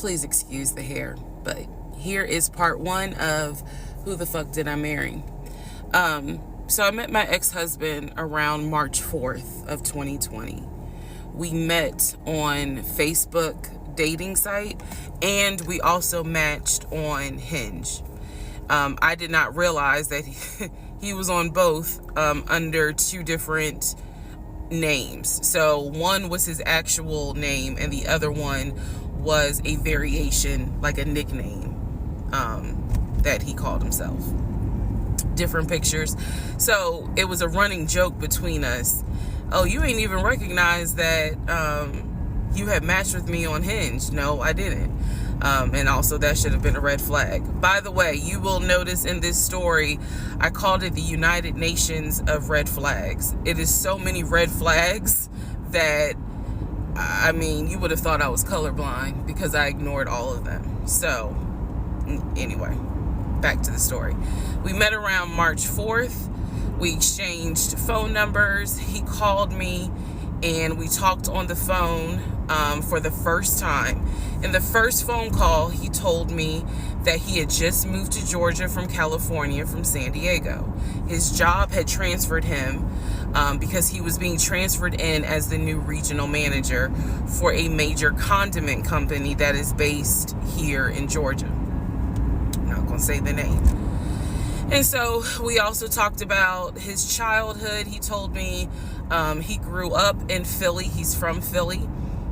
Please excuse the hair, but here is part one of Who the Fuck Did I Marry? So I met my ex-husband around March 4th of 2020. We met on Facebook dating site, and we also matched on Hinge. I did not realize that he was on both under two different names. So one was his actual name, and the other one was a variation, like a nickname that he called himself. Different pictures. So it was a running joke between us. Oh, you ain't even recognize that you had matched with me on Hinge. No, I didn't. And also that should have been a red flag. By the way, you will notice in this story, I called it the United Nations of red flags. It is so many red flags that, I mean, you would have thought I was colorblind because I ignored all of them. So, anyway, back to the story. We met around March 4th. We exchanged phone numbers. He called me and we talked on the phone for the first time. In the first phone call, he told me that he had just moved to Georgia from California, from San Diego. His job had transferred him because he was being transferred in as the new regional manager for a major condiment company that is based here in Georgia. I'm not going to say the name. And so we also talked about his childhood. He told me he grew up in Philly. He's from Philly.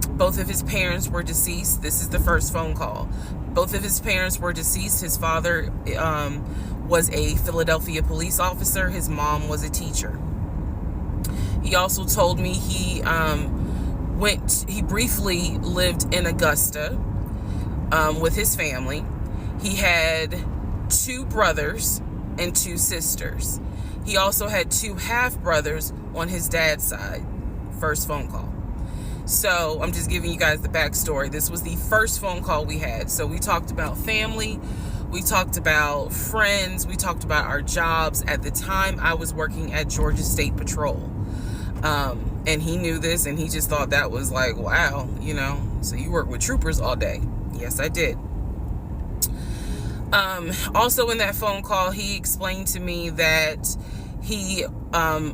Both of his parents were deceased. This is the first phone call. Both of his parents were deceased. His father was a Philadelphia police officer. His mom was a teacher. He also told me he briefly lived in Augusta with his family. He had 2 brothers and 2 sisters. He also had 2 half-brothers on his dad's side. First phone call. So I'm just giving you guys the backstory. This was the first phone call we had. So we talked about family. We talked about friends. We talked about our jobs. At the time, I was working at Georgia State Patrol. And he knew this, and he just thought that was like, wow, you know, so you work with troopers all day. Yes, I did. Also in that phone call, he explained to me that he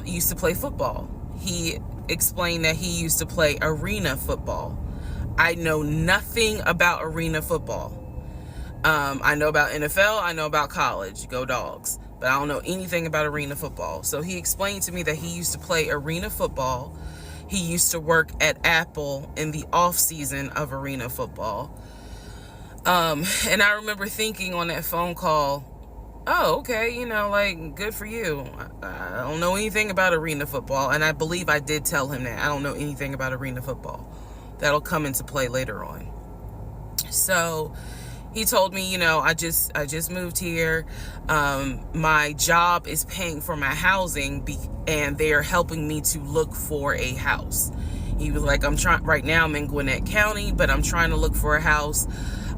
used to play football. He explained that he used to play arena football. I know nothing about arena football. I know about NFL. I know about college. Go Dogs. But I don't know anything about arena football. So he explained to me that he used to play arena football. He used to work at Apple in the off season of arena football. And I remember thinking on that phone call, oh, okay, you know, like, good for you. I don't know anything about arena football. And I believe I did tell him that. I don't know anything about arena football. That'll come into play later on. So he told me, you know, I just moved here. My job is paying for my housing and they're helping me to look for a house. He was like, right now I'm in Gwinnett County, but I'm trying to look for a house.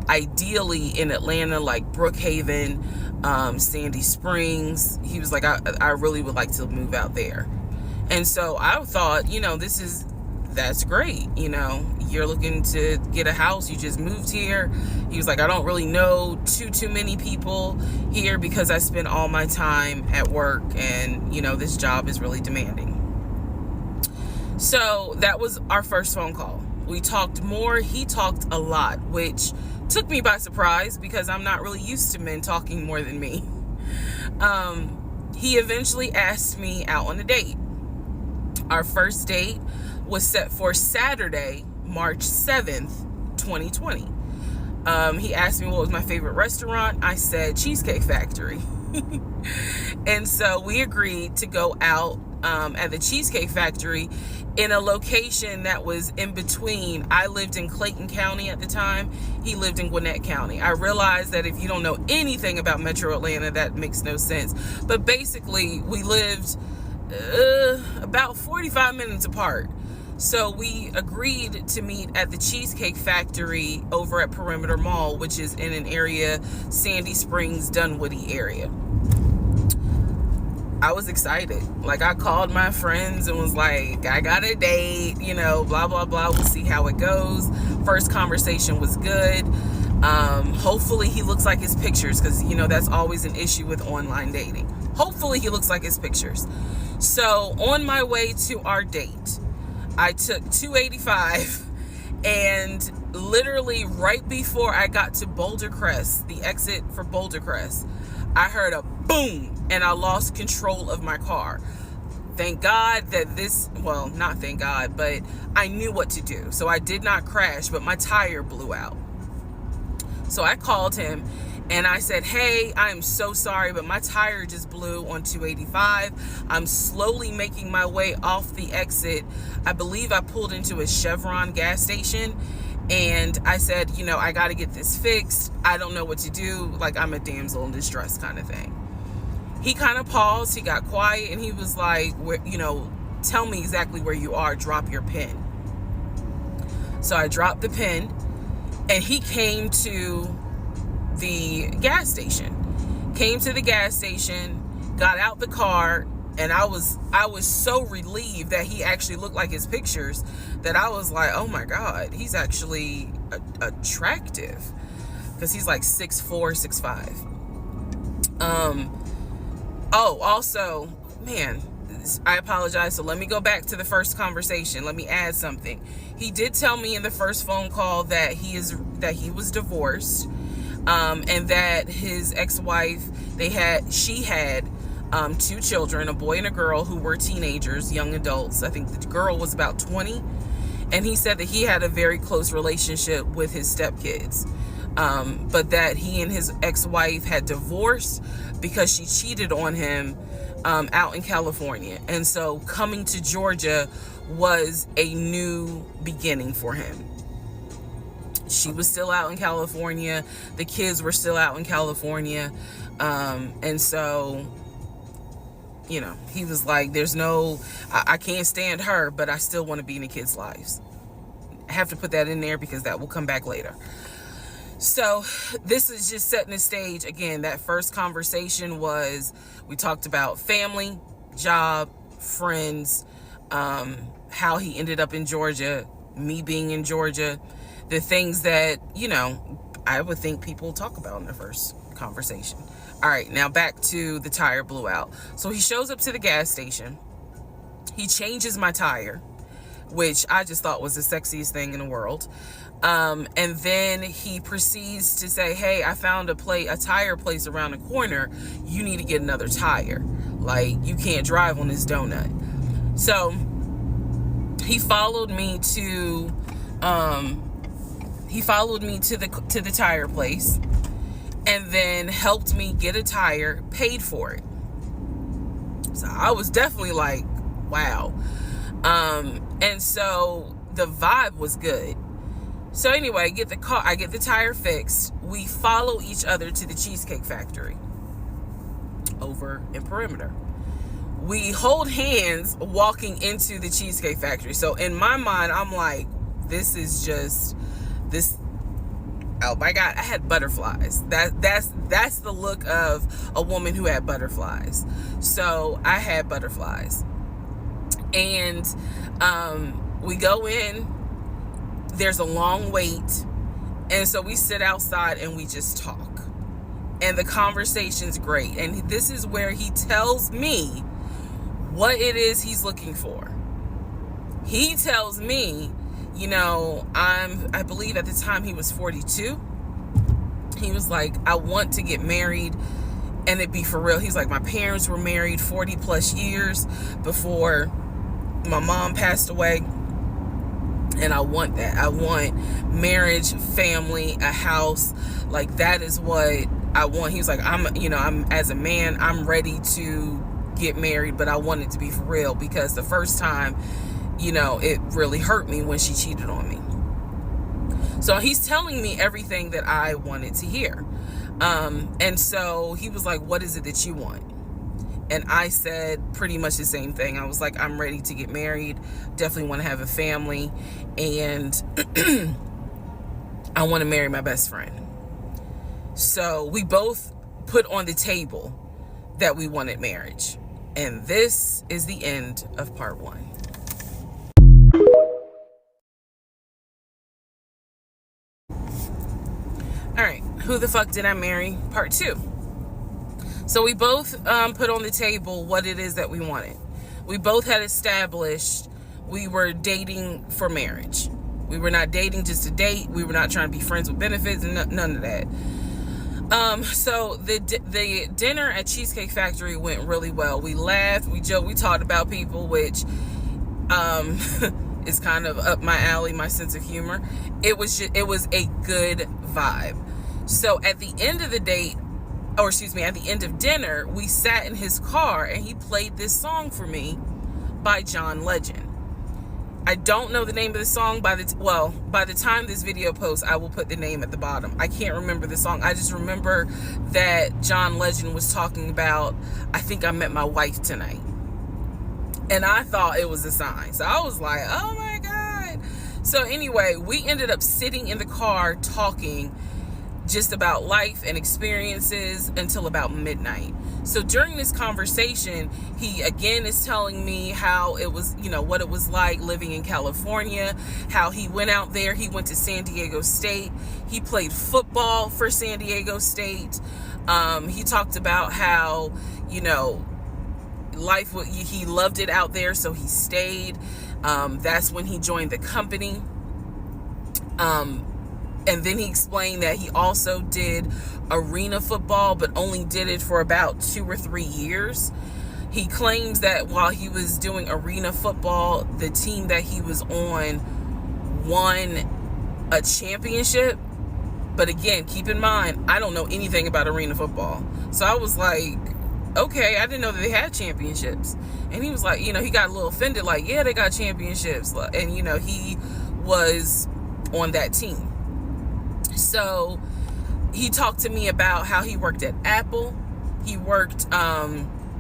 Ideally in Atlanta, like Brookhaven, Sandy Springs. He was like, I really would like to move out there. And so I thought, you know, that's great. You know, you're looking to get a house. You just moved here. He was like, I don't really know too many people here because I spend all my time at work and, you know, this job is really demanding. So that was our first phone call. We talked more. He talked a lot, which took me by surprise because I'm not really used to men talking more than me. He eventually asked me out on a date. Our first date was set for Saturday, March 7th, 2020. He asked me what was my favorite restaurant. I said Cheesecake Factory. And so we agreed to go out at the Cheesecake Factory in a location that was in between. I lived in Clayton County at the time. He lived in Gwinnett County. I realized that if you don't know anything about Metro Atlanta, that makes no sense. But basically, we lived about 45 minutes apart. So we agreed to meet at the Cheesecake Factory over at Perimeter Mall, which is in an area, Sandy Springs, Dunwoody area. I was excited. Like, I called my friends and was like, I got a date, you know, blah, blah, blah. We'll see how it goes. First conversation was good. Hopefully he looks like his pictures, because, you know, that's always an issue with online dating. Hopefully he looks like his pictures. So on my way to our date, I took 285, and literally right before I got to Boulder Crest, the exit for Boulder Crest, I heard a boom and I lost control of my car. Thank God that well, not thank God, but I knew what to do. So I did not crash, but my tire blew out. So I called him and I said, hey, I am so sorry, but my tire just blew on 285. I'm slowly making my way off the exit. I believe I pulled into a Chevron gas station, and I said, you know, I got to get this fixed. I don't know what to do. Like, I'm a damsel in distress kind of thing. He kind of paused. He got quiet, and he was like, you know, tell me exactly where you are. Drop your pin. So I dropped the pin, and he came to the gas station. Came to the gas station, got out the car, and I was so relieved that he actually looked like his pictures, that I was like, oh my God, he's actually attractive, because he's like 6'4", 6'5". Oh, also, man, I apologize. So let me go back to the first conversation. Let me add something. He did tell me in the first phone call that he was divorced, and that his ex-wife, she had 2 children, a boy and a girl, who were teenagers, young adults. I think the girl was about 20, and he said that he had a very close relationship with his stepkids, but that he and his ex-wife had divorced because she cheated on him out in California. And so coming to Georgia was a new beginning for him. She was still out in California. The kids were still out in California. And so, you know, he was like, I can't stand her, but I still want to be in the kids' lives. I have to put that in there because that will come back later. So this is just setting the stage. Again, that first conversation we talked about family, job, friends, how he ended up in Georgia, me being in Georgia, the things that, you know, I would think people talk about in the first conversation. All right, now back to the tire blew out. So he shows up to the gas station. He changes my tire, which I just thought was the sexiest thing in the world. And then he proceeds to say, hey, I found a tire place around the corner. You need to get another tire. Like, you can't drive on this donut. So he followed me to the tire place, and then helped me get a tire, paid for it. So I was definitely like, wow. And so the vibe was good. So anyway, I get the tire fixed. We follow each other to the Cheesecake Factory over in Perimeter. We hold hands walking into the Cheesecake Factory. So in my mind, I'm like, this. Oh my God, I had butterflies. That's the look of a woman who had butterflies. So I had butterflies. And we go in. There's a long wait, and so we sit outside and we just talk, and the conversation's great. And this is where he tells me what it is he's looking for. He tells me, you know, I believe at the time he was 42. He was like, I want to get married and it be for real. He's like, my parents were married 40 plus years before my mom passed away. And I want that. I want marriage, family, a house. Like, that is what I want. He was like, I'm as a man, I'm ready to get married, but I want it to be for real, because the first time, you know, it really hurt me when she cheated on me. So he's telling me everything that I wanted to hear. And so he was like, what is it that you want? And I said pretty much the same thing. I was like, I'm ready to get married. Definitely want to have a family. And I want to marry my best friend. So we both put on the table that we wanted marriage. And this is the end of part 1. All right, who the fuck did I marry? Part 2. So we both put on the table what it is that we wanted. We both had established we were dating for marriage. We were not dating just to date. We were not trying to be friends with benefits and none of that. So the dinner at Cheesecake Factory went really well. We laughed, we joked, we talked about people, which is kind of up my alley, my sense of humor. It was a good vibe. So at the end of the date, at the end of dinner, we sat in his car and he played this song for me by John Legend. I don't know the name of the song. By the time this video posts, I will put the name at the bottom. I can't remember the song. I just remember that John Legend was talking about, I think I met my wife tonight. And I thought it was a sign. So I was like, oh my God. So anyway, we ended up sitting in the car talking just about life and experiences until about midnight. So during this conversation, he again is telling me how it was, what it was like living in California, how he went out there. He went to San Diego State. He played football for San Diego State. He talked about how, life, he loved it out there, so he stayed. That's when he joined the company. And then he explained that he also did arena football, but only did it for about 2 or 3 years. He claims that while he was doing arena football, the team that he was on won a championship. But again, keep in mind, I don't know anything about arena football. So I was like, okay, I didn't know that they had championships. And he was like, he got a little offended, like, yeah, they got championships. And, he was on that team. So he talked to me about how he worked at Apple. He worked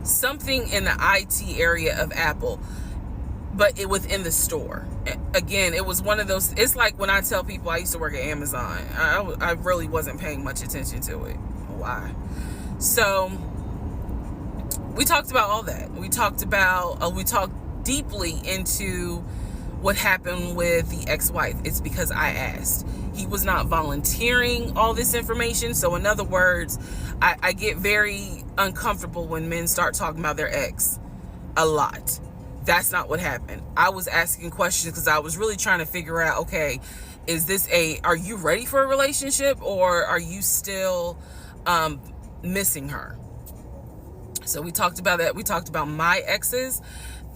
something in the IT area of Apple, but within the store. Again, it was one of those, it's like when I tell people I used to work at Amazon. I really wasn't paying much attention to it. Why? So we talked about all that. We talked deeply into what happened with the ex-wife. It's because I asked. He was not volunteering all this information. So in other words, I get very uncomfortable when men start talking about their ex a lot. That's not what happened. I was asking questions because I was really trying to figure out, okay, are you ready for a relationship, or are you still missing her? So we talked about that. We talked about my exes.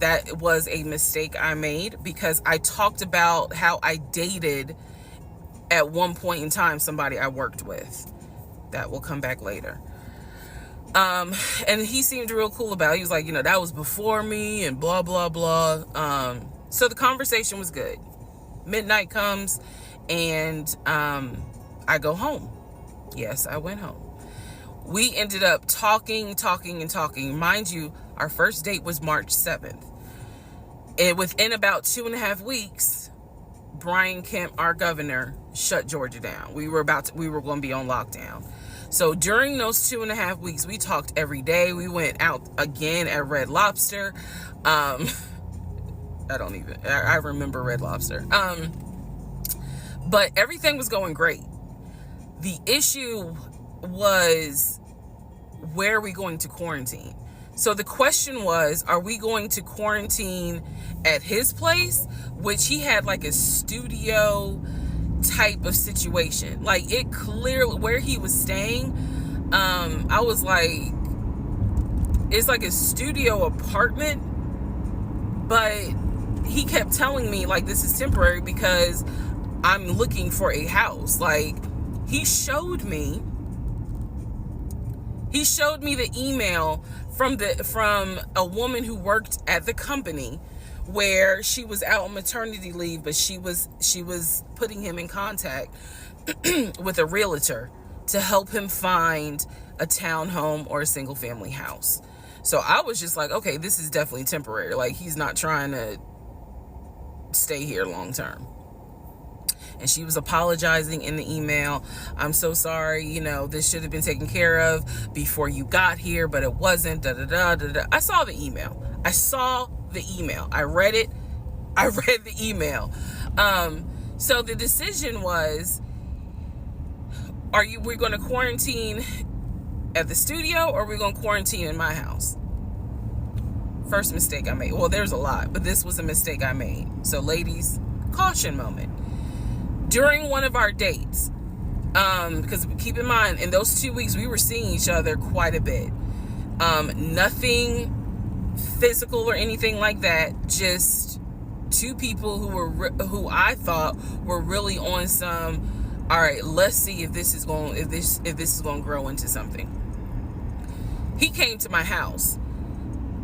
That was a mistake I made because I talked about how I dated at one point in time somebody I worked with. That will come back later. And he seemed real cool about it. He was like, that was before me and blah, blah, blah. So the conversation was good. Midnight comes and I go home. Yes, I went home. We ended up talking. Mind you, our first date was March 7th. And within about 2.5 weeks, Brian Kemp, our governor, shut Georgia down. We were going to be on lockdown. So during those 2.5 weeks, we talked every day. We went out again at Red Lobster. I remember Red Lobster. But everything was going great. The issue was, where are we going to quarantine? So the question was, are we going to quarantine at his place, which he had like a studio type of situation. Like, it clearly, where he was staying, I was like, it's like a studio apartment, but he kept telling me like, this is temporary because I'm looking for a house. Like, he showed me the email from a woman who worked at the company where she was out on maternity leave, but she was putting him in contact with a realtor to help him find a townhome or a single family house. So I was just like, okay, this is definitely temporary. Like, he's not trying to stay here long term. and she was apologizing in the email. I'm so sorry, you know, this should have been taken care of before you got here, but it wasn't. Da da da da da. I saw the email. I read it. I read the email. So the decision was, we're going to quarantine at the studio, or we're going to quarantine in my house? First mistake I made. Well, there's a lot, but this was a mistake I made. So ladies, caution moment. During one of our dates, because keep in mind, in those 2 weeks, we were seeing each other quite a bit. Nothing physical or anything like that. Just two people who I thought were really on some, all right, let's see if this is going to grow into something. He came to my house.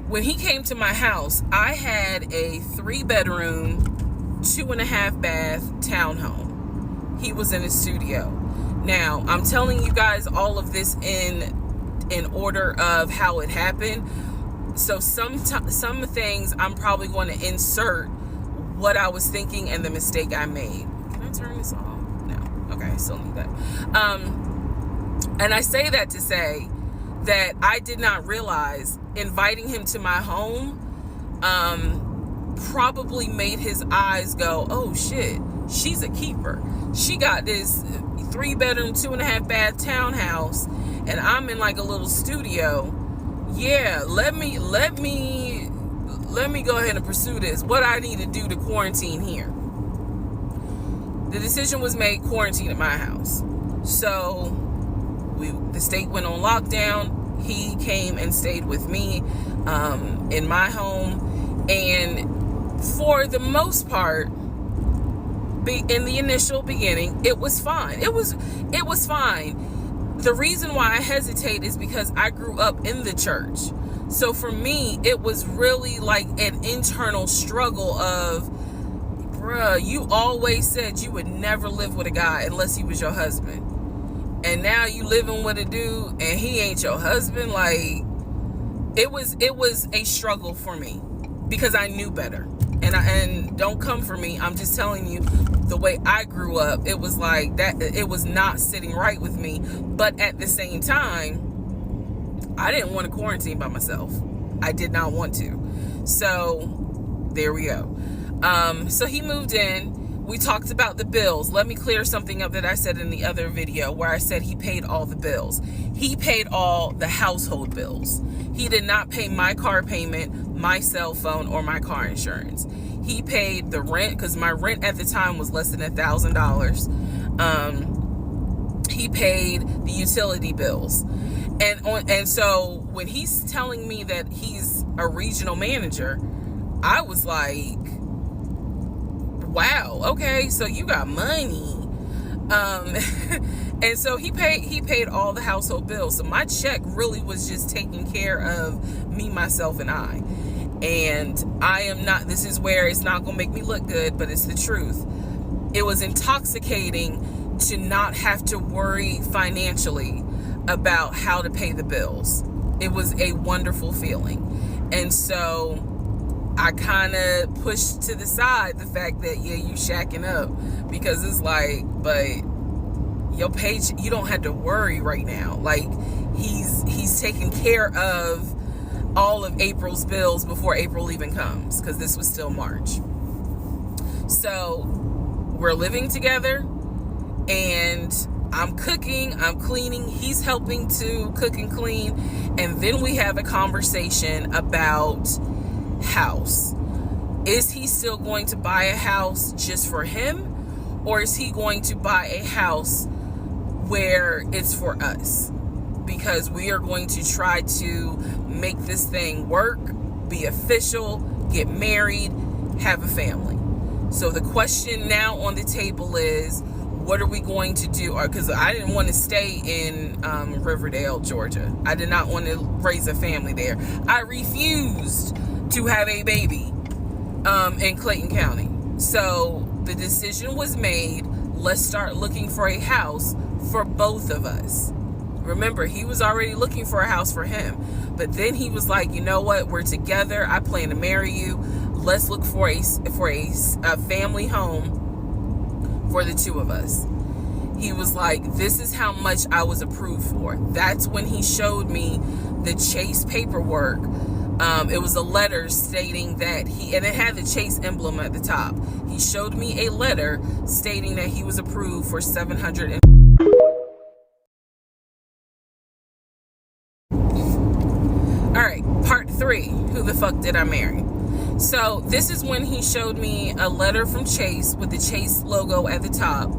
When he came to my house, I had a 3-bedroom, 2.5-bath townhome. He was in a studio. Now, I'm telling you guys all of this in order of how it happened. So some things I'm probably going to insert what I was thinking and the mistake I made. Can I turn this off? No. Okay, I still need that. And I say that to say that I did not realize inviting him to my home probably made his eyes go, oh shit, she's a keeper. She got this 3-bedroom, 2.5-bath townhouse, and I'm in like a little studio. Yeah, let me go ahead and pursue this. What I need to do to quarantine here. The decision was made, quarantine at my house. So the state went on lockdown. He came and stayed with me in my home, and for the most part, in the initial beginning, it was fine. It was fine. The reason why I hesitate is because I grew up in the church. So for me, it was really like an internal struggle of, bruh, you always said you would never live with a guy unless he was your husband. And now you living with a dude and he ain't your husband. Like, it was a struggle for me because I knew better. And don't come for me. I'm just telling you the way I grew up. It was like that. It was not sitting right with me. But at the same time, I didn't want to quarantine by myself. I did not want to. So there we go. So he moved in. We talked about the bills. Let me clear something up that I said in the other video where I said he paid all the bills. He paid all the household bills. He did not pay my car payment, my cell phone, or my car insurance. He paid the rent, because my rent at the time was less than $1,000. He paid the utility bills. And so when he's telling me that he's a regional manager, I was like, wow, okay, so you got money. And so he paid all the household bills. So my check really was just taking care of me, myself, and I. And I am not, this is where it's not gonna make me look good, but it's the truth. It was intoxicating to not have to worry financially about how to pay the bills. It was a wonderful feeling. And so I kind of pushed to the side the fact that, yeah, you shacking up, because it's like, but your paycheck, you don't have to worry right now. Like, he's taking care of all of April's bills before April even comes, because this was still March. So we're living together, and I'm cooking, I'm cleaning, he's helping to cook and clean, and then we have a conversation about house. Is he still going to buy a house just for him, or is he going to buy a house where it's for us? Because we are going to try to make this thing work, be official, get married, have a family. So the question now on the table is, what are we going to do? Because I didn't want to stay in Riverdale, Georgia. I did not want to raise a family there. I refused to have a baby in Clayton County. So the decision was made, let's start looking for a house for both of us. Remember, he was already looking for a house for him, but then he was like, you know what, we're together, I plan to marry you, let's look for a family home for the two of us. He was like, this is how much I was approved for. That's when he showed me the Chase paperwork. It was a letter stating that and it had the Chase emblem at the top. He showed me a letter stating that he was approved for $700. All right, part 3, who the fuck did I marry? So this is when he showed me a letter from Chase with the Chase logo at the top,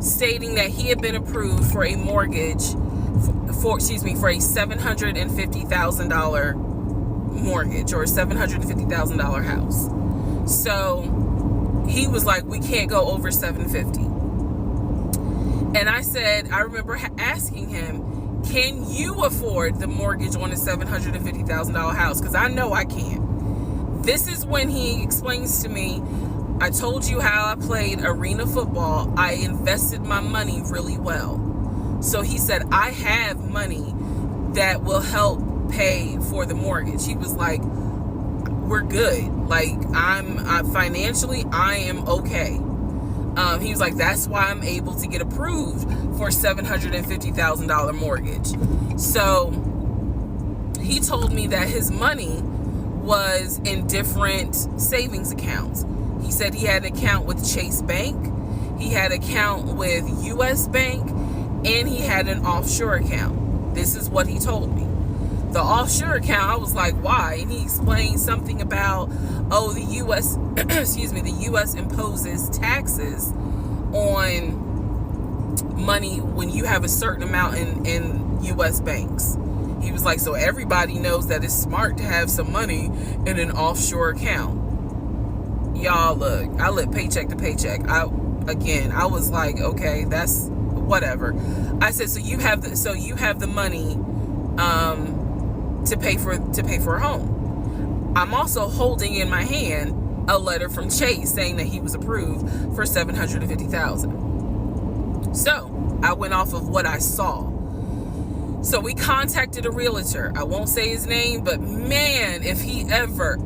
stating that he had been approved for a mortgage for a $750,000 mortgage, or a $750,000 house. So he was like, we can't go over $750,000. And I said, I remember asking him, can you afford the mortgage on a $750,000 house? Because I know I can't. This is when he explains to me, I told you how I played arena football. I invested my money really well. So he said, I have money that will help pay for the mortgage. He was like, we're good. Like, I'm financially, I am okay. He was like, that's why I'm able to get approved for $750,000 mortgage. So he told me that his money was in different savings accounts. He said he had an account with Chase Bank, he had an account with US Bank, and he had an offshore account. This is what he told me. The offshore account, I was like, why? And he explained something about, the US, the US imposes taxes on money when you have a certain amount in US banks. He was like, so everybody knows that it's smart to have some money in an offshore account. Y'all, look, I live paycheck to paycheck. I was like, okay, that's whatever. I said, so you have the money to pay for a home. I'm also holding in my hand a letter from Chase saying that he was approved for $750,000. So I went off of what I saw. So we contacted a realtor. I won't say his name, but man, if he ever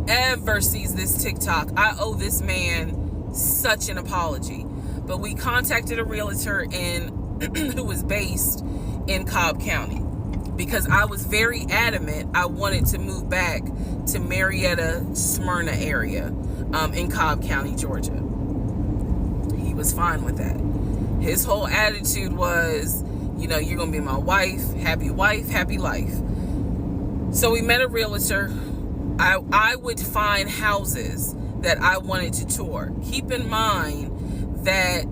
sees this TikTok, I owe this man such an apology. But we contacted a realtor who was based in Cobb County, because I was very adamant I wanted to move back to Marietta, Smyrna area in Cobb County, Georgia. He was fine with that. His whole attitude was, you're going to be my wife, happy life. So we met a realtor. I would find houses that I wanted to tour. Keep in mind that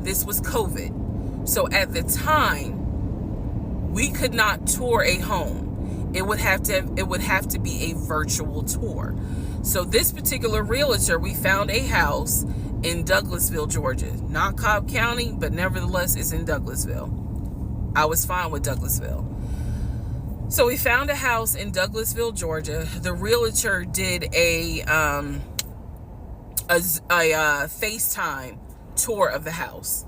this was COVID. So at the time, we could not tour a home. It would have to be a virtual tour. So this particular realtor, we found a house in Douglasville, Georgia. Not Cobb County, but nevertheless, it's in Douglasville. I was fine with Douglasville. So we found a house in Douglasville, Georgia. The realtor did a FaceTime tour of the house.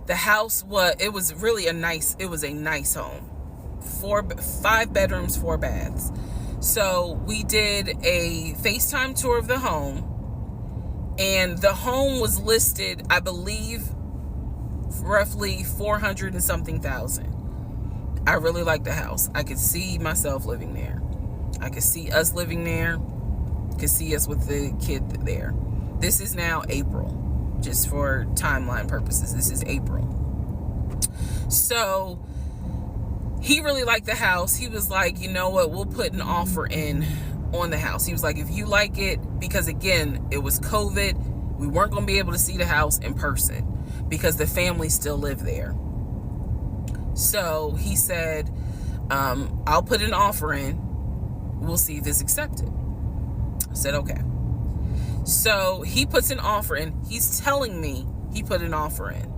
The house was a nice home. 5 bedrooms, 4 baths. So we did a FaceTime tour of the home, and the home was listed, I believe, roughly 400 and something thousand. I really liked the house. I could see myself living there. I could see us living there. Could see us with the kid there. This is now April, just for timeline purposes. This is April. So he really liked the house. He was like, you know what, we'll put an offer in on the house. He was like, if you like it, because again, it was COVID, we weren't going to be able to see the house in person because the family still lived there. So he said, I'll put an offer in. We'll see if it's accepted. I said, okay. So he puts an offer in. He's telling me he put an offer in.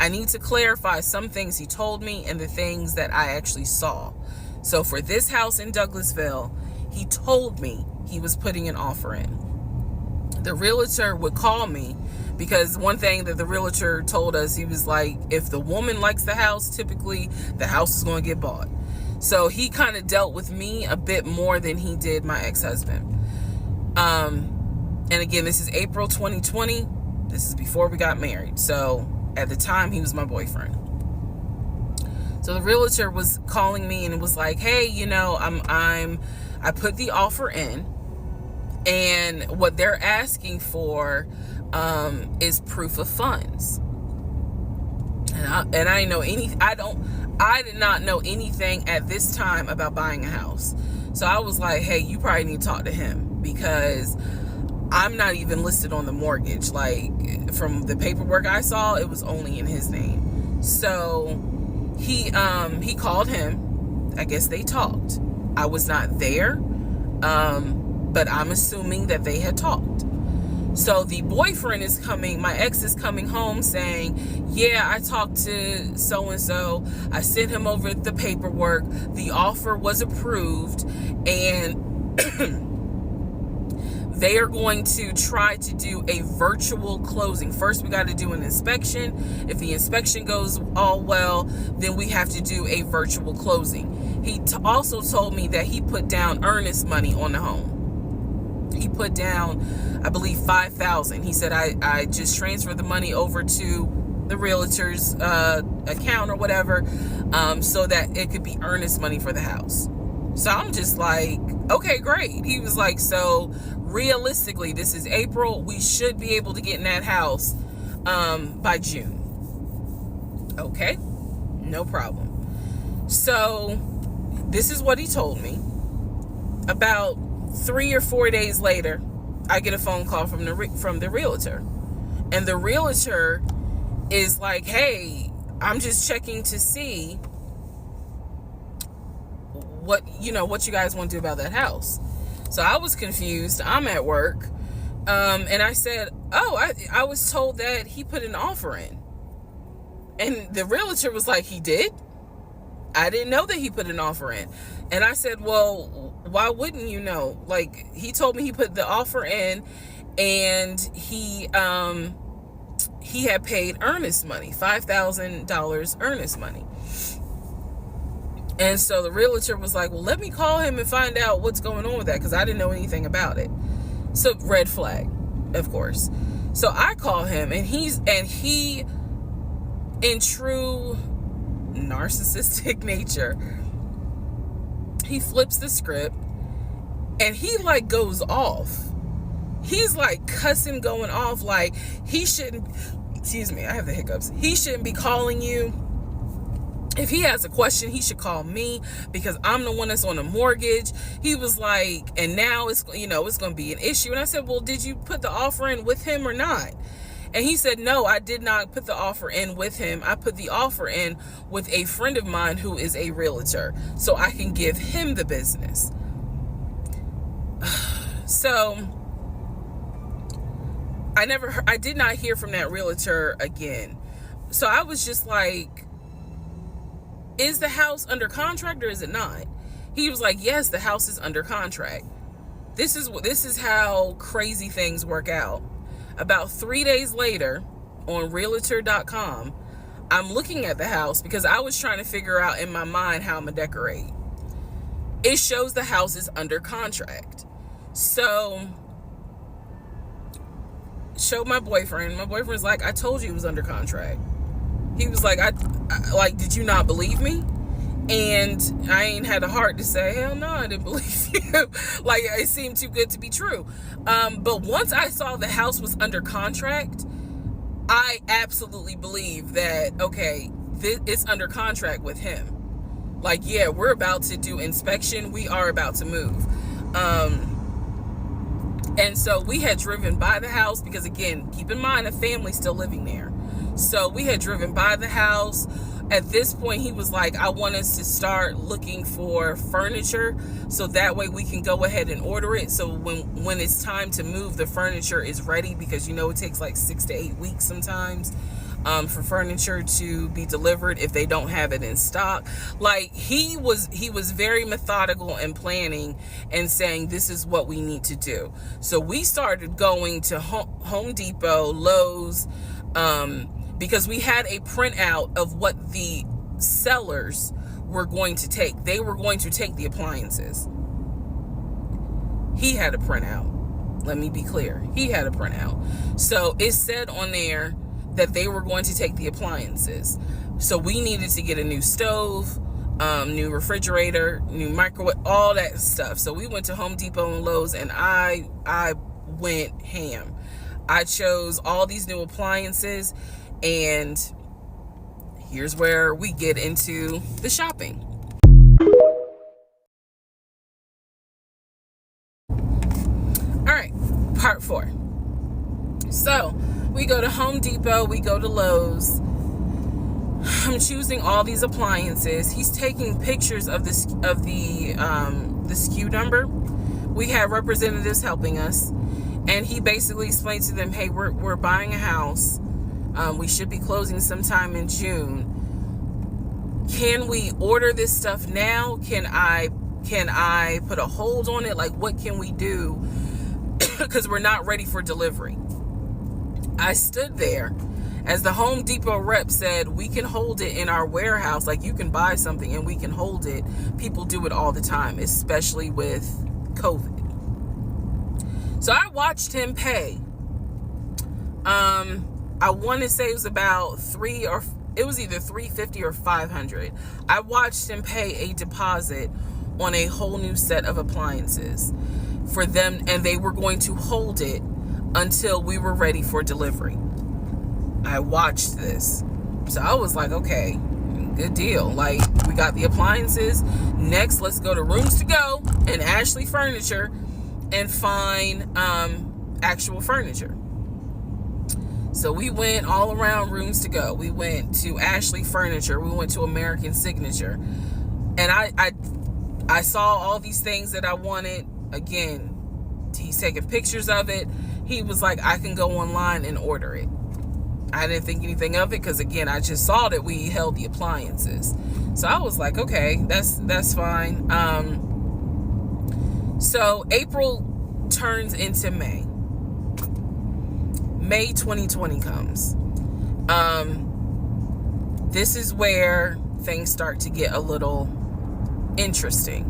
I need to clarify some things he told me and the things that I actually saw. So for this house in Douglasville, he told me he was putting an offer in. The realtor would call me, because one thing that the realtor told us, he was like, if the woman likes the house, typically the house is going to get bought. So he kind of dealt with me a bit more than he did my ex-husband. And again, this is April 2020. This is before we got married. So at the time, he was my boyfriend. So the realtor was calling me and was like, hey, you know, I put the offer in, and what they're asking for is proof of funds. And I did not know anything at this time about buying a house. So I was like, hey, you probably need to talk to him, because I'm not even listed on the mortgage. Like, from the paperwork I saw, it was only in his name. So he called him. I guess they talked. I was not there, but I'm assuming that they had talked. So the boyfriend is coming, my ex is coming home saying, yeah, I talked to so-and-so. I sent him over the paperwork. The offer was approved, and they are going to try to do a virtual closing. First, we got to do an inspection. If the inspection goes all well, then we have to do a virtual closing. He also told me that he put down earnest money on the home. He put down, I believe, $5,000. He said, I just transferred the money over to the realtor's account or whatever, so that it could be earnest money for the house. So I'm just like, okay, great. He was like, so realistically, this is April. We should be able to get in that house by June. Okay, no problem. So this is what he told me. About 3 or 4 days later, I get a phone call from the realtor, and the realtor is like, hey, I'm just checking to see what you guys want to do about that house. So I was confused. I'm at work, and I said, oh, I was told that he put an offer in. And the realtor was like, he did? I didn't know that he put an offer in. And I said, well, why wouldn't you know? Like, he told me he put the offer in, and he had paid earnest money, $5,000 earnest money. And so the realtor was like, well, let me call him and find out what's going on with that, because I didn't know anything about it. So red flag, of course. So I call him, and he in true narcissistic nature, he flips the script, and he like goes off. He's like cussing, going off, like he shouldn't, excuse me, I have the hiccups. He shouldn't be calling you. If he has a question, he should call me, because I'm the one that's on the mortgage. He was like, and now it's going to be an issue. And I said, well, did you put the offer in with him or not? And he said, no, I did not put the offer in with him. I put the offer in with a friend of mine who is a realtor, so I can give him the business. So I did not hear from that realtor again. So I was just like, is the house under contract or is it not? He was like, yes, the house is under contract. This is how crazy things work out. About 3 days later, on realtor.com, I'm looking at the house because I was trying to figure out in my mind how I'm gonna decorate. It shows the house is under contract. So, showed my boyfriend. My boyfriend's like, I told you it was under contract. He was like, I did you not believe me? And I ain't had a heart to say, hell no, I didn't believe you. Like, it seemed too good to be true. But once I saw the house was under contract, I absolutely believe that, okay, it's under contract with him. Like, yeah, we're about to do inspection. We are about to move. And so we had driven by the house because, again, keep in mind, a family's still living there. So we had driven by the house. At this point, he was like, I want us to start looking for furniture so that way we can go ahead and order it. So when it's time to move, the furniture is ready, because it takes like 6 to 8 weeks sometimes for furniture to be delivered if they don't have it in stock. Like, he was very methodical and planning and saying, this is what we need to do. So we started going to Home Depot, Lowe's, because we had a printout of what the sellers were going to take. They were going to take the appliances. He had a printout. Let me be clear. He had a printout. So it said on there that they were going to take the appliances. So we needed to get a new stove, new refrigerator, new microwave, all that stuff. So we went to Home Depot and Lowe's, and I went ham. I chose all these new appliances, and here's where we get into the shopping. All right, part 4. So we go to Home Depot, we go to Lowe's. I'm choosing all these appliances. He's taking pictures of the SKU number. We have representatives helping us, and he basically explained to them, hey, we're buying a house. We should be closing sometime in June. Can we order this stuff now? Can I put a hold on it? Like, what can we do? Because we're not ready for delivery. I stood there as the Home Depot rep said, we can hold it in our warehouse. Like, you can buy something and we can hold it. People do it all the time, especially with COVID. So I watched him pay. I want to say it was about it was either $350 or $500. I watched him pay a deposit on a whole new set of appliances for them, and they were going to hold it until we were ready for delivery. I watched this. So I was like, okay, good deal. Like, we got the appliances. Next, let's go to Rooms to Go and Ashley Furniture and find actual furniture. So we went all around Rooms to Go. We went to Ashley Furniture. We went to American Signature. And I saw all these things that I wanted. Again, he's taking pictures of it. He was like, I can go online and order it. I didn't think anything of it because, again, I just saw that we held the appliances. So I was like, okay, that's fine. So April turns into May. May 2020 comes. This is where things start to get a little interesting.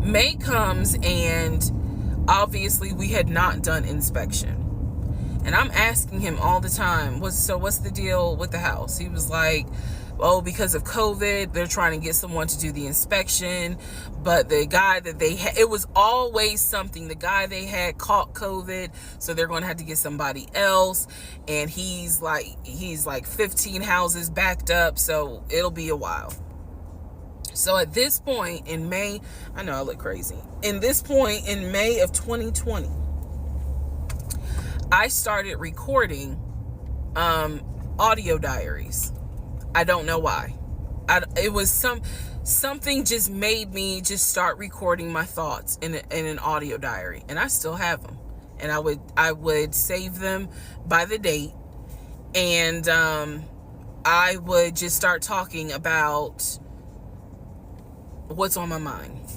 May comes, and obviously we had not done inspection. And I'm asking him all the time, what's the deal with the house? He was like, oh, because of COVID, they're trying to get someone to do the inspection. But the guy that they had, it was always something. The guy they had caught COVID, so they're going to have to get somebody else. And he's like 15 houses backed up, so it'll be a while. So at this point in May, I know I look crazy. In this point in May of 2020, I started recording audio diaries. I don't know why. It was something just made me just start recording my thoughts in an audio diary, and I still have them. And I would save them by the date, and I would just start talking about what's on my mind.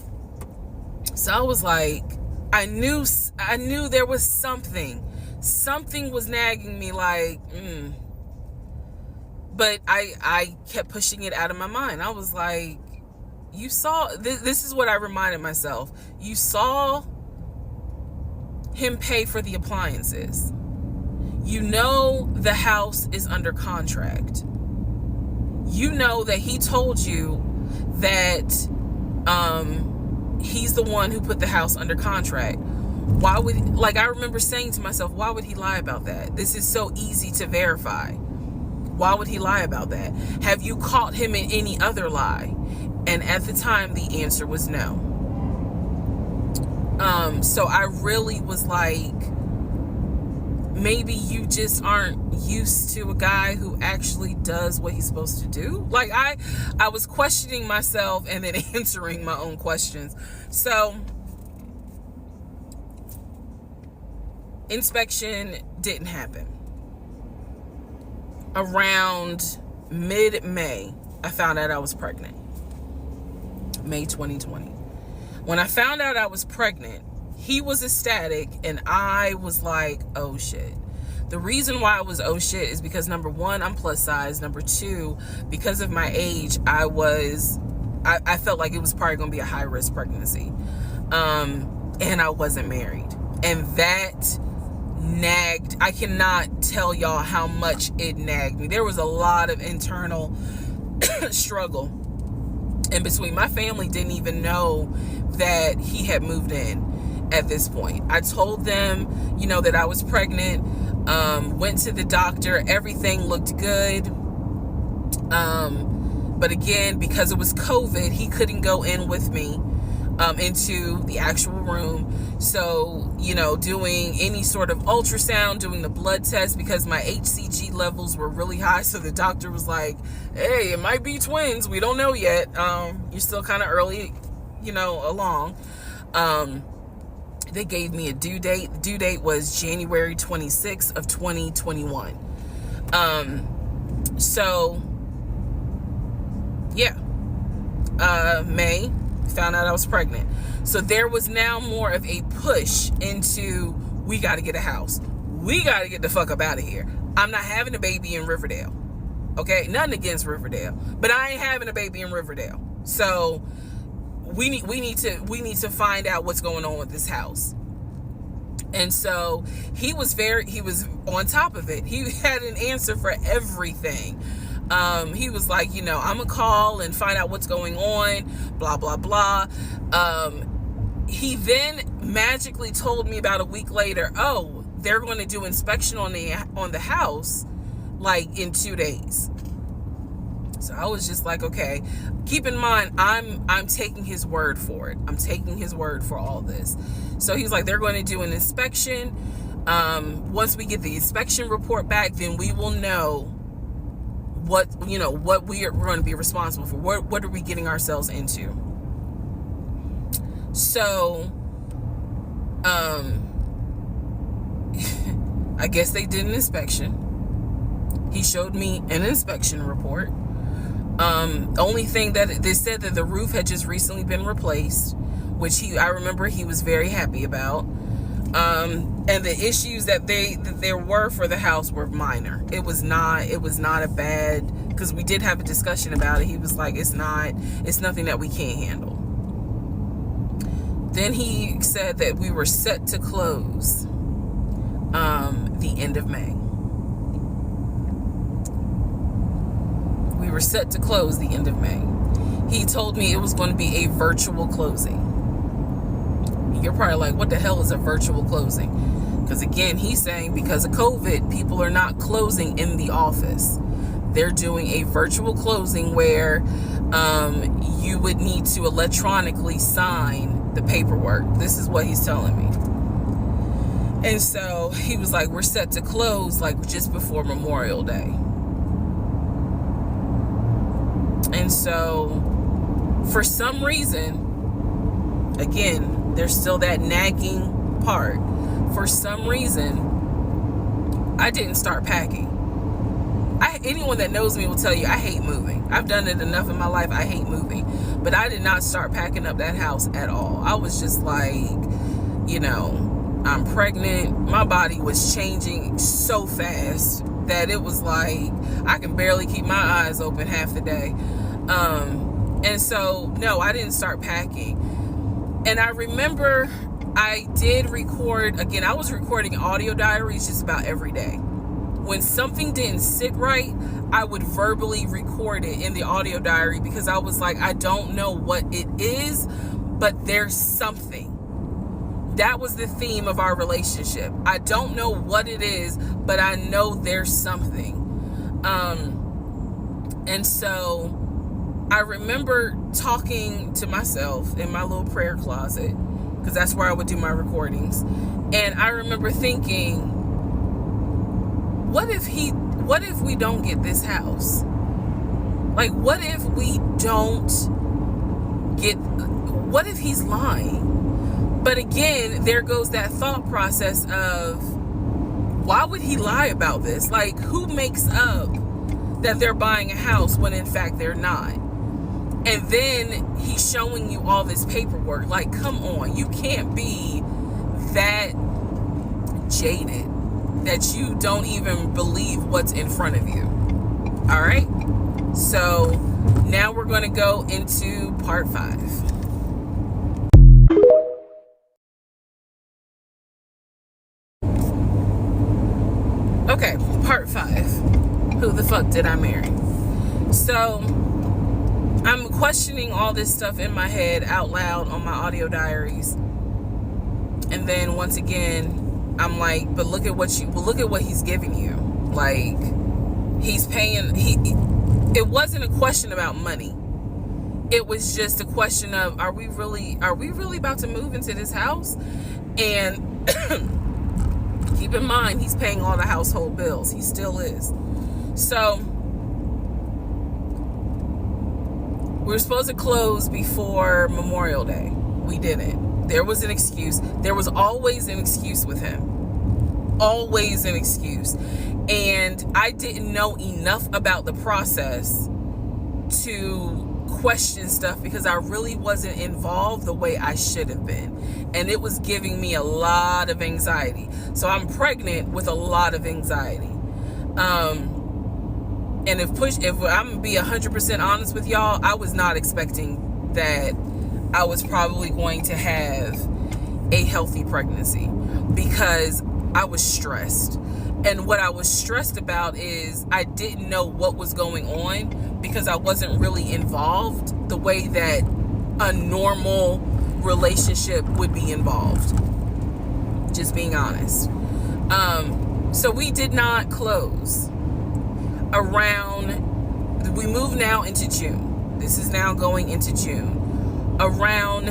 So I was like, I knew there was something was nagging me, like, but I kept pushing it out of my mind. I was like, you saw, this is what I reminded myself. You saw him pay for the appliances. You know the house is under contract. You know that he told you that he's the one who put the house under contract. Why would, I remember saying to myself, why would he lie about that? This is so easy to verify. Why would he lie about that? Have you caught him in any other lie? And at the time, the answer was no. So I really was like, maybe you just aren't used to a guy who actually does what he's supposed to do. Like, I was questioning myself and then answering my own questions. So inspection didn't happen. Around mid-May, I found out I was pregnant. May 2020. When I found out I was pregnant, he was ecstatic, and I was like, oh shit. The reason why I was oh shit is because, number one, I'm plus size. Number two, because of my age, I felt like it was probably going to be a high-risk pregnancy. And I wasn't married. And that nagged. I cannot tell y'all how much it nagged me. There was a lot of internal struggle in between. My family didn't even know that he had moved in at this point. I told them, that I was pregnant, went to the doctor, everything looked good. But again, because it was COVID, he couldn't go in with me into the actual room. So, doing any sort of ultrasound, doing the blood test, because my HCG levels were really high. So the doctor was like, hey, it might be twins. We don't know yet. You're still kind of early, along. They gave me a due date. The due date was January 26th of 2021. May, found out I was pregnant. So there was now more of a push into, we got to get a house. We got to get the fuck up out of here. I'm not having a baby in Riverdale. Okay, nothing against Riverdale, but I ain't having a baby in Riverdale. So we need to find out what's going on with this house. And so he was on top of it. He had an answer for everything. He was like, I'm gonna call and find out what's going on, blah, blah, blah. He then magically told me about a week later, oh, they're going to do inspection on the house, like in 2 days. So I was just like, okay, keep in mind, I'm taking his word for it. I'm taking his word for all this. So he's like, they're going to do an inspection. Once we get the inspection report back, then we will know what we're going to be responsible for. What are we getting ourselves into? So, I guess they did an inspection. He showed me an inspection report. Only thing that they said that the roof had just recently been replaced, which I remember he was very happy about. And the issues that there were for the house were minor. It was not a bad, because we did have a discussion about it. He was like, it's nothing that we can't handle. Then he said that we were set to close the end of May. We were set to close the end of May. He told me it was going to be a virtual closing. You're probably like, what the hell is a virtual closing? Because again, he's saying because of COVID, people are not closing in the office. They're doing a virtual closing where you would need to electronically sign the paperwork. This is what he's telling me. And so he was like, we're set to close like just before Memorial Day. And so for some reason, again, there's still that nagging part. For some reason, I didn't start packing. Anyone that knows me will tell you I hate moving. I've done it enough in my life. I hate moving. But I did not start packing up that house at all. I was just like, I'm pregnant. My body was changing so fast that it was like I can barely keep my eyes open half the day. And so, no, I didn't start packing. And I remember I did record, again, I was recording audio diaries just about every day. When something didn't sit right, I would verbally record it in the audio diary because I was like, I don't know what it is, but there's something. That was the theme of our relationship. I don't know what it is, but I know there's something. And so I remember talking to myself in my little prayer closet, because that's where I would do my recordings. And I remember thinking, what if we don't get this house? Like, what if he's lying? But again, there goes that thought process of, why would he lie about this? Like, who makes up that they're buying a house when in fact they're not? And then he's showing you all this paperwork. Like, come on, you can't be that jaded that you don't even believe what's in front of you. All right. So now we're going to go into part 5. the fuck did I marry? So I'm questioning all this stuff in my head out loud on my audio diaries. And then once again, I'm like, but look at what he's giving you. Like, he's paying, it wasn't a question about money. It was just a question of, are we really about to move into this house? And keep in mind, he's paying all the household bills. He still is. So we were supposed to close before Memorial Day. We didn't. There was an excuse. There was always an excuse with him. Always an excuse. And I didn't know enough about the process to question stuff because I really wasn't involved the way I should have been. And it was giving me a lot of anxiety. So I'm pregnant with a lot of anxiety. And if I'm gonna be 100% honest with y'all, I was not expecting that I was probably going to have a healthy pregnancy because I was stressed. And what I was stressed about is I didn't know what was going on because I wasn't really involved the way that a normal relationship would be involved. Just being honest. So we did not close. We move now into June. This is now going into June. Around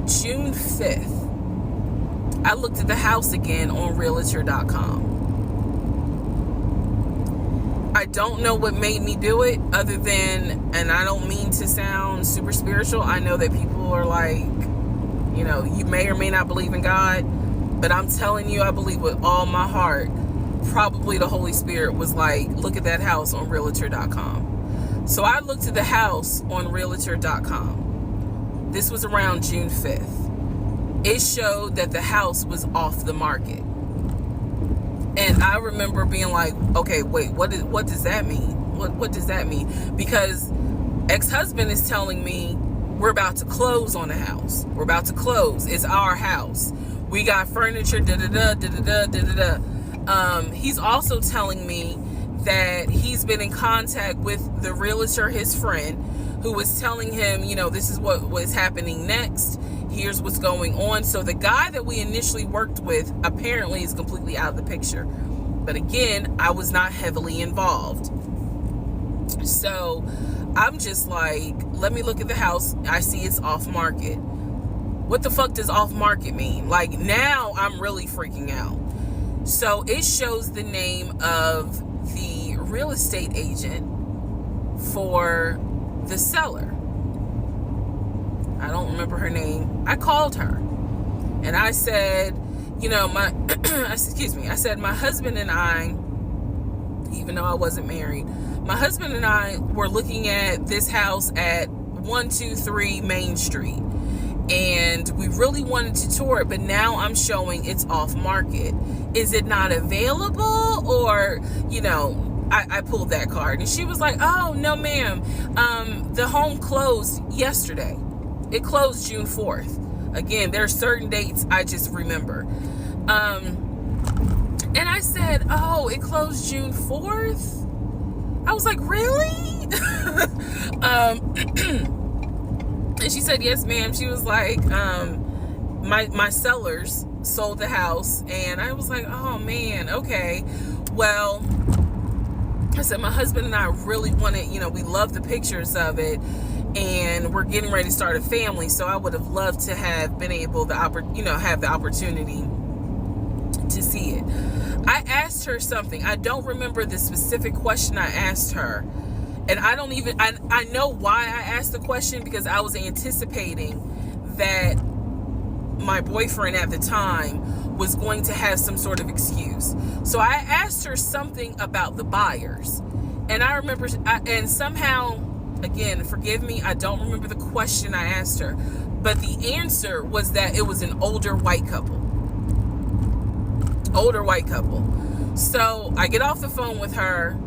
June 5th, I looked at the house again on Realtor.com. I don't know what made me do it other than, and I don't mean to sound super spiritual. I know that people are like, you may or may not believe in God, but I'm telling you, I believe with all my heart. Probably the Holy Spirit was like, look at that house on Realtor.com. So I looked at the house on Realtor.com. This was around June 5th. It showed that the house was off the market. And I remember being like, okay, wait, what does that mean? What does that mean? Because ex-husband is telling me we're about to close on the house. We're about to close. It's our house. We got furniture, da-da-da, da-da-da, da-da-da. He's also telling me that he's been in contact with the realtor, his friend, who was telling him, this is what was happening next. Here's what's going on. So the guy that we initially worked with apparently is completely out of the picture. But again, I was not heavily involved. So I'm just like, let me look at the house. I see it's off market. What the fuck does off market mean? Like, now I'm really freaking out. So it shows the name of the real estate agent for the seller. I don't remember her name. I called her and I said, I said, my husband and I, even though I wasn't married, my husband and I were looking at this house at 123 Main Street. And we really wanted to tour it, but now I'm showing it's off market. Is it not available? Or, I pulled that card and she was like, oh, no, ma'am. The home closed yesterday. It closed June 4th. Again, there are certain dates I just remember. And I said, oh, it closed June 4th? I was like, really? And she said, yes, ma'am. She was like, my sellers sold the house. And I was like, oh, man, okay. Well, I said, my husband and I really wanted, we love the pictures of it. And we're getting ready to start a family. So I would have loved to have been able to, have the opportunity to see it. I asked her something. I don't remember the specific question I asked her. And I know why I asked the question, because I was anticipating that my boyfriend at the time was going to have some sort of excuse. So I asked her something about the buyers. And I remember, and somehow, again, forgive me, I don't remember the question I asked her. But the answer was that it was an older white couple. Older white couple. So I get off the phone with her.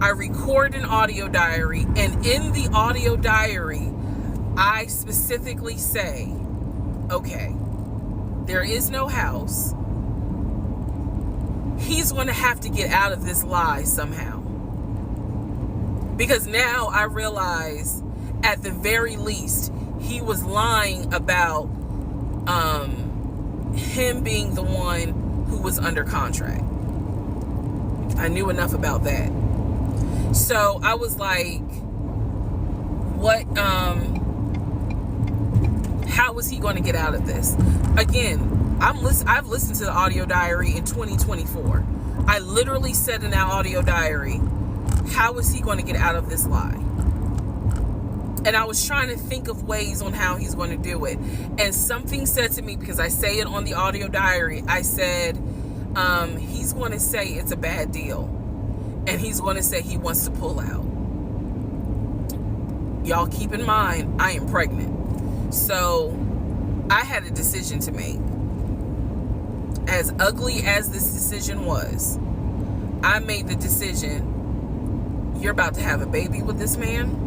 I record an audio diary, and in the audio diary, I specifically say, okay, there is no house. he's going to have to get out of this lie somehow. Because now I realize, at the very least, he was lying about him being the one who was under contract. I knew enough about that. So I was like, what, how is he going to get out of this? Again, I've listened to the audio diary in 2024. I literally said in that audio diary, how is he going to get out of this lie? And I was trying to think of ways on how he's going to do it. And something said to me, because I say it on the audio diary, I said, he's going to say it's a bad deal. And he's going to say he wants to pull out. Y'all keep in mind, I am pregnant. So I had a decision to make. As ugly as this decision was, I made the decision, you're about to have a baby with this man.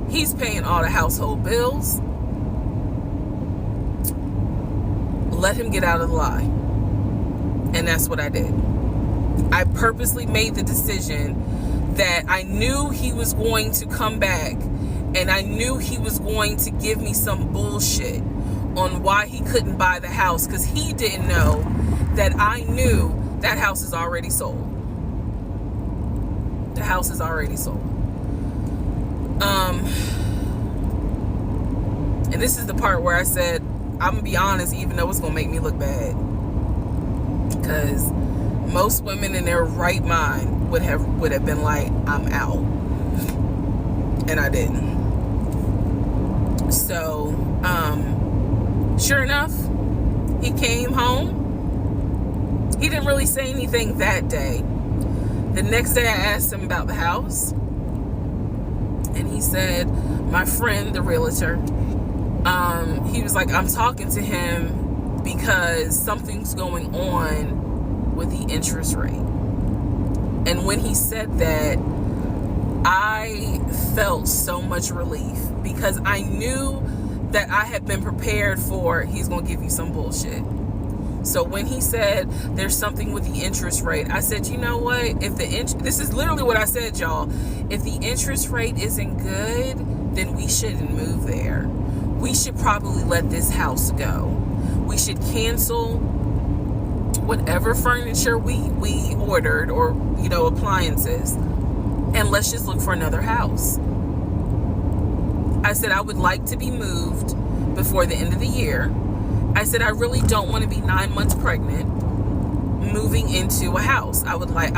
He's paying all the household bills. Let him get out of the lie. And that's what I did. I purposely made the decision that I knew he was going to come back, and I knew he was going to give me some bullshit on why he couldn't buy the house, because he didn't know that I knew that house is already sold. The house is already sold. And this is the part where I said, I'm gonna be honest, even though it's gonna make me look bad, because most women in their right mind would have been like, I'm out. And I didn't. So sure enough, he came home. He didn't really say anything that day. The next day I asked him about the house, and he said, my friend, the realtor, he was like, I'm talking to him because something's going on with the interest rate. And when he said that, I felt so much relief, because I knew that I had been prepared for, he's going to give you some bullshit. So when he said there's something with the interest rate, I said, you know what? If this is literally what I said, y'all. If the interest rate isn't good, then we shouldn't move there. We should probably let this house go. We should cancel whatever furniture we ordered, or, you know, appliances, and let's just look for another house. I said, I would like to be moved before the end of the year. I said, I really don't want to be 9 months pregnant moving into a house. I would like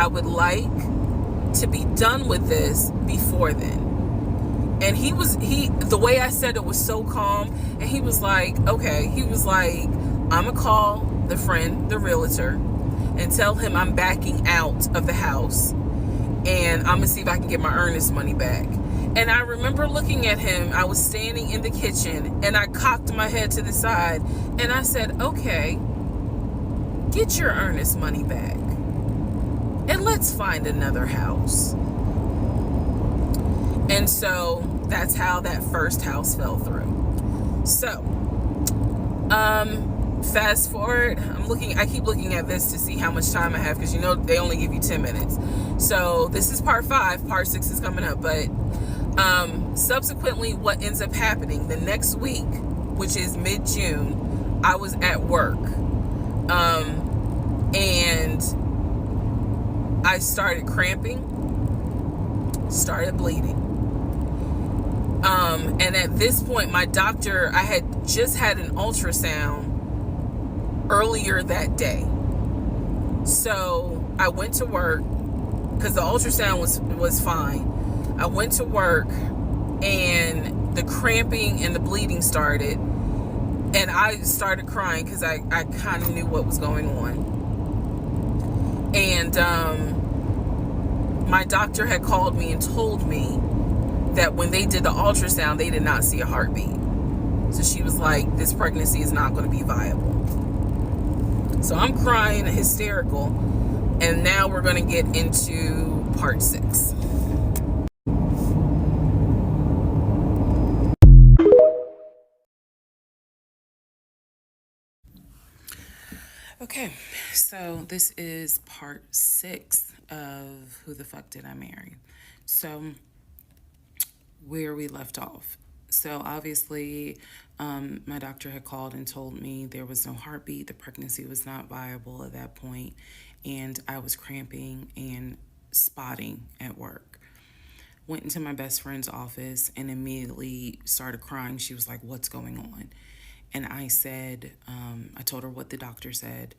to be done with this before then. And the way I said it was so calm, and he was like, okay. He was like, I'm gonna call the friend, the realtor, and tell him I'm backing out of the house, and I'm gonna see if I can get my earnest money back. And I remember looking at him. I was standing in the kitchen, and I cocked my head to the side, and I said, okay, get your earnest money back, and let's find another house. And so that's how that first house fell through. So fast forward, I keep looking at this to see how much time I have, because you know they only give you 10 minutes. So this is part 5. Part 6 is coming up. But subsequently, what ends up happening the next week, which is mid-June, I was at work, and I started cramping, started bleeding. And at this point, my doctor, I had just had an ultrasound earlier that day. So I went to work, because the ultrasound was fine. I went to work, and the cramping and the bleeding started, and I started crying because I kind of knew what was going on. And my doctor had called me and told me that when they did the ultrasound, they did not see a heartbeat. So she was like, this pregnancy is not going to be viable. So I'm crying, hysterical, and now we're going to get into part 6. Okay, So this is part 6 of Who the Fuck Did I Marry? So where we left off. So obviously, my doctor had called and told me there was no heartbeat, the pregnancy was not viable at that point, and I was cramping and spotting at work. Went into my best friend's office and immediately started crying. She was like, "What's going on?" And I said, I told her what the doctor said,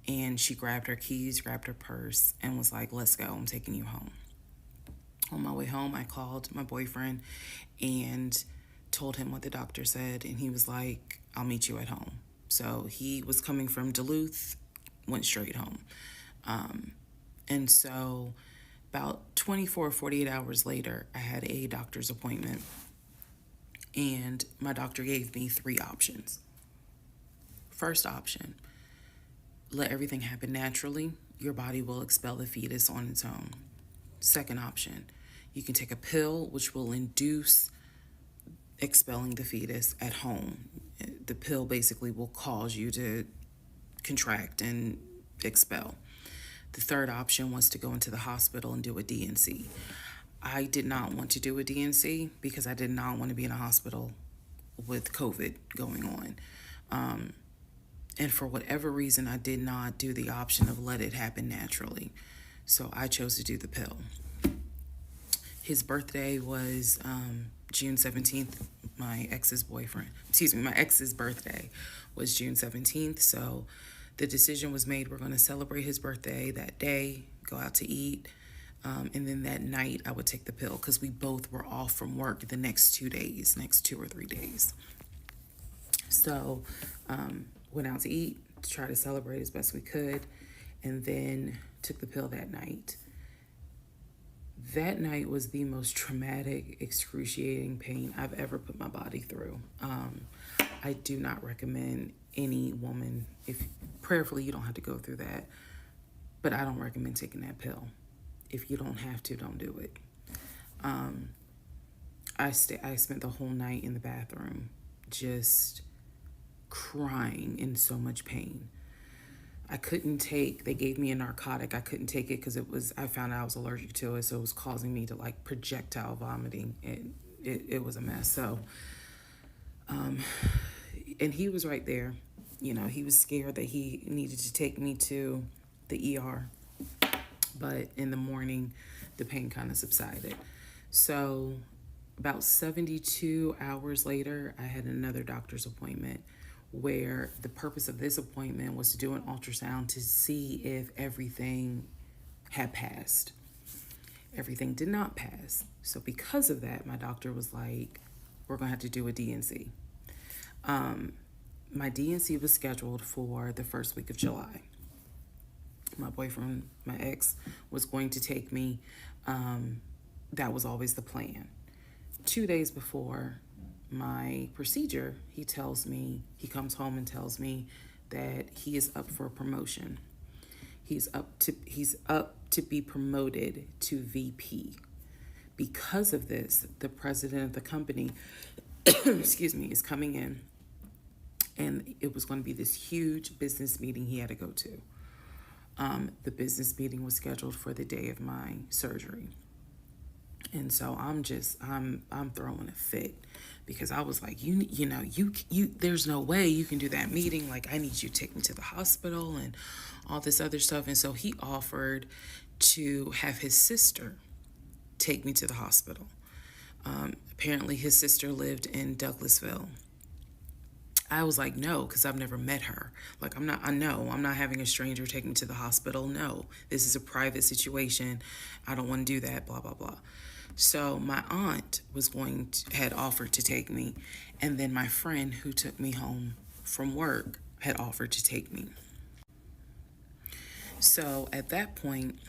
and she grabbed her keys, grabbed her purse, and was like, "Let's go, I'm taking you home." On my way home, I called my boyfriend and told him what the doctor said, and he was like, "I'll meet you at home." So he was coming from Duluth, went straight home. And so about 24 or 48 hours later, I had a doctor's appointment, and my doctor gave me 3 options. First option, let everything happen naturally. Your body will expel the fetus on its own. Second option, you can take a pill which will induce expelling the fetus at home. The pill basically will cause you to contract and expel. The third option was to go into the hospital and do a D&C. I did not want to do a D&C because I did not want to be in a hospital with COVID going on. And for whatever reason, I did not do the option of let it happen naturally. So I chose to do the pill. His birthday was June 17th. My ex's birthday was June 17th. So the decision was made, we're going to celebrate his birthday that day, go out to eat. And then that night I would take the pill because we both were off from work the next 2 or 3 days. So went out to eat to try to celebrate as best we could, and then took the pill that night. That night was the most traumatic, excruciating pain I've ever put my body through. I do not recommend any woman, if prayerfully you don't have to go through that, but I don't recommend taking that pill. If you don't have to, don't do it. I spent the whole night in the bathroom just crying in so much pain. They gave me a narcotic. I couldn't take it because I found out I was allergic to it, so it was causing me to like projectile vomiting. It was a mess. So, and he was right there. You know, he was scared that he needed to take me to the ER. But in the morning, the pain kind of subsided. So about 72 hours later, I had another doctor's appointment where the purpose of this appointment was to do an ultrasound to see if everything had passed. Everything did not pass. So because of that, my doctor was like, we're going to have to do a D&C. My D&C was scheduled for the first week of July. My boyfriend, my ex, was going to take me. That was always the plan. 2 days before my procedure, he comes home and tells me that he is up for a promotion. He's up to be promoted to VP. Because of this, the president of the company, is coming in, and it was going to be this huge business meeting he had to go to. The business meeting was scheduled for the day of my surgery. And so I'm throwing a fit because I was like, you there's no way you can do that meeting. Like, I need you to take me to the hospital and all this other stuff. And so he offered to have his sister take me to the hospital. Apparently his sister lived in Douglasville. I was like, no, because I've never met her. Like, I'm not having a stranger take me to the hospital. No, this is a private situation. I don't want to do that, blah, blah, blah. So my aunt had offered to take me. And then my friend who took me home from work had offered to take me. So at that point,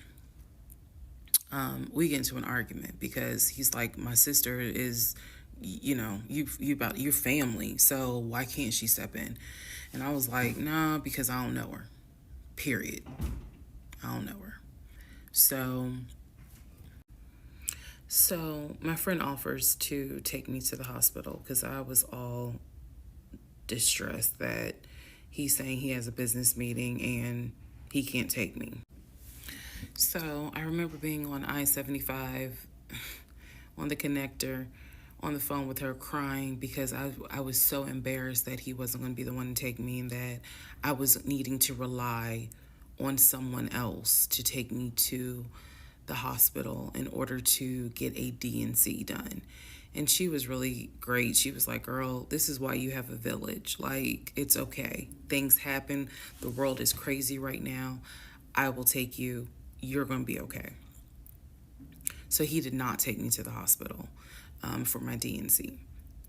we get into an argument because he's like, my sister is, you about your family, so why can't she step in? And I was like, nah, because I don't know her. Period. I don't know her. So my friend offers to take me to the hospital because I was all distressed that he's saying he has a business meeting and He can't take me. So I remember being on I-75 on the connector on the phone with her crying because I was so embarrassed that he wasn't going to be the one to take me and that I was needing to rely on someone else to take me to the hospital in order to get a DNC done. And she was really great. She was like, girl, this is why you have a village. Like, it's okay. Things happen. The world is crazy right now. I will take you. You're going to be okay. So he did not take me to the hospital for my DNC.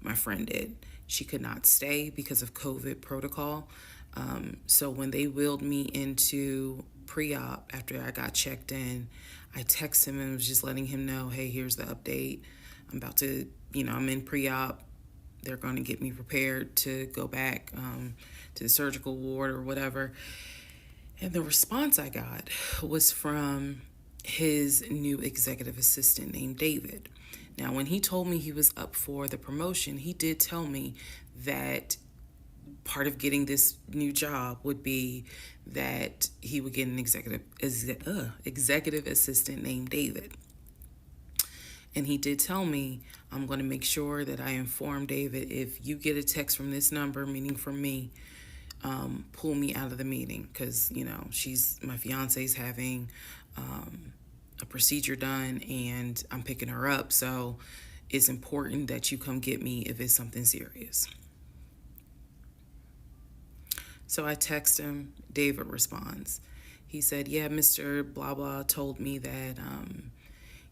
My friend did. She could not stay because of COVID protocol. So when they wheeled me into pre-op after I got checked in, I texted him and was just letting him know, hey, here's the update. I'm about to, I'm in pre-op. They're going to get me prepared to go back to the surgical ward or whatever. And the response I got was from his new executive assistant named David. Now, when he told me he was up for the promotion, he did tell me that part of getting this new job would be that he would get an executive assistant named David. And he did tell me, I'm going to make sure that I inform David, if you get a text from this number, meaning from me, pull me out of the meeting because, my fiance's having a procedure done and I'm picking her up. So it's important that you come get me if it's something serious. So I text him. David responds. He said, yeah, Mr. Blah Blah told me that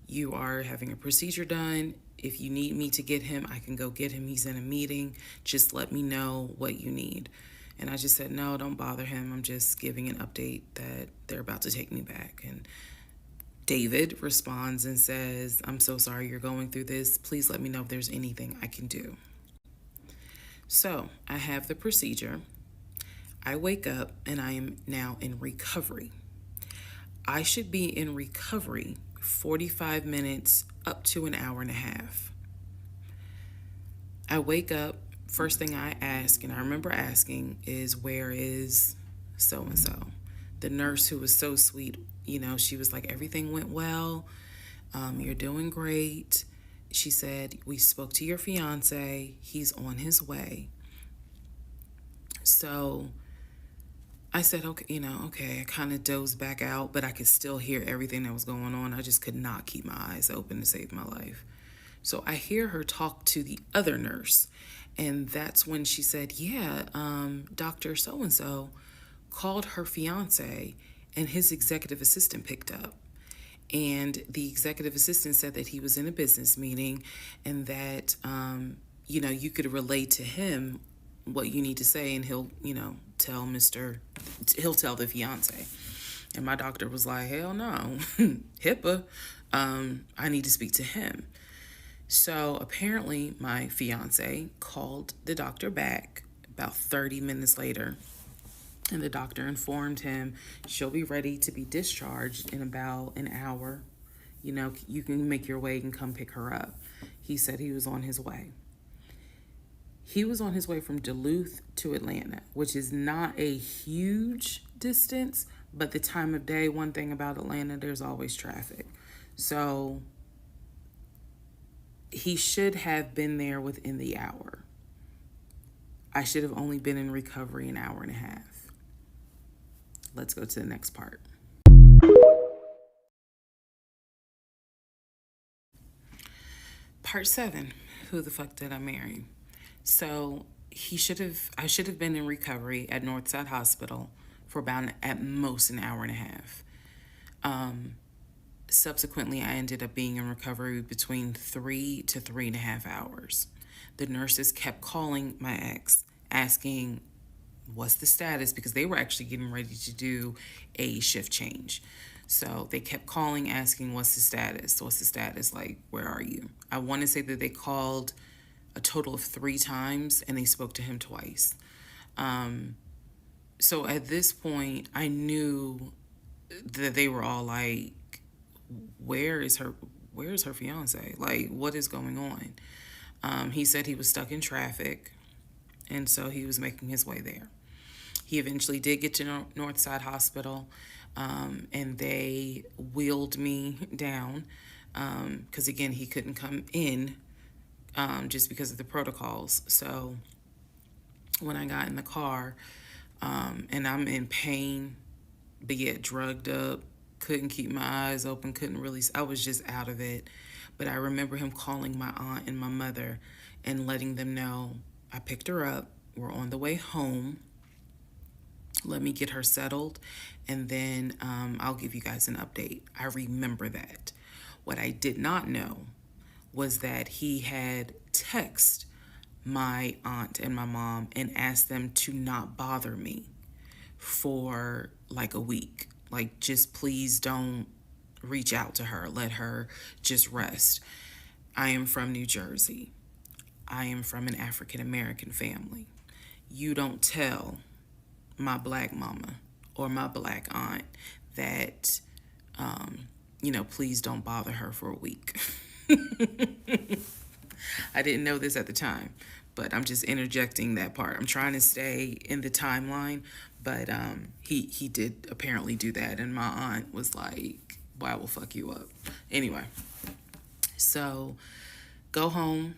you are having a procedure done. If you need me to get him, I can go get him. He's in a meeting. Just let me know what you need. And I just said, no, don't bother him. I'm just giving an update that they're about to take me back. And David responds and says, I'm so sorry you're going through this. Please let me know if there's anything I can do. So I have the procedure. I wake up and I am now in recovery. I should be in recovery 45 minutes up to an hour and a half. I wake up, first thing I ask, and I remember asking, is where is so-and-so? The nurse, who was so sweet, she was like, everything went well. You're doing great. She said, we spoke to your fiance. He's on his way. So I said, okay, I kind of dozed back out, but I could still hear everything that was going on. I just could not keep my eyes open to save my life. So I hear her talk to the other nurse. And that's when she said, yeah, Dr. So-and-so called her fiance and his executive assistant picked up. And the executive assistant said that he was in a business meeting and that, you could relay to him what you need to say and he'll tell the fiance. And my doctor was like, hell no, HIPAA, I need to speak to him. So apparently my fiance called the doctor back about 30 minutes later, and the doctor informed him she'll be ready to be discharged in about an hour. You can make your way and come pick her up. He said he was on his way. He was on his way from Duluth to Atlanta, which is not a huge distance, but the time of day, one thing about Atlanta, there's always traffic. So he should have been there within the hour. I should have only been in recovery an hour and a half. Let's go to the next part. Part 7, who the fuck did I marry? So I should have been in recovery at Northside Hospital for about at most an hour and a half. Subsequently, I ended up being in recovery between 3 to 3.5 hours. The nurses kept calling my ex, asking what's the status, because they were actually getting ready to do a shift change. So they kept calling, asking, what's the status? What's the status? Like, where are you? I want to say that they called a total of 3 times and they spoke to him twice. So at this point, I knew that they were all like, where's her fiance? Like, what is going on? He said he was stuck in traffic, and so he was making his way there. He eventually did get to Northside Hospital, and they wheeled me down because, again, he couldn't come in just because of the protocols. So when I got in the car, and I'm in pain, but yet drugged up, couldn't keep my eyes open, couldn't really, I was just out of it. But I remember him calling my aunt and my mother and letting them know I picked her up. We're on the way home. Let me get her settled, and then I'll give you guys an update. I remember that. What I did not know was that he had texted my aunt and my mom and asked them to not bother me for like a week. Like, just please don't reach out to her. Let her just rest. I am from New Jersey. I am from an African American family. You don't tell my black mama or my black aunt that, please don't bother her for a week. I didn't know this at the time, but I'm just interjecting that part. I'm trying to stay in the timeline, but he did apparently do that, and my aunt was like, "Well, I will fuck you up." Anyway, so go home.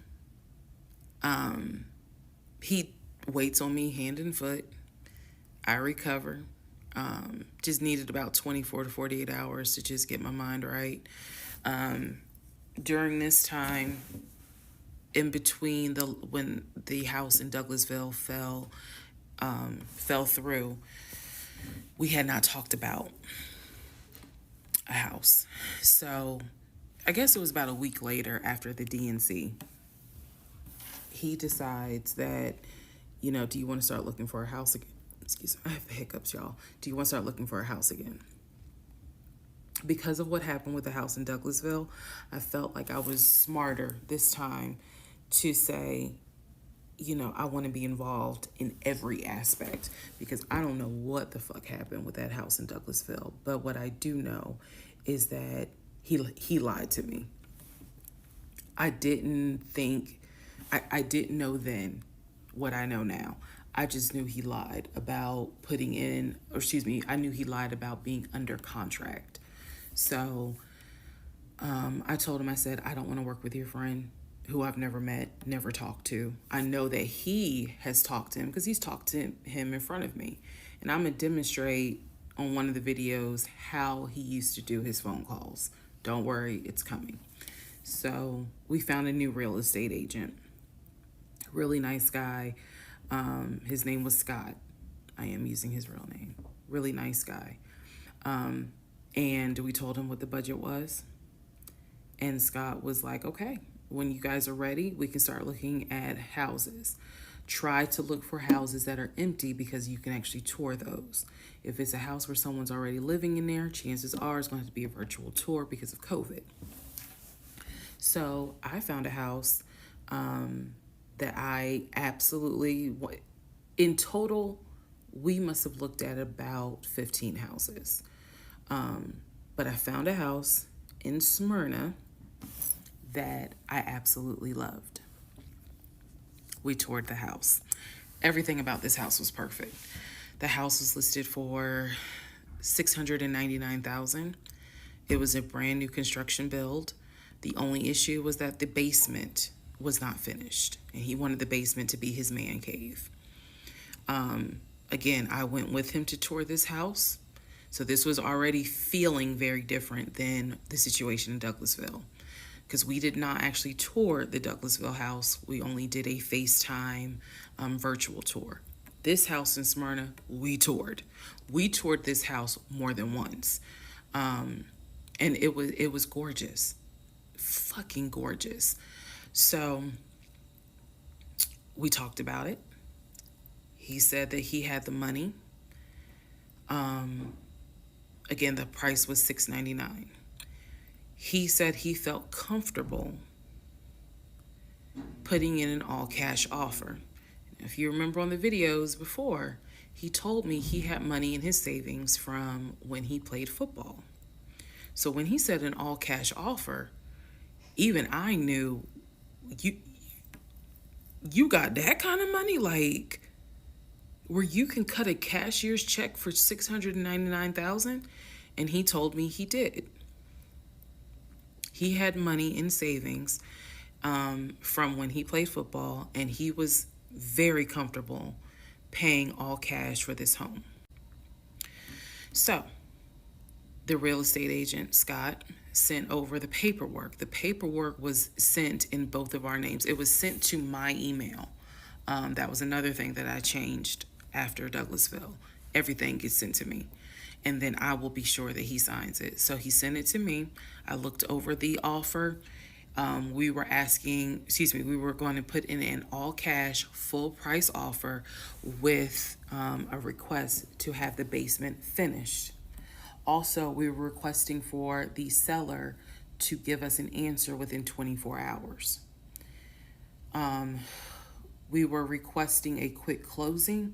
He waits on me hand and foot. I recover. Just needed about 24 to 48 hours to just get my mind right. During this time, in between when the house in Douglasville fell through, we had not talked about a house. So I guess it was about a week later, after the DNC, he decides that, do you want to start looking for a house again? Excuse me, I have the hiccups, y'all. Do you want to start looking for a house again? Because of what happened with the house in Douglasville, I felt like I was smarter this time to say, I want to be involved in every aspect, because I don't know what the fuck happened with that house in Douglasville. But what I do know is that he lied to me. I didn't know then what I know now. I just knew he lied about I knew he lied about being under contract. So I told him, I said, I don't want to work with your friend who I've never met, never talked to. I know that he has talked to him because he's talked to him in front of me. And I'm going to demonstrate on one of the videos how he used to do his phone calls. Don't worry, it's coming. So we found a new real estate agent. Really nice guy. His name was Scott. I am using his real name. Really nice guy. And we told him what the budget was. And Scott was like, okay, when you guys are ready, we can start looking at houses. Try to look for houses that are empty, because you can actually tour those. If it's a house where someone's already living in there, chances are it's going to be a virtual tour because of COVID. So I found a house that I absolutely, in total, we must have looked at about 15 houses. But I found a house in Smyrna that I absolutely loved. We toured the house. Everything about this house was perfect. The house was listed for $699,000. It was a brand new construction build. The only issue was that the basement was not finished, and he wanted the basement to be his man cave. Again, I went with him to tour this house. So this was already feeling very different than the situation in Douglasville, because we did not actually tour the Douglasville house. We only did a FaceTime virtual tour. This house in Smyrna, we toured. We toured this house more than once. And it was gorgeous. Fucking gorgeous. So we talked about it. He said that he had the money. Again, the price was $699. He said he felt comfortable putting in an all-cash offer. If you remember on the videos before, he told me he had money in his savings from when he played football. So when he said an all-cash offer, even I knew, you got that kind of money? Like, where you can cut a cashier's check for $699,000? And he told me he did. He had money in savings from when he played football, and he was very comfortable paying all cash for this home. So the real estate agent, Scott, sent over the paperwork. The paperwork was sent in both of our names. It was sent to my email. That was another thing that I changed after Douglasville. Everything gets sent to me, and then I will be sure that he signs it. So he sent it to me. I looked over the offer. We were going to put in an all cash, full price offer with a request to have the basement finished. Also, we were requesting for the seller to give us an answer within 24 hours. We were requesting a quick closing.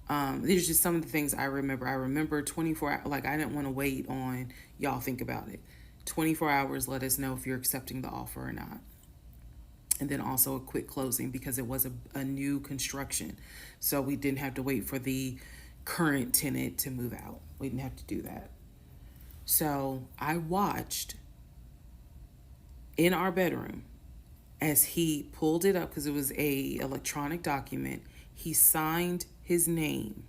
These are just some of the things I remember. I remember 24 hours, like I didn't want to wait on y'all think about it. 24 hours, let us know if you're accepting the offer or not. And then also a quick closing because it was a new construction. So we didn't have to wait for the current tenant to move out. We didn't have to do that. So I watched in our bedroom as he pulled it up, because it was a electronic document. He signed his name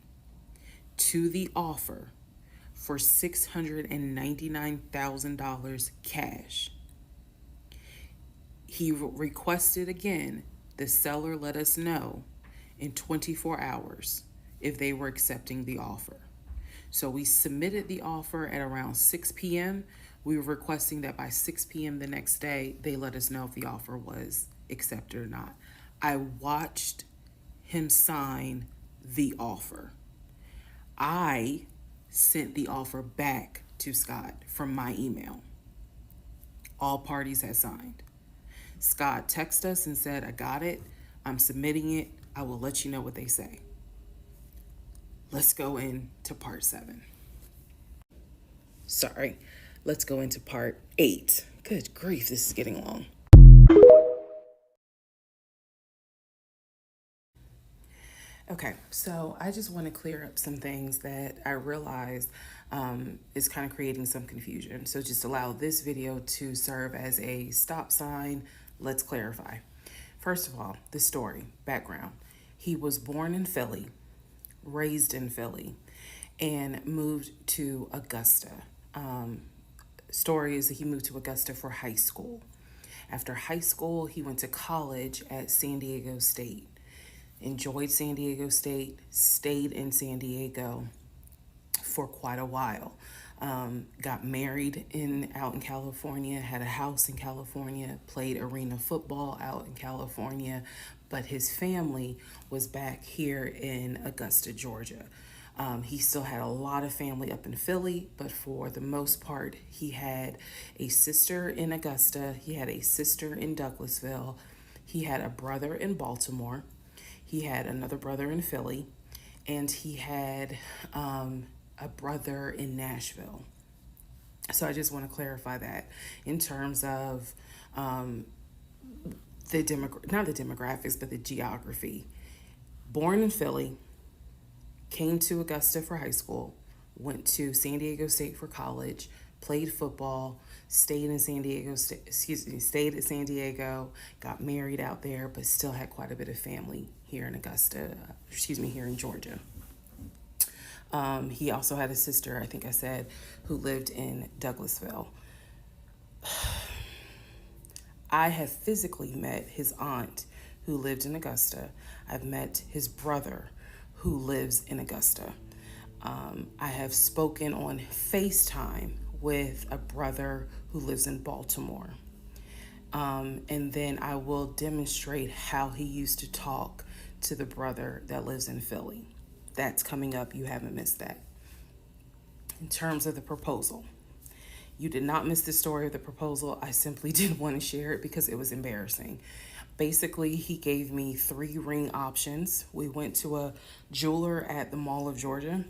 to the offer for $699,000 cash. He requested again, the seller let us know in 24 hours if they were accepting the offer. So we submitted the offer at around 6 p.m. We were requesting that by 6 p.m. the next day, they let us know if the offer was accepted or not. I watched him sign the offer. I sent the offer back to Scott from my email. All parties had signed. Scott texted us and said, I got it. I'm submitting it. I will let you know what they say. Let's go into part 7. Sorry. Let's go into part 8. Good grief, this is getting long. Okay, so I just want to clear up some things that I realized is kind of creating some confusion. So just allow this video to serve as a stop sign. Let's clarify. First of all, the story, background. He was born in Philly, raised in Philly, and moved to Augusta. Story is that he moved to Augusta for high school. After high school, he went to college at San Diego State. Enjoyed San Diego State, stayed in San Diego for quite a while. Got married out in California, had a house in California, played arena football out in California, but his family was back here in Augusta, Georgia. He still had a lot of family up in Philly, but for the most part, he had a sister in Augusta, he had a sister in Douglasville, he had a brother in Baltimore, he had another brother in Philly, and he had a brother in Nashville. So I just want to clarify that in terms of not the demographics, but the geography. Born in Philly, came to Augusta for high school, went to San Diego State for college, played football, stayed at San Diego, got married out there, but still had quite a bit of family here in here in Georgia. He also had a sister, I think I said, who lived in Douglasville. I have physically met his aunt who lived in Augusta. I've met his brother who lives in Augusta. I have spoken on FaceTime with a brother who lives in Baltimore. And then I will demonstrate how he used to talk to the brother that lives in Philly. That's coming up. You haven't missed that. In terms of the proposal, you did not miss the story of the proposal. I simply didn't want to share it because it was embarrassing. Basically, he gave me 3 ring options. We went to a jeweler at the Mall of Georgia.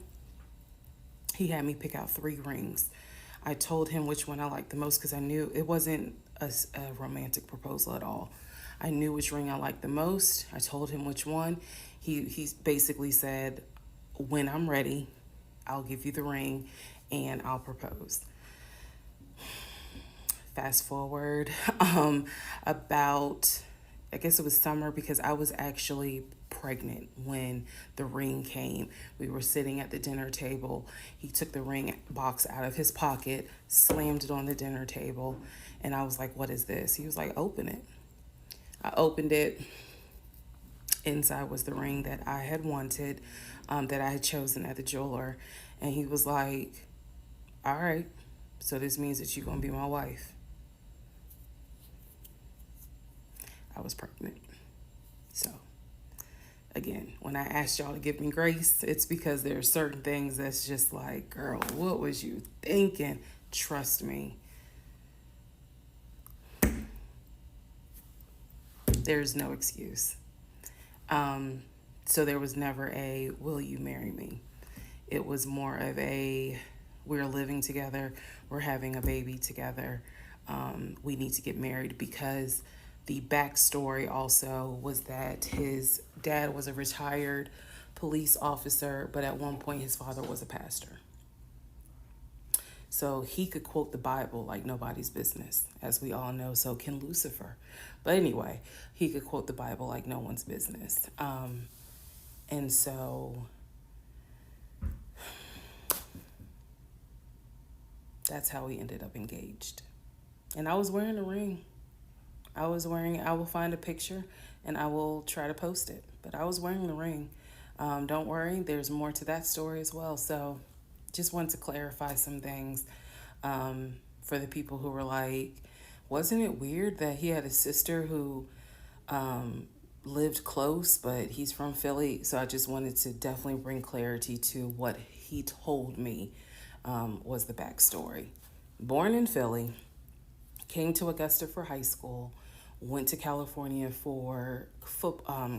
He had me pick out 3 rings. I told him which one I liked the most because I knew it wasn't a romantic proposal at all. I knew which ring I liked the most. I told him which one. He basically said, when I'm ready, I'll give you the ring and I'll propose. Fast forward about, I guess it was summer, because I was actually pregnant when the ring came. We were sitting at the dinner table. He took the ring box out of his pocket, slammed it on the dinner table, and I was like, what is this? He was like, open it. I opened it. Inside was the ring that I had wanted, that I had chosen at the jeweler. And he was like, all right, so this means that you're going to be my wife. I was pregnant. So, again, when I asked y'all to give me grace, it's because there are certain things that's just like, girl, what was you thinking? Trust me. There's no excuse. So there was never a, will you marry me? It was more of a, we're living together, we're having a baby together, we need to get married, because the backstory also was that his dad was a retired police officer, but at one point his father was a pastor. So he could quote the Bible like nobody's business, as we all know. So can Lucifer. But anyway, he could quote the Bible like no one's business. And so that's how we ended up engaged. And I was wearing a ring. I will find a picture and I will try to post it. But I was wearing the ring. Don't worry, there's more to that story as well. So just wanted to clarify some things for the people who were like, wasn't it weird that he had a sister who lived close, but he's from Philly? So I just wanted to definitely bring clarity to what he told me was the backstory. Born in Philly, came to Augusta for high school, went to California for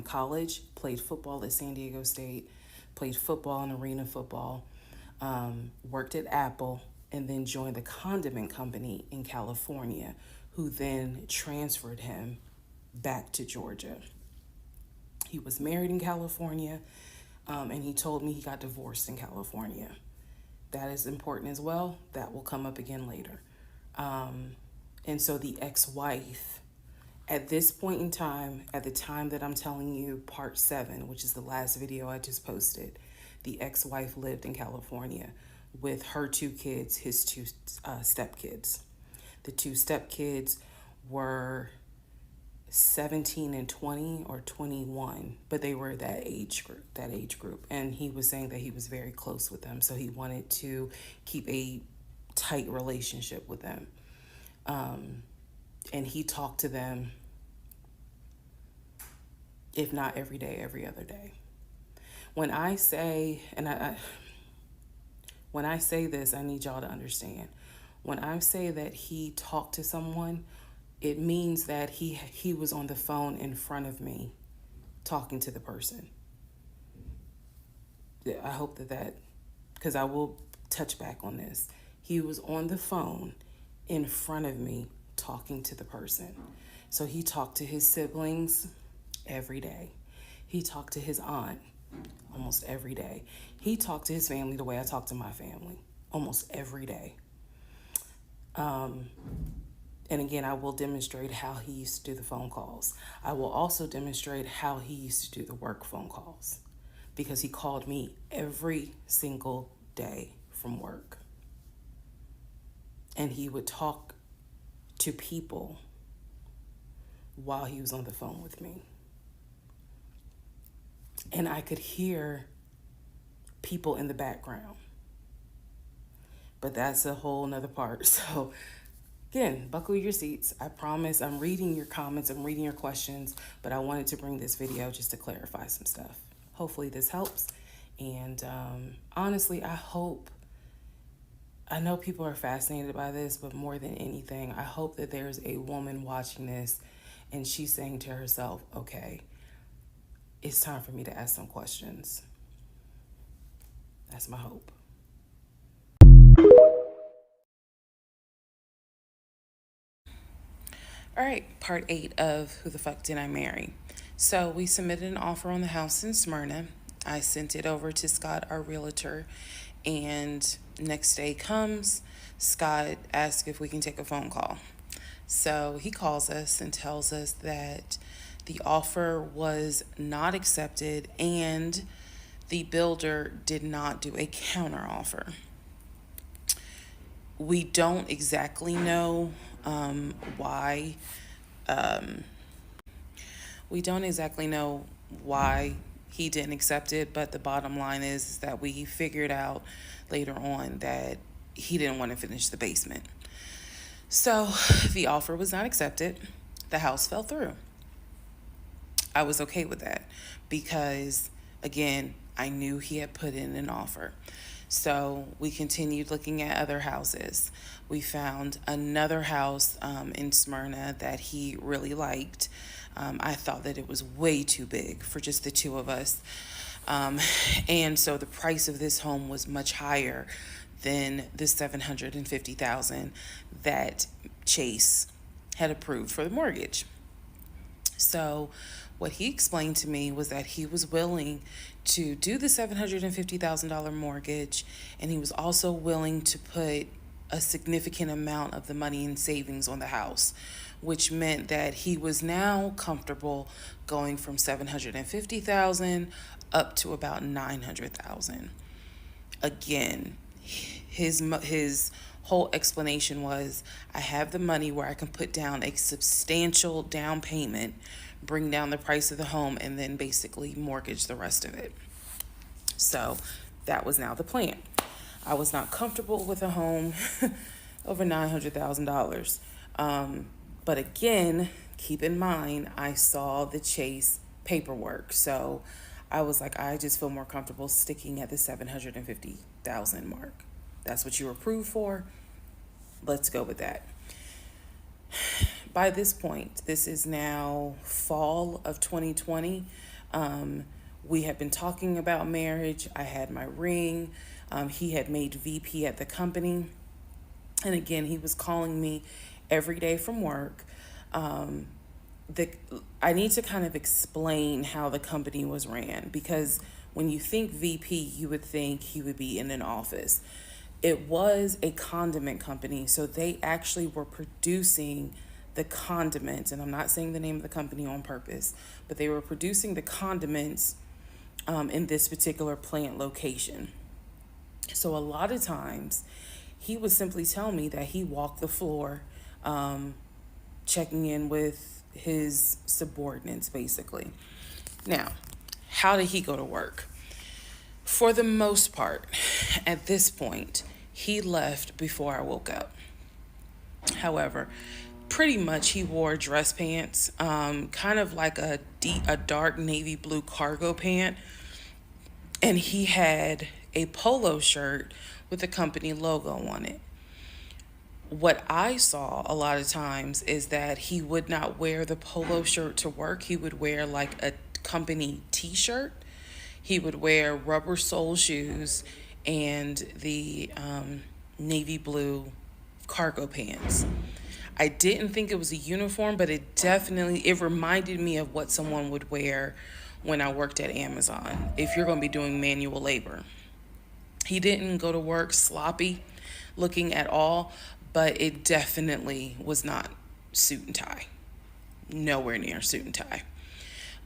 college, played football at San Diego State, played football and arena football, worked at Apple, and then joined the condiment company in California, who then transferred him back to Georgia. He was married in California, and he told me he got divorced in California. That is important as well. That will come up again later. And so the ex-wife, at this point in time, at the time that I'm telling you, part 7, which is the last video I just posted, the ex-wife lived in California with her 2 kids, his 2 stepkids. The 2 stepkids were 17 and 20 or 21, but they were that age group. And he was saying that he was very close with them, so he wanted to keep a tight relationship with them. And he talked to them, if not every day, every other day. When I say, and when I say this, I need y'all to understand. When I say that he talked to someone, it means that he was on the phone in front of me talking to the person. I hope that, because I will touch back on this. He was on the phone in front of me talking to the person. So he talked to his siblings every day. He talked to his aunt almost every day. He talked to his family the way I talk to my family almost every day. And again, I will demonstrate how he used to do the phone calls. I will also demonstrate how he used to do the work phone calls, because he called me every single day from work. And he would talk to people while he was on the phone with me. And I could hear people in the background. But that's a whole nother part. So again, buckle your seats. I promise I'm reading your comments, I'm reading your questions, but I wanted to bring this video just to clarify some stuff. Hopefully this helps. And honestly, I know people are fascinated by this, but more than anything, I hope that there's a woman watching this and she's saying to herself, okay, it's time for me to ask some questions. That's my hope. All right, part 8 of Who the Fuck Did I Marry? So we submitted an offer on the house in Smyrna. I sent it over to Scott, our realtor, and next day comes, Scott asks if we can take a phone call. So he calls us and tells us that the offer was not accepted and the builder did not do a counter offer. We don't exactly know why. We don't exactly know why he didn't accept it, but the bottom line is that we figured out later on that he didn't want to finish the basement. So the offer was not accepted. The house fell through. I was okay with that because, again, I knew he had put in an offer. So we continued looking at other houses. We found another house in Smyrna that he really liked. I thought that it was way too big for just the two of us. And so the price of this home was much higher than the $750,000 that Chase had approved for the mortgage. So what he explained to me was that he was willing to do the $750,000 mortgage, and he was also willing to put a significant amount of the money in savings on the house, which meant that he was now comfortable going from $750,000 up to about $900,000. Again, his whole explanation was, I have the money where I can put down a substantial down payment, bring down the price of the home, and then basically mortgage the rest of it. So that was now the plan. I was not comfortable with a home over $900,000. But again, keep in mind, I saw the Chase paperwork. So I was like, I just feel more comfortable sticking at the $750,000 mark. That's what you were approved for. Let's go with that. By this point, this is now fall of 2020. We had been talking about marriage. I had my ring. He had made VP at the company. And again, he was calling me every day from work. I need to kind of explain how the company was ran, because when you think VP, you would think he would be in an office. It was a condiment company, so they actually were producing the condiments, and I'm not saying the name of the company on purpose, but they were producing the condiments in this particular plant location. So a lot of times he would simply tell me that he walked the floor, checking in with his subordinates, basically. Now, how did he go to work? For the most part, at this point, he left before I woke up. However, pretty much he wore dress pants, kind of like a dark navy blue cargo pant, and he had a polo shirt with the company logo on it. What I saw a lot of times is that he would not wear the polo shirt to work. He would wear like a company t-shirt. He would wear rubber sole shoes and the navy blue cargo pants. I didn't think it was a uniform, but it reminded me of what someone would wear when I worked at Amazon, if you're going to be doing manual labor. He didn't go to work sloppy looking at all, but it definitely was not suit and tie. Nowhere near suit and tie.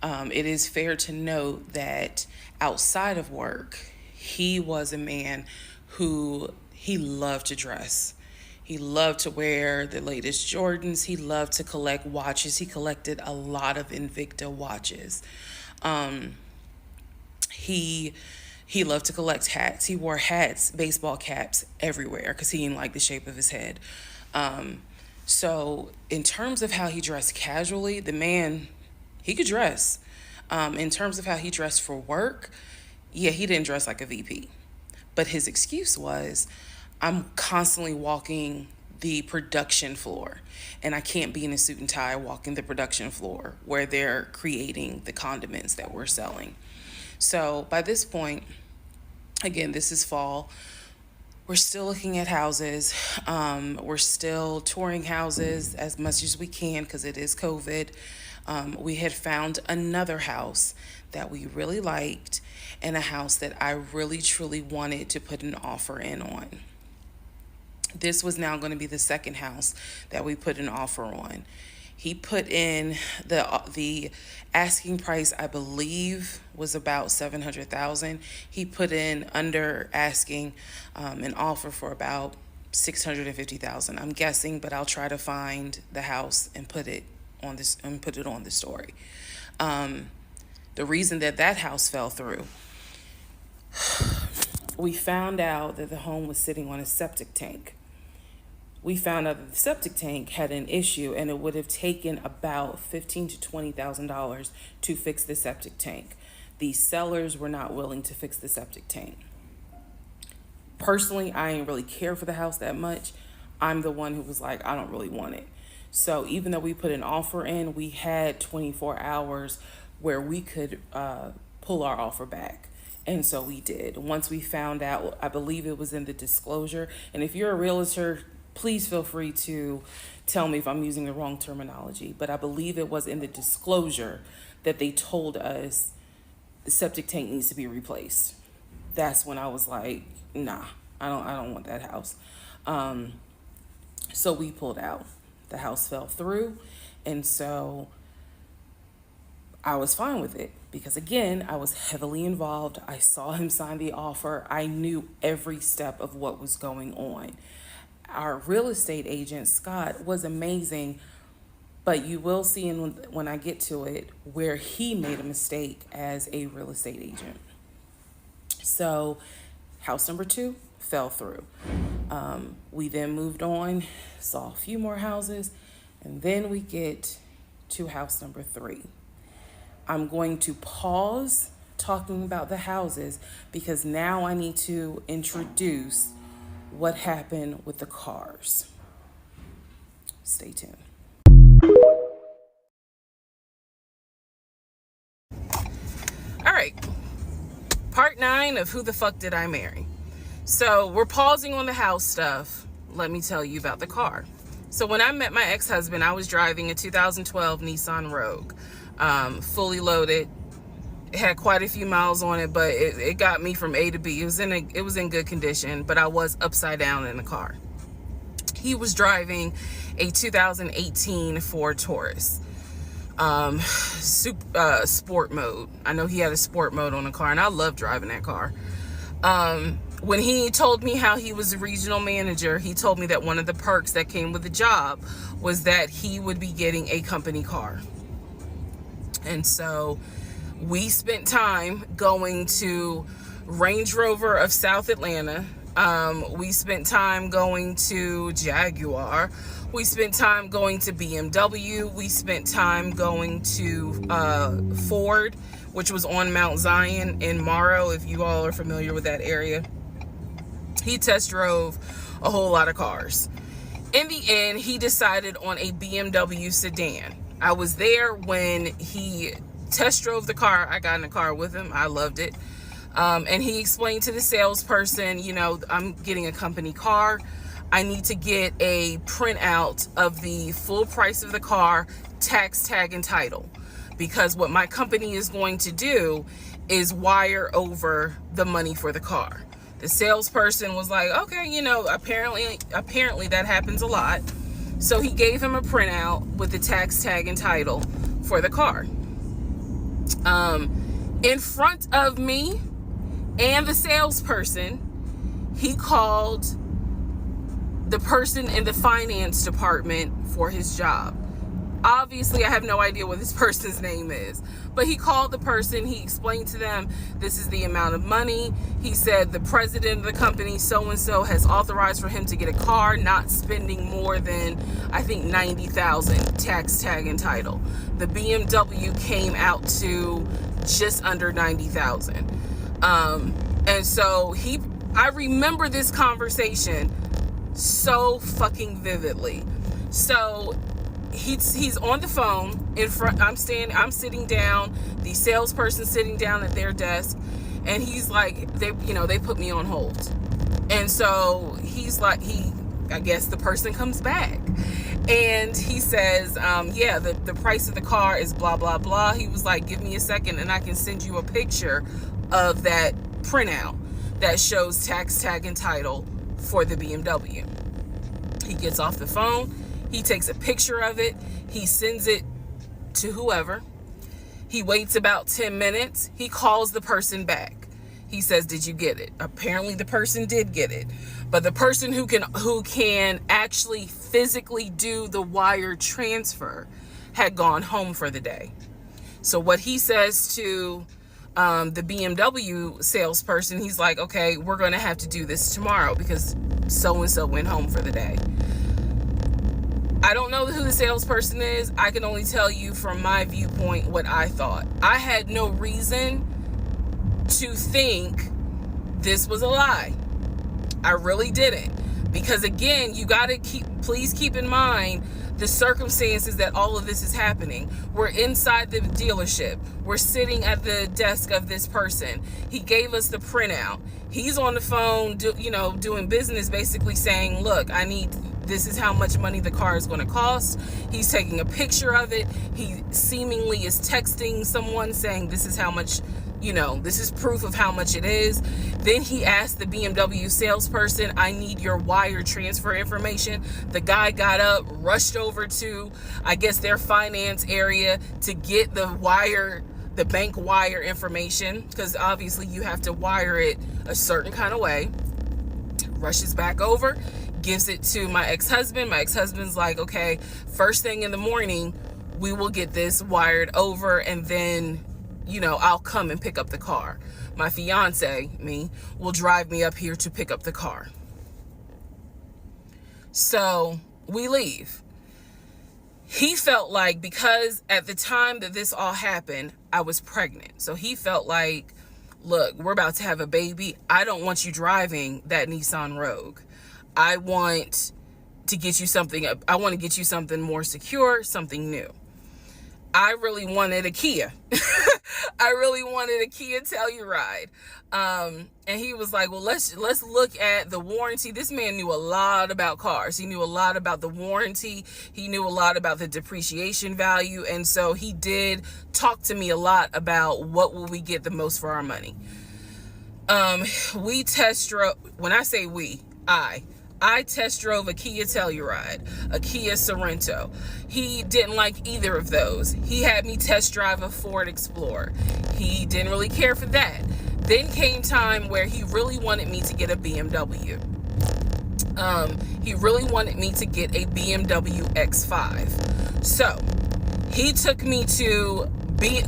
It is fair to note that outside of work, he was a man who he loved to dress. He loved to wear the latest Jordans. He loved to collect watches. He collected a lot of Invicta watches. He loved to collect hats. He wore hats, baseball caps everywhere because he didn't like the shape of his head. So in terms of how he dressed casually, the man, he could dress. In terms of how he dressed for work, yeah, he didn't dress like a VP. But his excuse was, I'm constantly walking the production floor, and I can't be in a suit and tie walking the production floor where they're creating the condiments that we're selling. So by this point, again, this is fall. We're still looking at houses. We're still touring houses as much as we can because it is COVID. We had found another house that we really liked and a house that I really truly wanted to put an offer in on. This was now going to be the second house that we put an offer on. He put in the asking price, I believe, was about $700,000. He put in under asking an offer for about $650,000. I'm guessing, but I'll try to find the house and put it on the story. The reason that house fell through, we found out that the home was sitting on a septic tank. We found out that the septic tank had an issue, and it would have taken about $15,000 to $20,000 to fix the septic tank. The sellers were not willing to fix the septic tank. Personally, I ain't really care for the house that much. I'm the one who was like, I don't really want it. So even though we put an offer in, we had 24 hours where we could pull our offer back. And so we did. Once we found out, I believe it was in the disclosure. And if you're a realtor, please feel free to tell me if I'm using the wrong terminology. But I believe it was in the disclosure that they told us the septic tank needs to be replaced. That's when I was like, nah, I don't want that house. So we pulled out. The house fell through. And so I was fine with it because, again, I was heavily involved. I saw him sign the offer. I knew every step of what was going on. Our real estate agent, Scott, was amazing, but you will see when I get to it where he made a mistake as a real estate agent. So house number 2 fell through. We then moved on, saw a few more houses, and then we get to house number 3. I'm going to pause talking about the houses because now I need to introduce what happened with the cars. Stay tuned. All right. Part 9 of Who the Fuck Did I Marry? So we're pausing on the house stuff. Let me tell you about the car. So when I met my ex-husband, I was driving a 2012 Nissan Rogue, fully loaded. It had quite a few miles on it, but it got me from A to B. It was in good condition, but I was upside down in the car. He was driving a 2018 Ford Taurus, sport mode. I know he had a sport mode on the car, and I love driving that car. When he told me how he was a regional manager, he told me that one of the perks that came with the job was that he would be getting a company car. And so we spent time going to Range Rover of South Atlanta. We spent time going to Jaguar. We spent time going to BMW. We spent time going to Ford, which was on Mount Zion in Morrow, if you all are familiar with that area. He test drove a whole lot of cars. In the end, he decided on a BMW sedan. I was there when he test drove the car. I got in the car with him. I loved it. And he explained to the salesperson, I'm getting a company car. I need to get a printout of the full price of the car, tax tag and title. Because what my company is going to do is wire over the money for the car. The salesperson was like, okay, apparently that happens a lot. So he gave him a printout with the tax tag and title for the car. In front of me and the salesperson, he called the person in the finance department for his job. Obviously, I have no idea what this person's name is, but he called the person. He explained to them, this is the amount of money. He said the president of the company, so-and-so, has authorized for him to get a car, not spending more than, I think, $90,000 tax tag and title. The BMW came out to just under $90,000. And so I remember this conversation so fucking vividly. So he's on the phone in front. I'm sitting down, the salesperson sitting down at their desk, and he's like, they put me on hold. And so he's like, I guess the person comes back and he says, yeah, the price of the car is blah, blah, blah. He was like, give me a second and I can send you a picture of that printout that shows tax, tag, and title for the BMW. He gets off the phone. He takes a picture of it. He sends it to whoever. He waits about 10 minutes. He calls the person back. He says, did you get it? Apparently the person did get it. But the person who can actually physically do the wire transfer had gone home for the day. So what he says to the BMW salesperson, he's like, okay, we're going to have to do this tomorrow because so-and-so went home for the day. I don't know who the salesperson is. I can only tell you from my viewpoint what I thought. I had no reason to think this was a lie. I really didn't. Because again, you got to please keep in mind the circumstances that all of this is happening. We're inside the dealership. We're sitting at the desk of this person. He gave us the printout. He's on the phone, doing business, basically saying, look, this is how much money the car is going to cost. He's taking a picture of it. He seemingly is texting someone saying, this is how much, this is proof of how much it is. Then he asked the BMW salesperson, I need your wire transfer information. The guy got up, rushed over to, I guess, their finance area to get the bank wire information, because obviously you have to wire it a certain kind of way. Rushes back over, gives it to my ex-husband. My ex-husband's like, okay, first thing in the morning, we will get this wired over and then, I'll come and pick up the car. My fiance, will drive me up here to pick up the car. So we leave. He felt like, because at the time that this all happened, I was pregnant. So he felt like, look, we're about to have a baby. I don't want you driving that Nissan Rogue. I want to get you something more secure, something new. I really wanted a Kia. I really wanted a Kia Telluride. And he was like, well, let's look at the warranty. This man knew a lot about cars. He knew a lot about the warranty. He knew a lot about the depreciation value. And so he did talk to me a lot about what will we get the most for our money. We test drove, when I say we, I test drove a Kia Telluride, a Kia Sorento. He didn't like either of those. He had me test drive a Ford Explorer. He didn't really care for that. Then came time where he really wanted me to get a BMW. He really wanted me to get a BMW X5. So he took me to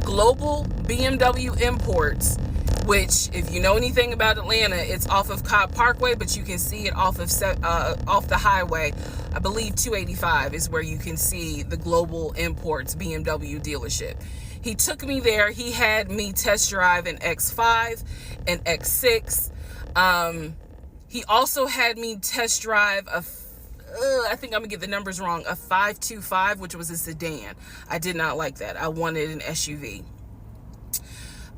Global BMW Imports, which, if you know anything about Atlanta, it's off of Cobb Parkway, but you can see it off the highway. I believe 285 is where you can see the Global Imports BMW dealership. He took me there. He had me test drive an X5, an X6. He also had me test drive I think I'm gonna get the numbers wrong, a 525, which was a sedan. I did not like that. I wanted an SUV.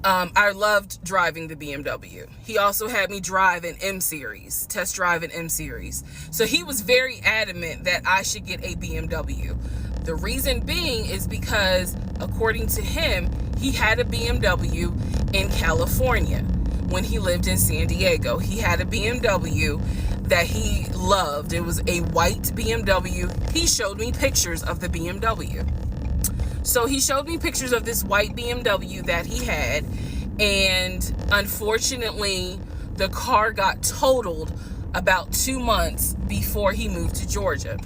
I loved driving the BMW. He also had me drive an M-Series, test drive an M-Series. So he was very adamant that I should get a BMW. The reason being is because, according to him, he had a BMW in California when he lived in San Diego. He had a BMW that he loved. It was a white BMW. He showed me pictures of the BMW. So he showed me pictures of this white BMW that he had, and unfortunately, the car got totaled about 2 months before he moved to Georgia.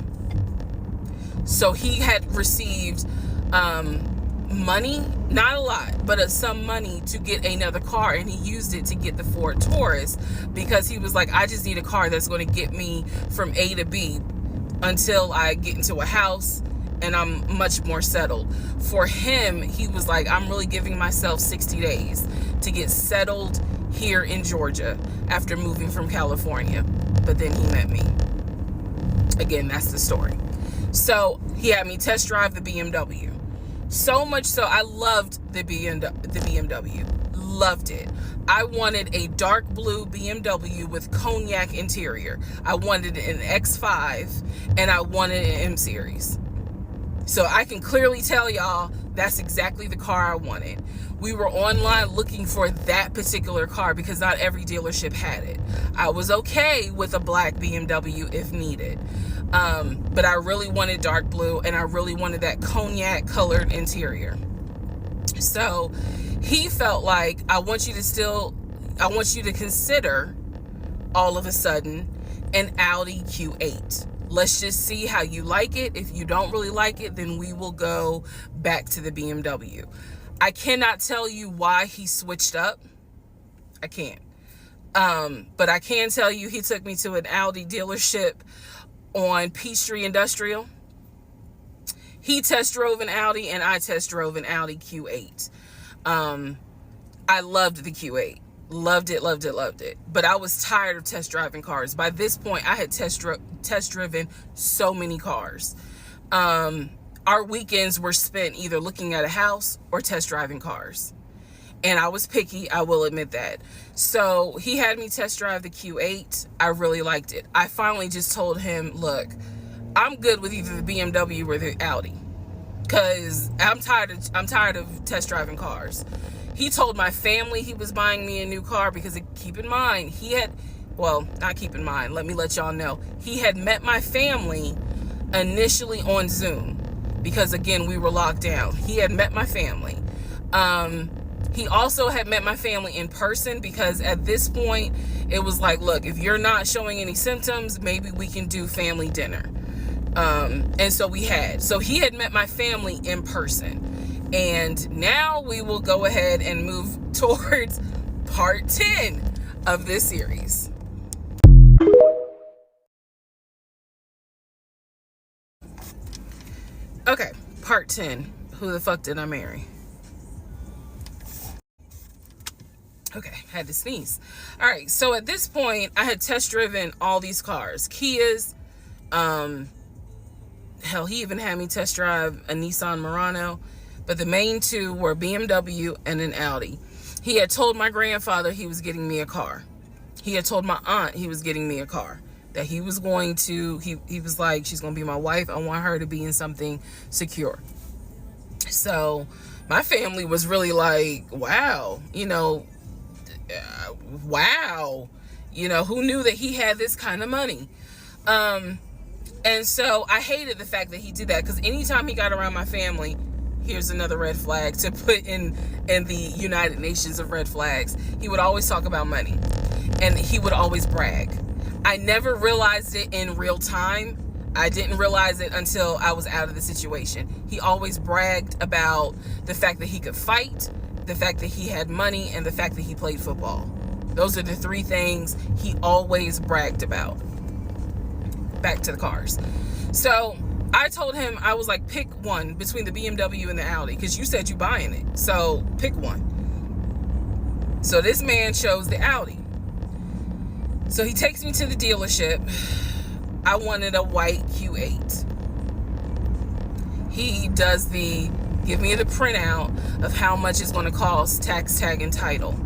So he had received money, not a lot, but some money to get another car, and he used it to get the Ford Taurus because he was like, I just need a car that's going to get me from A to B until I get into a house and I'm much more settled. For him, he was like, I'm really giving myself 60 days to get settled here in Georgia after moving from California. But then he met me. Again, that's the story. So he had me test drive the BMW. So much so, I loved the BMW. Loved it. I wanted a dark blue BMW with cognac interior. I wanted an X5 and I wanted an M series. So I can clearly tell y'all that's exactly the car I wanted. We were online looking for that particular car because not every dealership had it. I was okay with a black BMW if needed. But I really wanted dark blue and I really wanted that cognac colored interior. So he felt like, I want you to consider all of a sudden an Audi Q8. Let's just see how you like it. If you don't really like it, then we will go back to the BMW. I cannot tell you why he switched up. I can't. But I can tell you he took me to an Audi dealership on Peachtree Industrial. He test drove an Audi and I test drove an Audi Q8. I loved the Q8. Loved it, loved it, loved it. But I was tired of test driving cars. By this point, I had test driven so many cars. Our weekends were spent either looking at a house or test driving cars. And I was picky, I will admit that. So he had me test drive the Q8. I really liked it. I finally just told him, look, I'm good with either the BMW or the Audi. Because I'm tired of test driving cars. He told my family he was buying me a new car because, keep in mind, let me let y'all know. He had met my family initially on Zoom because, again, we were locked down. He had met my family. He also had met my family in person because at this point, it was like, look, if you're not showing any symptoms, maybe we can do family dinner. And so we had. So he had met my family in person. And now we will go ahead and move towards part 10 of this series. Okay, part 10. Who the fuck did I marry? Okay, had to sneeze. All right, so at this point, I had test driven all these cars. Kias, hell, he even had me test drive a Nissan Murano. But the main two were BMW and an Audi. He had told my grandfather he was getting me a car. He had told my aunt he was getting me a car. That he was going to, he was like, she's going to be my wife. I want her to be in something secure. So my family was really like, wow, wow. Who knew that he had this kind of money? And so I hated the fact that he did that because anytime he got around my family, here's another red flag to put in the United Nations of red flags. He would always talk about money and he would always brag. I never realized it in real time. I didn't realize it until I was out of the situation. He always bragged about the fact that he could fight, the fact that he had money, and the fact that he played football. Those are the three things he always bragged about. Back to the cars. So I told him, I was like, pick one between the BMW and the Audi because you said you buying it. So pick one. So this man chose the Audi. So he takes me to the dealership. I wanted a white Q8. He does give me the printout of how much it's going to cost, tax, tag, and title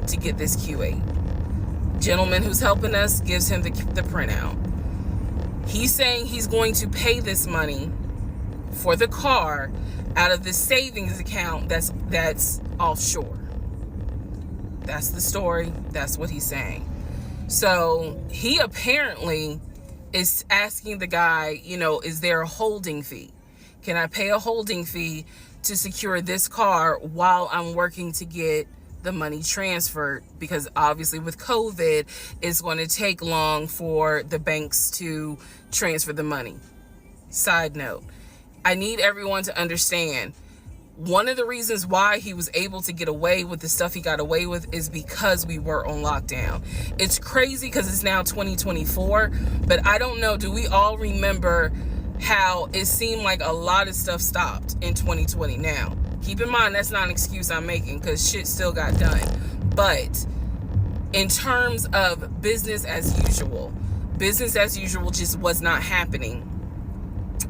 to get this Q8. Gentleman who's helping us gives him the printout. He's saying he's going to pay this money for the car out of the savings account that's offshore. That's the story. That's what he's saying. So he apparently is asking the guy, is there a holding fee? Can I pay a holding fee to secure this car while I'm working to get the money transferred? Because obviously with COVID, it's going to take long for the banks to transfer the money. Side note, I need everyone to understand, one of the reasons why he was able to get away with the stuff he got away with is because we were on lockdown. It's crazy because it's now 2024, but I don't know, do we all remember how it seemed like a lot of stuff stopped in 2020? Now, keep in mind, that's not an excuse I'm making because shit still got done. But in terms of business as usual just was not happening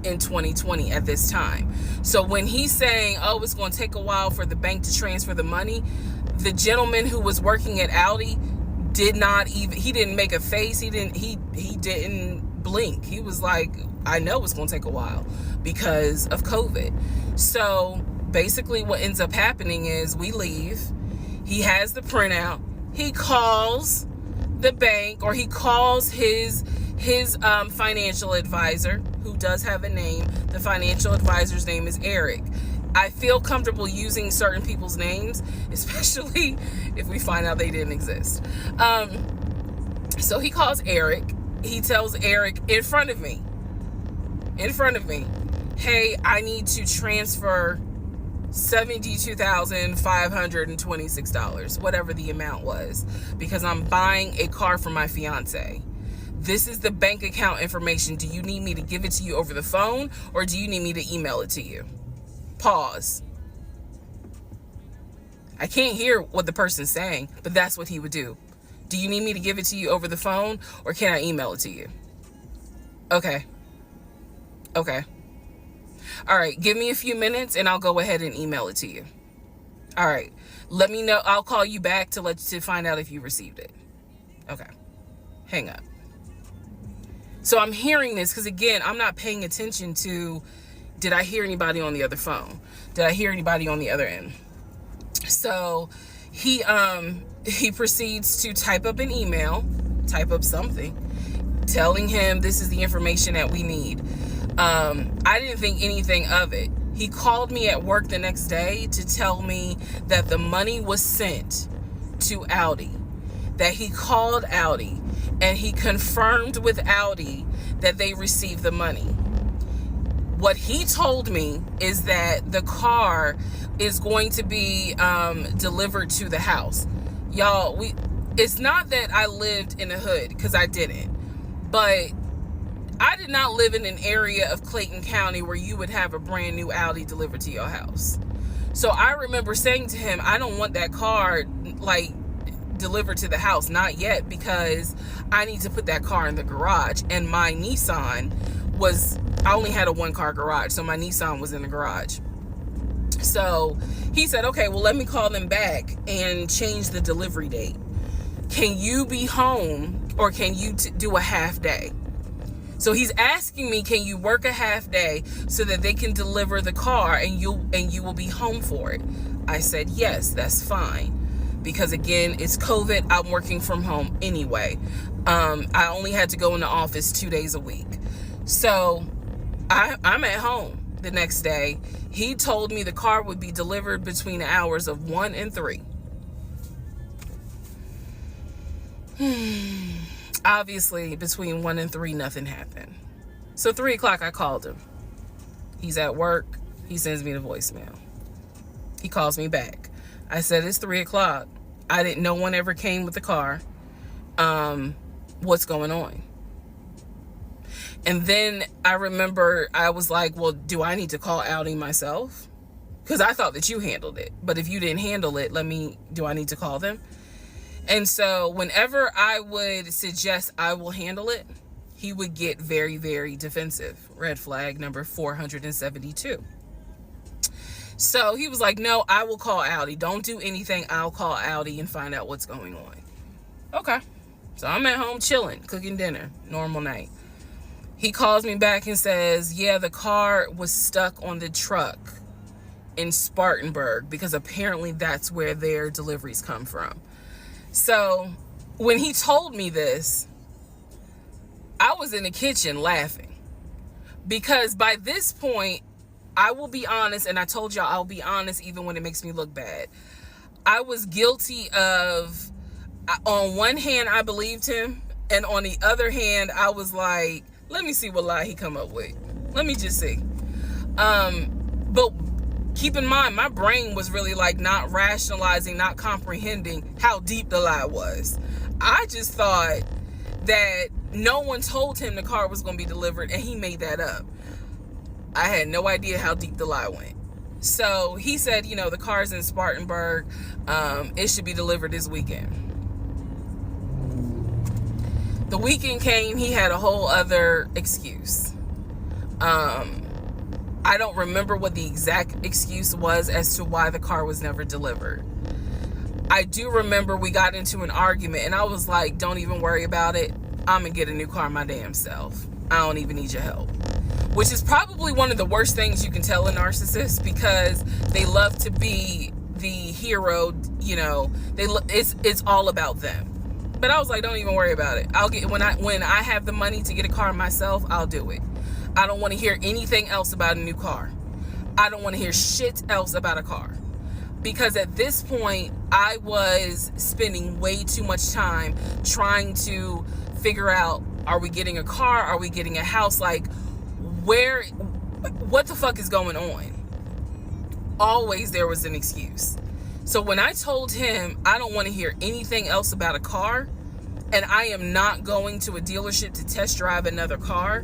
in 2020 at this time. So when he's saying, oh, it's going to take a while for the bank to transfer the money, The gentleman who was working at Audi he didn't make a face. He didn't blink. He was like, I know it's going to take a while because of COVID. So basically what ends up happening is we leave. He has the printout. He calls the bank, or he calls his financial advisor, who does have a name. The financial advisor's name is Eric. I feel comfortable using certain people's names, especially if we find out they didn't exist. So he calls Eric. He tells Eric in front of me, hey, I need to transfer $72,526, whatever the amount was, because I'm buying a car for my fiance. This is the bank account information. Do you need me to give it to you over the phone, or do you need me to email it to you? Pause. I can't hear what the person's saying, but that's what he would do. Do you need me to give it to you over the phone, or can I email it to you? Okay. All right, give me a few minutes and I'll go ahead and email it to you. All right, let me know. I'll call you back to find out if you received it. Okay, hang up. So I'm hearing this because, again, I'm not paying attention to, did I hear anybody on the other phone? Did I hear anybody on the other end? So he proceeds to type up an email, type up something, telling him this is the information that we need. I didn't think anything of it. He called me at work the next day to tell me that the money was sent to Audi, that he called Audi and he confirmed with Audi that they received the money. What he told me is that the car is going to be delivered to the house. Y'all, it's not that I lived in the hood, because I didn't, but I did not live in an area of Clayton County where you would have a brand new Audi delivered to your house. So I remember saying to him, I don't want that car delivered to the house, not yet, because I need to put that car in the garage. And my Nissan I only had a 1-car garage, so my Nissan was in the garage. So he said, okay, well, let me call them back and change the delivery date. Can you be home, or can you do a half day? So he's asking me, can you work a half day so that they can deliver the car and you will be home for it? I said, yes, that's fine. Because again, it's COVID. I'm working from home anyway. I only had to go in the office 2 days a week. So I'm at home the next day. He told me the car would be delivered between the hours of 1 and 3. Obviously, between 1 and 3, nothing happened. So 3 o'clock, I called him. He's at work. He sends me the voicemail. He calls me back. I said, it's 3 o'clock. No one ever came with the car. What's going on? And then I remember I was like, well, do I need to call Audi myself? Because I thought that you handled it. But if you didn't handle it, do I need to call them? And so whenever I would suggest I will handle it, he would get very, very defensive. Red flag number 472. So he was like, no, I will call Audi. Don't do anything. I'll call Audi and find out what's going on. Okay. So I'm at home chilling, cooking dinner, normal night. He calls me back and says, yeah, the car was stuck on the truck in Spartanburg, because apparently that's where their deliveries come from. So when he told me this, I was in the kitchen laughing, because by this point, I will be honest, and I told y'all I'll be honest even when it makes me look bad. I was guilty of, on one hand, I believed him, and on the other hand, I was like, let me see what lie he come up with. Let me just see. But keep in mind, my brain was really not rationalizing, not comprehending how deep the lie was. I just thought that no one told him the car was going to be delivered, and he made that up. I had no idea how deep the lie went. So he said, the car's in Spartanburg. It should be delivered this weekend. The weekend came, he had a whole other excuse. I don't remember what the exact excuse was as to why the car was never delivered. I do remember we got into an argument and I was like, don't even worry about it. I'm gonna get a new car my damn self. I don't even need your help. Which is probably one of the worst things you can tell a narcissist, because they love to be the hero, you know, it's all about them. But I was like, don't even worry about it. I'll get, when I have the money to get a car myself, I'll do it. I don't want to hear anything else about a new car. I don't want to hear shit else about a car. Because at this point, I was spending way too much time trying to figure out, are we getting a car? Are we getting a house? Like, what the fuck is going on? Always there was an excuse. So when I told him I don't want to hear anything else about a car, and I am not going to a dealership to test drive another car,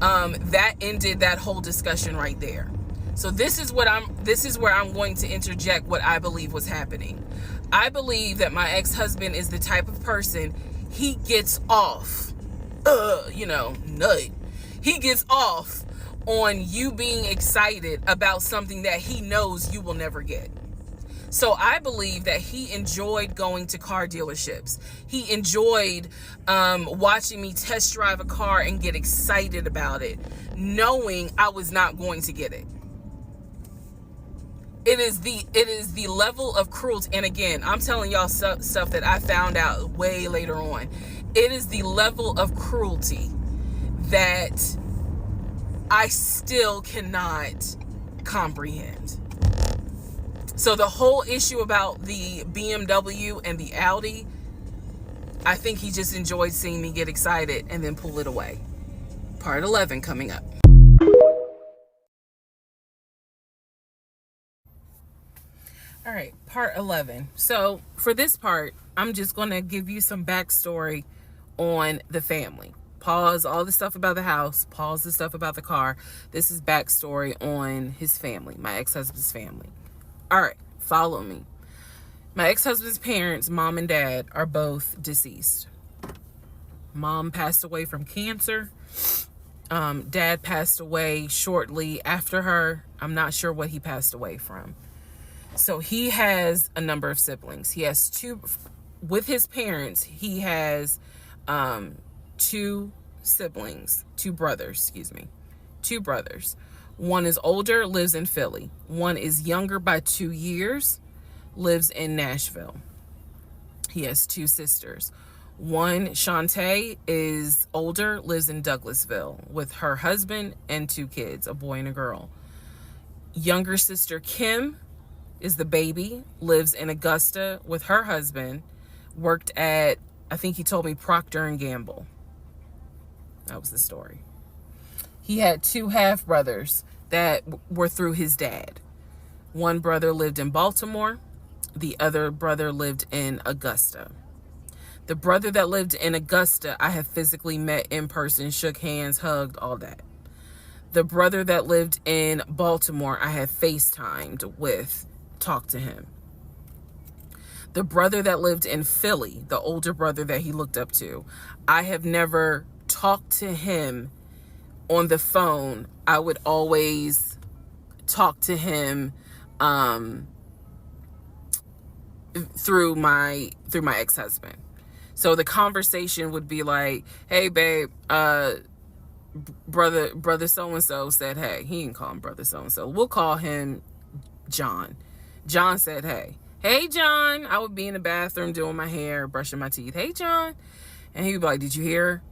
that ended that whole discussion right there. So this is where I'm going to interject what I believe was happening. I believe that my ex-husband is the type of person, he gets off, nut. He gets off on you being excited about something that he knows you will never get. So I believe that he enjoyed going to car dealerships. He enjoyed watching me test drive a car and get excited about it, knowing I was not going to get it. It is the level of cruelty. And again, I'm telling y'all stuff that I found out way later on. It is the level of cruelty that I still cannot comprehend. So the whole issue about the BMW and the Audi, I think he just enjoyed seeing me get excited and then pull it away. Part 11 coming up. All right, part 11. So for this part, I'm just going to give you some backstory on the family. Pause all the stuff about the house. Pause the stuff about the car. This is backstory on his family, my ex-husband's family. All right, follow me. My ex-husband's parents, mom and dad, are both deceased. Mom passed away from cancer. Dad passed away shortly after her. I'm not sure what he passed away from. So he has a number of siblings. He has two, with his parents, he has two brothers. One is older, lives in Philly. One is younger by 2 years, lives in Nashville. He has two sisters. One, Shantae, is older, lives in Douglasville with her husband and two kids, a boy and a girl. Younger sister, Kim, is the baby, lives in Augusta with her husband, worked at, I think he told me, Procter & Gamble. That was the story. He had two half-brothers that were through his dad. One brother lived in Baltimore. The other brother lived in Augusta. The brother that lived in Augusta, I have physically met in person, shook hands, hugged, all that. The brother that lived in Baltimore, I have FaceTimed with, talked to him. The brother that lived in Philly, the older brother that he looked up to, I have never talked to him on the phone. I would always talk to him through my ex-husband. So the conversation would be like, hey babe, brother so-and-so said hey. He didn't call him brother so-and-so. We'll call him John. John said hey. Hey John. I would be in the bathroom doing my hair, brushing my teeth. Hey John. And he would be like, did you hear?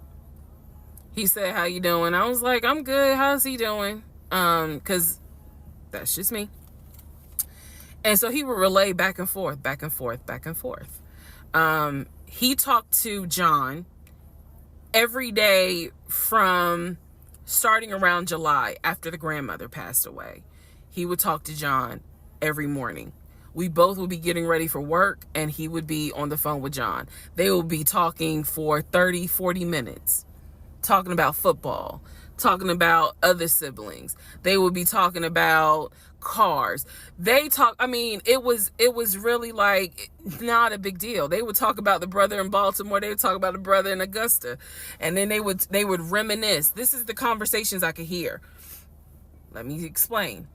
He said, how you doing? I was like, I'm good. How's he doing? Because that's just me. And so he would relay back and forth. He talked to John every day from starting around July after the grandmother passed away. He would talk to John every morning. We both would be getting ready for work and he would be on the phone with John. They would be talking for 30, 40 minutes, talking about football, talking about other siblings. They would be talking about cars. It was really like not a big deal. They would talk about the brother in Baltimore. They would talk about the brother in Augusta. And then they would reminisce. This is the conversations I could hear. Let me explain.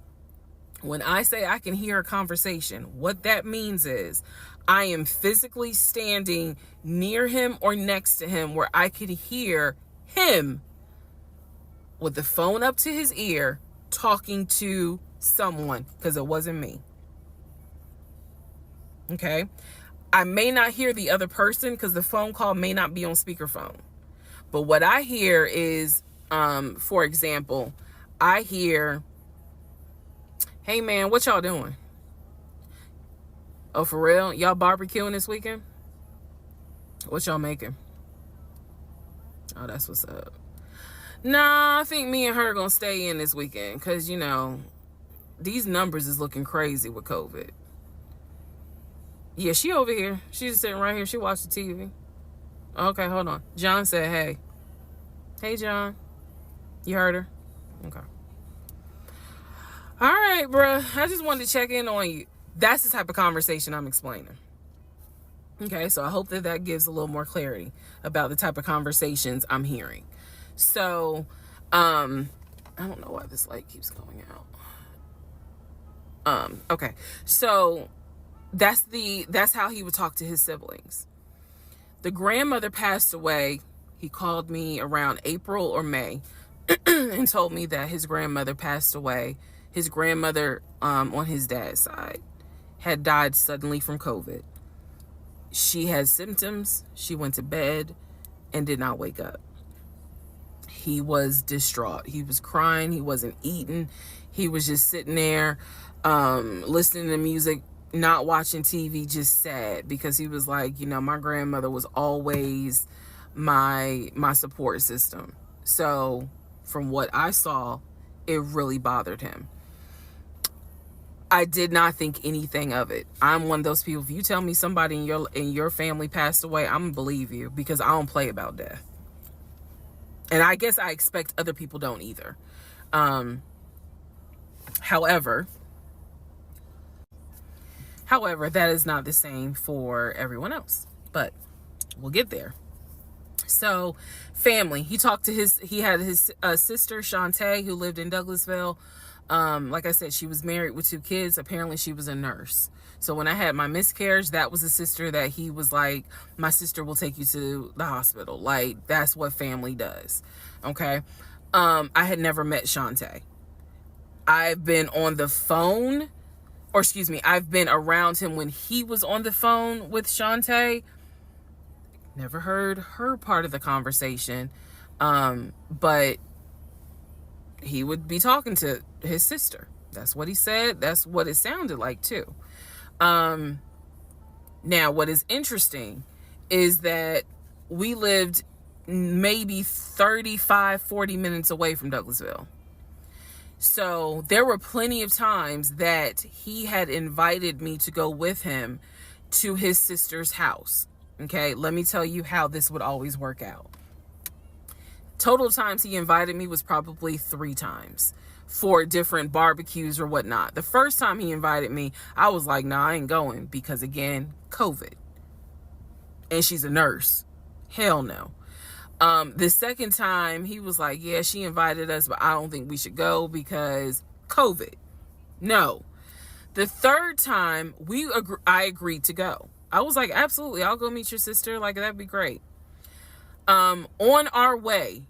When I say I can hear a conversation, what that means is I am physically standing near him or next to him where I could hear him with the phone up to his ear talking to someone, because it wasn't me. Okay? I may not hear the other person because the phone call may not be on speakerphone. But what I hear is, for example, I hear, "Hey man, what y'all doing? Oh, for real? Y'all barbecuing this weekend? What y'all making? Oh, that's what's up. Nah, I think me and her gonna stay in this weekend because, these numbers is looking crazy with COVID." Yeah, she over here. She's just sitting right here. She watched the TV. Okay, hold on. John said, "Hey." Hey, John. You heard her? Okay. All right, bruh. I just wanted to check in on you. That's the type of conversation I'm explaining. Okay, so I hope that gives a little more clarity about the type of conversations I'm hearing. So, I don't know why this light keeps going out. Okay. So that's how he would talk to his siblings. The grandmother passed away. He called me around April or May and told me that his grandmother passed away. His grandmother, on his dad's side, had died suddenly from COVID. She had symptoms. She went to bed and did not wake up. He was distraught. He was crying. He wasn't eating. He was just sitting there, listening to music, not watching TV, just sad, because he was like, my grandmother was always my support system. So from what I saw, it really bothered him. I did not think anything of it. I'm one of those people, if you tell me somebody in your family passed away, I'm gonna believe you, because I don't play about death. And I guess I expect other people don't either. However, that is not the same for everyone else, but we'll get there. So, family, he had his sister, Shantae, who lived in Douglasville. Like I said, she was married with 2 kids. Apparently she was a nurse. So when I had my miscarriage, that was a sister that he was like, my sister will take you to the hospital. Like, that's what family does. Okay. I had never met Shantae. I've been on the phone, I've been around him when he was on the phone with Shantae. Never heard her part of the conversation. But he would be talking to his sister. That's what he said. That's what it sounded like too. Now, what is interesting is that we lived maybe 35, 40 minutes away from Douglasville. So there were plenty of times that he had invited me to go with him to his sister's house. Okay, let me tell you how this would always work out. Total times he invited me was probably 3 times for different barbecues or whatnot. The first time he invited me, I was like, nah, I ain't going, because again, COVID. And she's a nurse. Hell no. The second time he was like, yeah, she invited us, but I don't think we should go because COVID. No. The third time I agreed to go. I was like, absolutely, I'll go meet your sister. Like, that'd be great. On our way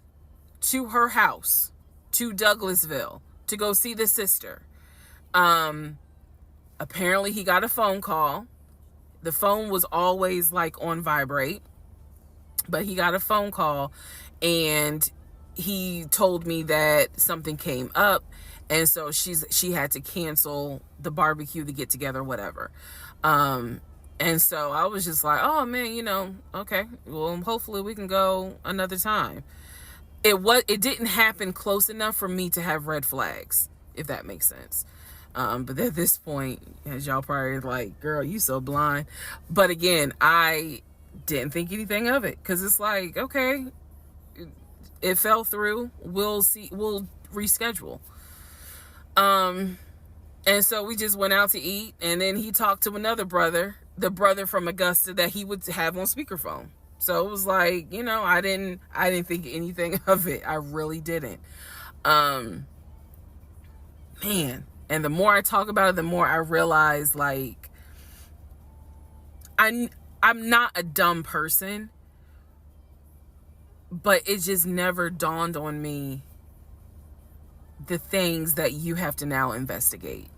to her house, to Douglasville, to go see the sister, apparently he got a phone call. The phone was always like on vibrate, but he got a phone call and he told me that something came up, and so she had to cancel the barbecue, the get together, whatever. And so I was just like, oh man, okay, well, hopefully we can go another time. It didn't happen close enough for me to have red flags, if that makes sense. But at this point, as y'all probably like, girl, you so blind. But again, I didn't think anything of it, because it's like, okay, it fell through. We'll see. We'll reschedule. And so we just went out to eat, and then he talked to another brother, the brother from Augusta that he would have on speakerphone. So it was like, I didn't think anything of it. I really didn't. Man, And the more I talk about it, the more I realize, like, I'm not a dumb person, but it just never dawned on me the things that you have to now investigate.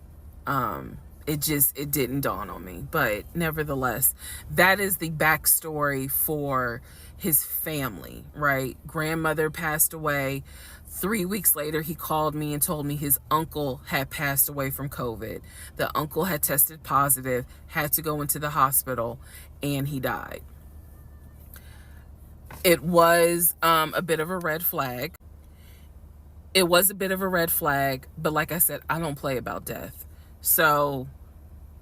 It didn't dawn on me, but nevertheless, that is the backstory for his family, right? Grandmother passed away. 3 weeks later, he called me and told me his uncle had passed away from COVID. The uncle had tested positive, had to go into the hospital, and he died. It was a bit of a red flag. It was a bit of a red flag, but like I said, I don't play about death. So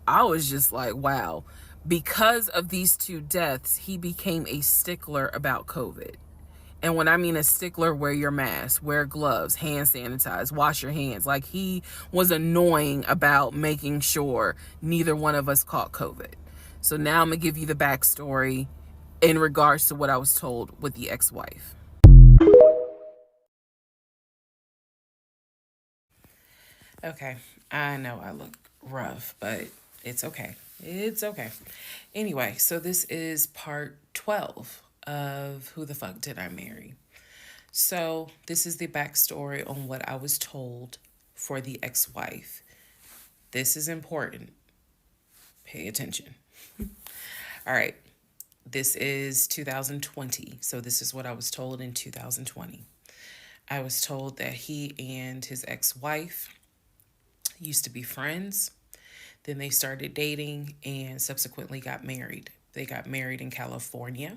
I was just like, wow. Because of these two deaths, he became a stickler about COVID. And when I mean a stickler, wear your mask, wear gloves, hand sanitize, wash your hands. Like, he was annoying about making sure neither one of us caught COVID. So now I'm going to give you the backstory in regards to what I was told with the ex-wife. Okay, I know I look rough, but it's okay. It's okay. Anyway, so this is part 12 of Who the Fuck Did I Marry? So this is the backstory on what I was told for the ex-wife. This is important. Pay attention. All right. This is 2020. So this is what I was told in 2020. I was told that he and his ex-wife used to be friends. Then they started dating and subsequently got married. They got married in California.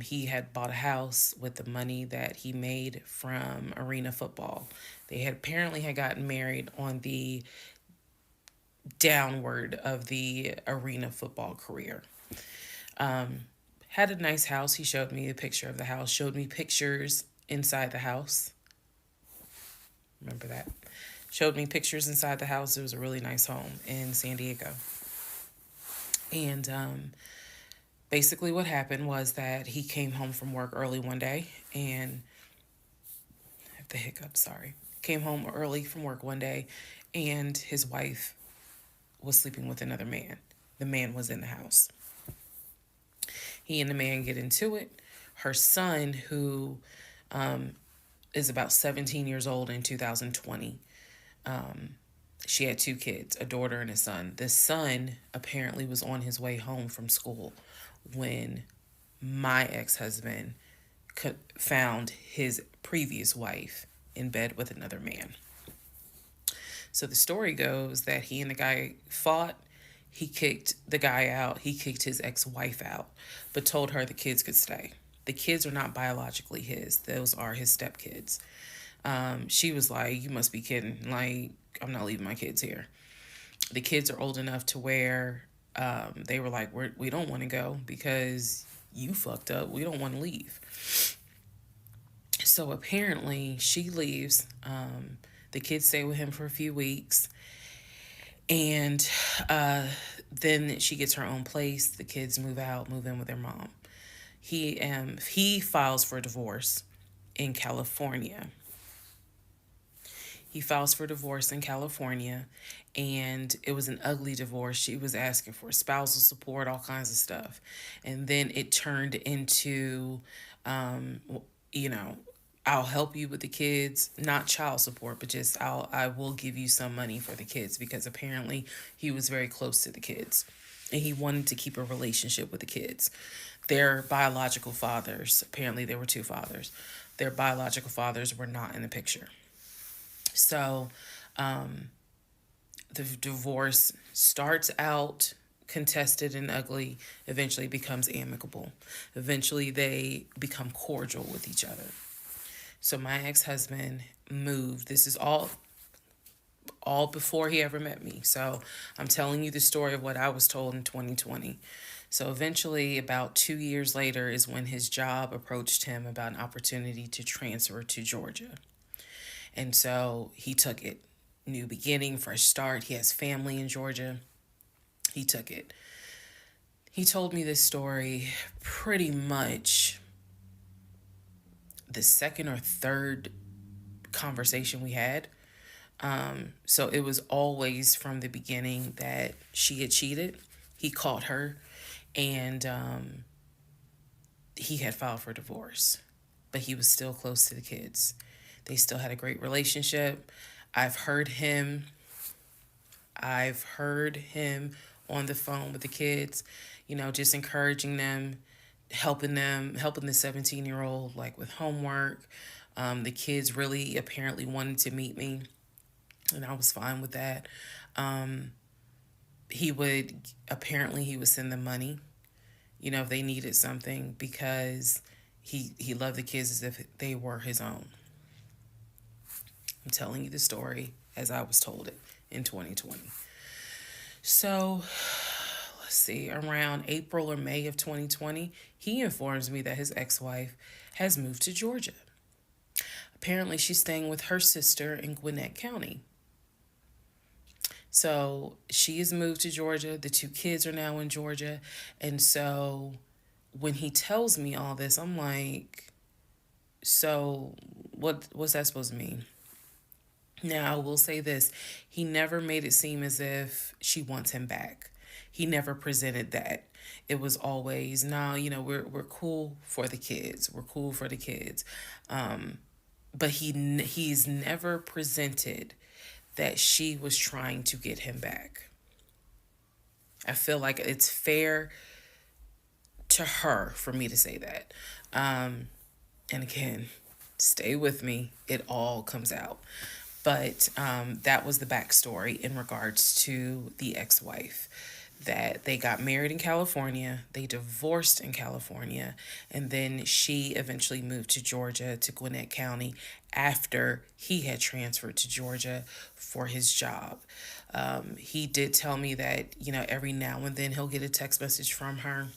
He had bought a house with the money that he made from arena football. They had apparently had gotten married on the downward of the arena football career. Had a nice house. He showed me a picture of the house, showed me pictures inside the house. Remember that? Showed me pictures inside the house. It was a really nice home in San Diego. And basically what happened was that he came home from work early one day and I have the hiccups, sorry. Came home early from work one day and his wife was sleeping with another man. The man was in the house. He and the man get into it. Her son, who is about 17 years old in 2020, she had 2 kids, a daughter and a son. The son apparently was on his way home from school when my ex-husband found his previous wife in bed with another man. So the story goes that he and the guy fought. He kicked the guy out. He kicked his ex-wife out, but told her the kids could stay. The kids are not biologically his. Those are his stepkids. She was like, you must be kidding. Like, I'm not leaving my kids here. The kids are old enough to where they were like, we don't want to go because you fucked up. We don't want to leave. So apparently she leaves. The kids stay with him for a few weeks. And then she gets her own place. The kids move in with their mom. He files for divorce in California. He files for divorce in California, and it was an ugly divorce. She was asking for spousal support, all kinds of stuff. And then it turned into, I'll help you with the kids, not child support, but just I will give you some money for the kids, because apparently he was very close to the kids and he wanted to keep a relationship with the kids. Their biological fathers, apparently there were 2 fathers, their biological fathers were not in the picture. So the divorce starts out contested and ugly, eventually becomes amicable. Eventually they become cordial with each other. So my ex-husband moved. This is all before he ever met me. So I'm telling you the story of what I was told in 2020. So eventually, about 2 years later, is when his job approached him about an opportunity to transfer to Georgia. And so he took it. New beginning, fresh start. He has family in Georgia. He took it. He told me this story pretty much the second or third conversation we had. So it was always from the beginning that she had cheated. He caught her, and he had filed for divorce, but he was still close to the kids. They still had a great relationship. I've heard him. I've heard him on the phone with the kids, just encouraging them, helping the 17-year-old like with homework. The kids really apparently wanted to meet me, and I was fine with that. He would he would send them money, if they needed something, because he loved the kids as if they were his own. I'm telling you the story as I was told it in 2020. So, let's see, around April or May of 2020, he informs me that his ex-wife has moved to Georgia. Apparently, she's staying with her sister in Gwinnett County. So she has moved to Georgia. The two kids are now in Georgia. And so when he tells me all this, I'm like, so what's that supposed to mean? Now, I will say this. He never made it seem as if she wants him back. He never presented that. It was always, no, we're cool for the kids. We're cool for the kids. But he's never presented that she was trying to get him back. I feel like it's fair to her for me to say that. And again, stay with me. It all comes out. But that was the backstory in regards to the ex-wife. That they got married in California, they divorced in California, and then she eventually moved to Georgia, to Gwinnett County, after he had transferred to Georgia for his job. He did tell me that, every now and then he'll get a text message from her.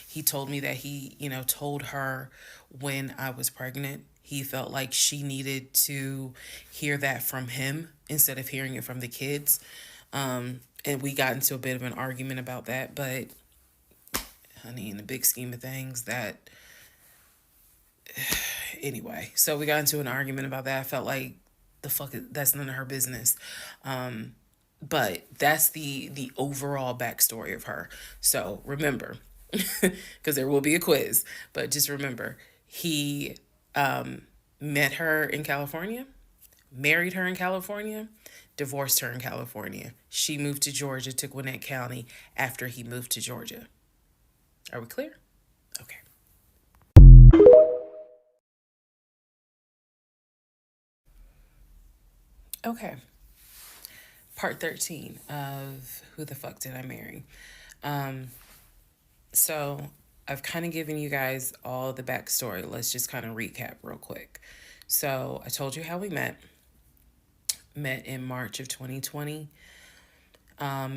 He told me that he, told her when I was pregnant. He felt like she needed to hear that from him instead of hearing it from the kids. And we got into a bit of an argument about that, but honey, in the big scheme of things, anyway, so we got into an argument about that. I felt like that's none of her business. But that's the overall backstory of her. So remember, because there will be a quiz, but just remember, he met her in California, married her in California, divorced her in California. She moved to Georgia, to Gwinnett County, after he moved to Georgia. Are we clear? Okay. Okay. Part 13 of Who the Fuck Did I Marry? So I've kind of given you guys all the backstory. Let's just kind of recap real quick. So I told you how we met. Met in March of 2020.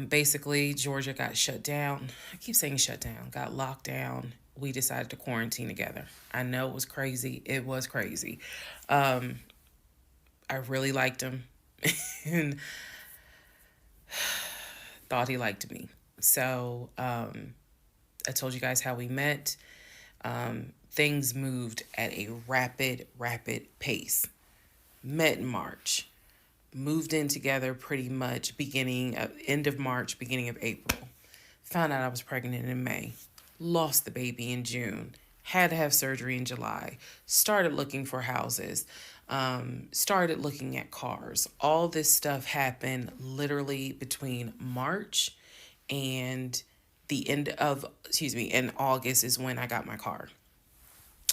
Basically, Georgia got shut down. I keep saying shut down. Got locked down. We decided to quarantine together. I know it was crazy. It was crazy. I really liked him and thought he liked me. So I told you guys how we met. Things moved at a rapid pace. Met in March. Moved in together pretty much end of March, beginning of April. Found out I was pregnant in May. Lost the baby in June. Had to have surgery in July. Started looking for houses. Started looking at cars. All this stuff happened literally between March and in August is when I got my car.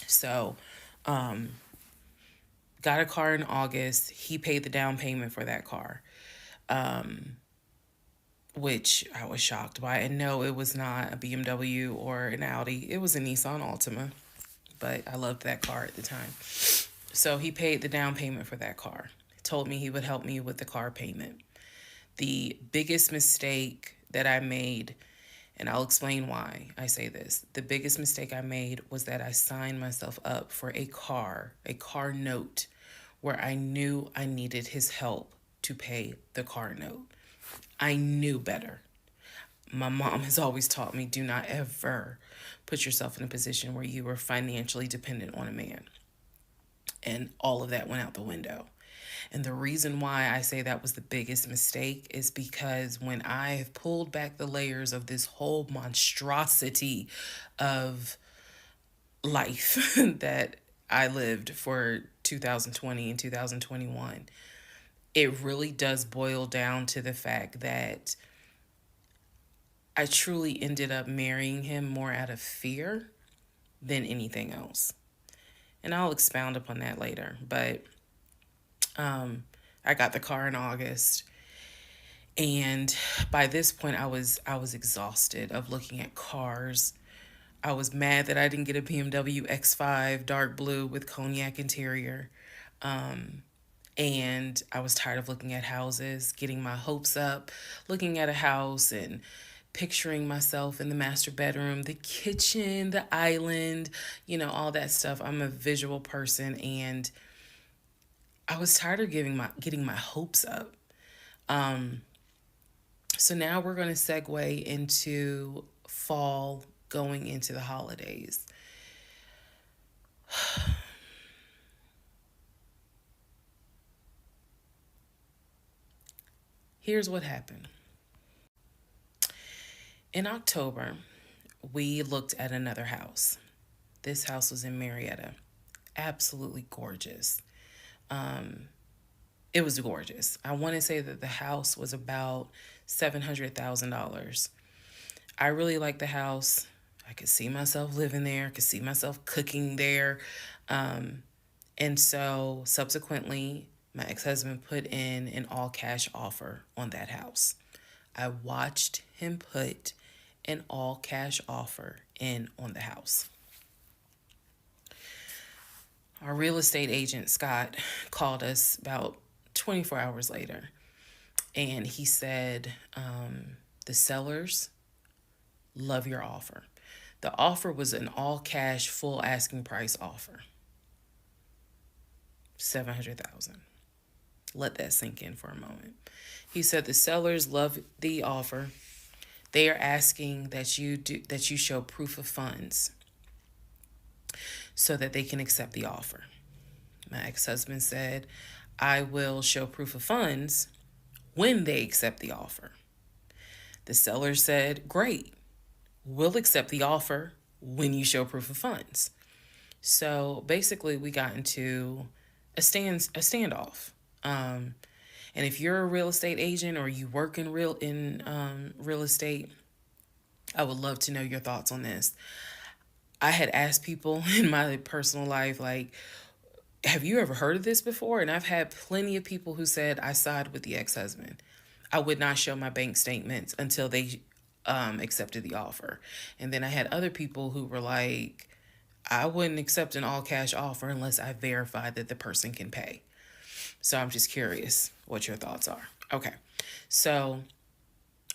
So, got a car in August. He paid the down payment for that car, which I was shocked by. And no, it was not a BMW or an Audi. It was a Nissan Altima, but I loved that car at the time. So he paid the down payment for that car. Told me he would help me with the car payment. The biggest mistake that I made, and I'll explain why I say this. The biggest mistake I made was that I signed myself up for a car note, where I knew I needed his help to pay the car note. I knew better. My mom has always taught me, do not ever put yourself in a position where you are financially dependent on a man. And all of that went out the window. And the reason why I say that was the biggest mistake is because when I have pulled back the layers of this whole monstrosity of life that I lived for 2020 and 2021, it really does boil down to the fact that I truly ended up marrying him more out of fear than anything else. And I'll expound upon that later. But I got the car in August, and by this point I was exhausted of looking at cars. I was mad that I didn't get a BMW X5 dark blue with cognac interior. And I was tired of looking at houses, getting my hopes up, looking at a house and picturing myself in the master bedroom, the kitchen, the island, all that stuff. I'm a visual person, and I was tired of getting my hopes up. So now we're going to segue into fall, going into the holidays. Here's what happened. In October, we looked at another house. This house was in Marietta. Absolutely gorgeous. It was gorgeous. I want to say that the house was about $700,000. I really liked the house. I could see myself living there. I could see myself cooking there. And so subsequently, my ex-husband put in an all-cash offer on that house. I watched him put an all-cash offer in on the house. Our real estate agent, Scott, called us about 24 hours later, and he said, the sellers love your offer. The offer was an all-cash, full asking price offer. $700,000. Let that sink in for a moment. He said the sellers love the offer. They are asking that you show proof of funds so that they can accept the offer. My ex-husband said, I will show proof of funds when they accept the offer. The seller said, great, we'll accept the offer when you show proof of funds. So basically we got into a standoff. And if you're a real estate agent or you work in real estate, I would love to know your thoughts on this. I had asked people in my personal life, like, have you ever heard of this before? And I've had plenty of people who said, I side with the ex-husband. I would not show my bank statements until they accepted the offer. And then I had other people who were like, I wouldn't accept an all-cash offer unless I verified that the person can pay. So I'm just curious what your thoughts are. Okay. So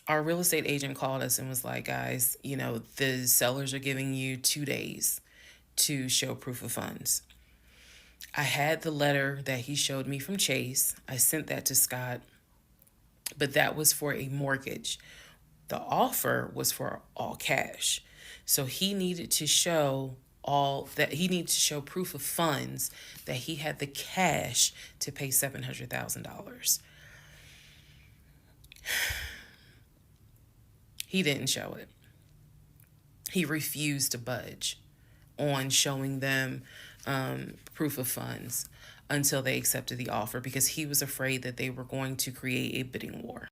our real estate agent called us and was like, guys, the sellers are giving you 2 days to show proof of funds. I had the letter that he showed me from Chase. I sent that to Scott, but that was for a mortgage. The offer was for all cash. So he needed to show proof of funds that he had the cash to pay $700,000. He didn't show it. He refused to budge on showing them proof of funds until they accepted the offer because he was afraid that they were going to create a bidding war.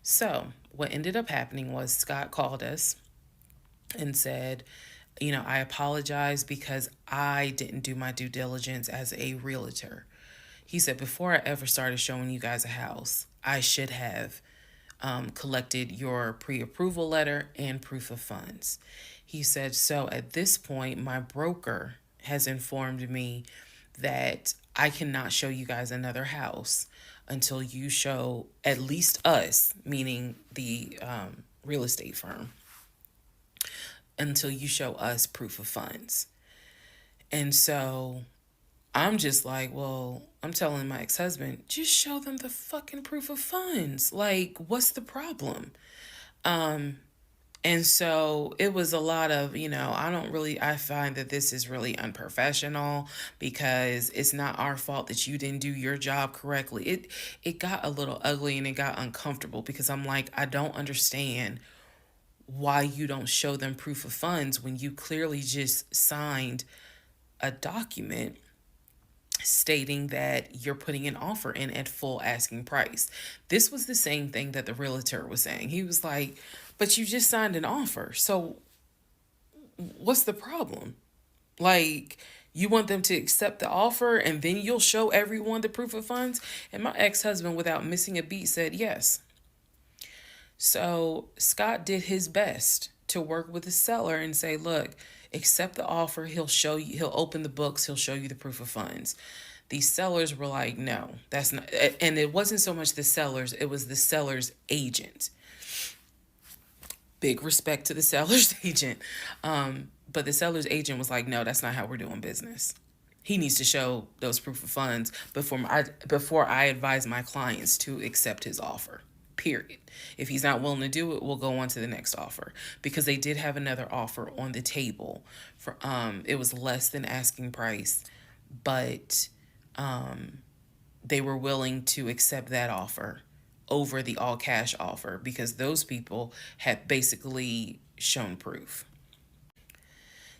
So what ended up happening was Scott called us and said, I apologize because I didn't do my due diligence as a realtor. He said, before I ever started showing you guys a house, I should have collected your pre-approval letter and proof of funds. He said, so at this point, my broker has informed me that I cannot show you guys another house until you show at least us, meaning the real estate firm, until you show us proof of funds. And so I'm just like, well, I'm telling my ex-husband, just show them the fucking proof of funds. Like, what's the problem? And so it was a lot of, I find that this is really unprofessional because it's not our fault that you didn't do your job correctly. It got a little ugly and it got uncomfortable because I'm like, I don't understand why you don't show them proof of funds when you clearly just signed a document stating that you're putting an offer in at full asking price. This was the same thing that the realtor was saying. He was like, but you just signed an offer. So what's the problem? Like, you want them to accept the offer and then you'll show everyone the proof of funds? And my ex-husband, without missing a beat, said yes. So Scott did his best to work with the seller and say, look, accept the offer. He'll show you, he'll open the books, he'll show you the proof of funds. These sellers were like, no, that's not. And it wasn't so much the sellers, it was the seller's agent. Big respect to the seller's agent. But the seller's agent was like, no, that's not how we're doing business. He needs to show those proof of funds before I advise my clients to accept his offer. Period. If he's not willing to do it, we'll go on to the next offer, because they did have another offer on the table for it was less than asking price, but they were willing to accept that offer over the all cash offer because those people had basically shown proof.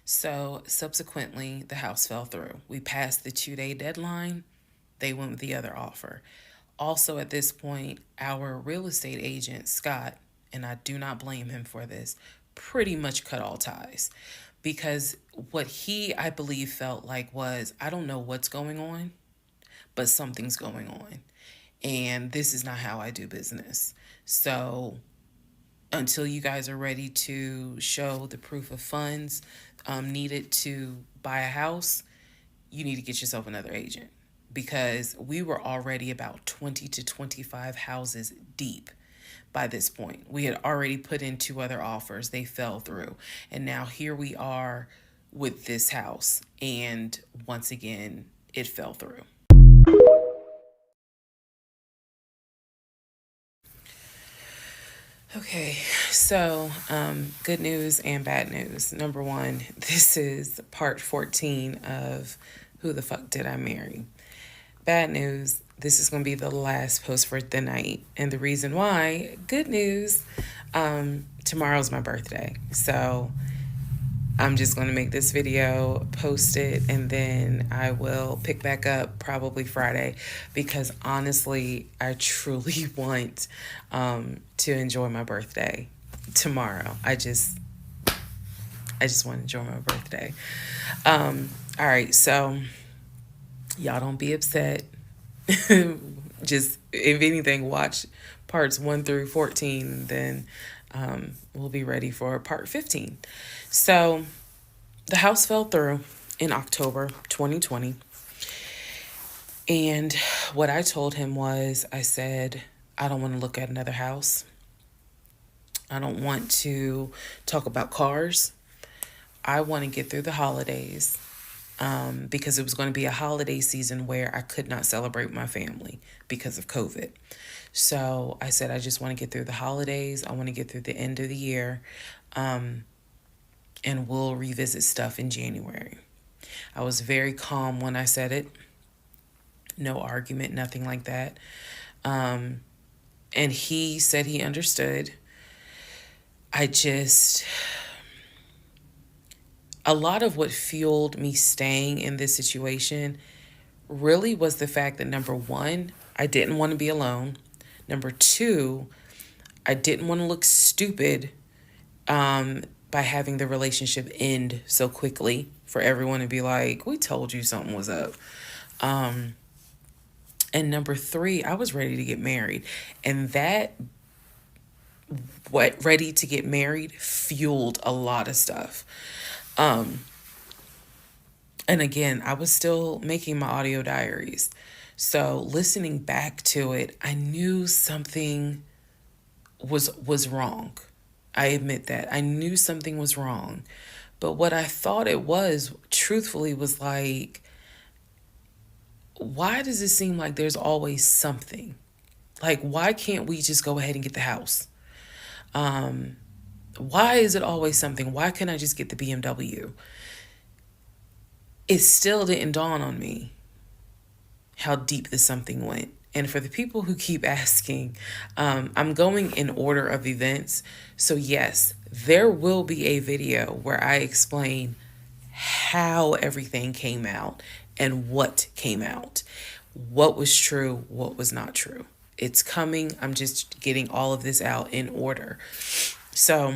So subsequently, the house fell through. We passed the 2-day deadline. They went with the other offer. Also, at this point, our real estate agent, Scott, and I do not blame him for this, pretty much cut all ties, because what he, I believe, felt like was, I don't know what's going on, but something's going on. And this is not how I do business. So until you guys are ready to show the proof of funds needed to buy a house, you need to get yourself another agent, because we were already about 20 to 25 houses deep by this point. We had already put in 2 other offers. They fell through. And now here we are with this house. And once again, it fell through. Okay, so good news and bad news. Number one, this is part 14 of Who the Fuck Did I Marry? Bad news, this is going to be the last post for the night. And the reason why, good news, tomorrow's my birthday. So I'm just going to make this video, post it, and then I will pick back up probably Friday, because honestly, I truly want to enjoy my birthday tomorrow. I just want to enjoy my birthday. All right, so y'all don't be upset. Just, if anything, watch parts 1 through 14, then we'll be ready for part 15. So the house fell through in October 2020. And what I told him was, I said, I don't want to look at another house. I don't want to talk about cars. I want to get through the holidays, because it was going to be a holiday season where I could not celebrate my family because of COVID. So I said, I just want to get through the holidays. I want to get through the end of the year, and we'll revisit stuff in January. I was very calm when I said it. No argument, nothing like that. And he said he understood. A lot of what fueled me staying in this situation really was the fact that, number one, I didn't want to be alone. Number two, I didn't want to look stupid by having the relationship end so quickly, for everyone to be like, we told you something was up. And number three, I was ready to get married. And that, ready to get married, fueled a lot of stuff. And again, I was still making my audio diaries. So listening back to it, I knew something was wrong. I admit that. I knew something was wrong. But what I thought it was, truthfully, was like, why does it seem like there's always something? Like, why can't we just go ahead and get the house? Why is it always something? Why can't I just get the BMW? It still didn't dawn on me how deep this something went. And for the people who keep asking, I'm going in order of events. So yes, there will be a video where I explain how everything came out and what came out, what was true, what was not true. It's coming. I'm just getting all of this out in order. So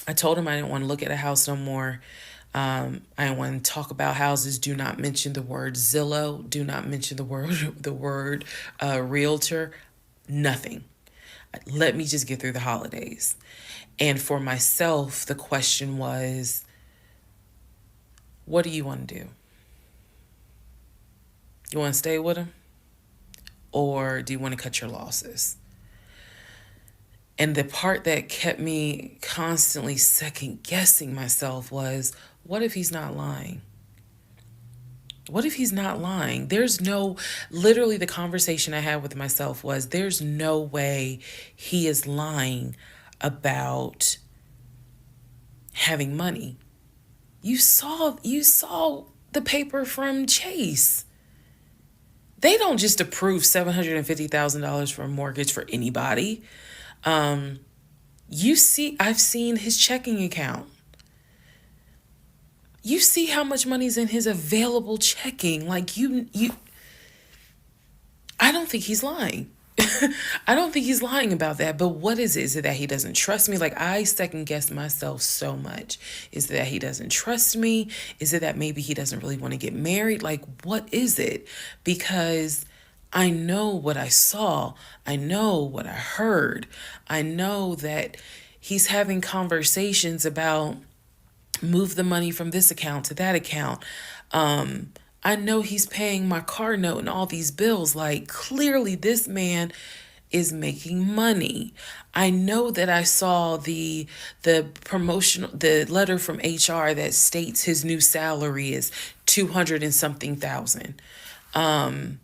I told him I didn't want to look at a house no more. I didn't want to talk about houses. Do not mention the word Zillow. Do not mention the word realtor. Nothing. Let me just get through the holidays. And for myself, the question was, what do you want to do? You want to stay with him? Or do you want to cut your losses? And the part that kept me constantly second guessing myself was, what if he's not lying? What if he's not lying? Literally the conversation I had with myself was, there's no way he is lying about having money. You saw the paper from Chase. They don't just approve $750,000 for a mortgage for anybody. I've seen his checking account. You see how much money's in his available checking. Like I don't think he's lying. I don't think he's lying about that. But what is it? Is it that he doesn't trust me? Like, I second guess myself so much. Is it that he doesn't trust me? Is it that maybe he doesn't really want to get married? Like, what is it? Because I know what I saw. I know what I heard. I know that he's having conversations about move the money from this account to that account. I know he's paying my car note and all these bills. Like, clearly this man is making money. I know that I saw the letter from HR that states his new salary is 200 and something thousand. And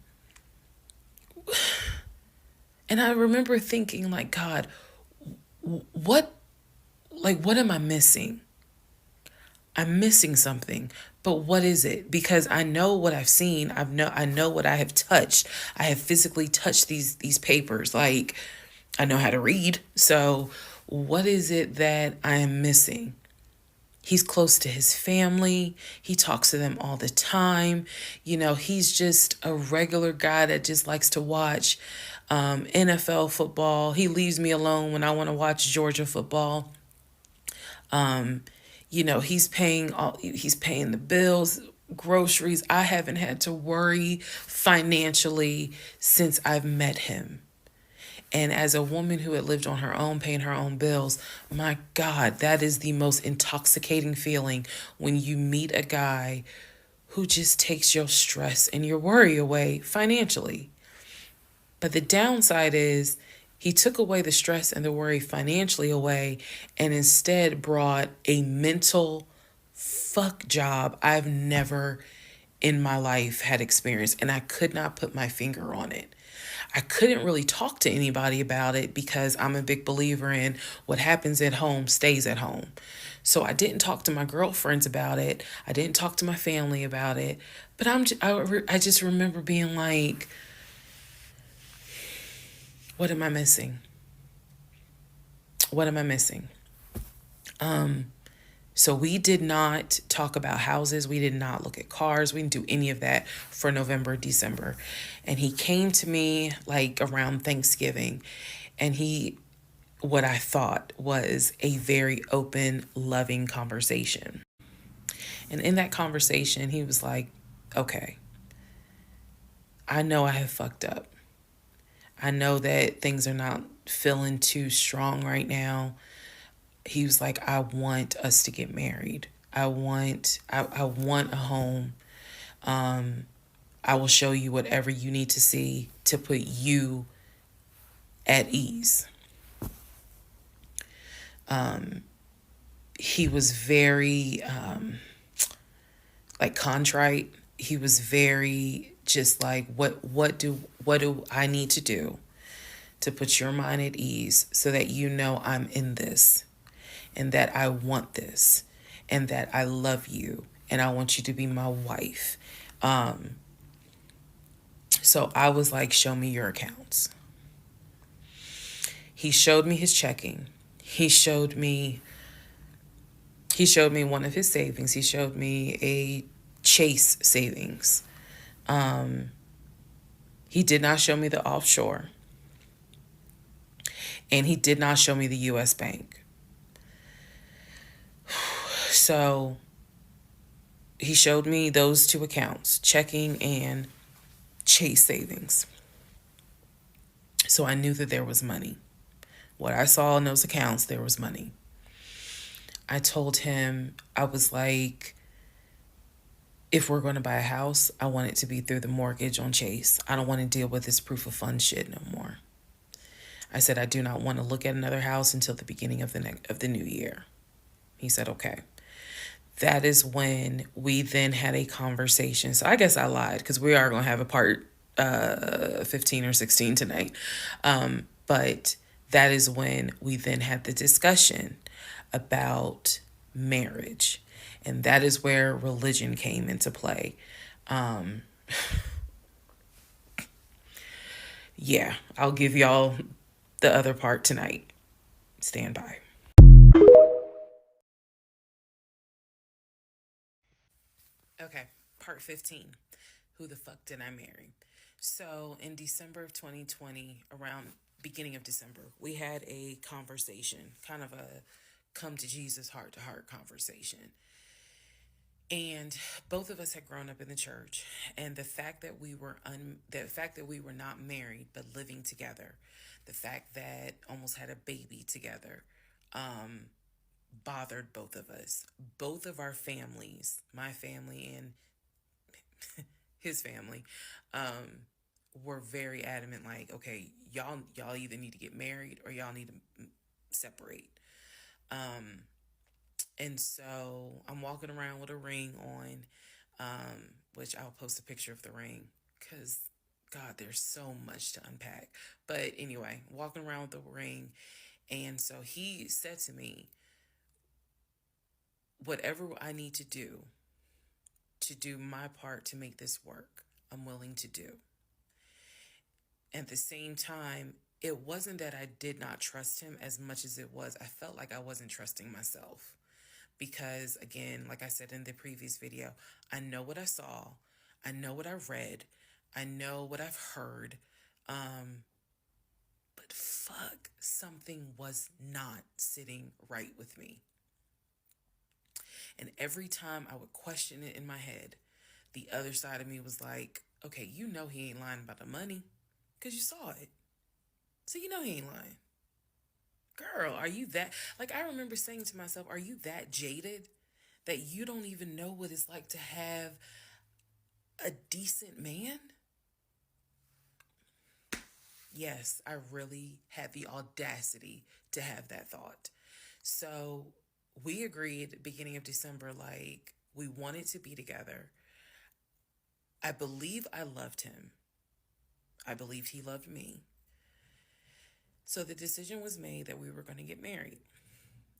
I remember thinking, like, God, what am I missing? I'm missing something, but what is it? Because I know what I've seen. I know what I have touched. I have physically touched these papers. Like, I know how to read. So what is it that I am missing? He's close to his family. He talks to them all the time. He's just a regular guy that just likes to watch NFL football. He leaves me alone when I want to watch Georgia football. He's paying the bills, groceries. I haven't had to worry financially since I've met him. And as a woman who had lived on her own, paying her own bills, my God, that is the most intoxicating feeling when you meet a guy who just takes your stress and your worry away financially. But the downside is, he took away the stress and the worry financially away and instead brought a mental fuck job I've never in my life had experienced. And I could not put my finger on it. I couldn't really talk to anybody about it because I'm a big believer in what happens at home stays at home. So I didn't talk to my girlfriends about it. I didn't talk to my family about it. But I just remember being like, what am I missing? What am I missing? So we did not talk about houses. We did not look at cars. We didn't do any of that for November, December. And he came to me like around Thanksgiving, and what I thought was a very open, loving conversation. And in that conversation, he was like, okay, I know I have fucked up. I know that things are not feeling too strong right now. He was like, I want us to get married. I want a home. I will show you whatever you need to see to put you at ease. He was very contrite. He was very just like, what do I need to do to put your mind at ease so that I'm in this? and that I want this and that I love you and I want you to be my wife. So I was like, show me your accounts. He showed me his checking. He showed me one of his savings. He showed me a Chase savings. He did not show me the offshore. And he did not show me the US bank. So he showed me those two accounts, checking and Chase savings. So I knew that there was money. What I saw in those accounts, there was money. I told him, I was like, if we're going to buy a house, I want it to be through the mortgage on Chase. I don't want to deal with this proof of funds shit no more. I said, I do not want to look at another house until the beginning of the new year. He said, okay. That is when we then had a conversation. So I guess I lied because we are going to have a part 15 or 16 tonight. But that is when we then had the discussion about marriage. And that is where religion came into play. Yeah, I'll give y'all the other part tonight. Stand by. Okay, part 15. Who the fuck did I marry? So in December of 2020, around beginning of December, we had a conversation, kind of a come to Jesus heart to heart conversation. And both of us had grown up in the church, and the fact that we were not married but living together, the fact that almost had a baby together, bothered both of us. Both of our families, my family and his family, were very adamant. Like, okay, y'all either need to get married or y'all need to separate. And so I'm walking around with a ring on, which I'll post a picture of the ring because, God, there's so much to unpack. But anyway, walking around with the ring. And so he said to me, whatever I need to do my part to make this work, I'm willing to do. At the same time, it wasn't that I did not trust him as much as it was I felt like I wasn't trusting myself. Because again, like I said in the previous video, I know what I saw, I know what I read, I know what I've heard, but fuck, something was not sitting right with me. And every time I would question it in my head, the other side of me was like, okay, you know he ain't lying about the money because you saw it. So you know he ain't lying. Girl, are you that... Like, I remember saying to myself, are you that jaded that you don't even know what it's like to have a decent man? Yes, I really had the audacity to have that thought. So we agreed beginning of December, like, we wanted to be together. I believe I loved him. I believed he loved me. So the decision was made that we were going to get married.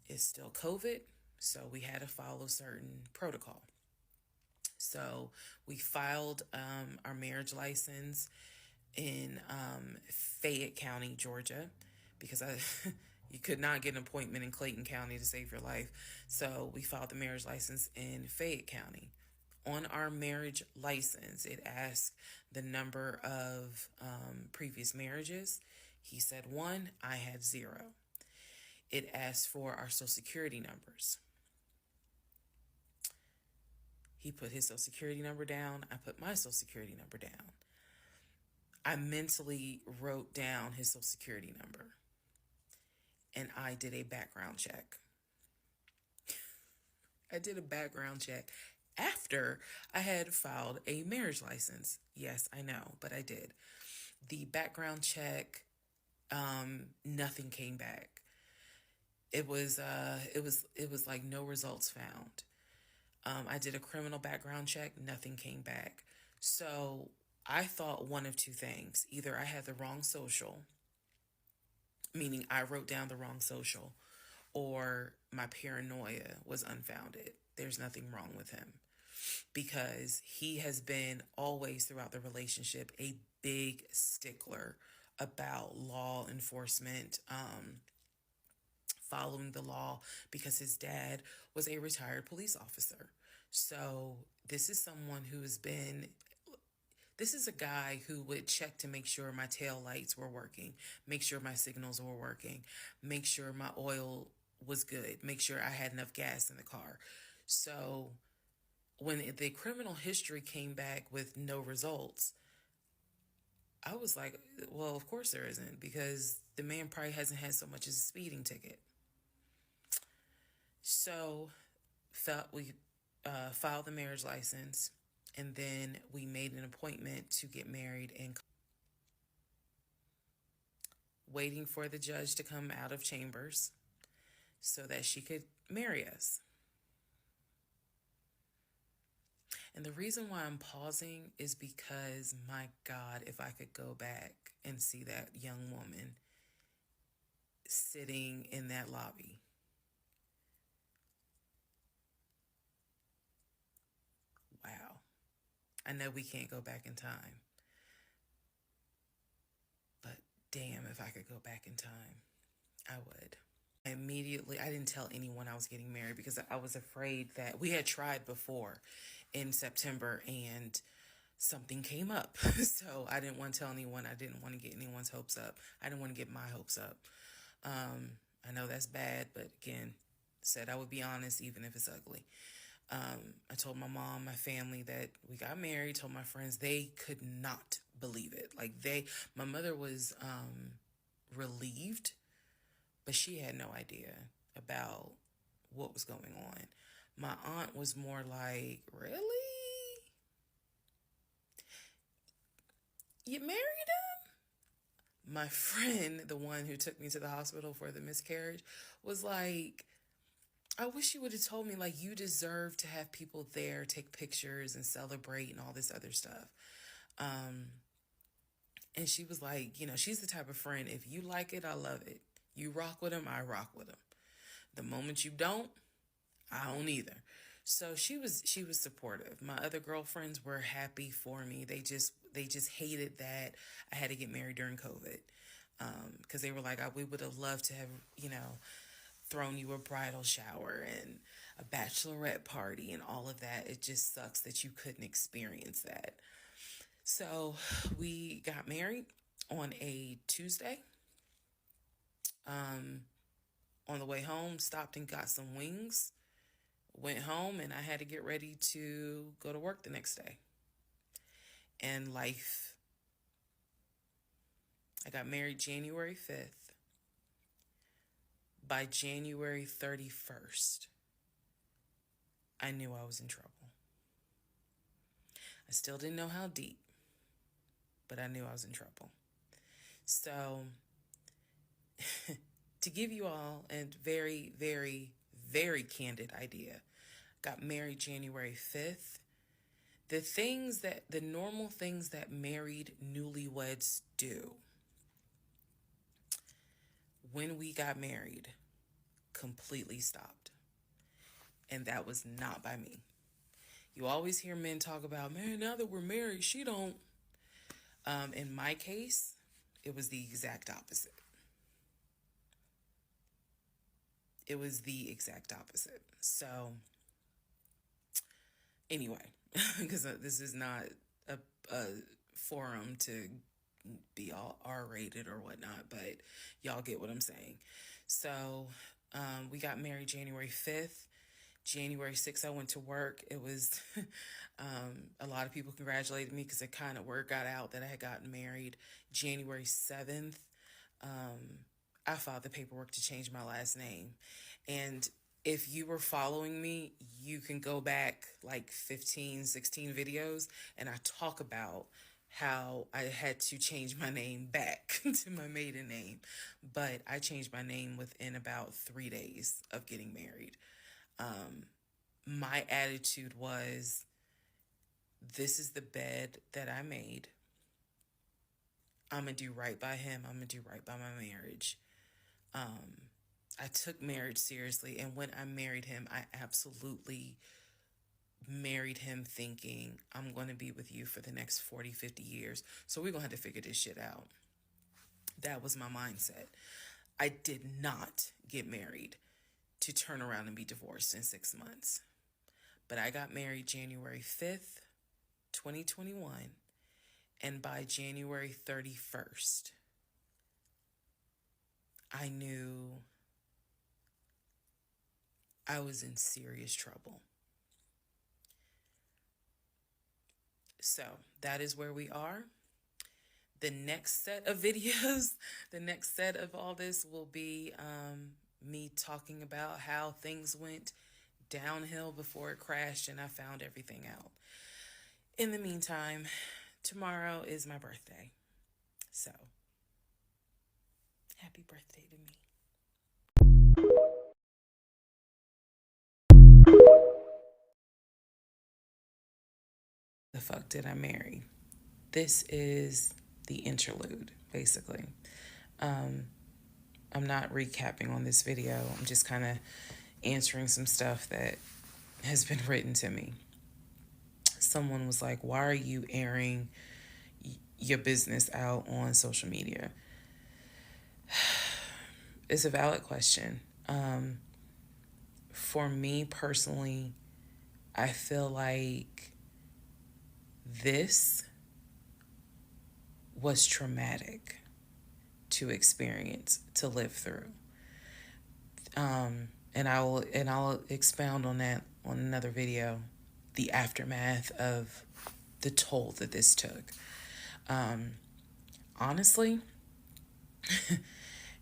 It's still COVID, so we had to follow certain protocol. So we filed our marriage license in Fayette County, Georgia, because you could not get an appointment in Clayton County to save your life. So we filed the marriage license in Fayette County. On our marriage license, it asked the number of previous marriages. He said 1, I had 0. It asked for our social security numbers. He put his social security number down. I put my social security number down. I mentally wrote down his social security number. And I did a background check. I did a background check after I had filed a marriage license. Yes, I know, but I did. The background check, nothing came back. It was like no results found. I did a criminal background check, nothing came back. So I thought one of two things. Either I had the wrong social, meaning I wrote down the wrong social, or my paranoia was unfounded. There's nothing wrong with him because he has been always throughout the relationship a big stickler about law enforcement, following the law, because his dad was a retired police officer. So this is someone who has been, this is a guy who would check to make sure my tail lights were working, make sure my signals were working, make sure my oil was good, make sure I had enough gas in the car. So when the criminal history came back with no results, I was like, well, of course there isn't, because the man probably hasn't had so much as a speeding ticket. So we filed the marriage license, and then we made an appointment to get married, and waiting for the judge to come out of chambers so that she could marry us. And the reason why I'm pausing is because, my God, if I could go back and see that young woman sitting in that lobby. Wow. I know we can't go back in time, but damn, if I could go back in time, I would. I didn't tell anyone I was getting married because I was afraid that we had tried before in September and something came up. So I didn't want to tell anyone. I didn't want to get anyone's hopes up. I didn't want to get my hopes up. I know that's bad, but again, said I would be honest even if it's ugly. I told my mom, my family that we got married, told my friends. They could not believe it. My mother was relieved, but she had no idea about what was going on. My aunt was more like, really? You married him? My friend, the one who took me to the hospital for the miscarriage, was like, I wish you would have told me, like, you deserve to have people there, take pictures and celebrate and all this other stuff. And she was like, she's the type of friend, if you like it, I love it. You rock with him, I rock with him. The moment you don't, I don't either. So she was supportive. My other girlfriends were happy for me. They just hated that I had to get married during COVID. Because they were like, we would have loved to have, thrown you a bridal shower and a bachelorette party and all of that. It just sucks that you couldn't experience that. So we got married on a Tuesday. On the way home, stopped and got some wings, went home, and I had to get ready to go to work the next day. And life. I got married January 5th. By January 31st, I knew I was in trouble. I still didn't know how deep, but I knew I was in trouble. So, to give you all a very, very, very candid idea, got married January 5th. The normal things that married newlyweds do when we got married completely stopped. And that was not by me. You always hear men talk about, man, now that we're married, she don't. In my case, it was the exact opposite. It was the exact opposite. So, anyway, because this is not a forum to be all R-rated or whatnot, but y'all get what I'm saying. So, we got married January 5th. January 6th, I went to work. It was, a lot of people congratulated me because it kind of word got out that I had gotten married. January 7th, I filed the paperwork to change my last name. And if you were following me, you can go back like 15, 16 videos, and I talk about how I had to change my name back to my maiden name. But I changed my name within about 3 days of getting married. My attitude was, this is the bed that I made. I'm going to do right by him. I'm going to do right by my marriage. I took marriage seriously. And when I married him, I absolutely married him thinking, I'm going to be with you for the next 40, 50 years. So we're going to have to figure this shit out. That was my mindset. I did not get married to turn around and be divorced in 6 months. But I got married January 5th, 2021. And by January 31st, I knew I was in serious trouble. So that is where we are. The next set of videos, the next set of all this will be me talking about how things went downhill before it crashed and I found everything out. In the meantime, tomorrow is my birthday. So, happy birthday to me. The fuck did I marry? This is the interlude, basically. I'm not recapping on this video. I'm just kind of answering some stuff that has been written to me. Someone was like, why are you airing your business out on social media? It's a valid question. For me personally, I feel like this was traumatic to experience, to live through. And I'll expound on that on another video, the aftermath of the toll that this took. Honestly,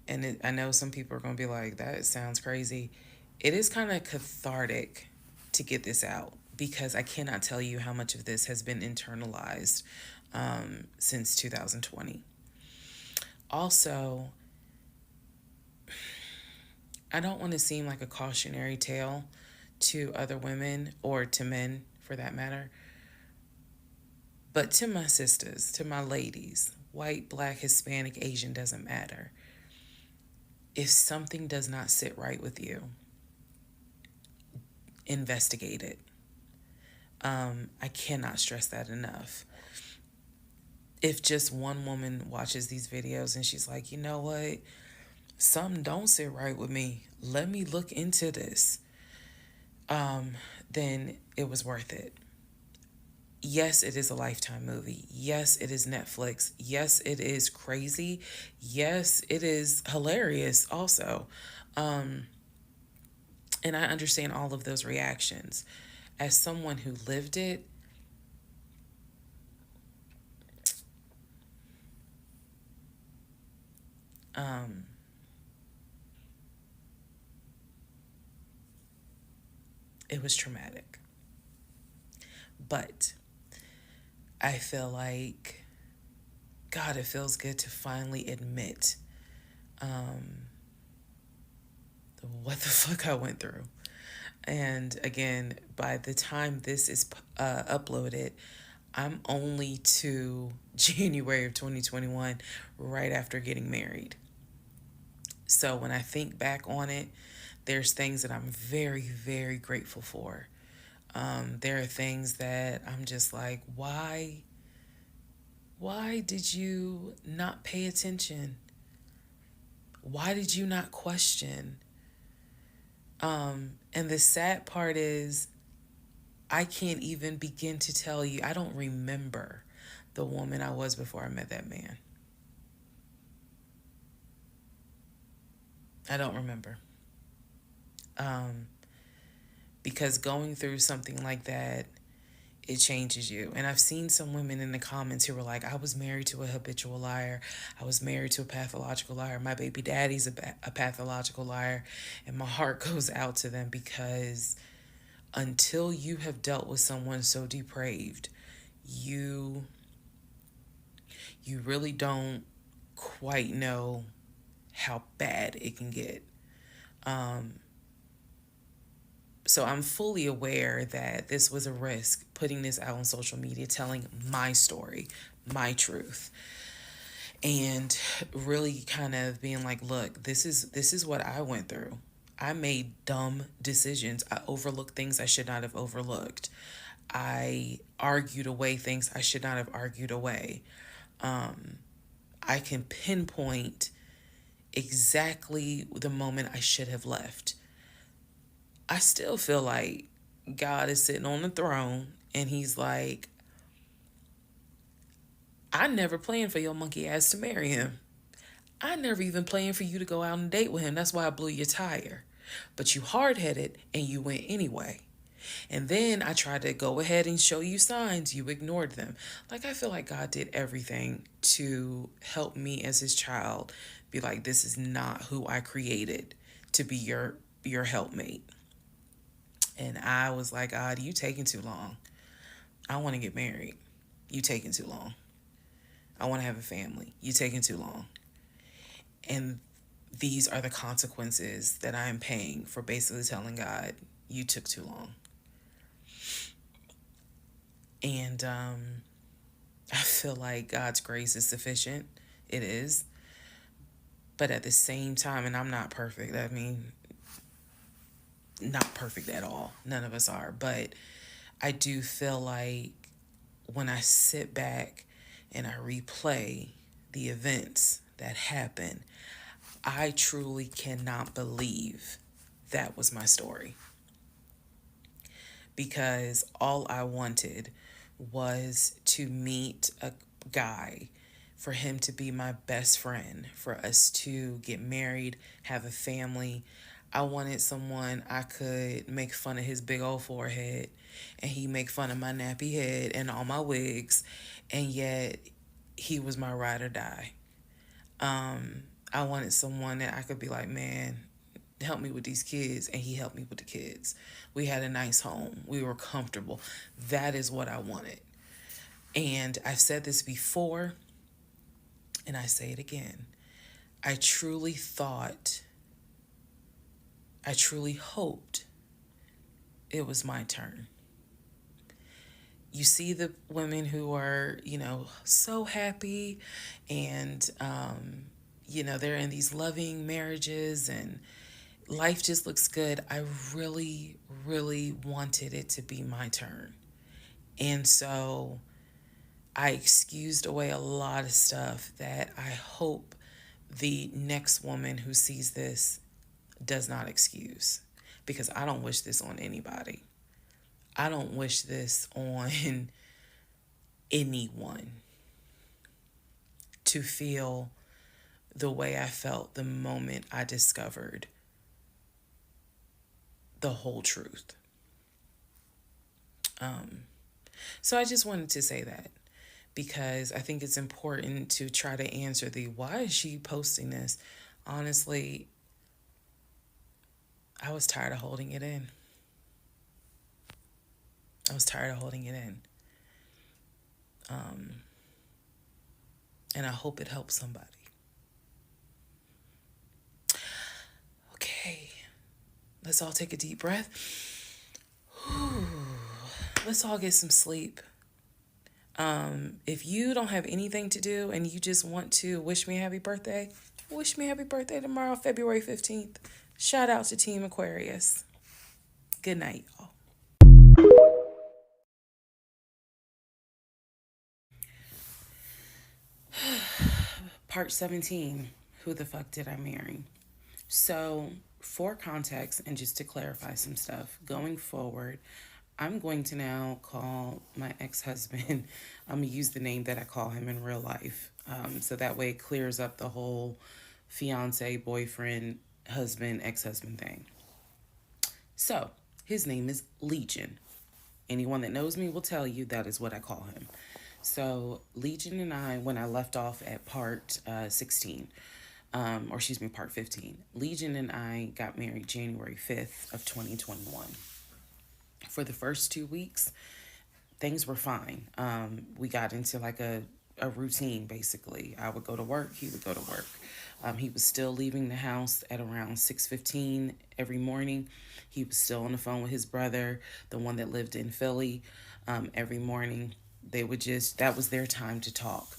and I know some people are going to be like, that sounds crazy. It is kind of cathartic to get this out because I cannot tell you how much of this has been internalized since 2020. Also, I don't want to seem like a cautionary tale to other women or to men for that matter, but to my sisters, to my ladies, white, black, Hispanic, Asian, doesn't matter. If something does not sit right with you, investigate it. I cannot stress that enough. If just one woman watches these videos and she's like, you know what, something don't sit right with me, let me look into this, then it was worth it. Yes, it is a Lifetime movie. Yes, it is Netflix. Yes, it is crazy. Yes, it is hilarious also. And I understand all of those reactions. As someone who lived it, it was traumatic. But I feel like, God, it feels good to finally admit what the fuck I went through. And again, by the time this is uploaded, I'm only to January of 2021, right after getting married. So when I think back on it, there's things that I'm very, very grateful for. There are things that I'm just like, why did you not pay attention? Why did you not question? And the sad part is, I can't even begin to tell you, I don't remember the woman I was before I met that man. I don't remember. Because going through something like that, it changes you. And I've seen some women in the comments who were like, I was married to a habitual liar. I was married to a pathological liar. My baby daddy's a pathological liar. And my heart goes out to them, because until you have dealt with someone so depraved, you really don't quite know how bad it can get. So I'm fully aware that this was a risk, putting this out on social media, telling my story, my truth. and really kind of being like, look, this is what I went through. I made dumb decisions. I overlooked things I should not have overlooked. I argued away things I should not have argued away. I can pinpoint exactly the moment I should have left. I still feel like God is sitting on the throne and he's like, I never planned for your monkey ass to marry him. I never even planned for you to go out on a date with him. That's why I blew your tire. But you hard headed and you went anyway. And then I tried to go ahead and show you signs. You ignored them. Like, I feel like God did everything to help me as his child be like, this is not who I created to be your helpmate. And I was like, God, you taking too long. I want to get married. You taking too long. I want to have a family. You taking too long. And these are the consequences that I am paying for basically telling God, you took too long. And I feel like God's grace is sufficient. It is. But at the same time, and I'm not perfect. I mean, not perfect at all. None of us are. But I do feel like when I sit back and I replay the events that happened, I truly cannot believe that was my story. Because all I wanted was to meet a guy, for him to be my best friend, for us to get married, have a family. I wanted someone I could make fun of his big old forehead and he make fun of my nappy head and all my wigs, and yet he was my ride or die. I wanted someone that I could be like, man, help me with these kids, and he helped me with the kids. We had a nice home. We were comfortable. That is what I wanted. And I've said this before, and I say it again. I truly hoped it was my turn. You see the women who are, so happy and, they're in these loving marriages and life just looks good. I really, really wanted it to be my turn. And so I excused away a lot of stuff that I hope the next woman who sees this does not excuse, because I don't wish this on anybody. I don't wish this on anyone to feel the way I felt the moment I discovered the whole truth. So I just wanted to say that, because I think it's important to try to answer the why is she posting this? Honestly, I was tired of holding it in. And I hope it helps somebody. Okay, let's all take a deep breath. Let's all get some sleep. If you don't have anything to do and you just want to wish me a happy birthday, wish me a happy birthday tomorrow, February 15th. Shout out to Team Aquarius. Good night, y'all. Part 17, who the fuck did I marry? So, for context and just to clarify some stuff, going forward, I'm going to now call my ex-husband, I'm going to use the name that I call him in real life. So that way it clears up the whole fiance, boyfriend, husband, ex-husband thing. So, his name is Legion. Anyone that knows me will tell you that is what I call him. So, Legion and I, when I left off at part 16, part 15, Legion and I got married January 5th of 2021. For the first 2 weeks, things were fine. We got into like a routine, basically. I would go to work, he would go to work. He was still leaving the house at around 6:15 every morning. He was still on the phone with his brother, the one that lived in Philly, every morning. That was their time to talk.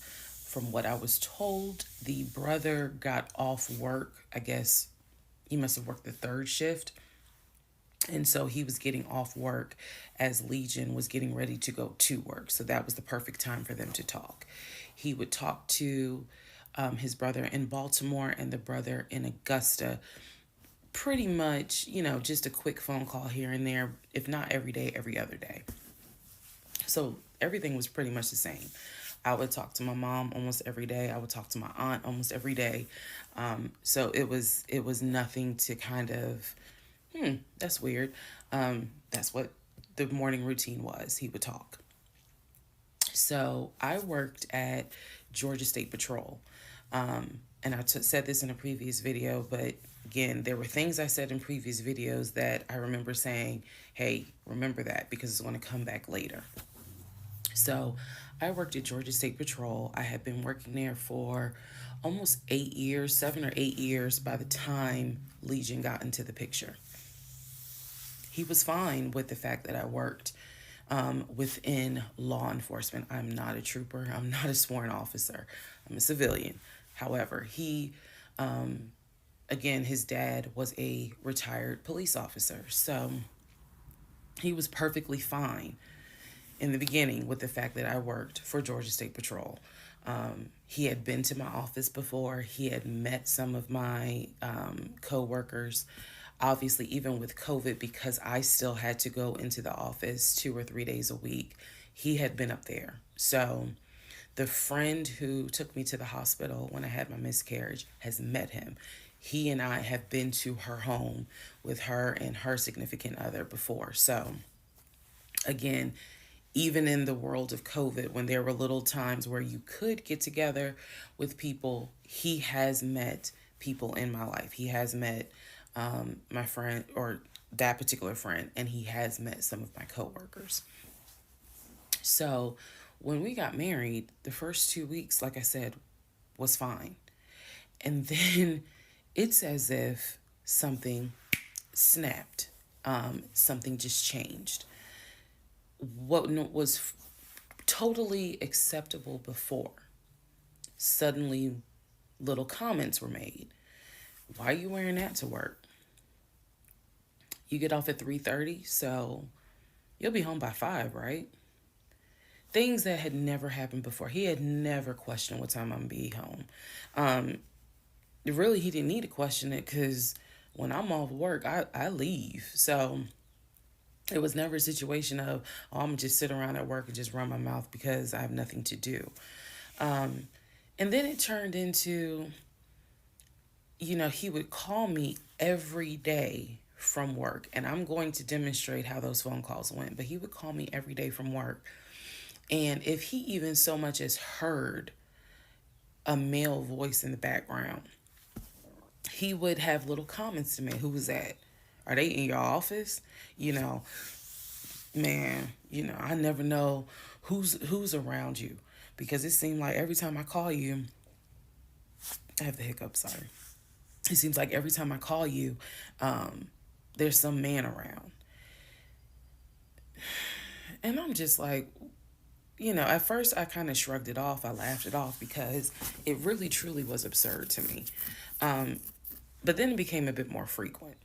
From what I was told, the brother got off work. I guess he must have worked the third shift. And so he was getting off work as Legion was getting ready to go to work. So that was the perfect time for them to talk. He would talk to his brother in Baltimore and the brother in Augusta. Pretty much, just a quick phone call here and there, if not every day, every other day. So everything was pretty much the same. I would talk to my mom almost every day. I would talk to my aunt almost every day. So it was nothing to kind of, that's weird. That's what the morning routine was. He would talk. So I worked at Georgia State Patrol. And I said this in a previous video, but again, there were things I said in previous videos that I remember saying, hey, remember that because it's going to come back later. So I worked at Georgia State Patrol. I had been working there for almost 8 years, 7 or 8 years by the time Legion got into the picture. He was fine with the fact that I worked within law enforcement. I'm not a trooper. I'm not a sworn officer. I'm a civilian. However, he, again, his dad was a retired police officer. So he was perfectly fine in the beginning with the fact that I worked for Georgia State Patrol. He had been to my office before. He had met some of my co-workers. Obviously, even with COVID, because I still had to go into the office 2 or 3 days a week, he had been up there. So the friend who took me to the hospital when I had my miscarriage has met him. He and I have been to her home with her and her significant other before. So again, even in the world of COVID, when there were little times where you could get together with people, he has met people in my life. He has met my friend, or that particular friend, and he has met some of my coworkers. So when we got married, the first 2 weeks, like I said, was fine. And then it's as if something snapped. Something just changed. What was totally acceptable before, suddenly little comments were made. Why are you wearing that to work? You get off at 3:30, so you'll be home by 5, right? Things that had never happened before. He had never questioned what time I'm going to be home. Really, he didn't need to question it because when I'm off work, I leave. So it was never a situation of, oh, I'm going to just sit around at work and just run my mouth because I have nothing to do. And then it turned into, he would call me every day from work. And I'm going to demonstrate how those phone calls went. But he would call me every day from work. And if he even so much as heard a male voice in the background, he would have little comments to me. Who was that? Are they in your office? Man, I never know who's around you, because it seemed like every time I call you, I have the hiccups, sorry. It seems like every time I call you, there's some man around. And I'm just like, at first I kind of shrugged it off. I laughed it off because it really, truly was absurd to me. But then it became a bit more frequent.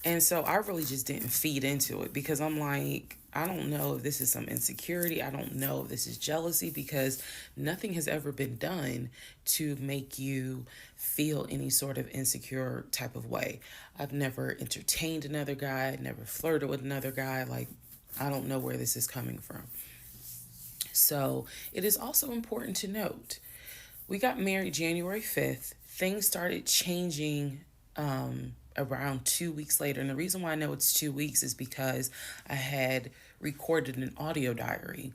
And so I really just didn't feed into it because I'm like, I don't know if this is some insecurity. I don't know if this is jealousy, because nothing has ever been done to make you feel any sort of insecure type of way. I've never entertained another guy, never flirted with another guy. Like, I don't know where this is coming from. So it is also important to note, we got married January 5th. Things started changing around 2 weeks later. And the reason why I know it's 2 weeks is because I had recorded an audio diary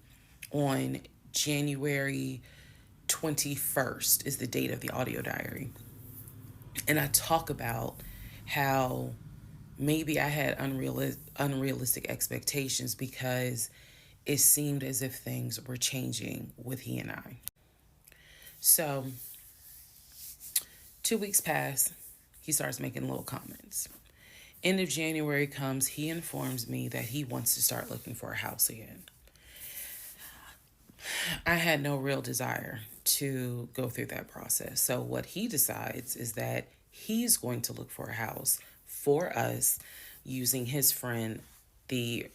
on January 21st is the date of the audio diary. And I talk about how maybe I had unrealistic expectations because it seemed as if things were changing with he and I. So 2 weeks pass. He starts making little comments. End of January comes, he informs me that he wants to start looking for a house again. I had no real desire to go through that process. So what he decides is that he's going to look for a house for us using his friend, the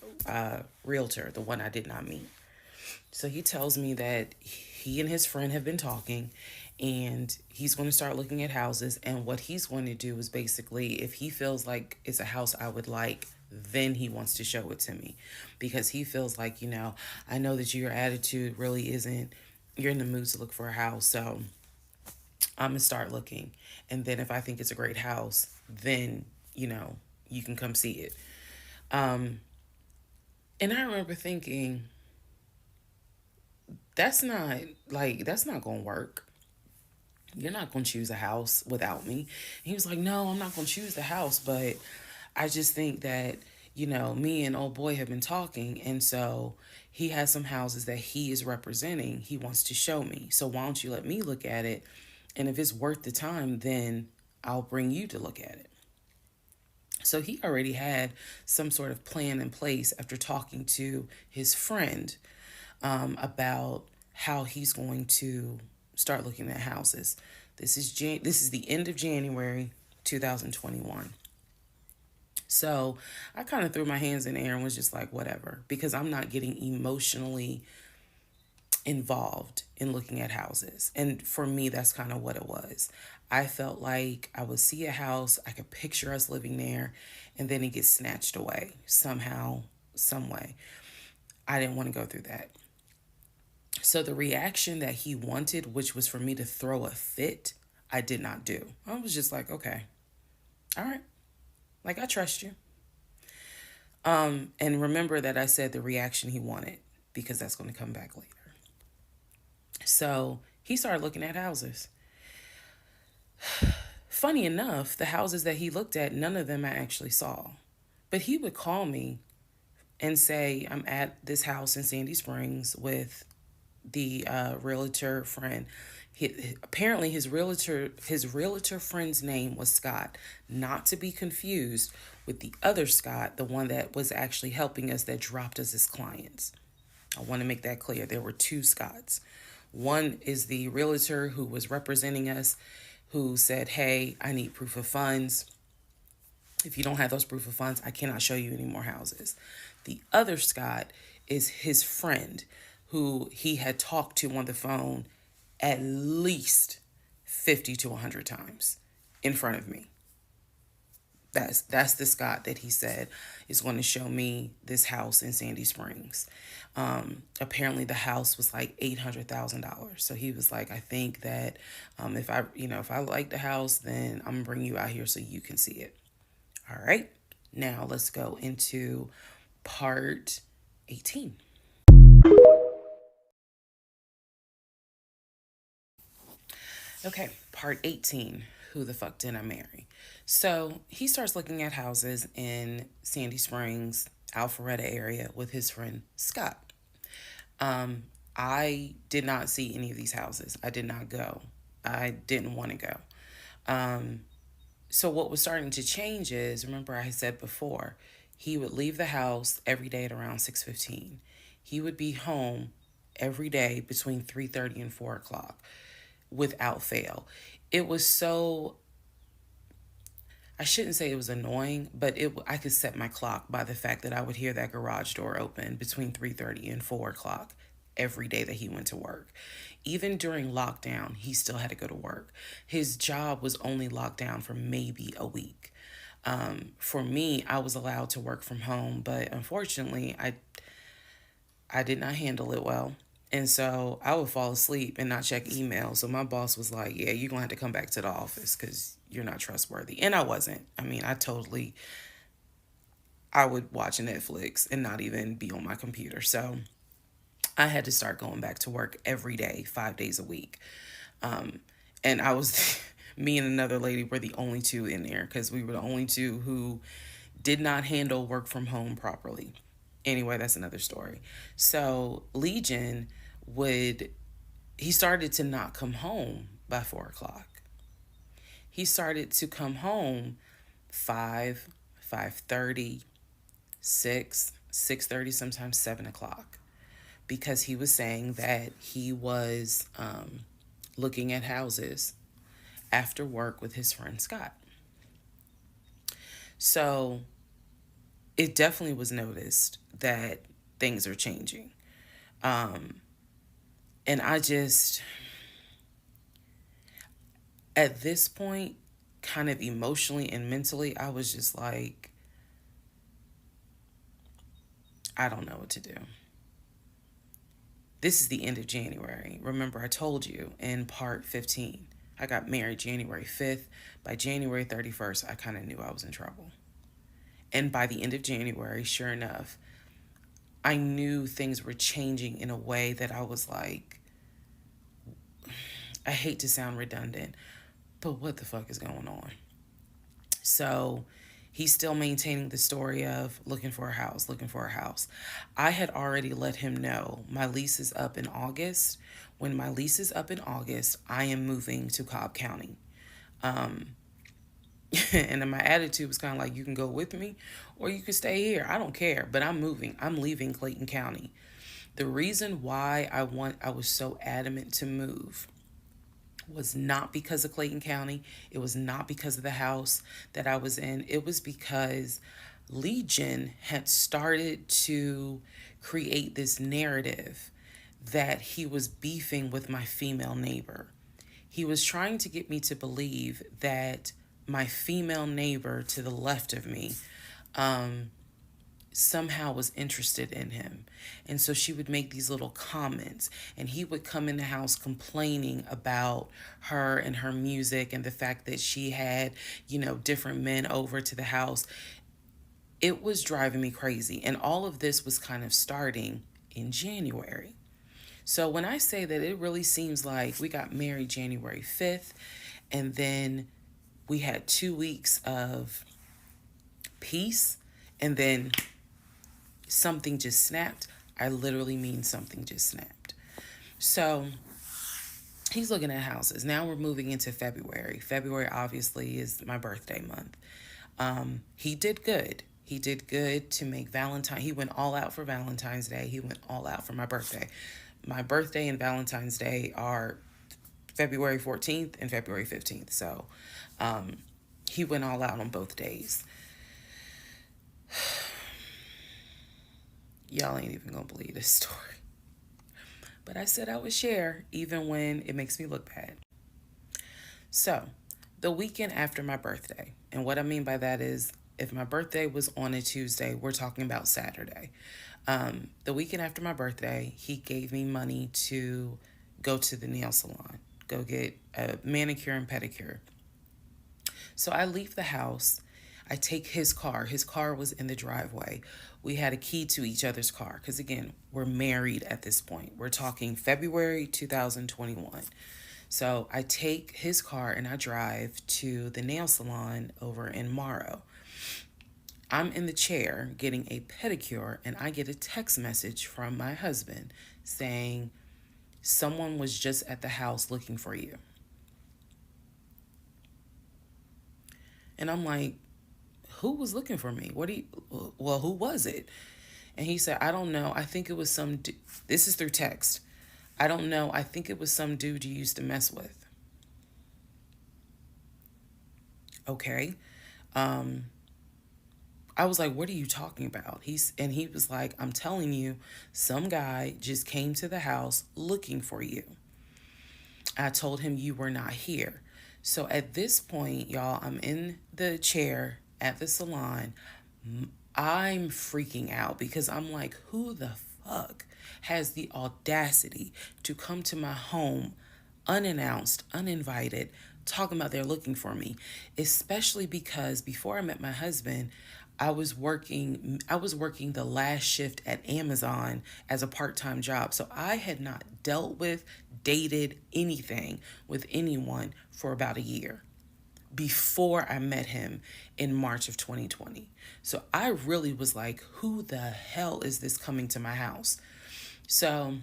realtor, the one I did not meet. So he tells me that he and his friend have been talking and he's going to start looking at houses. And what he's going to do is basically, if he feels like it's a house I would like, then he wants to show it to me because he feels like, I know that your attitude really isn't, you're in the mood to look for a house. So I'm going to start looking. And then if I think it's a great house, then, you can come see it. And I remember thinking, that's not going to work. You're not going to choose a house without me. And he was like, no, I'm not going to choose the house, but I just think that, me and old boy have been talking. And so he has some houses that he is representing. He wants to show me. So why don't you let me look at it? And if it's worth the time, then I'll bring you to look at it. So he already had some sort of plan in place after talking to his friend about how he's going to start looking at houses. This is the end of January 2021. So I kind of threw my hands in the air and was just like, whatever, because I'm not getting emotionally involved in looking at houses. And for me, that's kind of what it was. I felt like I would see a house, I could picture us living there, and then it gets snatched away somehow, some way. I didn't want to go through that. So the reaction that he wanted, which was for me to throw a fit, I did not do. I was just like, okay, all right. Like, I trust you. And remember that I said the reaction he wanted, because that's going to come back later. So he started looking at houses. Funny enough, the houses that he looked at, none of them I actually saw. But he would call me and say, I'm at this house in Sandy Springs with the realtor friend. Apparently his realtor friend's name was Scott, not to be confused with the other Scott, the one that was actually helping us, that dropped us as clients. I want to make that clear. There were two Scotts. One is the realtor who was representing us, who said, hey, I need proof of funds. If you don't have those proof of funds, I cannot show you any more houses. The other Scott is his friend, who he had talked to on the phone at least 50 to 100 times in front of me. That's the Scott that he said is going to show me this house in Sandy Springs. Apparently the house was like $800,000. So he was like, I think that if I like the house, then I'm gonna bring you out here so you can see it. All right. Now let's go into part 18. Okay, part 18. Who the fuck did I marry? So he starts looking at houses in Sandy Springs, Alpharetta area with his friend Scott. I did not see any of these houses. I did not go. I didn't want to go. So what was starting to change is, remember I said before, he would leave the house every day at around 6:15. He would be home every day between 3:30 and 4 o'clock without fail. It was so, I shouldn't say it was annoying, but I could set my clock by the fact that I would hear that garage door open between 3:30 and 4 o'clock every day that he went to work. Even during lockdown, he still had to go to work. His job was only locked down for maybe a week. For me, I was allowed to work from home, but unfortunately, I did not handle it well. And so I would fall asleep and not check email. So my boss was like, yeah, you're going to have to come back to the office because you're not trustworthy. And I wasn't. I mean, I would watch Netflix and not even be on my computer. So I had to start going back to work every day, 5 days a week. And I was, me and another lady were the only two in there because we were the only two who did not handle work from home properly. Anyway, that's another story. So Legion he started to not come home by 4 o'clock. He started to come home 5, 5:30, 6, 6:30, sometimes 7 o'clock. Because he was saying that he was looking at houses after work with his friend Scott. So it definitely was noticed that things are changing. And I just, at this point, kind of emotionally and mentally, I was just like, I don't know what to do. This is the end of January. Remember, I told you in part 15, I got married January 5th. By January 31st, I kind of knew I was in trouble. And by the end of January, sure enough, I knew things were changing in a way that I was like, I hate to sound redundant, but what the fuck is going on? So he's still maintaining the story of looking for a house, looking for a house. I had already let him know my lease is up in August. When my lease is up in August, I am moving to Cobb County. And then my attitude was kind of like, you can go with me or you can stay here. I don't care, but I'm moving. I'm leaving Clayton County. The reason why I was so adamant to move was not because of Clayton County. It was not because of the house that I was in. It was because Legion had started to create this narrative that he was beefing with my female neighbor. He was trying to get me to believe that my female neighbor to the left of me somehow was interested in him. And so she would make these little comments, and he would come in the house complaining about her and her music and the fact that she had, different men over to the house. It was driving me crazy. And all of this was kind of starting in January. So when I say that, it really seems like we got married January 5th, and then we had 2 weeks of peace, and then something just snapped. I literally mean something just snapped. So he's looking at houses. Now we're moving into February. February obviously is my birthday month. He did good. He did good to make Valentine. He went all out for Valentine's Day. He went all out for my birthday. My birthday and Valentine's Day are February 14th and February 15th. So he went all out on both days. Y'all ain't even gonna believe this story. But I said I would share even when it makes me look bad. So, the weekend after my birthday, and what I mean by that is if my birthday was on a Tuesday, we're talking about Saturday. The weekend after my birthday, he gave me money to go to the nail salon, go get a manicure and pedicure. So I leave the house. I take his car. His car was in the driveway. We had a key to each other's car because, again, we're married at this point. We're talking February 2021. So I take his car and I drive to the nail salon over in Morrow. I'm in the chair getting a pedicure, and I get a text message from my husband saying, someone was just at the house looking for you. And I'm like, who was looking for me? Who was it? And he said, I don't know. I think it was some, this is through text. I don't know. I think it was some dude you used to mess with. Okay. I was like, what are you talking about? He was like, I'm telling you, some guy just came to the house looking for you. I told him you were not here. So at this point, y'all, I'm in the chair at the salon. I'm freaking out because I'm like, who the fuck has the audacity to come to my home unannounced, uninvited, talking about they're looking for me? Especially because before I met my husband, I was working the last shift at Amazon as a part-time job. So I had not dealt with, dated anything with anyone for about a year before I met him in March of 2020. So I really was like, who the hell is this coming to my house? So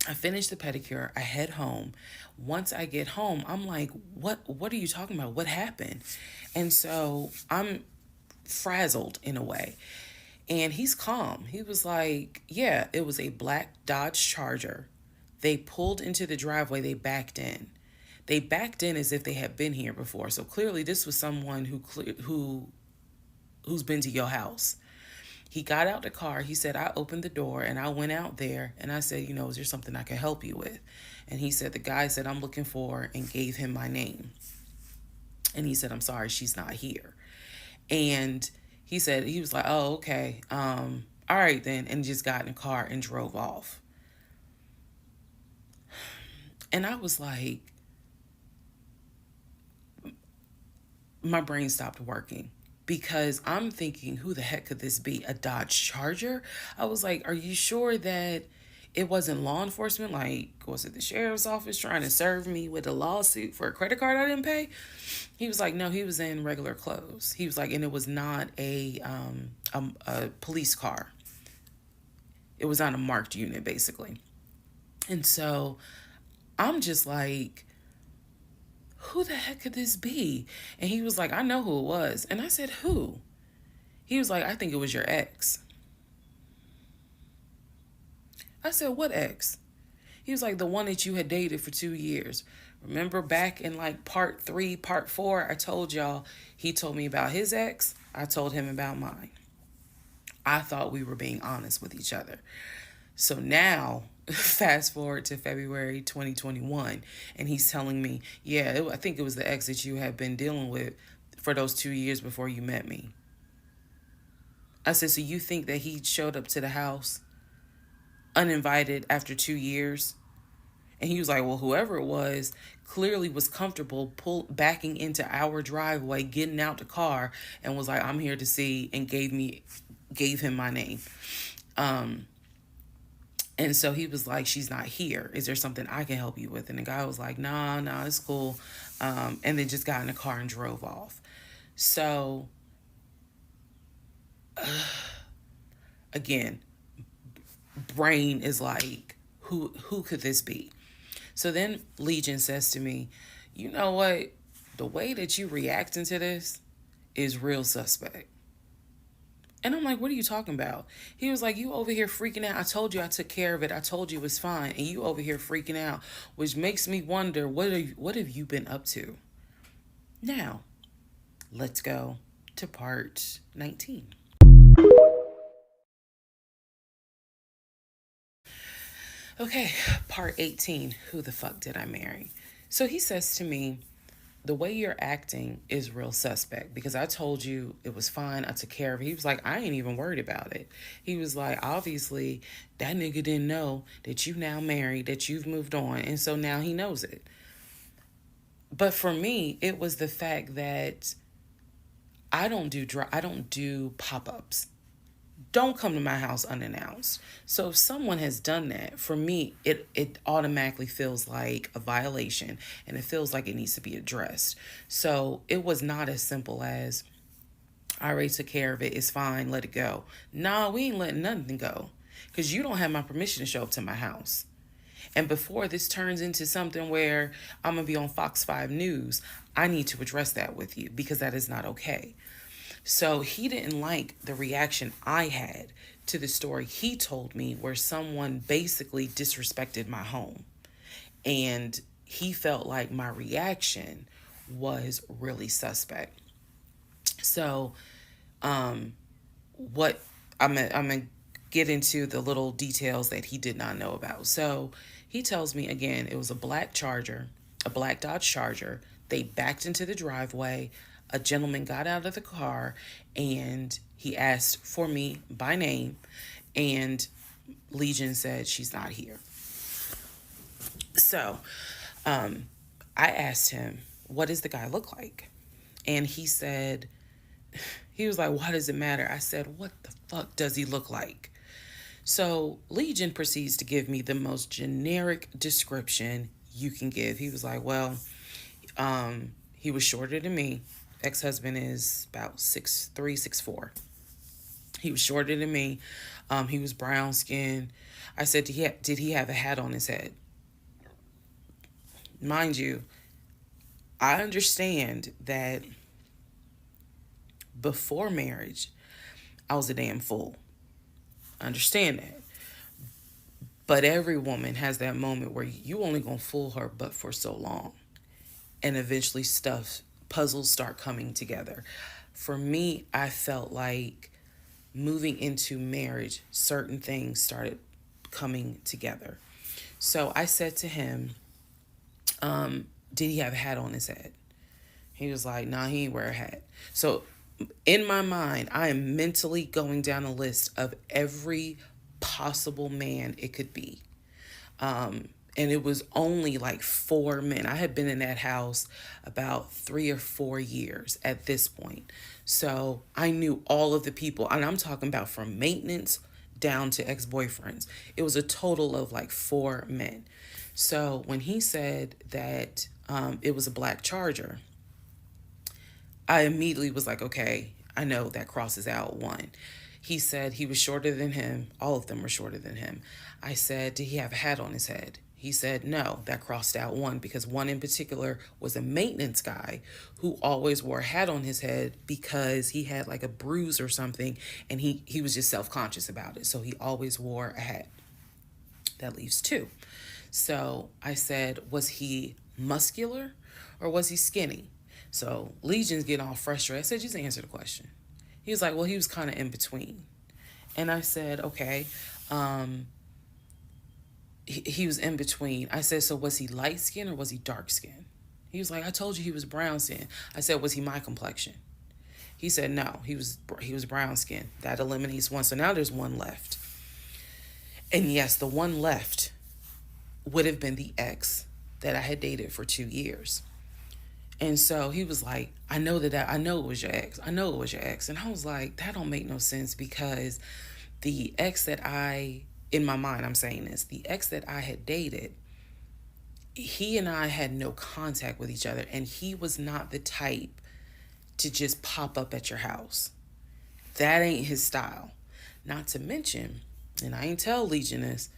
I finished the pedicure. I head home. Once I get home, I'm like, what are you talking about? What happened? And so I'm frazzled in a way. And he's calm. He was like, yeah, it was a black Dodge Charger, They pulled into the driveway, they backed in. They backed in as if they had been here before. So clearly this was someone who's been to your house. He got out the car. He said, I opened the door and I went out there and I said, is there something I can help you with? And he said, the guy said, I'm looking for, and gave him my name. And he said, I'm sorry, she's not here. And he said, he was like, oh, okay. All right then. And just got in the car and drove off. And I was like, my brain stopped working. Because I'm thinking, who the heck could this be? A Dodge Charger? I was like, are you sure that it wasn't law enforcement? Like, was it the sheriff's office trying to serve me with a lawsuit for a credit card I didn't pay? He was like, no, he was in regular clothes. He was like, and it was not a police car. It was on a marked unit, basically. And so I'm just like, who the heck could this be? And he was like, I know who it was. And I said, who? He was like, I think it was your ex. I said, what ex? He was like, the one that you had dated for 2 years. Remember back in like part 3, part 4, I told y'all, he told me about his ex. I told him about mine. I thought we were being honest with each other. So now, fast forward to February 2021, and he's telling me, yeah, I think it was the ex that you had been dealing with for those 2 years before you met me. I said, so you think that he showed up to the house uninvited after 2 years? And he was like, well, whoever it was clearly was comfortable backing into our driveway, getting out the car, and was like, I'm here to see, and gave him my name. And so he was like, she's not here. Is there something I can help you with? And the guy was like, nah, it's cool. And then just got in the car and drove off. So, again, brain is like, who could this be? So then Legion says to me, you know what? The way that you reacting to this is real suspect. And I'm like, what are you talking about? He was like, you over here freaking out. I told you I took care of it. I told you it was fine. And you over here freaking out, which makes me wonder, what have you been up to? Now, let's go to part 19. Okay, part 18. Who the fuck did I marry? So he says to me, the way you're acting is real suspect, because I told you it was fine. I took care of it. He was like, I ain't even worried about it. He was like, obviously, that nigga didn't know that you now married, that you've moved on. And so now he knows it. But for me, it was the fact that I don't do pop-ups. Don't come to my house unannounced. So if someone has done that, for me, it automatically feels like a violation, and it feels like it needs to be addressed. So it was not as simple as, I already took care of it, it's fine, let it go. Nah, we ain't letting nothing go, because you don't have my permission to show up to my house. And before this turns into something where I'm going to be on Fox 5 News, I need to address that with you, because that is not okay. So he didn't like the reaction I had to the story he told me, where someone basically disrespected my home. And he felt like my reaction was really suspect. So what I'm gonna get into the little details that he did not know about. So he tells me, again, it was a black Dodge Charger. They backed into the driveway. A gentleman got out of the car and he asked for me by name, and Legion said she's not here. So I asked him, what does the guy look like? And he said, he was like, why does it matter? I said, what the fuck does he look like? So Legion proceeds to give me the most generic description you can give. He was like, well, he was shorter than me. Ex-husband is about 6'3", 6'4". He was shorter than me. He was brown skinned. I said, did he have a hat on his head? Mind you, I understand that before marriage, I was a damn fool. I understand that. But every woman has that moment where you only gonna fool her but for so long. And eventually puzzles start coming together. For me, I felt like moving into marriage, certain things started coming together. So I said to him, did he have a hat on his head? He was like, nah, he ain't wear a hat. So in my mind, I am mentally going down a list of every possible man it could be. And it was only like 4 men. I had been in that house about 3 or 4 years at this point. So I knew all of the people, and I'm talking about from maintenance down to ex boyfriends. It was a total of like 4 men. So when he said that it was a black charger, I immediately was like, okay, I know that crosses out one. He said he was shorter than him. All of them were shorter than him. I said, did he have a hat on his head? He said, no, that crossed out one because one in particular was a maintenance guy who always wore a hat on his head because he had like a bruise or something and he was just self-conscious about it. So he always wore a hat. That leaves two. So I said, was he muscular or was he skinny? So Legion's getting all frustrated. I said, just answer the question. He was like, well, he was kind of in between. And I said, okay. He was in between. I said, so was he light skin or was he dark skin? He was like, I told you he was brown skin. I said, was he my complexion? He said, no, he was brown skin. That eliminates one. So now there's one left. And yes, the one left would have been the ex that I had dated for 2 years. And so he was like, I know it was your ex. I know it was your ex. And I was like, that don't make no sense because the ex that in my mind, I'm saying this, the ex that I had dated, he and I had no contact with each other. And he was not the type to just pop up at your house. That ain't his style. Not to mention, and I ain't tell Legion this,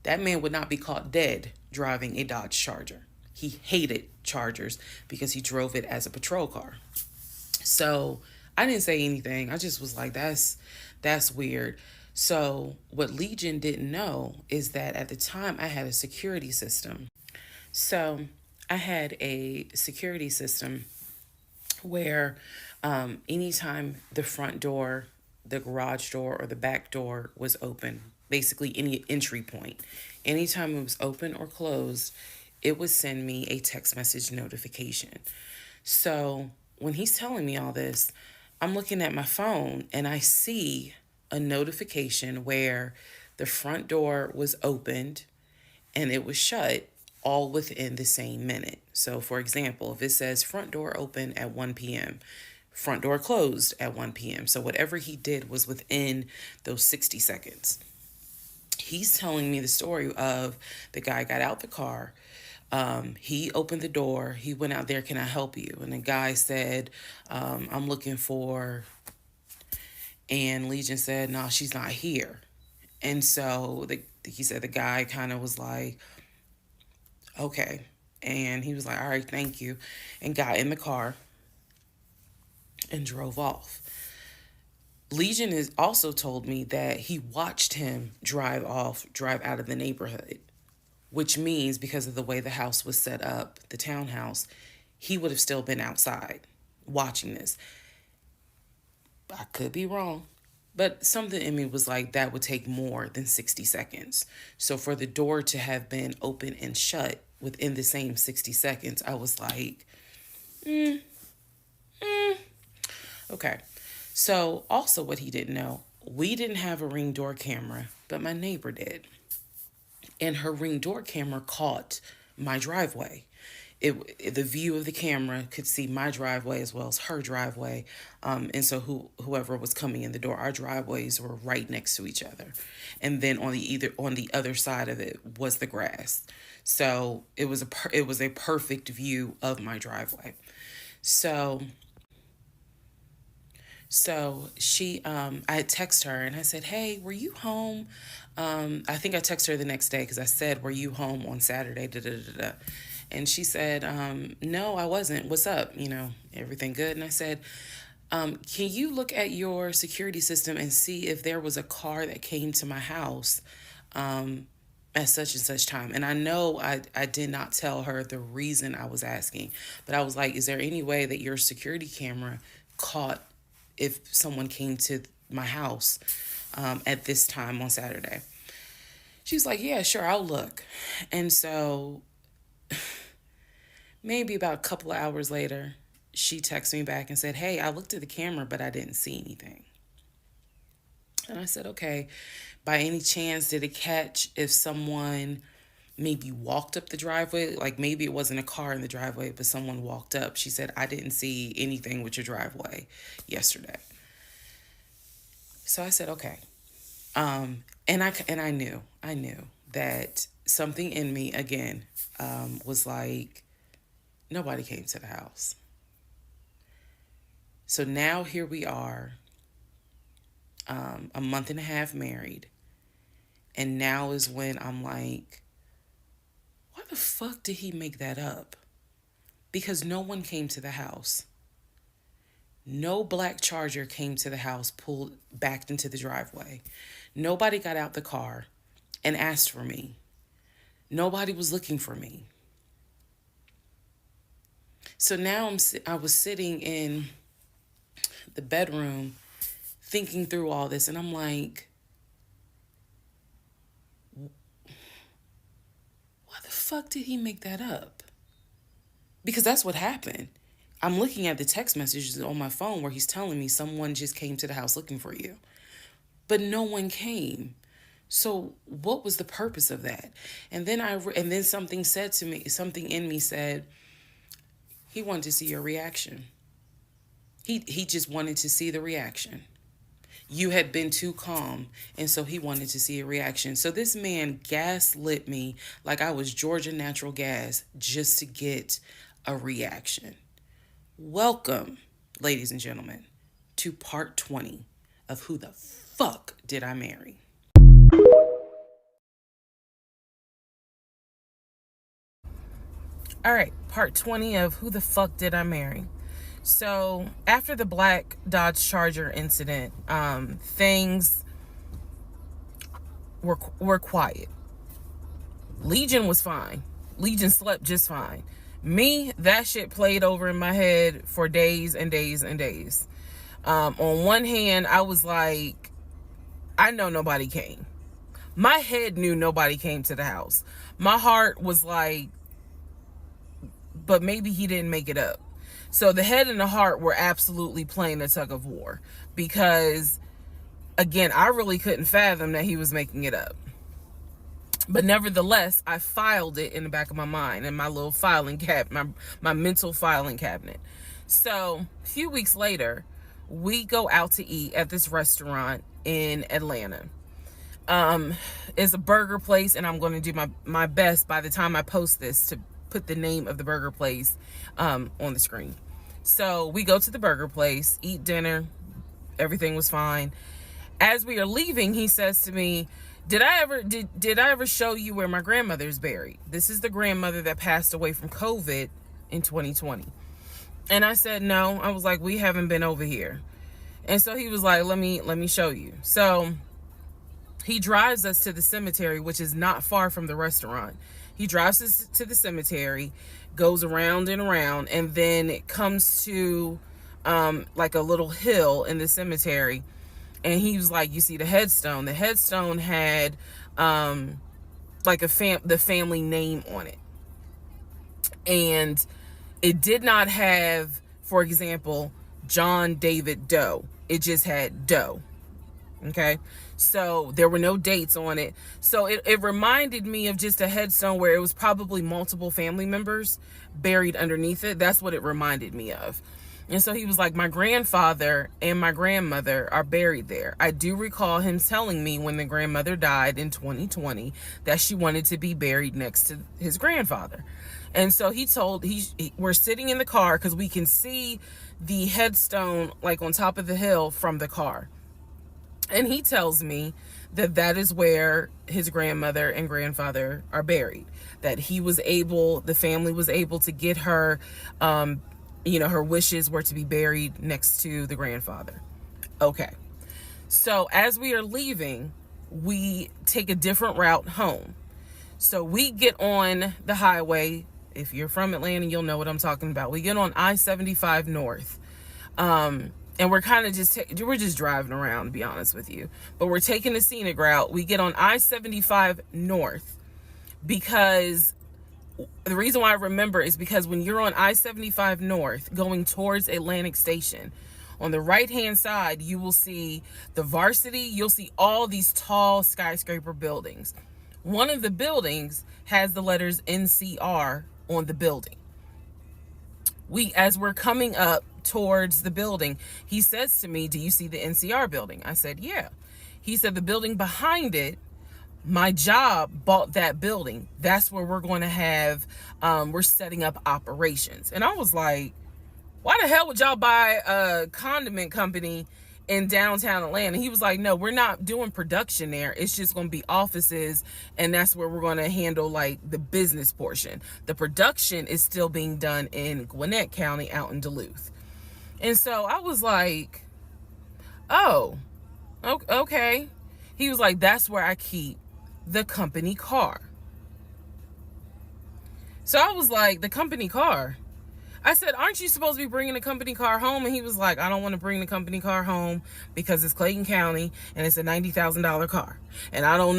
that man would not be caught dead driving a Dodge Charger. He hated Chargers because he drove it as a patrol car. So I didn't say anything. I just was like, that's weird. So what Legion didn't know is that at the time I had a security system. So I had a security system where anytime the front door, the garage door, or the back door was open, basically any entry point, anytime it was open or closed, it would send me a text message notification. So when he's telling me all this, I'm looking at my phone and I see a notification where the front door was opened and it was shut all within the same minute. So for example, if it says front door open at 1 p.m., front door closed at 1 p.m. So whatever he did was within those 60 seconds. He's telling me the story of the guy got out the car. He opened the door. He went out there, can I help you? And the guy said, I'm looking for, and Legion said, no, she's not here. And so he said the guy kind of was like, okay. And he was like, all right, thank you. And got in the car and drove off. Legion has also told me that he watched him drive out of the neighborhood, which means because of the way the house was set up, the townhouse, he would have still been outside watching this. I could be wrong, but something in me was like, that would take more than 60 seconds. So for the door to have been open and shut within the same 60 seconds, I was like, okay. So also what he didn't know, we didn't have a Ring door camera, but my neighbor did. And her Ring door camera caught my driveway. The view of the camera could see my driveway as well as her driveway. And so whoever was coming in the door, our driveways were right next to each other. And then on the other side of it was the grass. So it was a perfect view of my driveway. So she, I had texted her and I said, hey, were you home? I think I texted her the next day because I said, were you home on Saturday? Da, da, da, da. And she said, no, I wasn't. What's up? Everything good? And I said, can you look at your security system and see if there was a car that came to my house? And at such and such time. And I know I did not tell her the reason I was asking, but I was like, is there any way that your security camera caught if someone came to my house at this time on Saturday? She was like, yeah, sure, I'll look. And so maybe about a couple of hours later, she texted me back and said, hey, I looked at the camera, but I didn't see anything. And I said, okay, by any chance, did it catch if someone maybe walked up the driveway? Like maybe it wasn't a car in the driveway, but someone walked up. She said, I didn't see anything with your driveway yesterday. So I said, okay. And I knew that something in me, again, was like, nobody came to the house. So now here we are, a month and a half married. And now is when I'm like, why the fuck did he make that up? Because no one came to the house. No black Charger came to the house, backed into the driveway. Nobody got out the car and asked for me. Nobody was looking for me. So now I was sitting in the bedroom thinking through all this, and I'm like, why the fuck did he make that up? Because that's what happened. I'm looking at the text messages on my phone where he's telling me someone just came to the house looking for you. But no one came. So what was the purpose of that? And then something said to me, something in me said, he wanted to see your reaction. He just wanted to see the reaction. You had been too calm, and so he wanted to see a reaction. So this man gaslit me like I was Georgia Natural Gas just to get a reaction. Welcome, ladies and gentlemen, to part 20 of Who the Fuck Did I Marry? All right, part 20 of Who the Fuck Did I Marry? So after the black Dodge Charger incident, things were quiet. Legion was fine. Legion slept just fine. Me, that shit played over in my head for days and days and days. On one hand, I was like, I know nobody came. My head knew nobody came to the house. My heart was like, but maybe he didn't make it up. So the head and the heart were absolutely playing a tug of war because, again, I really couldn't fathom that he was making it up. But nevertheless, I filed it in the back of my mind in my little filing cabinet, my mental filing cabinet. So a few weeks later, we go out to eat at this restaurant in Atlanta. It's a burger place, and I'm going to do my best by the time I post this to put the name of the burger place on the screen. So we go to the burger place, eat dinner. Everything was fine. As we are leaving, he says to me, did I ever show you where my grandmother's buried? This is the grandmother that passed away from COVID in 2020. And I said, no. I was like, we haven't been over here. And so he was like, let me show you. So he drives us to the cemetery, which is not far from the restaurant. He drives us to the cemetery, goes around and around, and then it comes to like a little hill in the cemetery. And he was like, you see the headstone. The headstone had like the family name on it. And it did not have, for example, John David Doe. It just had Doe. Okay. So there were no dates on it. So it reminded me of just a headstone where it was probably multiple family members buried underneath it. That's what it reminded me of. And so he was like, my grandfather and my grandmother are buried there. I do recall him telling me when the grandmother died in 2020 that she wanted to be buried next to his grandfather. And so we're sitting in the car because we can see the headstone like on top of the hill from the car. And he tells me that is where his grandmother and grandfather are buried. That the family was able to get her, her wishes were to be buried next to the grandfather. Okay. So as we are leaving, we take a different route home. So we get on the highway. If you're from Atlanta, you'll know what I'm talking about. We get on I-75 North. And we're kind of we're just driving around, to be honest with you. But we're taking the scenic route. We get on I-75 North because the reason why I remember is because when you're on I-75 North going towards Atlantic Station, on the right-hand side, you will see the Varsity. You'll see all these tall skyscraper buildings. One of the buildings has the letters NCR on the building. As we're coming up towards the building, he says to me, "Do you see the NCR building?" I said, "Yeah." He said, "The building behind it, my job bought that building. That's where we're going to have, we're setting up operations." And I was like, why the hell would y'all buy a condiment company in downtown Atlanta? He was like, "No, we're not doing production there. It's just going to be offices, and that's where we're going to handle like the business portion. The production is still being done in Gwinnett County out in Duluth." And so I was like, "Oh, okay." He was like, "That's where I keep the company car." So I was like, "The company car?" I said, "Aren't you supposed to be bringing the company car home?" And he was like, "I don't want to bring the company car home because it's Clayton County and it's a $90,000 car. And I don't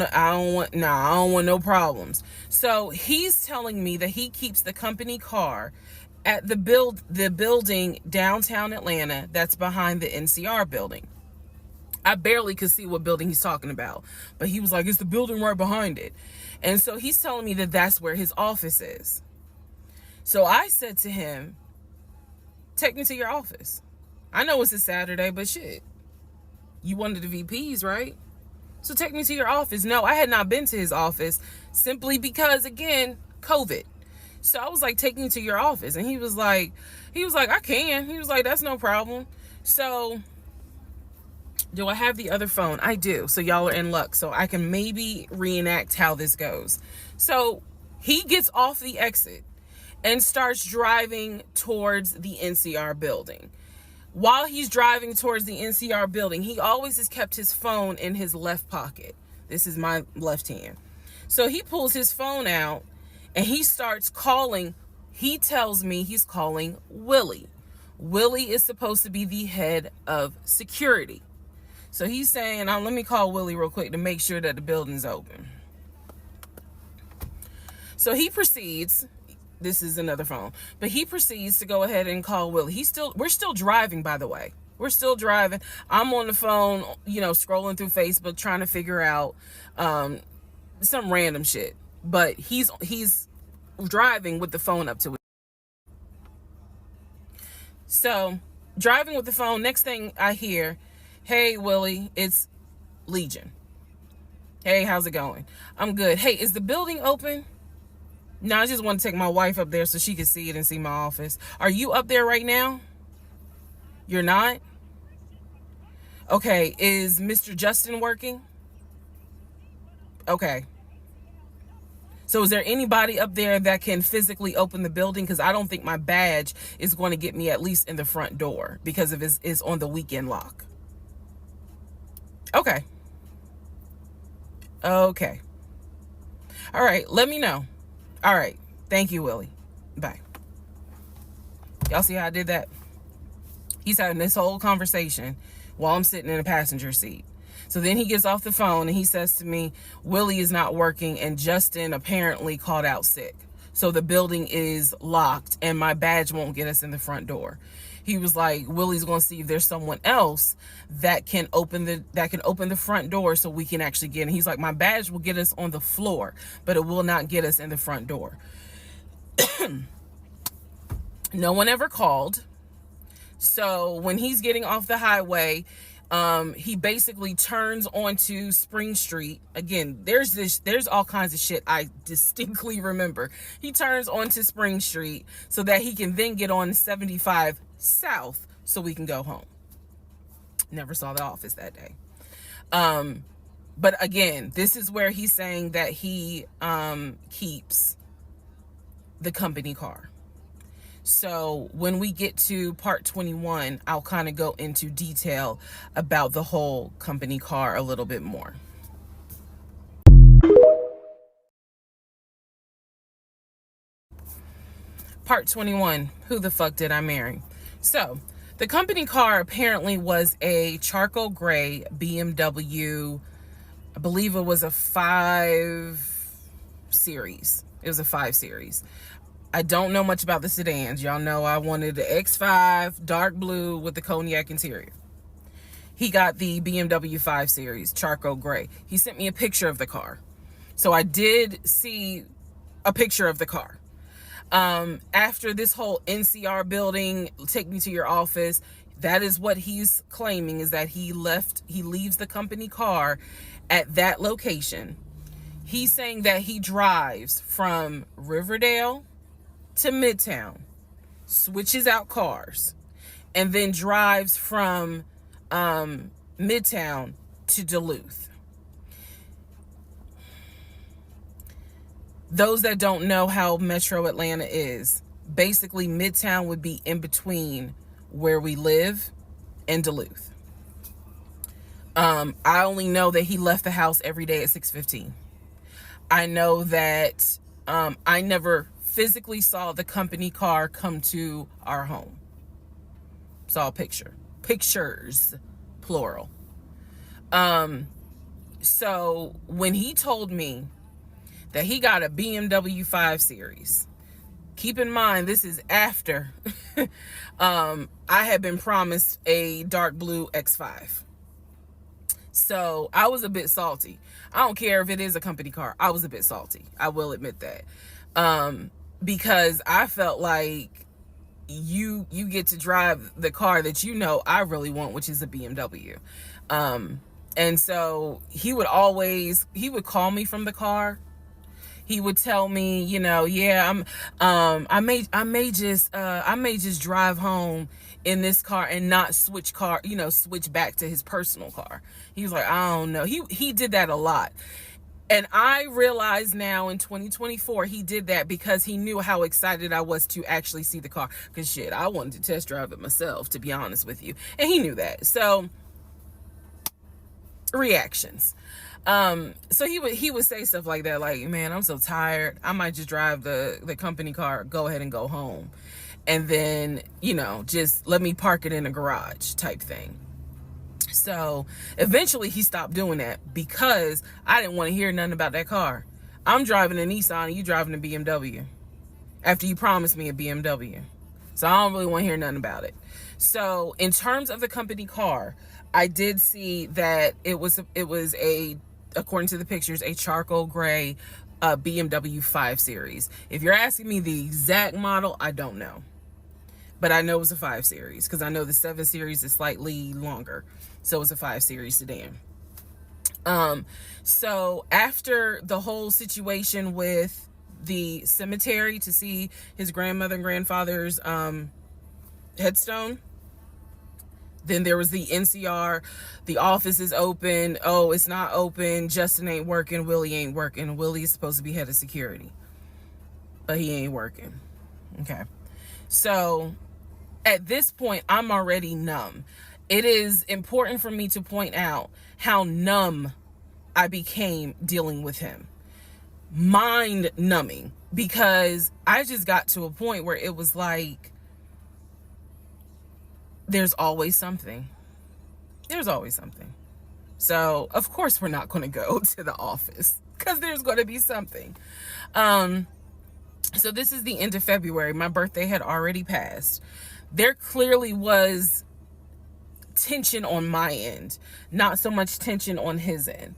want no problems." So he's telling me that he keeps the company car at the building downtown Atlanta that's behind the NCR building. I barely could see what building he's talking about, but he was like, "It's the building right behind it." And so he's telling me that that's where his office is. So I said to him, "Take me to your office. I know it's a Saturday, but shit, you one of the VPs, right? So take me to your office." No, I had not been to his office simply because, again, COVID. So I was like, "Take me to your office." And he was like, "I can." He was like, "That's no problem." So do I have the other phone? I do. So y'all are in luck. So I can maybe reenact how this goes. So he gets off the exit and starts driving towards the NCR building. While he's driving towards the NCR building, he always has kept his phone in his left pocket. This is my left hand. So he pulls his phone out and he starts calling. He tells me he's calling Willie. Willie is supposed to be the head of security. So he's saying, let me call Willie real quick to make sure that the building's open. So he proceeds. This is another phone, but he proceeds to go ahead and call Willie. We're still driving, by the way. We're still driving. I'm on the phone, scrolling through Facebook, trying to figure out some random shit. But he's driving with the phone up to it. So driving with the phone, next thing I hear, "Hey, Willie, it's Legion. Hey, how's it going?" "I'm good." "Hey, is the building open?" "No, I just want to take my wife up there so she can see it and see my office." "Are you up there right now?" "You're not?" "Okay, is Mr. Justin working?" "Okay. So is there anybody up there that can physically open the building? Because I don't think my badge is going to get me at least in the front door because of it's on the weekend lock." "Okay. Okay. All right, let me know." "All right. Thank you, Willie. Bye." Y'all see how I did that? He's having this whole conversation while I'm sitting in a passenger seat. So then he gets off the phone and he says to me, "Willie is not working and Justin apparently called out sick. So the building is locked and my badge won't get us in the front door." He was like, "Willie's going to see if there's someone else that can open the front door so we can actually get in." He's like, "My badge will get us on the floor, but it will not get us in the front door." No one ever called. So when he's getting off the highway, he basically turns onto Spring Street. Again, there's all kinds of shit I distinctly remember. He turns onto Spring Street so that he can then get on 75 South so we can go home. Never saw the office that day. But again, this is where he's saying that he keeps the company car. So when we get to part 21, I'll kind of go into detail about the whole company car a little bit more. Part 21, who the fuck did I marry? So, the company car apparently was a charcoal gray BMW. I believe it was a 5 Series. It was a 5 Series. I don't know much about the sedans. Y'all know I wanted the X5, dark blue with the cognac interior. He got the BMW 5 Series, charcoal gray. He sent me a picture of the car. So I did see a picture of the car. After this whole NCR building, take me to your office, that is what he's claiming, is that he leaves the company car at that location. He's saying that he drives from Riverdale to Midtown, switches out cars, and then drives from Midtown to Duluth. Those that don't know how Metro Atlanta is, basically Midtown would be in between where we live and Duluth. I only know that he left the house every day at 6:15. I know that I never physically saw the company car come to our home. Saw a pictures, plural. So when he told me that he got a BMW 5 Series, keep in mind, this is after I had been promised a dark blue X5. So I was a bit salty. I don't care if it is a company car. I was a bit salty. I will admit that. Because I felt like you get to drive the car that you know I really want, which is a BMW. And so he would call me from the car. He would tell me, yeah, I may just drive home in this car and not switch back to his personal car. He was like, I don't know. He did that a lot. And I realize now in 2024, he did that because he knew how excited I was to actually see the car. Because shit, I wanted to test drive it myself, to be honest with you. And he knew that. So, reactions. So he would say stuff like that, like, man, I'm so tired. I might just drive the company car, go ahead and go home. And then, just let me park it in a garage type thing. So eventually he stopped doing that because I didn't want to hear nothing about that car. I'm driving a Nissan and you driving a BMW after you promised me a BMW. So I don't really want to hear nothing about it. So in terms of the company car, I did see that it was according to the pictures, a charcoal gray BMW 5 Series. If you're asking me the exact model, I don't know. But I know it was a 5 Series because I know the 7 Series is slightly longer. So it's a 5 Series sedan. So after the whole situation with the cemetery to see his grandmother and grandfather's headstone, then there was the NCR, the office is open. Oh, it's not open. Justin ain't working. Willie ain't working. Willie is supposed to be head of security, but he ain't working. Okay. So at this point, I'm already numb. It is important for me to point out how numb I became dealing with him. Mind numbing, because I just got to a point where it was like, there's always something. There's always something. So, of course, we're not going to go to the office because there's going to be something. So this is the end of February. My birthday had already passed. There clearly was tension on my end, not so much tension on his end.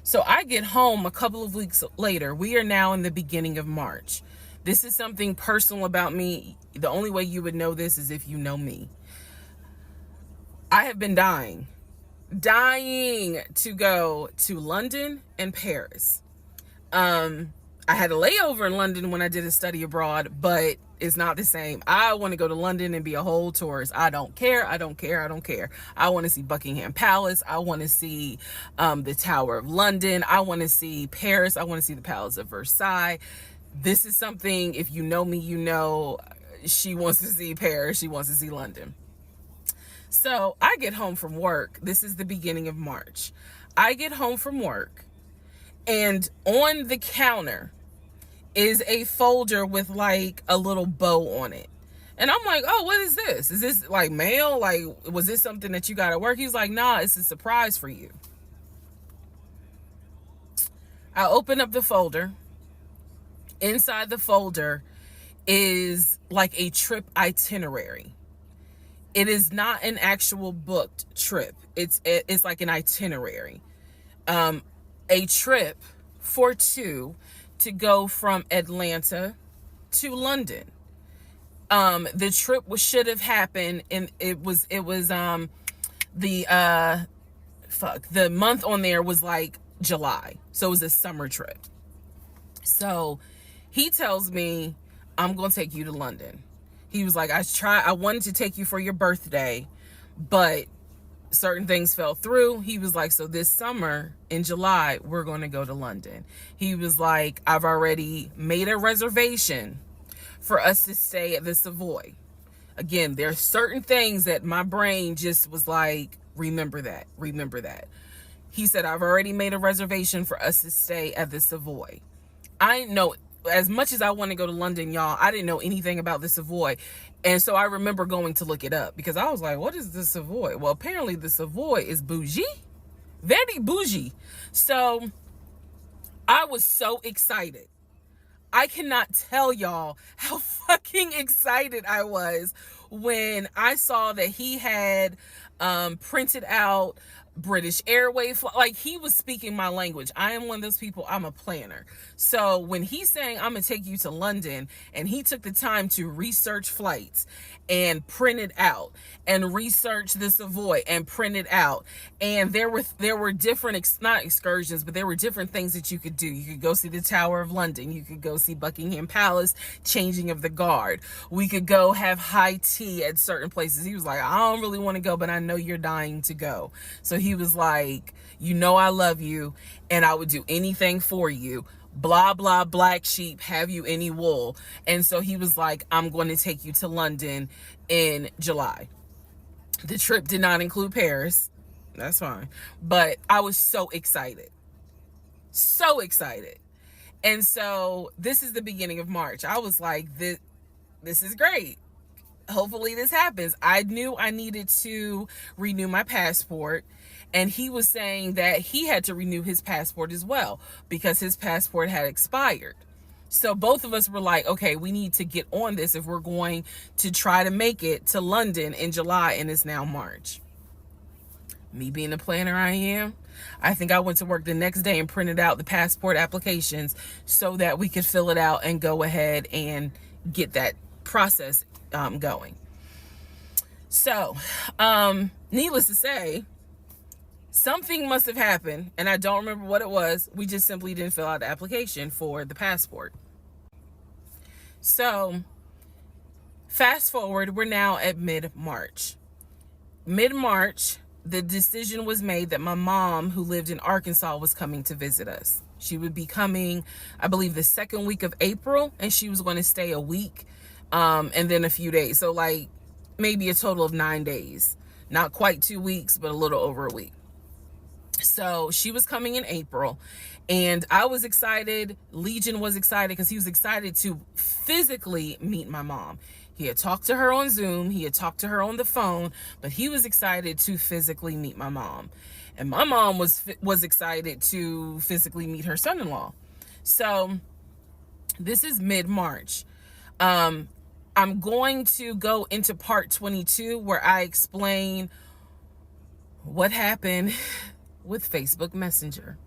So I get home a couple of weeks later. We are now in the beginning of March. This is something personal about me. The only way you would know this is if you know me. I have been dying to go to London and Paris. I had a layover in London when I did a study abroad, but it's not the same. I want to go to London and be a whole tourist. I don't care. I want to see Buckingham Palace. I want to see the Tower of London. I want to see Paris. I want to see the Palace of Versailles. This is something, if you know me, you know she wants to see Paris. She wants to see London. So I get home from work. This is the beginning of March. I get home from work, and on the counter is a folder with like a little bow on it. And I'm like, oh, what is this? Is this like mail? Like, was this something that you got at work? He's like, nah, it's a surprise for you. I open up the folder. Inside the folder is like a trip itinerary. It is not an actual booked trip. It's like an itinerary. A trip for two to go from Atlanta to London. The trip should have happened, and it was the the month on there was like July. So it was a summer trip. So he tells me, I'm going to take you to London. He was like, I wanted to take you for your birthday, but certain things fell through. He was like, so this summer in July, we're going to go to London. He was like, I've already made a reservation for us to stay at the Savoy. Again, there are certain things that my brain just was like, remember that. He said, I've already made a reservation for us to stay at the Savoy. I know, as much as I want to go to London, y'all, I didn't know anything about the Savoy. And so I remember going to look it up because I was like, what is the Savoy? Well, apparently the Savoy is bougie, very bougie. So I was so excited. I cannot tell y'all how fucking excited I was when I saw that he had printed out British Airways. Like, he was speaking my language. I am one of those people, I'm a planner. So when he's saying, I'm gonna take you to London, and he took the time to research flights and print it out and research the Savoy and print it out. And there were different, not excursions, but there were different things that you could do. You could go see the Tower of London. You could go see Buckingham Palace, changing of the guard. We could go have high tea at certain places. He was like, I don't really want to go, but I know you're dying to go. So he was like, you know, I love you and I would do anything for you. Blah, blah, black sheep, have you any wool? And so he was like, I'm going to take you to London in July. The trip did not include Paris. That's fine. But I was so excited. So excited. And so this is the beginning of March. I was like, this is great. Hopefully this happens. I knew I needed to renew my passport. And he was saying that he had to renew his passport as well because his passport had expired. So both of us were like, okay, we need to get on this if we're going to try to make it to London in July, and it's now March. Me being the planner I am, I think I went to work the next day and printed out the passport applications so that we could fill it out and go ahead and get that process going. So, needless to say, something must have happened, and I don't remember what it was. We just simply didn't fill out the application for the passport. So, fast forward, we're now at mid-March. Mid-March, the decision was made that my mom, who lived in Arkansas, was coming to visit us. She would be coming, I believe, the second week of April, and she was going to stay a week, and then a few days. So, like, maybe a total of 9 days. Not quite 2 weeks, but a little over a week. So she was coming in April, and I was excited. Legion was excited because he was excited to physically meet my mom. He had talked to her on Zoom. He had talked to her on the phone, but he was excited to physically meet my mom. And my mom was excited to physically meet her son-in-law. So this is mid-March. I'm going to go into part 22 where I explain what happened with Facebook Messenger.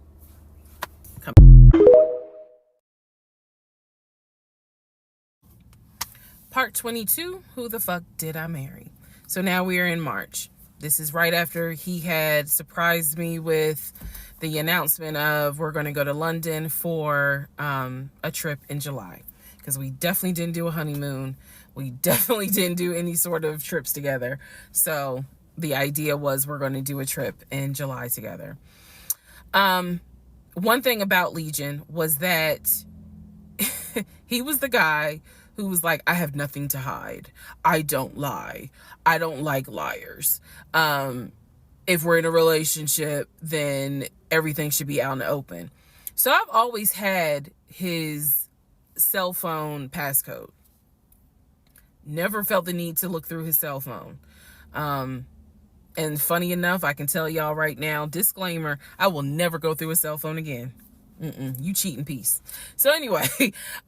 Part 22, who the fuck did I marry? So now we are in March. This is right after he had surprised me with the announcement of we're going to go to London for a trip in July. Because we definitely didn't do a honeymoon. We definitely didn't do any sort of trips together. So the idea was we're going to do a trip in July together. One thing about Legion was that he was the guy who was like, I have nothing to hide. I don't lie. I don't like liars. If we're in a relationship, then everything should be out in the open. So I've always had his cell phone passcode. Never felt the need to look through his cell phone. And funny enough, I can tell y'all right now, disclaimer, I will never go through a cell phone again. You cheating piece. So anyway,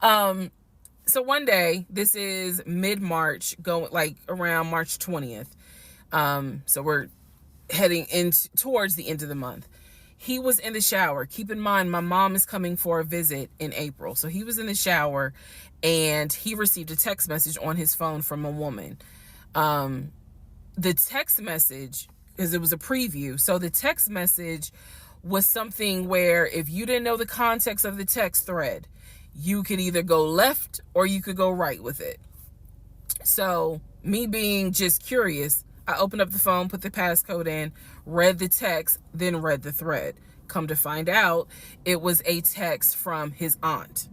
so one day, this is mid-March, going like around March 20th. So we're heading towards the end of the month. He was in the shower. Keep in mind, my mom is coming for a visit in April. So he was in the shower and he received a text message on his phone from a woman. The text message, because it was a preview, so the text message was something where if you didn't know the context of the text thread, you could either go left or you could go right with it. So me being just curious, I opened up the phone, put the passcode in, read the text, then read the thread. Come to find out, it was a text from his aunt.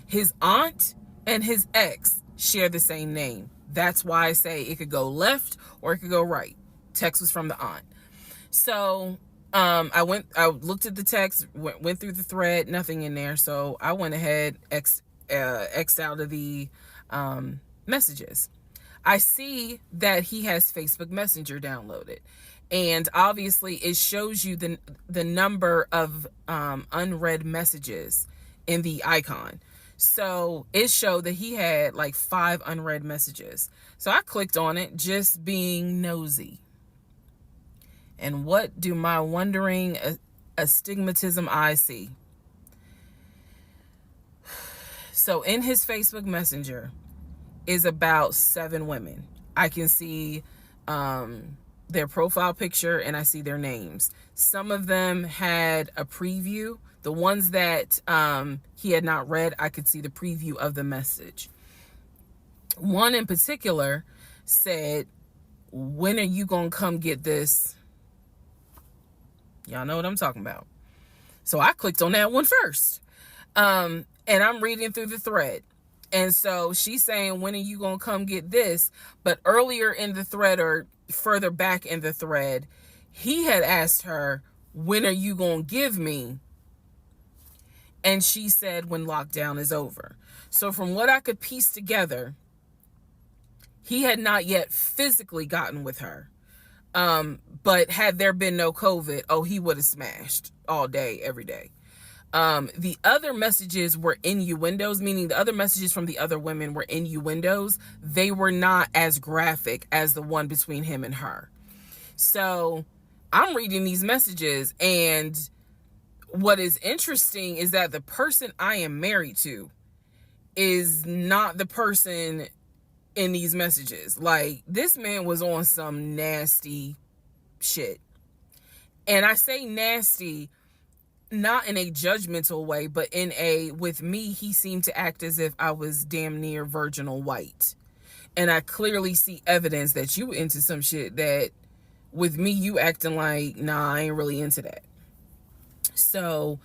His aunt and his ex share the same name. That's why I say it could go left or it could go right. Text was from the aunt. So I looked at the text, went through the thread, nothing in there. So I went ahead, X out of the messages. I see that he has Facebook Messenger downloaded. And obviously it shows you the number of unread messages in the icon. So it showed that he had like 5 unread messages. So I clicked on it, just being nosy. And what do my wondering astigmatism eyes see? So in his Facebook Messenger is about 7 women. I can see their profile picture and I see their names. Some of them had a preview. The ones that he had not read, I could see the preview of the message. One in particular said, "When are you gonna come get this?" Y'all know what I'm talking about. So I clicked on that one first. And I'm reading through the thread. And so she's saying, "When are you gonna come get this?" But earlier in the thread, or further back in the thread, he had asked her, "When are you gonna give me?" And she said, "When lockdown is over." So from what I could piece together, he had not yet physically gotten with her. But had there been no COVID, he would have smashed all day, every day. The other messages were innuendos, meaning the other messages from the other women were innuendos. They were not as graphic as the one between him and her. So I'm reading these messages, and what is interesting is that the person I am married to is not the person in these messages. Like, this man was on some nasty shit. And I say nasty not in a judgmental way, but with me, he seemed to act as if I was damn near virginal white. And I clearly see evidence that you into some shit that with me, you acting like, nah, I ain't really into that. So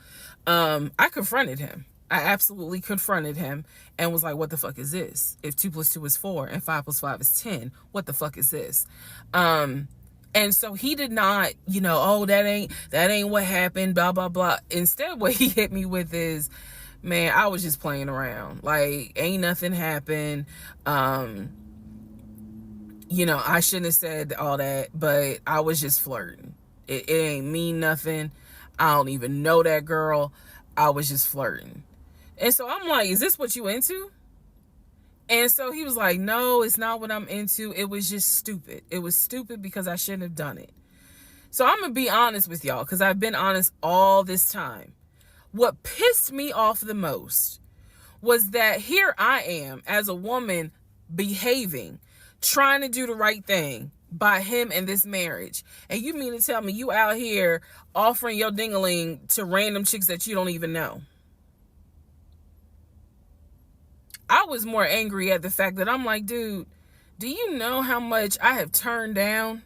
I confronted him. I absolutely confronted him and was like, what the fuck is this? If 2 + 2 is 4 and 5 + 5 is 10, what the fuck is this? And so he did not, that ain't what happened, blah, blah, blah. Instead, what he hit me with is, man, I was just playing around. Like, ain't nothing happened. I shouldn't have said all that, but I was just flirting. It ain't mean nothing. I don't even know that girl. I was just flirting. And so I'm like, is this what you into? And so he was like, no, it's not what I'm into. It was just stupid. It was stupid because I shouldn't have done it. So I'm going to be honest with y'all, because I've been honest all this time. What pissed me off the most was that here I am as a woman behaving, trying to do the right thing by him and this marriage. And you mean to tell me you out here offering your ding-a-ling to random chicks that you don't even know? I was more angry at the fact that I'm like, dude, do you know how much I have turned down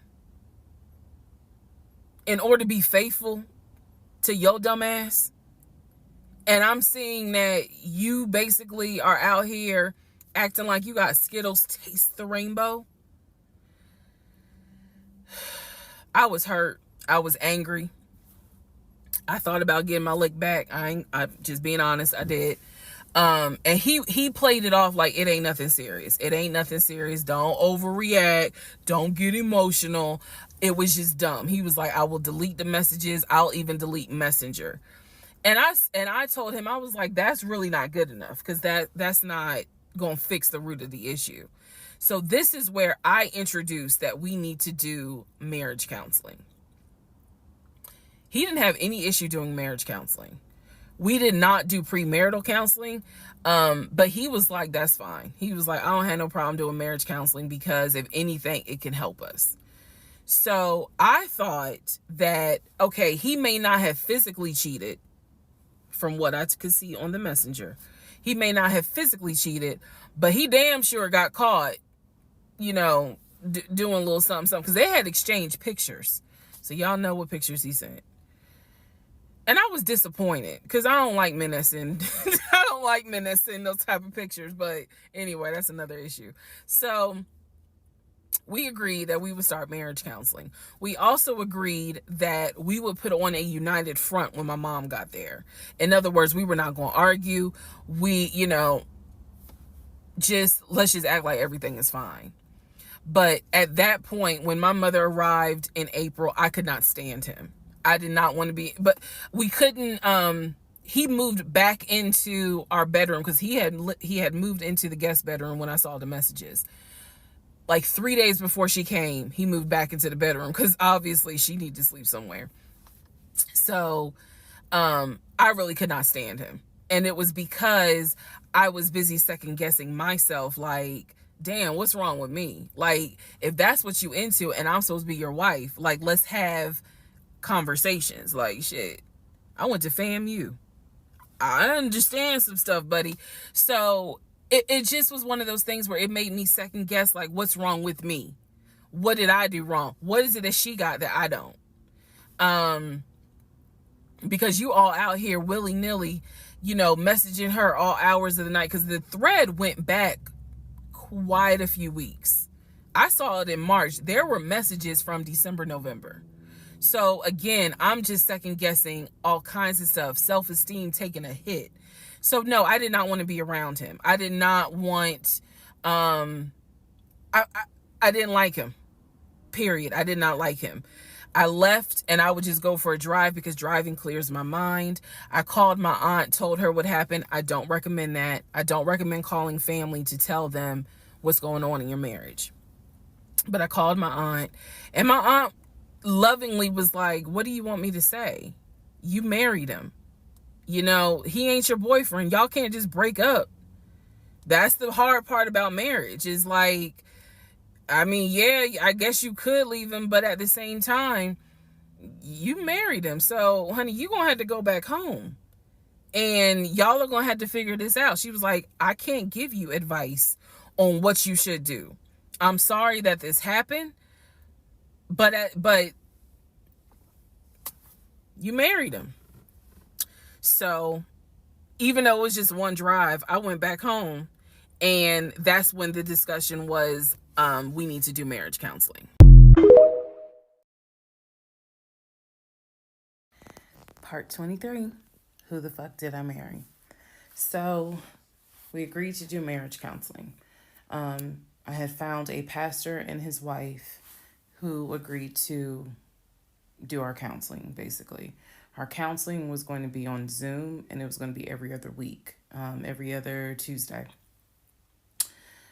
in order to be faithful to your dumb ass? And I'm seeing that you basically are out here acting like you got Skittles taste the rainbow. I was hurt. I was angry. I thought about getting my lick back. I'm just being honest. I did. And he played it off like it ain't nothing serious. It ain't nothing serious. Don't overreact. Don't get emotional. It was just dumb. He was like, I will delete the messages. I'll even delete Messenger. And I told him, I was like, that's really not good enough, because that's not gonna fix the root of the issue. So this is where I introduced that we need to do marriage counseling. He didn't have any issue doing marriage counseling. We did not do premarital counseling, but he was like, that's fine. He was like, I don't have no problem doing marriage counseling, because if anything, it can help us. So I thought that, okay, he may not have physically cheated from what I could see on the messenger. He may not have physically cheated, but he damn sure got caught, doing a little something, because they had exchanged pictures. So y'all know what pictures he sent. And I was disappointed, because I don't like men that send I don't like men that send those type of pictures. But anyway, that's another issue. So we agreed that we would start marriage counseling. We also agreed that we would put on a united front when my mom got there. In other words, we were not going to argue. We, let's just act like everything is fine. But at that point, when my mother arrived in April, I could not stand him. I did not want to be, but we couldn't, he moved back into our bedroom, because he had moved into the guest bedroom when I saw the messages. Like 3 days before she came, he moved back into the bedroom, because obviously she needed to sleep somewhere. So I really could not stand him. And it was because I was busy second guessing myself, like, damn, what's wrong with me? Like, if that's what you into and I'm supposed to be your wife, like, let's have conversations. Like, shit, I went to FAMU. I understand some stuff, buddy. So it just was one of those things where it made me second guess, like, what's wrong with me? What did I do wrong? What is it that she got that I don't? Because you all out here willy-nilly, messaging her all hours of the night, because the thread went back quite a few weeks. I saw it in March. There were messages from December, November. So again, I'm just second guessing all kinds of stuff, self-esteem taking a hit. So no, I did not want to be around him. I did not want, I didn't like him, period. I did not like him. I left, and I would just go for a drive, because driving clears my mind. I called my aunt, told her what happened. I don't recommend that. I don't recommend calling family to tell them what's going on in your marriage. But I called my aunt, and my aunt lovingly was like, what do you want me to say? You married him. He ain't your boyfriend. Y'all can't just break up. That's the hard part about marriage, is like, I mean, yeah, I guess you could leave him, but at the same time, you married him. So, honey, you're going to have to go back home. And y'all are going to have to figure this out. She was like, I can't give you advice on what you should do. I'm sorry that this happened, but you married him. So even though it was just one drive, I went back home, and that's when the discussion was, we need to do marriage counseling. Part 23, who the fuck did I marry? So we agreed to do marriage counseling. I had found a pastor and his wife who agreed to do our counseling, basically. Our counseling was going to be on Zoom, and it was going to be every other week, every other Tuesday.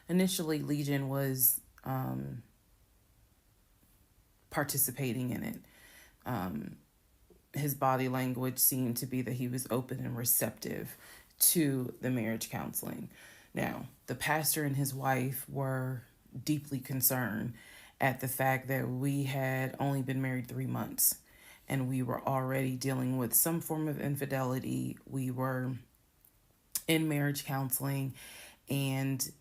Initially, Legion was participating in it. His body language seemed to be that he was open and receptive to the marriage counseling. Now, the pastor and his wife were deeply concerned at the fact that we had only been married 3 months, and we were already dealing with some form of infidelity. We were in marriage counseling, and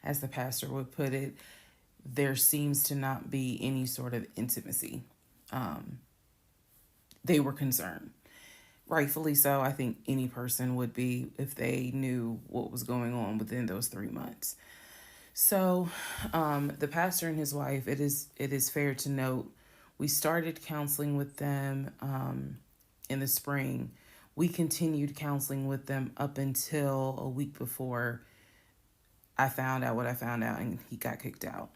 as the pastor would put it, there seems to not be any sort of intimacy. They were concerned. Rightfully so. I think any person would be if they knew what was going on within those 3 months. So the pastor and his wife, it is fair to note, we started counseling with them in the spring. We continued counseling with them up until a week before I found out what I found out and he got kicked out.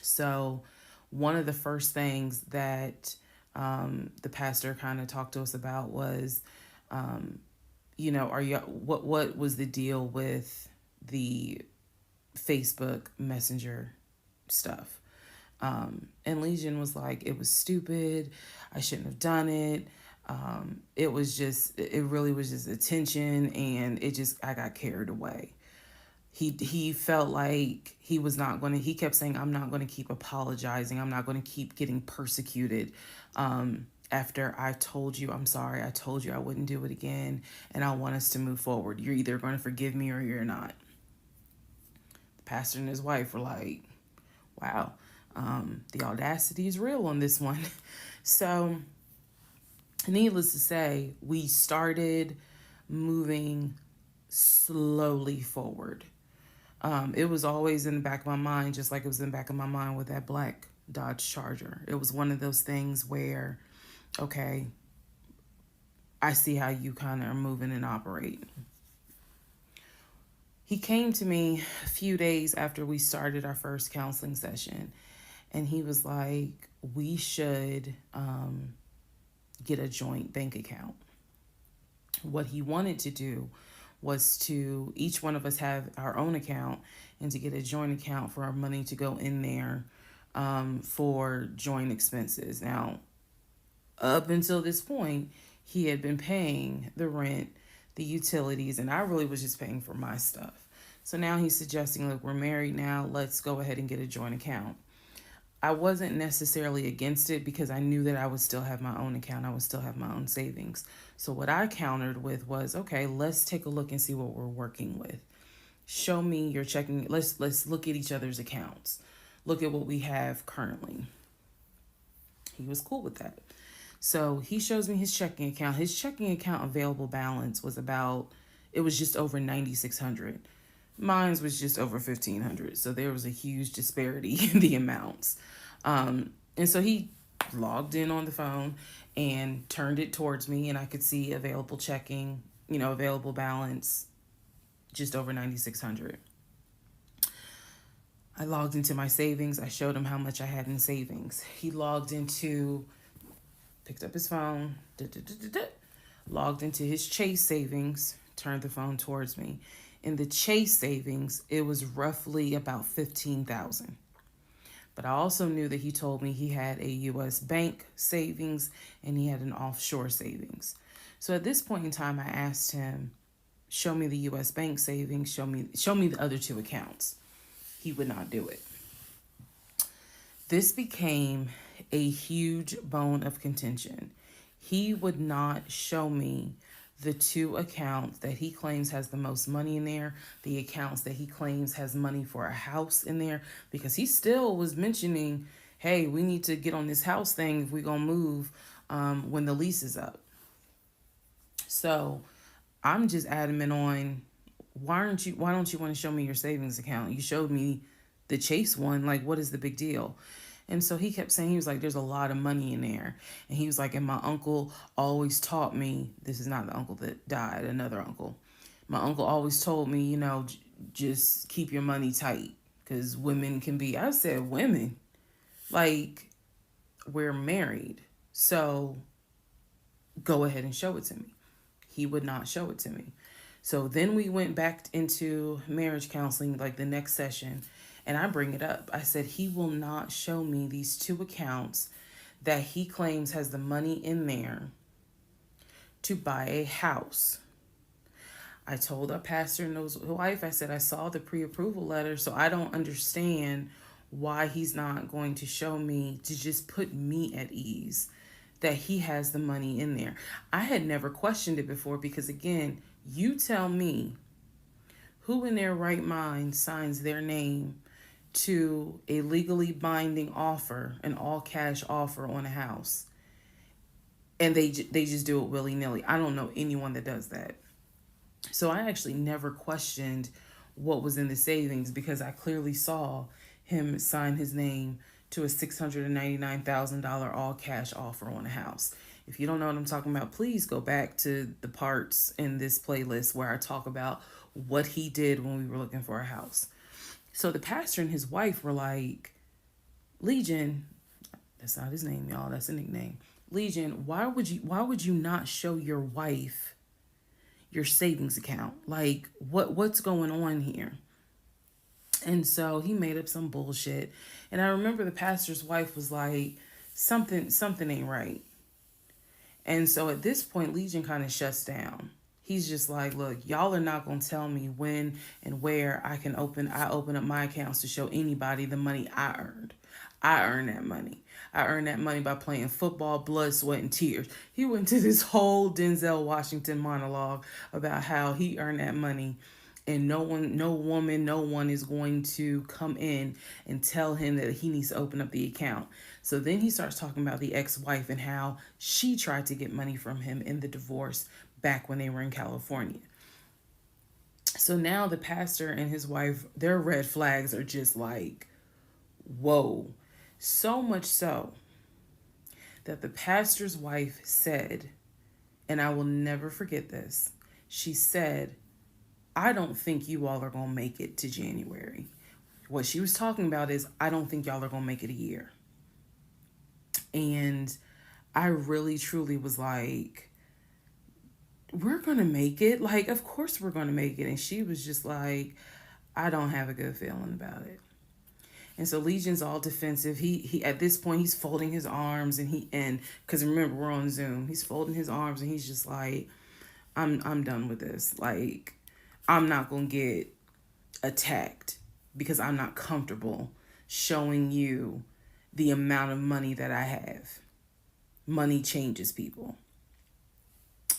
So, one of the first things that the pastor kind of talked to us about was, are you what was the deal with the Facebook Messenger stuff? And Legion was like, it was stupid. I shouldn't have done it. It really was just attention, and I got carried away. He felt like he was not going to, he kept saying, I'm not going to keep apologizing. I'm not going to keep getting persecuted. After I told you, I'm sorry, I told you I wouldn't do it again, and I want us to move forward. You're either going to forgive me or you're not. The pastor and his wife were like, wow, the audacity is real on this one. So, needless to say, we started moving slowly forward. It was always in the back of my mind, just like it was in the back of my mind with that black Dodge Charger. It was one of those things where, okay, I see how you kind of are moving and operating. He came to me a few days after we started our first counseling session, and he was like, we should get a joint bank account. What he wanted to do was to each one of us have our own account and to get a joint account for our money to go in there for joint expenses. Now, up until this point, he had been paying the rent, the utilities, and I really was just paying for my stuff. So now he's suggesting, look, we're married now, let's go ahead and get a joint account. I wasn't necessarily against it because I knew that I would still have my own account. I would still have my own savings. So what I countered with was, okay, let's take a look and see what we're working with. Show me your checking. Let's look at each other's accounts. Look at what we have currently. He was cool with that. So he shows me his checking account. His checking account available balance was it was just over $9,600. Mine was just over $1,500. So there was a huge disparity in the amounts. And so he logged in on the phone and turned it towards me, and I could see available checking, available balance, just over $9,600. I logged into my savings. I showed him how much I had in savings. He picked up his phone, logged into his Chase savings, turned the phone towards me. In the Chase savings, it was roughly about $15,000. But I also knew that he told me he had a U.S. bank savings and he had an offshore savings. So at this point in time, I asked him, show me the U.S. bank savings, show me the other two accounts. He would not do it. This became a huge bone of contention. He would not show me the two accounts that he claims has the most money in there, the accounts that he claims has money for a house in there, because he still was mentioning, hey, we need to get on this house thing if we're going to move when the lease is up. So I'm just adamant on, why don't you want to show me your savings account? You showed me the Chase one. Like, what is the big deal? And so he kept saying, he was like, there's a lot of money in there. And he was like, and my uncle always taught me, this is not the uncle that died, another uncle. My uncle always told me, just keep your money tight because women can be, I said, women, like, we're married. So go ahead and show it to me. He would not show it to me. So then we went back into marriage counseling, like the next session. And I bring it up. I said, he will not show me these two accounts that he claims has the money in there to buy a house. I told our pastor and his wife, I said, I saw the pre-approval letter, so I don't understand why he's not going to show me, to just put me at ease that he has the money in there. I had never questioned it before because, again, you tell me who in their right mind signs their name to a legally binding offer, an all-cash offer on a house, and they just do it willy-nilly. I don't know anyone that does that. So I actually never questioned what was in the savings because I clearly saw him sign his name to a $699,000 all-cash offer on a house. If you don't know what I'm talking about, please go back to the parts in this playlist where I talk about what he did when we were looking for a house. So the pastor and his wife were like, Legion, that's not his name, y'all, that's a nickname. Legion, why would you not show your wife your savings account? Like what's going on here? And so he made up some bullshit. And I remember the pastor's wife was like, something ain't right. And so at this point, Legion kind of shuts down. He's just like, look, y'all are not going to tell me when and where I open up my accounts to show anybody the money I earned. I earned that money. I earned that money by playing football, blood, sweat, and tears. He went to this whole Denzel Washington monologue about how he earned that money, and no one, no woman, no one is going to come in and tell him that he needs to open up the account. So then he starts talking about the ex-wife and how she tried to get money from him in the divorce back when they were in California. So now the pastor and his wife, their red flags are just like, whoa. So much so that the pastor's wife said, and I will never forget this, she said, I don't think you all are going to make it to January. What she was talking about is, I don't think y'all are going to make it a year. And I really, truly was like, we're going to make it. Like, of course we're going to make it. And she was just like, I don't have a good feeling about it. And so Legion's all defensive. He at this point he's folding his arms and because remember we're on Zoom. He's folding his arms and he's just like, I'm done with this. Like, I'm not gonna get attacked because I'm not comfortable showing you the amount of money that I have. Money changes people.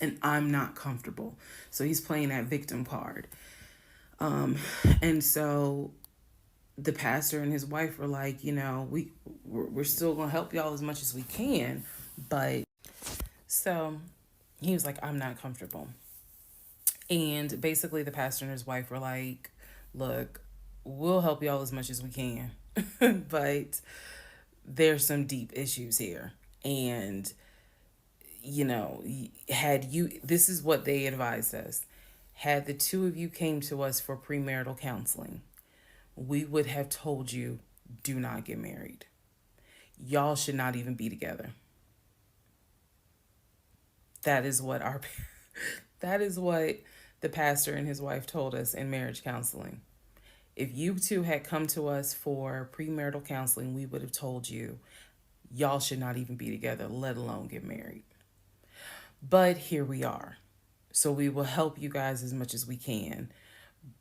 And I'm not comfortable. So he's playing that victim card. And so the pastor and his wife were like, we're still gonna help y'all as much as we can, but so he was like, I'm not comfortable. And basically the pastor and his wife were like, look, we'll help y'all as much as we can, but there's some deep issues here. And this is what they advised us. Had the two of you came to us for premarital counseling, we would have told you, do not get married. Y'all should not even be together. That is what the pastor and his wife told us in marriage counseling. If you two had come to us for premarital counseling, we would have told you, y'all should not even be together, let alone get married. But here we are. So we will help you guys as much as we can.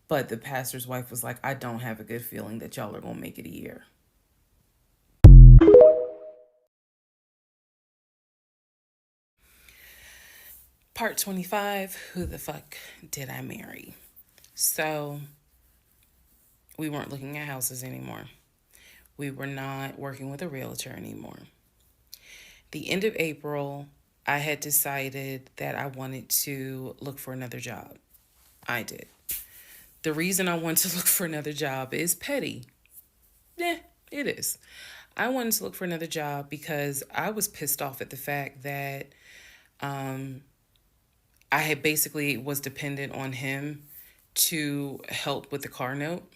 But the pastor's wife was like, I don't have a good feeling that y'all are going to make it a year. Part 25, who the fuck did I marry? So we weren't looking at houses anymore. We were not working with a realtor anymore. The end of April, I had decided that I wanted to look for another job. I did. The reason I want to look for another job is petty. Yeah, it is. I wanted to look for another job because I was pissed off at the fact that I had basically was dependent on him to help with the car note.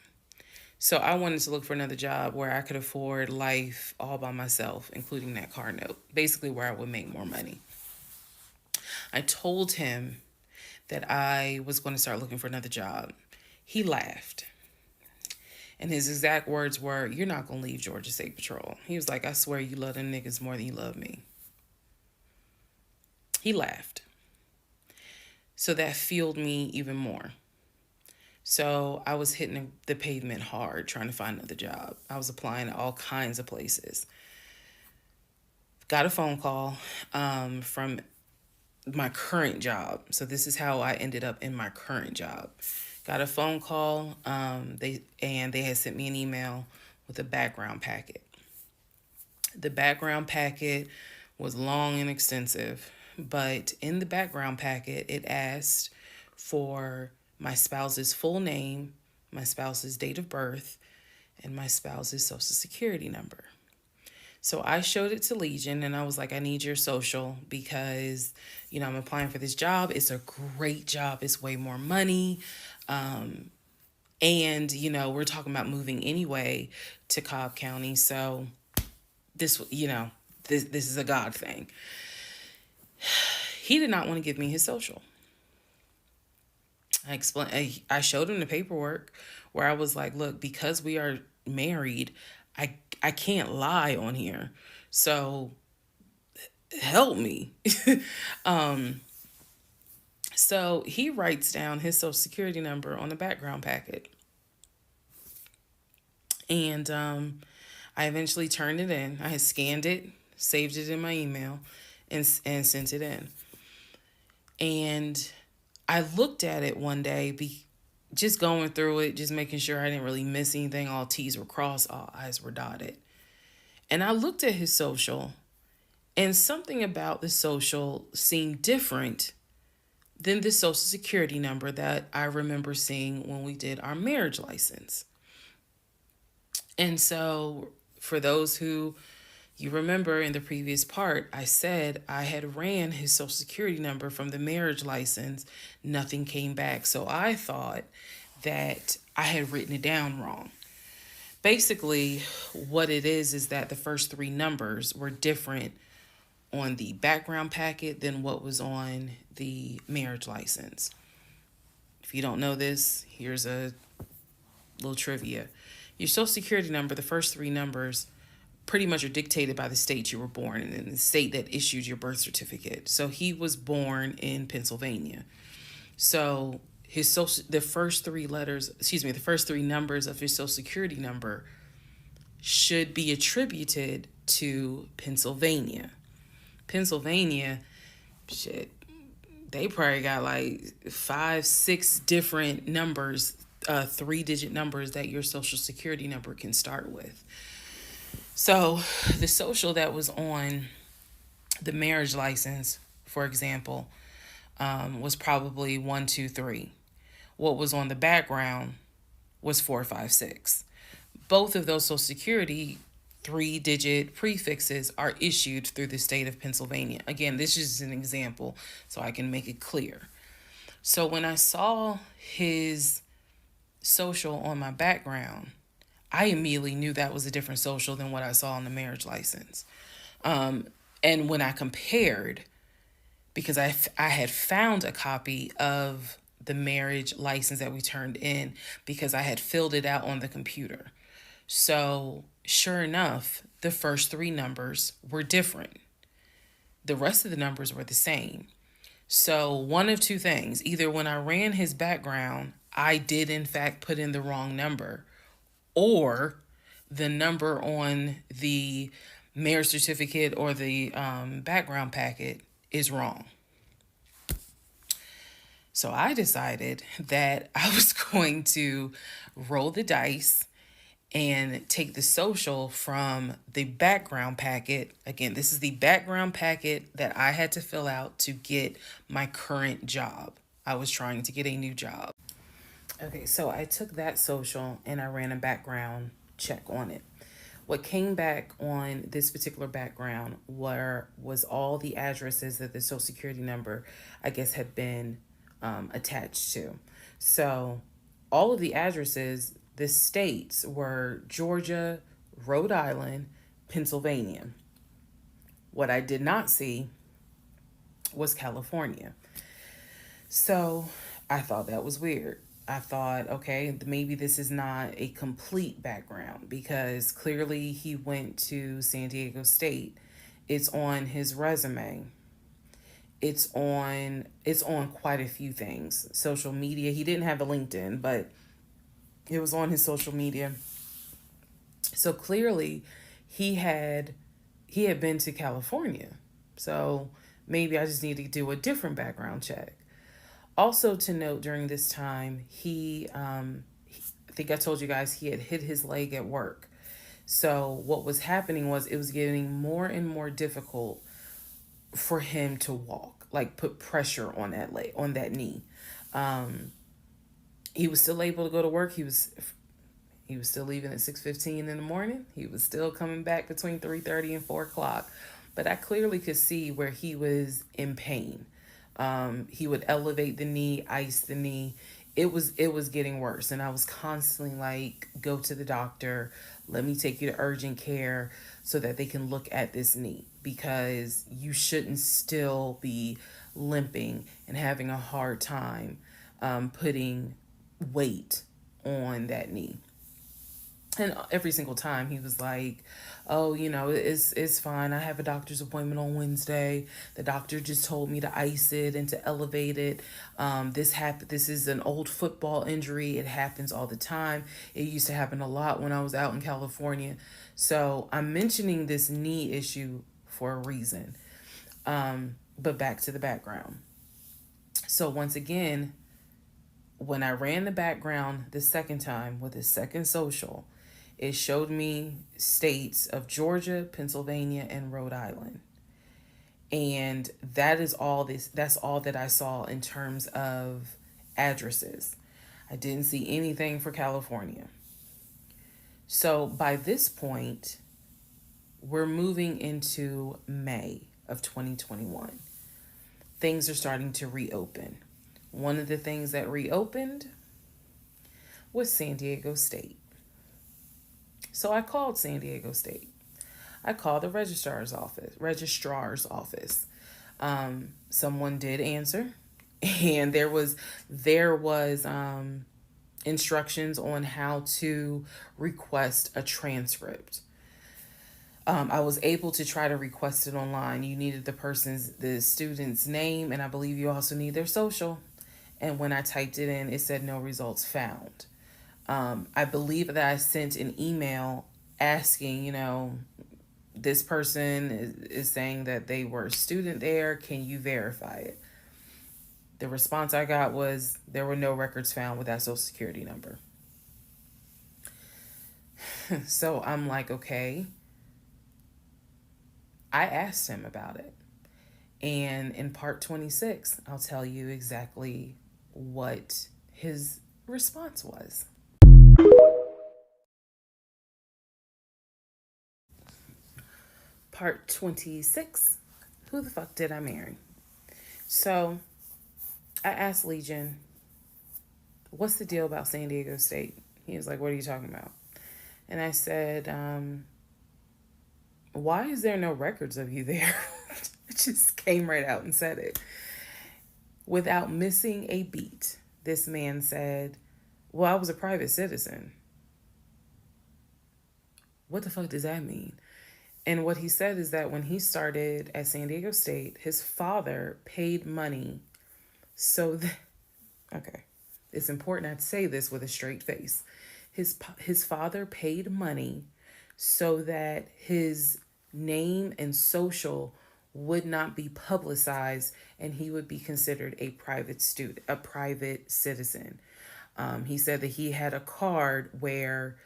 So I wanted to look for another job where I could afford life all by myself, including that car note, basically where I would make more money. I told him that I was going to start looking for another job. He laughed. And his exact words were, you're not going to leave Georgia State Patrol. He was like, I swear you love them niggas more than you love me. He laughed. So that fueled me even more. So I was hitting the pavement hard trying to find another job. I was applying to all kinds of places. Got a phone call from my current job. So this is how I ended up in my current job. Got a phone call. They had sent me an email with a background packet. The background packet was long and extensive, but in the background packet, it asked for my spouse's full name, my spouse's date of birth, and my spouse's social security number. So I showed it to Legion and I was like, I need your social because, I'm applying for this job. It's a great job. It's way more money. And, we're talking about moving anyway to Cobb County. So this is a God thing. He did not want to give me his social. I showed him the paperwork where I was like, look, because we are married, I can't lie on here. So help me. So he writes down his social security number on the background packet. And I eventually turned it in. I had scanned it, saved it in my email, and sent it in. And I looked at it one day, just going through it, just making sure I didn't really miss anything. All T's were crossed, all I's were dotted. And I looked at his social, and something about the social seemed different than the social security number that I remember seeing when we did our marriage license. And so, for those who you remember in the previous part, I said I had ran his social security number from the marriage license. Nothing came back. So I thought that I had written it down wrong. Basically, what it is that the first three numbers were different on the background packet than what was on the marriage license. If you don't know this, here's a little trivia. Your social security number, the first three numbers, pretty much are dictated by the state you were born in the state that issued your birth certificate. So he was born in Pennsylvania. So the first three numbers of his social security number should be attributed to Pennsylvania. Pennsylvania, shit, they probably got like 5, 6 different numbers, 3-digit numbers that your social security number can start with. So the social that was on the marriage license, for example, was probably 1, 2, 3. What was on the background was 4, 5, 6. Both of those social security 3-digit prefixes are issued through the state of Pennsylvania. Again, this is an example so I can make it clear. So when I saw his social on my background, I immediately knew that was a different social than what I saw on the marriage license. And when I compared, because I had found a copy of the marriage license that we turned in because I had filled it out on the computer. So sure enough, the first three numbers were different. The rest of the numbers were the same. So one of two things: either when I ran his background, I did in fact put in the wrong number, or the number on the marriage certificate or the background packet is wrong. So I decided that I was going to roll the dice and take the social from the background packet. Again, this is the background packet that I had to fill out to get my current job. I was trying to get a new job. Okay, so I took that social and I ran a background check on it. What came back on this particular background was all the addresses that the social security number, I guess, had been attached to. So all of the addresses, the states were Georgia, Rhode Island, Pennsylvania. What I did not see was California. So I thought that was weird. I thought, okay, maybe this is not a complete background because clearly he went to San Diego State. It's on his resume. It's on quite a few things. Social media. He didn't have a LinkedIn, but it was on his social media. So clearly he had been to California. So maybe I just need to do a different background check. Also to note, during this time, I think I told you guys he had hit his leg at work. So what was happening was it was getting more and more difficult for him to walk, like put pressure on that leg, on that knee. He was still able to go to work. He was still leaving at 6:15 in the morning. He was still coming back between 3:30 and 4 o'clock. But I clearly could see where he was in pain. He would elevate the knee, ice the knee. It was getting worse, and I was constantly like, go to the doctor. Let me take you to urgent care so that they can look at this knee, because you shouldn't still be limping and having a hard time putting weight on that knee. And every single time he was like, oh, it's fine. I have a doctor's appointment on Wednesday. The doctor just told me to ice it and to elevate it. This is an old football injury. It happens all the time. It used to happen a lot when I was out in California. So I'm mentioning this knee issue for a reason. But back to the background. So once again, when I ran the background the second time with the second social, it showed me states of Georgia, Pennsylvania, and Rhode Island. And that's all that I saw in terms of addresses. I didn't see anything for California. So by this point, we're moving into May of 2021. Things are starting to reopen. One of the things that reopened was San Diego State. So I called San Diego State. I called the registrar's office. Someone did answer, and there was instructions on how to request a transcript. I was able to try to request it online. You needed the student's name, and I believe you also need their social. And when I typed it in, it said no results found. I believe that I sent an email asking, this person is saying that they were a student there. Can you verify it? The response I got was there were no records found with that social security number. So I'm like, okay. I asked him about it. And in part 26, I'll tell you exactly what his response was. Part 26, who the fuck did I marry? So I asked Legion, what's the deal about San Diego State? He was like, what are you talking about? And I said, why is there no records of you there? It just came right out and said it. Without missing a beat, this man said, well, I was a private citizen. What the fuck does that mean? And what he said is that when he started at San Diego State, his father paid money so that, okay, it's important I say this with a straight face. His father paid money so that his name and social would not be publicized and he would be considered a private citizen. He said that he had a card where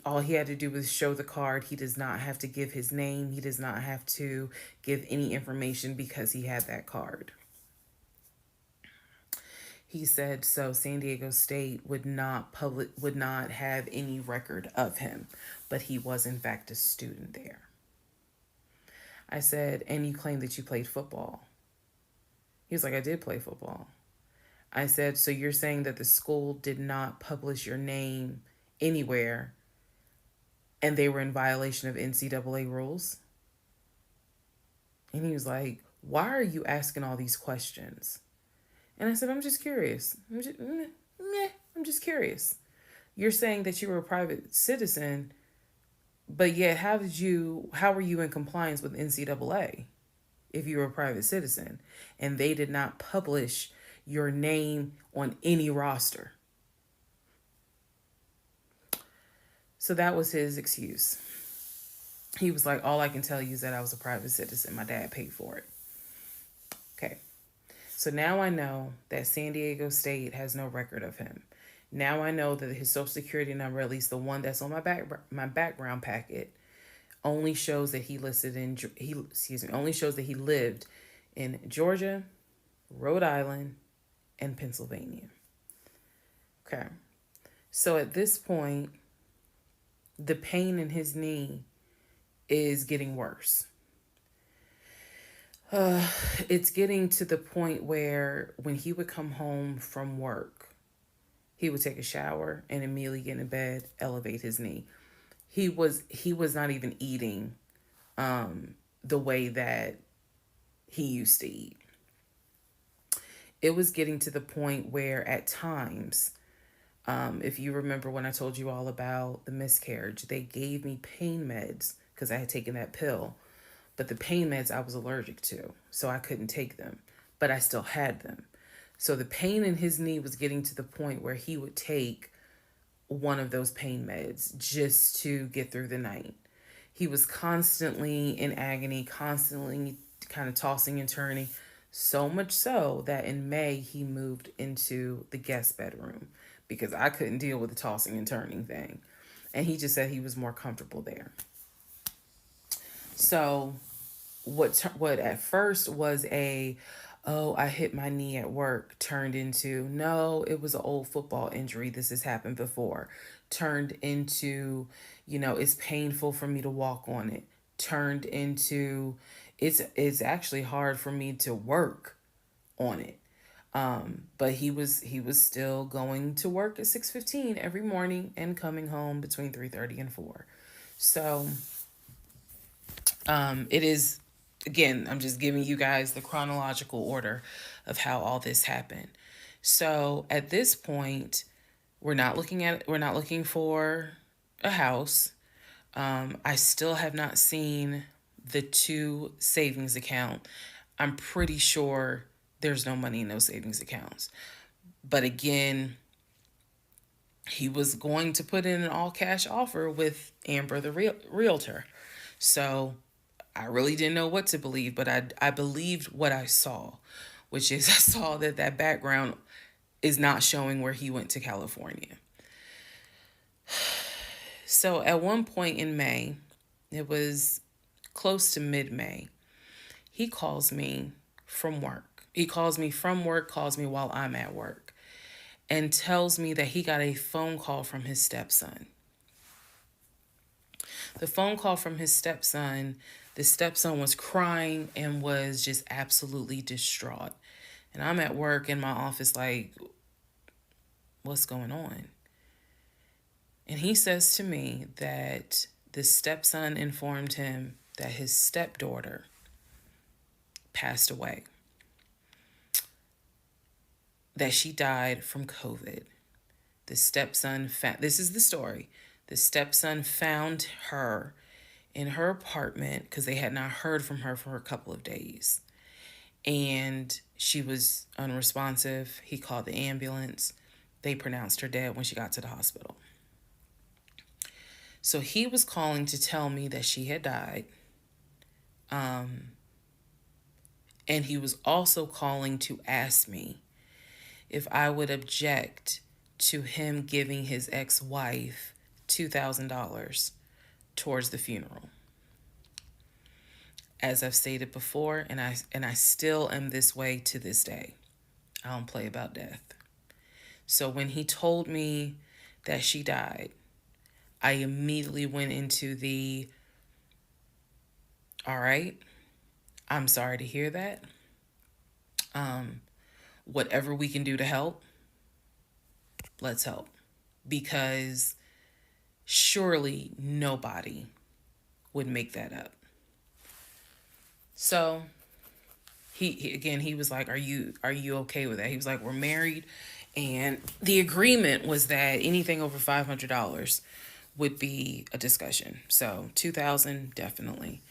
all he had to do was show the card. He does not have to give his name. He does not have to give any information because he had that card. He said so San Diego State would not have any record of him, but he was in fact a student there. I said, and you claim that you played football. He was like, I did play football. I said, so you're saying that the school did not publish your name anywhere and they were in violation of NCAA rules? And he was like, why are you asking all these questions? And I said, I'm just curious. I'm just curious. You're saying that you were a private citizen, but yet how were you in compliance with NCAA if you were a private citizen and they did not publish your name on any roster? So that was his excuse. He was like, all I can tell you is that I was a private citizen. My dad paid for it. Okay. So now I know that San Diego State has no record of him. Now I know that his social security number, at least the one that's on my background packet, only shows that he lived in Georgia, Rhode Island, and Pennsylvania. Okay. So at this point, the pain in his knee is getting worse. It's getting to the point where when he would come home from work, he would take a shower and immediately get in bed, elevate his knee. He was not even eating the way that he used to eat. It was getting to the point where at times, if you remember when I told you all about the miscarriage, they gave me pain meds because I had taken that pill. But the pain meds I was allergic to, so I couldn't take them, but I still had them. So the pain in his knee was getting to the point where he would take one of those pain meds just to get through the night. He was constantly in agony, constantly kind of tossing and turning, so much so that in May he moved into the guest bedroom because I couldn't deal with the tossing and turning thing. And he just said he was more comfortable there. So what at first was a, oh, I hit my knee at work, turned into, no, it was an old football injury, this has happened before, turned into, it's painful for me to walk on it, turned into, it's actually hard for me to work on it. But he was still going to work at 6:15 every morning and coming home between 3:30 and 4. So it is, again, I'm just giving you guys the chronological order of how all this happened. So at this point, we're not looking for a house. I still have not seen the two savings account. I'm pretty sure there's no money in those savings accounts. But again, he was going to put in an all cash offer with Amber, the realtor. So I really didn't know what to believe, but I believed what I saw, which is I saw that that background is not showing where he went to California. So at one point in May, it was close to mid-May, he calls me from work. He calls me from work, calls me while I'm at work, and tells me that he got a phone call from his stepson. The phone call from his stepson, the stepson was crying and was just absolutely distraught. And I'm at work in my office like, what's going on? And he says to me that the stepson informed him that his stepdaughter passed away, that she died from COVID. The stepson found, this is the story, the stepson found her in her apartment because they had not heard from her for a couple of days. And she was unresponsive. He called the ambulance. They pronounced her dead when she got to the hospital. So he was calling to tell me that she had died. And he was also calling to ask me if I would object to him giving his ex-wife $2,000 towards the funeral. As I've stated before, and I still am this way to this day. I don't play about death. So when he told me that she died, I immediately went into the, all right, I'm sorry to hear that. Whatever we can do to help, let's help. Because surely nobody would make that up. So he was like, are you okay with that? He was like, we're married, and the agreement was that anything over $500 would be a discussion. So 2,000 definitely.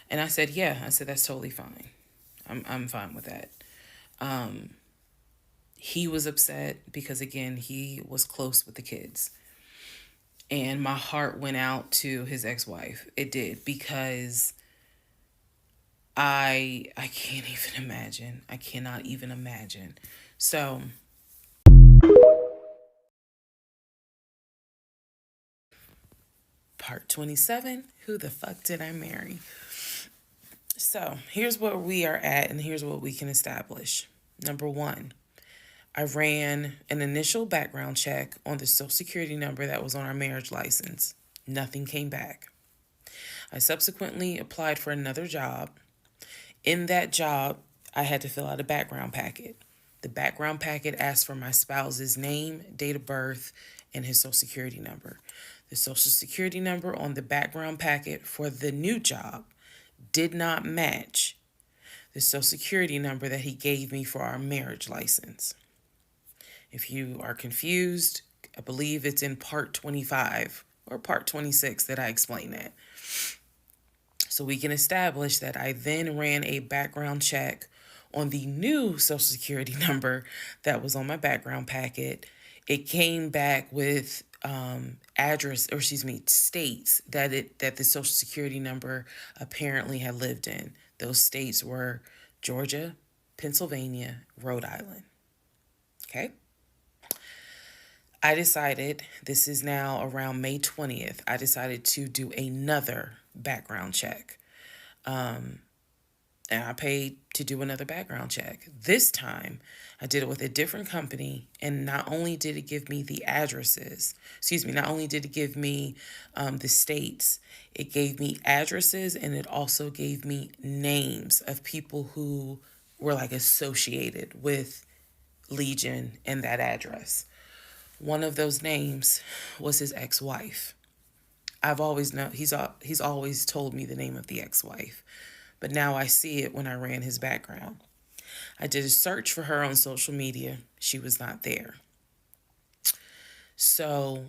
And I said, yeah, I said that's totally fine. I'm fine with that. He was upset because again, he was close with the kids. And my heart went out to his ex-wife. It did, because I can't even imagine. I cannot even imagine. So part 27, who the fuck did I marry? So here's where we are at, and here's what we can establish. Number one, I ran an initial background check on the social security number that was on our marriage license. Nothing came back. I subsequently applied for another job. In that job, I had to fill out a background packet. The background packet asked for my spouse's name, date of birth, and his social security number. The social security number on the background packet for the new job did not match the social security number that he gave me for our marriage license. If you are confused, I believe it's in part 25 or part 26 that I explain that. So we can establish that I then ran a background check on the new social security number that was on my background packet. It came back with states that the social security number apparently had lived in. Those states were Georgia, Pennsylvania, Rhode Island. Okay. I decided, this is now around May 20th, I decided to do another background check. And I paid to do another background check. This time, I did it with a different company, and not only did it give me the addresses, not only did it give me the states, it gave me addresses, and it also gave me names of people who were like associated with Legion and that address. One of those names was his ex-wife. I've always known he's always told me the name of the ex-wife, but now I see it when I ran his background. I did a search for her on social media. She was not there. So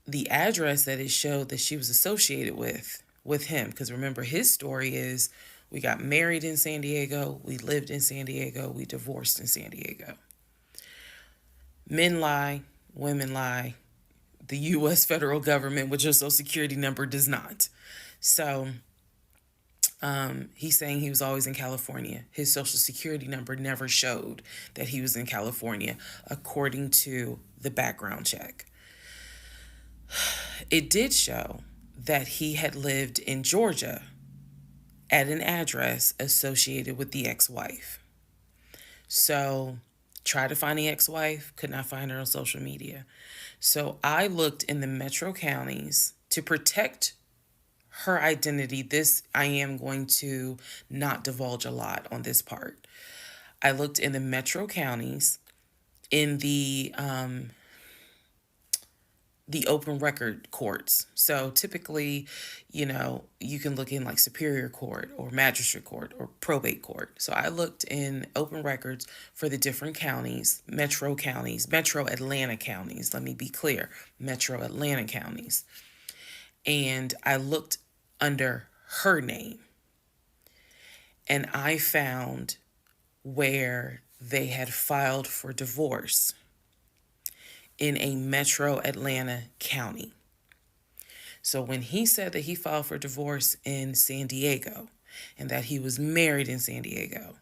the address that it showed that she was associated with him, because remember his story is we got married in San Diego, we lived in San Diego, we divorced in San Diego. Men lie, women lie. The U.S. federal government, with your social security number, does not. So he's saying he was always in California. His social security number never showed that he was in California, according to the background check. It did show that he had lived in Georgia at an address associated with the ex-wife. So tried to find the ex-wife, could not find her on social media. So I looked in the metro counties to protect her identity. This, I am going to not divulge a lot on this part. I looked in the metro counties in the open record courts. So typically, you can look in like Superior Court or Magistrate Court or Probate Court. So I looked in open records for the different counties, metro Atlanta counties. Let me be clear, metro Atlanta counties. And I looked under her name. And I found where they had filed for divorce in a metro Atlanta county. So when he said that he filed for divorce in San Diego and that he was married in San Diego,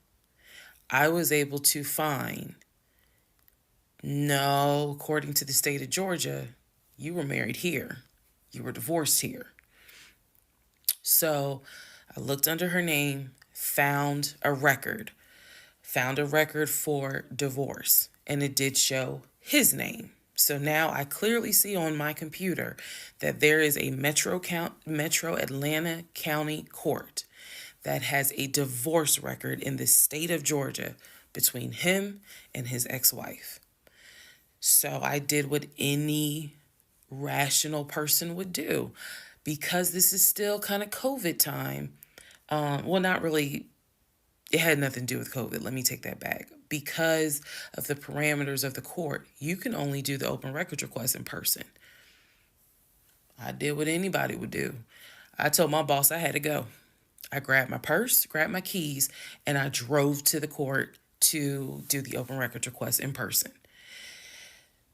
I was able to find, no, according to the state of Georgia, you were married here. You were divorced here. So I looked under her name, found a record for divorce, and it did show his name. So now I clearly see on my computer that there is a metro Atlanta County Court that has a divorce record in the state of Georgia between him and his ex-wife. So I did what any rational person would do. Because this is still kind of COVID time. Well, not really. It had nothing to do with COVID. Let me take that back. Because of the parameters of the court, you can only do the open records request in person. I did what anybody would do. I told my boss I had to go. I grabbed my purse, grabbed my keys, and I drove to the court to do the open records request in person.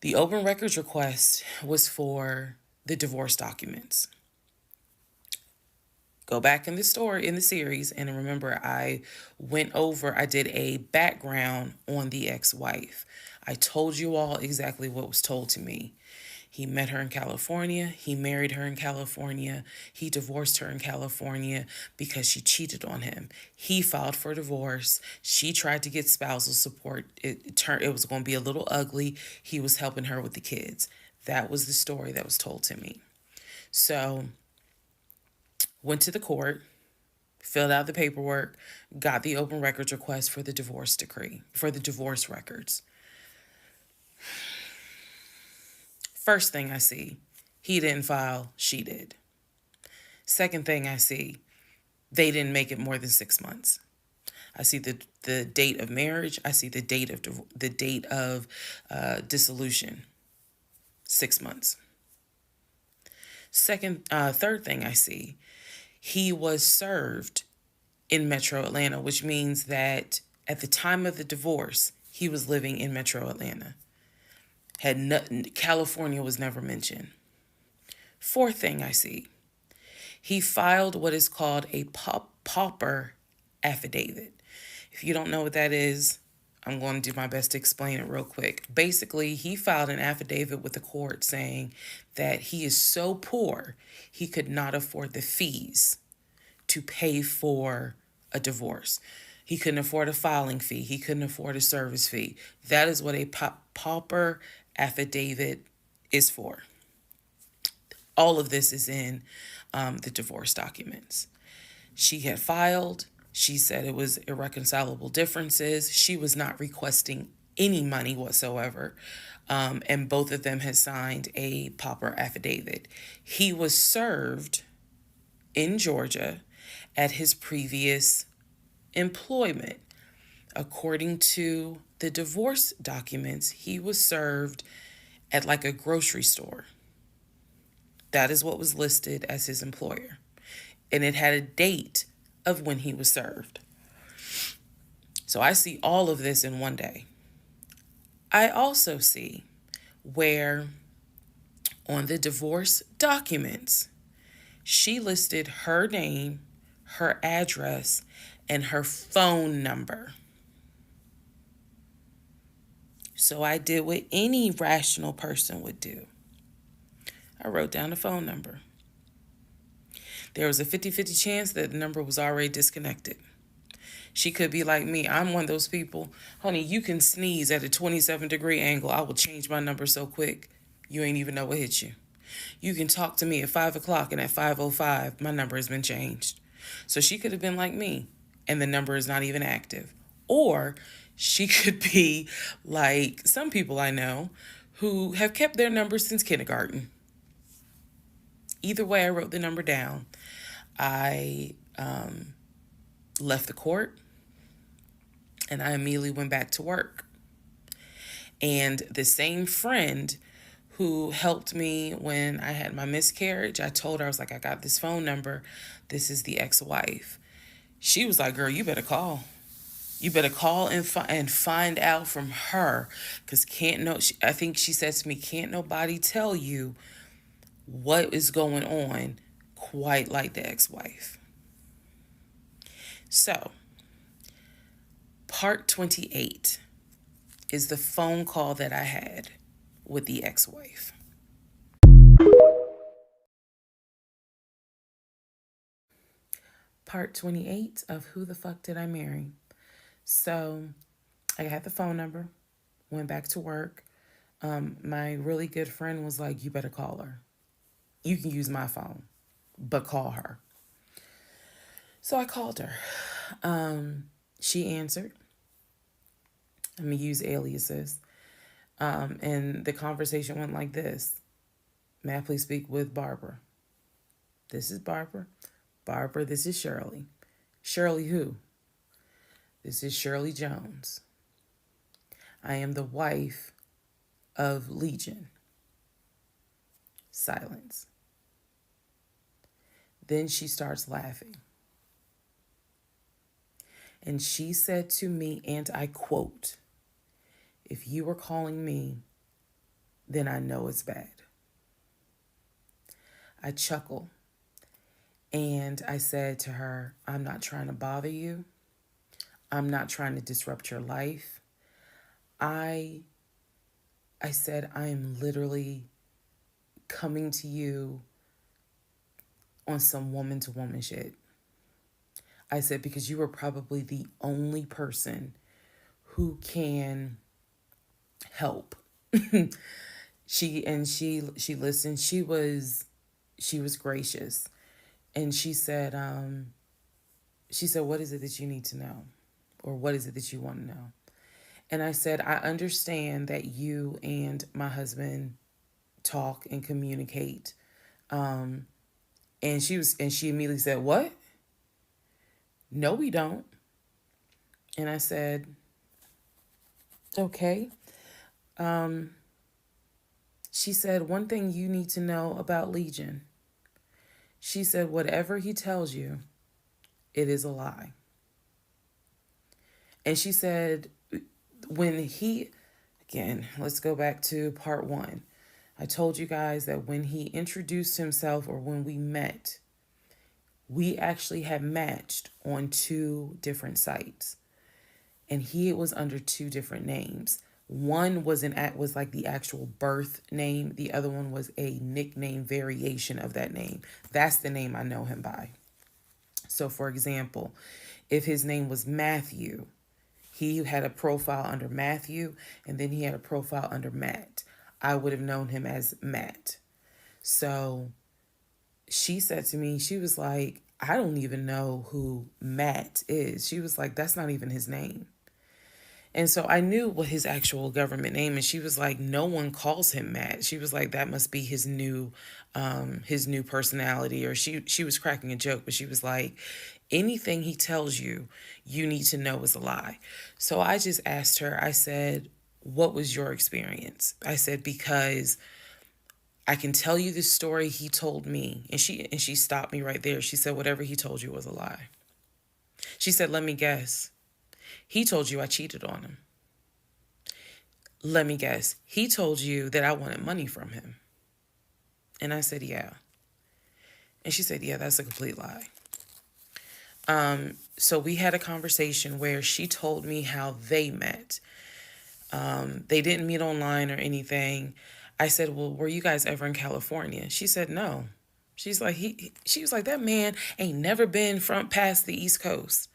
The open records request was for the divorce documents. Go back in the series, and remember I did a background on the ex-wife. I told you all exactly what was told to me. He met her in California. He married her in California. He divorced her in California because she cheated on him. He filed for divorce. She tried to get spousal support. It was going to be a little ugly. He was helping her with the kids. That was the story that was told to me. So went to the court, filled out the paperwork, got the open records request for the divorce decree, for the divorce records. First thing I see, he didn't file, she did. Second thing I see, they didn't make it more than 6 months. I see the date of marriage. I see the date of dissolution. 6 months. Third thing I see, he was served in Metro Atlanta, which means that at the time of the divorce, he was living in Metro Atlanta. California was never mentioned. Fourth thing I see, he filed what is called a pauper affidavit. If you don't know what that is, I'm going to do my best to explain it real quick. Basically, he filed an affidavit with the court saying that he is so poor, he could not afford the fees to pay for a divorce. He couldn't afford a filing fee. He couldn't afford a service fee. That is what a pauper affidavit is for. All of this is in the divorce documents. She had filed. She said it was irreconcilable differences. She was not requesting any money whatsoever. And both of them had signed a pauper affidavit. He was served in Georgia at his previous employment. According to the divorce documents, he was served at like a grocery store. That is what was listed as his employer. And it had a date of when he was served. So I see all of this in one day. I also see where on the divorce documents, she listed her name, her address, and her phone number. So I did what any rational person would do. I wrote down the phone number. There was a 50-50 chance that the number was already disconnected. She could be like me. I'm one of those people. Honey, you can sneeze at a 27-degree angle. I will change my number so quick, you ain't even know what hit you. You can talk to me at 5 o'clock, and at 5:05, my number has been changed. So she could have been like me, and the number is not even active. Or she could be like some people I know who have kept their number since kindergarten. Either way, I wrote the number down. I left the court, and I immediately went back to work. And the same friend who helped me when I had my miscarriage, I told her, I was like, I got this phone number. This is the ex-wife. She was like, girl, you better call. You better call and find out from her, because I think she said to me, can't nobody tell you what is going on quite like the ex-wife. So, part 28 is the phone call that I had with the ex-wife. Part 28 of Who the Fuck Did I Marry? So, I had the phone number, went back to work. My really good friend was like, you better call her. You can use my phone, but call her. So I called her. She answered. I'm going to use aliases. And the conversation went like this. May I please speak with Barbara? This is Barbara. Barbara, this is Shirley. Shirley who? This is Shirley Jones. I am the wife of Legion. Silence. Then she starts laughing. And she said to me, and I quote, if you were calling me, then I know it's bad. I chuckle. And I said to her, I'm not trying to bother you. I'm not trying to disrupt your life. I said, I am literally coming to you on some woman-to-woman shit. I said, because you are probably the only person who can help. She listened. She she was gracious. And she said, what is it that you need to know? Or what is it that you want to know? And I said, I understand that you and my husband talk and communicate. And she immediately said, what? No, we don't. And I said, okay. She said, one thing you need to know about Legion. She said, whatever he tells you, it is a lie. And she said, again, let's go back to part one. I told you guys that when he introduced himself, or when we met, we actually had matched on 2 different sites. And he was under 2 different names. One was like the actual birth name. The other one was a nickname variation of that name. That's the name I know him by. So for example, if his name was Matthew, he had a profile under Matthew, and then he had a profile under Matt. I would have known him as Matt. So she said to me, she was like, I don't even know who Matt is. She was like, that's not even his name. And so I knew what his actual government name, and she was like, no one calls him Matt. She was like, that must be his new personality. Or she was cracking a joke, but she was like, anything he tells you, you need to know is a lie. So I just asked her, I said, what was your experience? I said, because I can tell you the story he told me. And she stopped me right there. She said, whatever he told you was a lie. She said, let me guess. He told you I cheated on him. Let me guess. He told you that I wanted money from him. And I said, yeah. And she said, yeah, that's a complete lie. So we had a conversation where she told me how they met. They didn't meet online or anything. I said, well, were you guys ever in California? She said, no. She's like, she was like, that man ain't never been past the East Coast.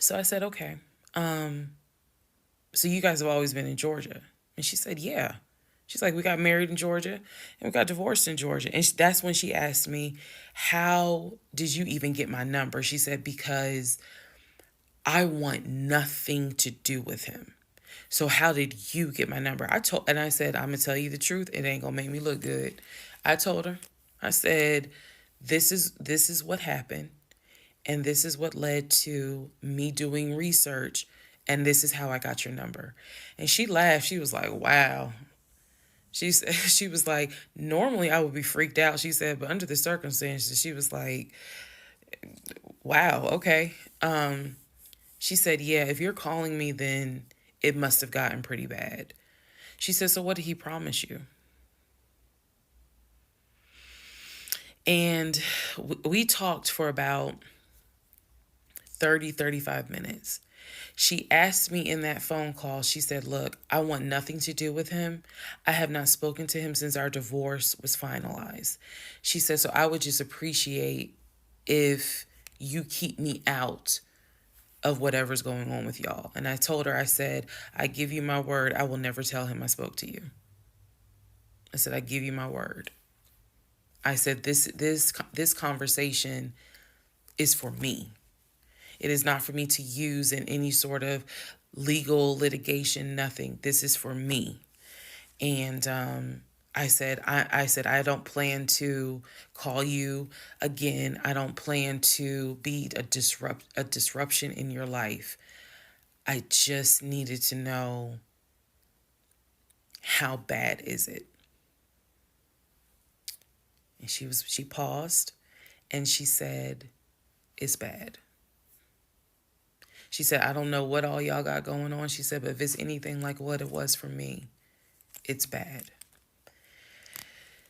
So I said, okay. So you guys have always been in Georgia? And she said, yeah. She's like, we got married in Georgia and we got divorced in Georgia. And that's when she asked me, how did you even get my number? She said, because I want nothing to do with him. So how did you get my number? I said, I'm going to tell you the truth. It ain't going to make me look good. I told her, I said, this is what happened. And this is what led to me doing research. And this is how I got your number. And she laughed. She was like, wow. She was like, normally I would be freaked out. She said, but under the circumstances, she was like, wow, okay. She said, yeah, if you're calling me, then it must have gotten pretty bad. She said, so what did he promise you? And we talked for about 35 minutes. She asked me in that phone call, she said, look, I want nothing to do with him. I have not spoken to him since our divorce was finalized. She said, so I would just appreciate if you keep me out of whatever's going on with y'all. And I told her, I said, I give you my word, I will never tell him I spoke to you. I said, I give you my word. I said, this conversation is for me. It is not for me to use in any sort of legal litigation, nothing. This is for me. And I said, I don't plan to call you again. I don't plan to be a disruption in your life. I just needed to know, how bad is it? And she paused and she said, it's bad. She said, I don't know what all y'all got going on. She said, but if it's anything like what it was for me, it's bad.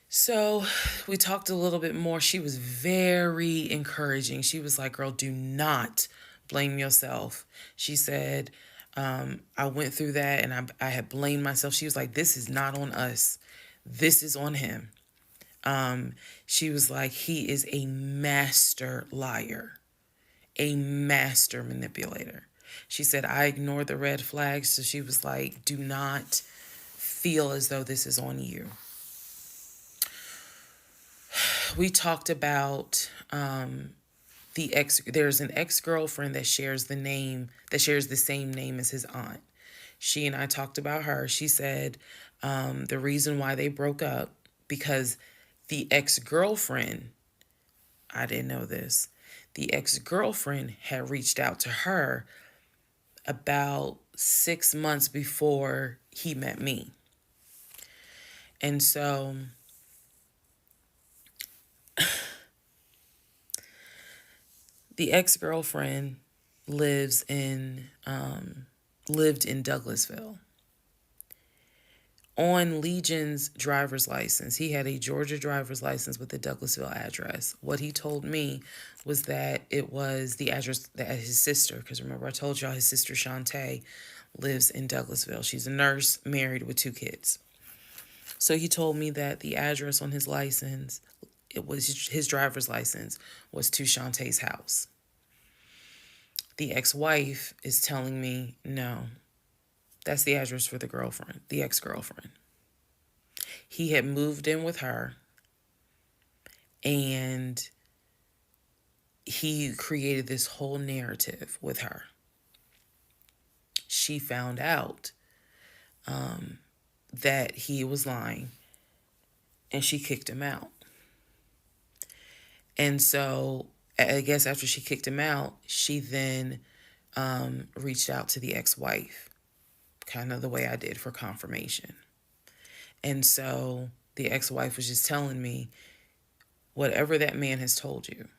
So we talked a little bit more. She was very encouraging. She was like, girl, do not blame yourself. She said, I went through that and I had blamed myself. She was like, this is not on us. This is on him. She was like, he is a master liar. A master manipulator. She said, I ignored the red flags. So she was like, do not feel as though this is on you. we talked about there's an ex-girlfriend that shares the same name as his aunt. She and I talked about her. She said the reason why they broke up because the ex-girlfriend, I didn't know this, the ex-girlfriend had reached out to her about 6 months before he met me. And so the ex-girlfriend lives in lived in Douglasville. On Legion's driver's license, he had a Georgia driver's license with the Douglasville address. What he told me was that it was the address that his sister, because remember I told y'all his sister Shantae lives in Douglasville. She's a nurse, married with 2 kids. So he told me that the address on his license, it was his driver's license, was to Shantae's house. The ex-wife is telling me, no, that's the address for the girlfriend, the ex-girlfriend. He had moved in with her and he created this whole narrative with her. She found out that he was lying and she kicked him out. And so I guess after she kicked him out, she then reached out to the ex-wife, kind of the way I did for confirmation. And so the ex-wife was just telling me, whatever that man has told you,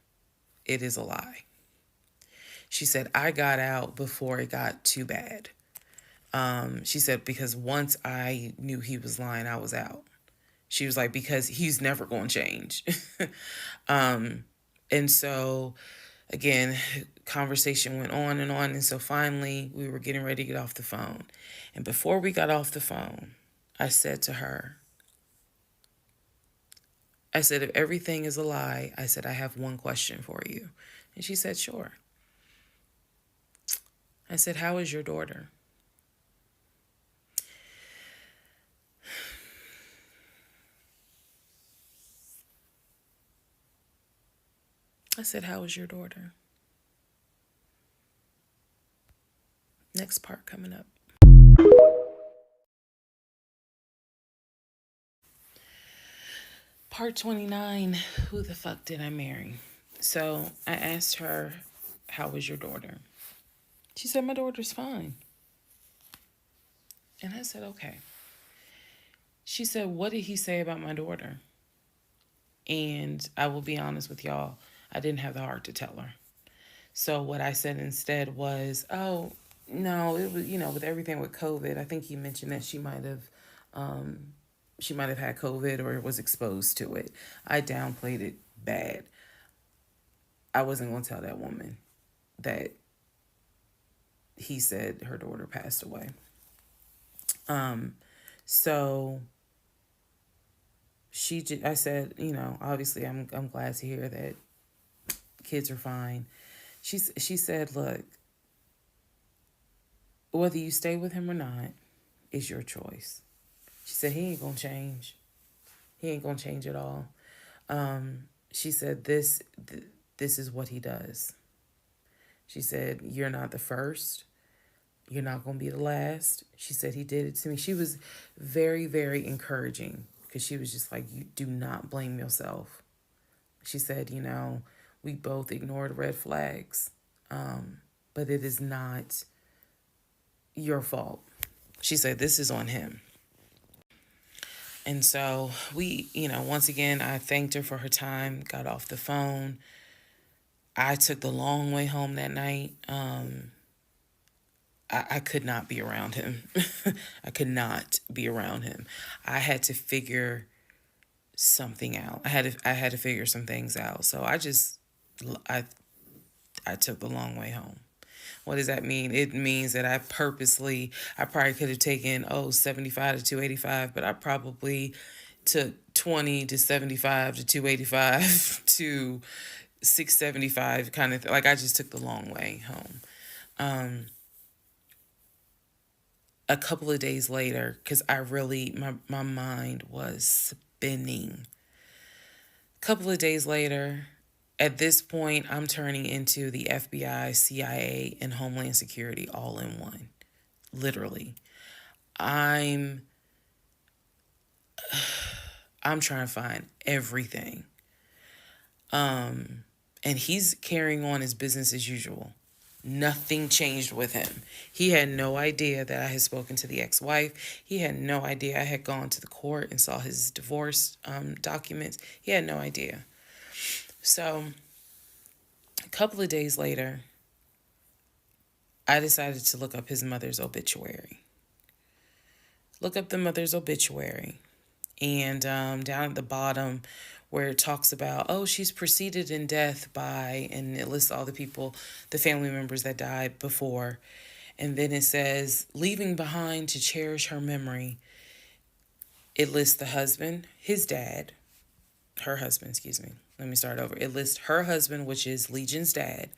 it is a lie. She said, I got out before it got too bad. She said, because once I knew he was lying, I was out. She was like, because he's never going to change. And so, again, conversation went on and on. And so finally, we were getting ready to get off the phone. And before we got off the phone, I said to her, I said, if everything is a lie, I said, I have one question for you. And she said, sure. I said, how is your daughter? I said, how is your daughter? Next part coming up. Part 29, who the fuck did I marry? So I asked her, how was your daughter? She said, my daughter's fine. And I said, okay. She said, what did he say about my daughter? And I will be honest with y'all, I didn't have the heart to tell her. So what I said instead was, oh, no, it was, with everything with COVID, I think he mentioned that she might have had COVID or was exposed to it. I downplayed it bad. I wasn't going to tell that woman that he said her daughter passed away. So I said, obviously I'm glad to hear that kids are fine. She said, look, whether you stay with him or not is your choice. She said, he ain't gonna change. He ain't gonna change at all. She said, this is what he does. She said, you're not the first. You're not going to be the last. She said, he did it to me. She was very, very encouraging because she was just like, you do not blame yourself. She said, we both ignored red flags, but it is not your fault. She said, this is on him. And so we, once again, I thanked her for her time, got off the phone. I took the long way home that night. I could not be around him. I could not be around him. I had to figure something out. I had to figure some things out. So I took the long way home. What does that mean? It means that I probably could have taken 75 to 285, but I probably took 20 to 75 to 285 to 675 kind of like I just took the long way home. A couple of days later, because my mind was spinning. A couple of days later, at this point, I'm turning into the FBI, CIA, and Homeland Security all in one. Literally. I'm I'm trying to find everything. And he's carrying on his business as usual. Nothing changed with him. He had no idea that I had spoken to the ex-wife. He had no idea I had gone to the court and saw his divorce documents. He had no idea. So a couple of days later, I decided to look up his mother's obituary. Look up the mother's obituary. And down at the bottom where it talks about, oh, she's preceded in death by, and it lists all the people, the family members that died before. And then it says, leaving behind to cherish her memory. It lists the husband, his dad, her husband, excuse me. Let me start over. It lists her husband, which is Legion's dad.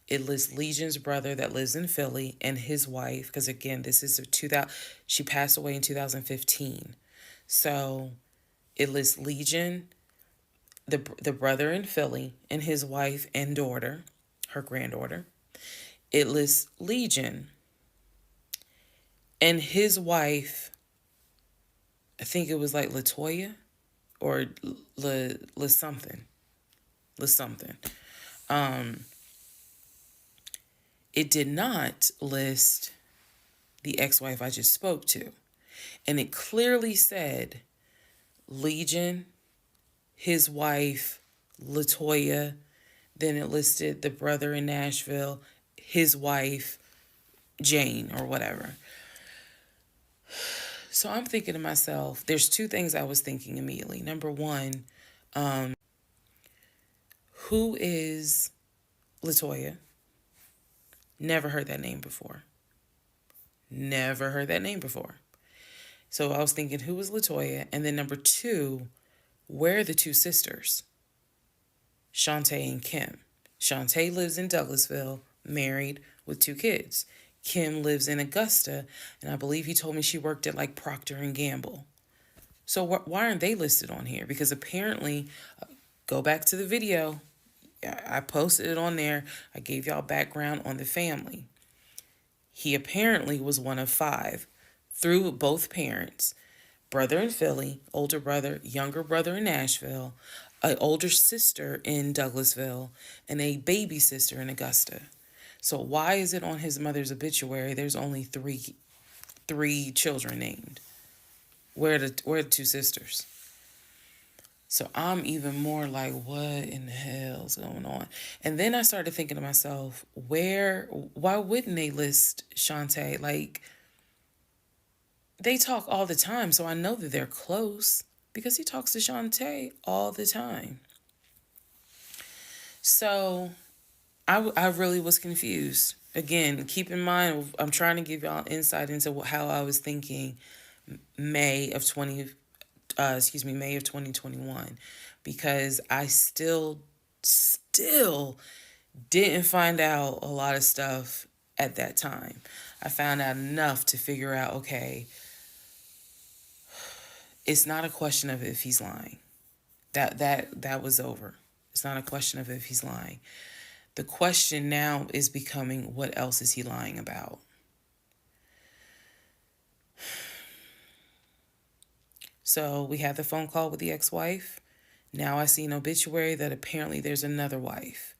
It lists Legion's brother that lives in Philly and his wife, because again, this is 2000. She passed away in 2015. So it lists Legion, the brother in Philly, and his wife and daughter, her granddaughter. It lists Legion and his wife, I think it was like Latoya or La something. La something. It did not list the ex-wife I just spoke to. And it clearly said Legion, his wife, Latoya. Then it listed the brother in Nashville, his wife, Jane, or whatever. So I'm thinking to myself, there's two things I was thinking immediately. Number one, who is Latoya? Never heard that name before. Never heard that name before. So I was thinking, who was Latoya? And then number two, where are the two sisters? Shantae and Kim. Shantae lives in Douglasville, married with 2 kids. Kim lives in Augusta, and I believe he told me she worked at like Procter and Gamble. So why aren't they listed on here? Because apparently, go back to the video. I posted it on there. I gave y'all background on the family. He apparently was one of 5 through both parents. Brother in Philly, older brother, younger brother in Nashville, an older sister in Douglasville, and a baby sister in Augusta. So why is it on his mother's obituary there's only three children named? Where are the 2 sisters? So I'm even more like, what in the hell's going on? And then I started thinking to myself, why wouldn't they list Shantae? Like, they talk all the time, so I know that they're close because he talks to Shantae all the time. So I really was confused. Again, keep in mind, I'm trying to give y'all insight into how I was thinking May of 2021, because I still didn't find out a lot of stuff at that time. I found out enough to figure out, okay, it's not a question of if he's lying. That was over. It's not a question of if he's lying. The question now is becoming, what else is he lying about? So we had the phone call with the ex-wife. Now I see an obituary that apparently there's another wife.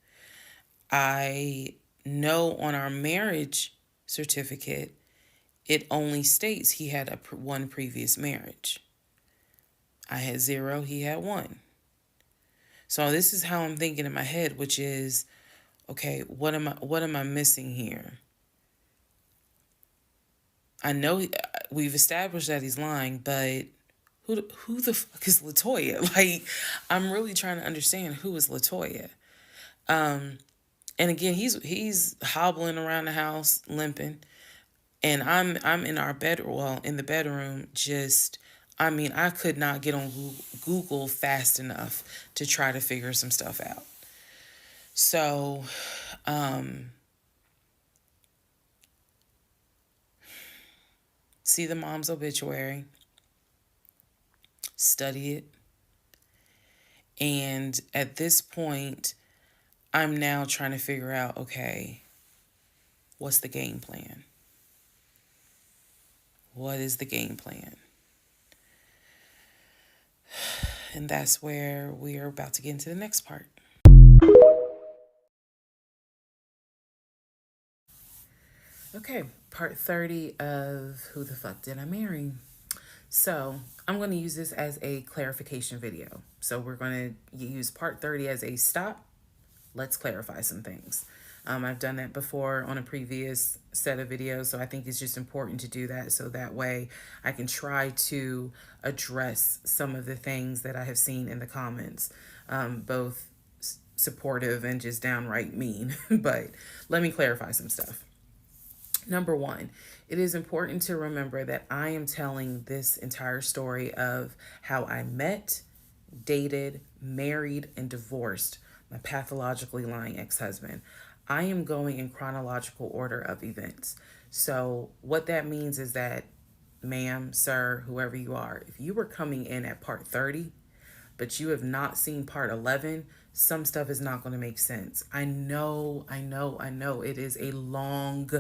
I know on our marriage certificate, it only states he had one previous marriage. I had 0, he had 1. So this is how I'm thinking in my head, which is, okay, what am I missing here? I know we've established that he's lying, but who the fuck is Latoya? Like, I'm really trying to understand who is Latoya. And again, he's hobbling around the house, limping, and I'm in our in the bedroom, just, I mean, I could not get on Google fast enough to try to figure some stuff out. So, see the mom's obituary, study it, And at this point, I'm now trying to figure out, okay, what's the game plan? What is the game plan? And that's where we are about to get into the next part. Okay, part 30 of Who the Fuck Did I Marry? So I'm going to use this as a clarification video. So we're going to use part 30 as a stop. Let's clarify some things. I've done that before on a previous set of videos, so I think it's just important to do that so that way I can try to address some of the things that I have seen in the comments, both supportive and just downright mean. But let me clarify some stuff. Number one, it is important to remember that I am telling this entire story of how I met, dated, married, and divorced my pathologically lying ex-husband. I am going in chronological order of events. So what that means is that, ma'am, sir, whoever you are, if you were coming in at part 30, but you have not seen part 11, some stuff is not going to make sense. I know. It is a long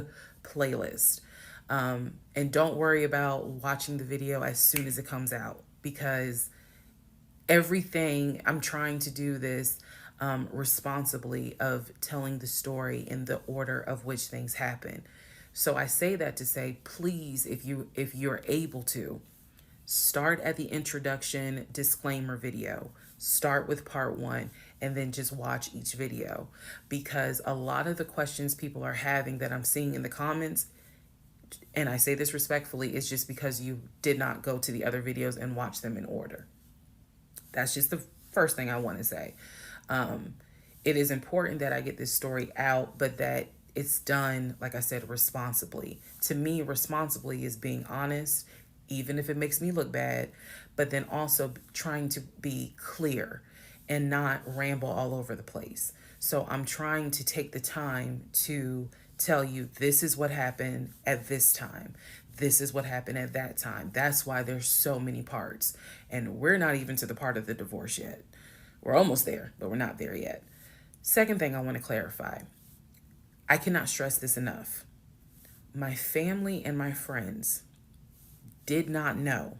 playlist. And don't worry about watching the video as soon as it comes out, because everything, I'm trying to do this responsibly, of telling the story in the order of which things happen. So I say that to say, please, if you're able to, start at the introduction disclaimer video. Start with part 1 and then just watch each video, because a lot of the questions people are having that I'm seeing in the comments, and I say this respectfully, is just because you did not go to the other videos and watch them in order. That's just the first thing I want to say. It is important that I get this story out, but that it's done, like I said, responsibly. To me, responsibly is being honest, even if it makes me look bad, but then also trying to be clear and not ramble all over the place. So I'm trying to take the time to tell you, this is what happened at this time. This is what happened at that time. That's why there's so many parts. And we're not even to the part of the divorce yet. We're almost there, but we're not there yet. Second thing I want to clarify. I cannot stress this enough. My family and my friends did not know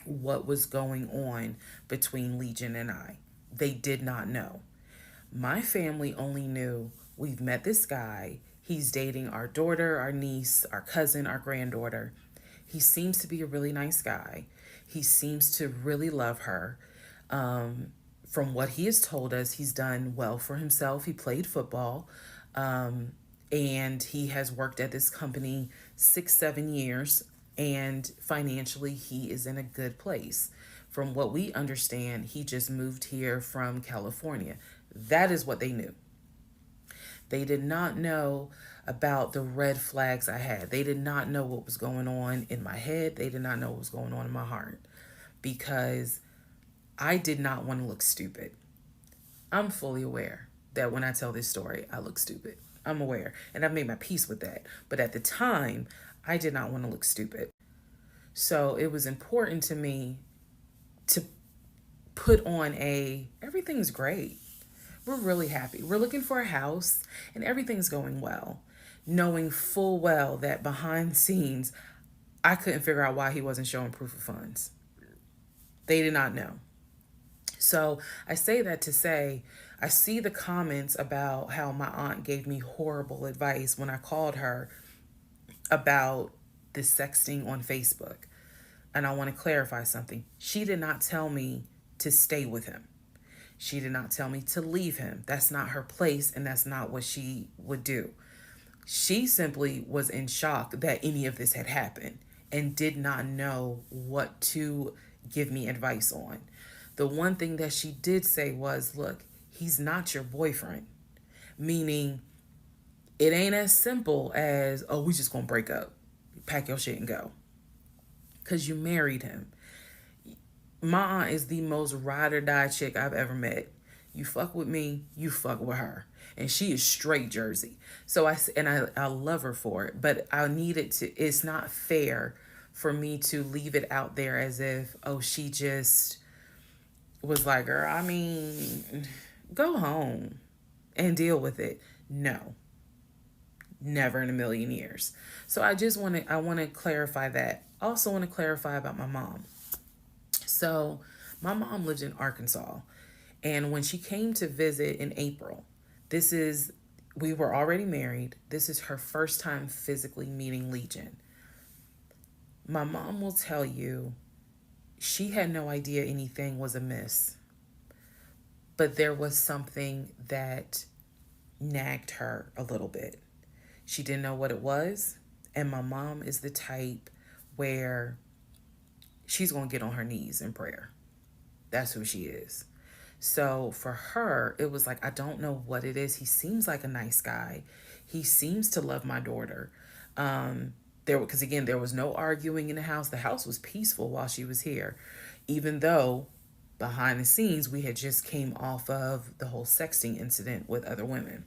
what was going on between Legion and I. They did not know. My family only knew, we've met this guy. He's dating our daughter, our niece, our cousin, our granddaughter. He seems to be a really nice guy. He seems to really love her. From what he has told us, he's done well for himself. He played football, and he has worked at this company 6-7 years, and financially he is in a good place. From what we understand, he just moved here from California. That is what they knew. They did not know about the red flags I had. They did not know what was going on in my head. They did not know what was going on in my heart, because I did not want to look stupid. I'm fully aware that when I tell this story, I look stupid. I'm aware, and I've made my peace with that. But at the time, I did not want to look stupid. So it was important to me to put on everything's great. We're really happy. We're looking for a house and everything's going well, knowing full well that behind the scenes, I couldn't figure out why he wasn't showing proof of funds. They did not know. So I say that to say, I see the comments about how my aunt gave me horrible advice when I called her about the sexting on Facebook. And I want to clarify something. She did not tell me to stay with him. She did not tell me to leave him. That's not her place, and that's not what she would do. She simply was in shock that any of this had happened and did not know what to give me advice on. The one thing that she did say was, look, he's not your boyfriend. Meaning, it ain't as simple as, oh, we just gonna break up. Pack your shit and go. Because you married him. My aunt is the most ride or die chick I've ever met. You fuck with me, you fuck with her. And she is straight Jersey. So I love her for it. But I needed to, it's not fair for me to leave it out there as if, oh, she just was like, girl, I mean, go home and deal with it. No, never in a million years. So I want to clarify that. Also want to clarify about my mom. So my mom lived in Arkansas, and when she came to visit in April, this is we were already married. This is her first time physically meeting Legion. My mom will tell you she had no idea anything was amiss, but there was something that nagged her a little bit. She didn't know what it was, and my mom is the type where she's going to get on her knees in prayer. That's who she is. So for her, it was like, I don't know what it is. He seems like a nice guy. He seems to love my daughter. Because again, there was no arguing in the house. The house was peaceful while she was here, even though behind the scenes we had just came off of the whole sexting incident with other women.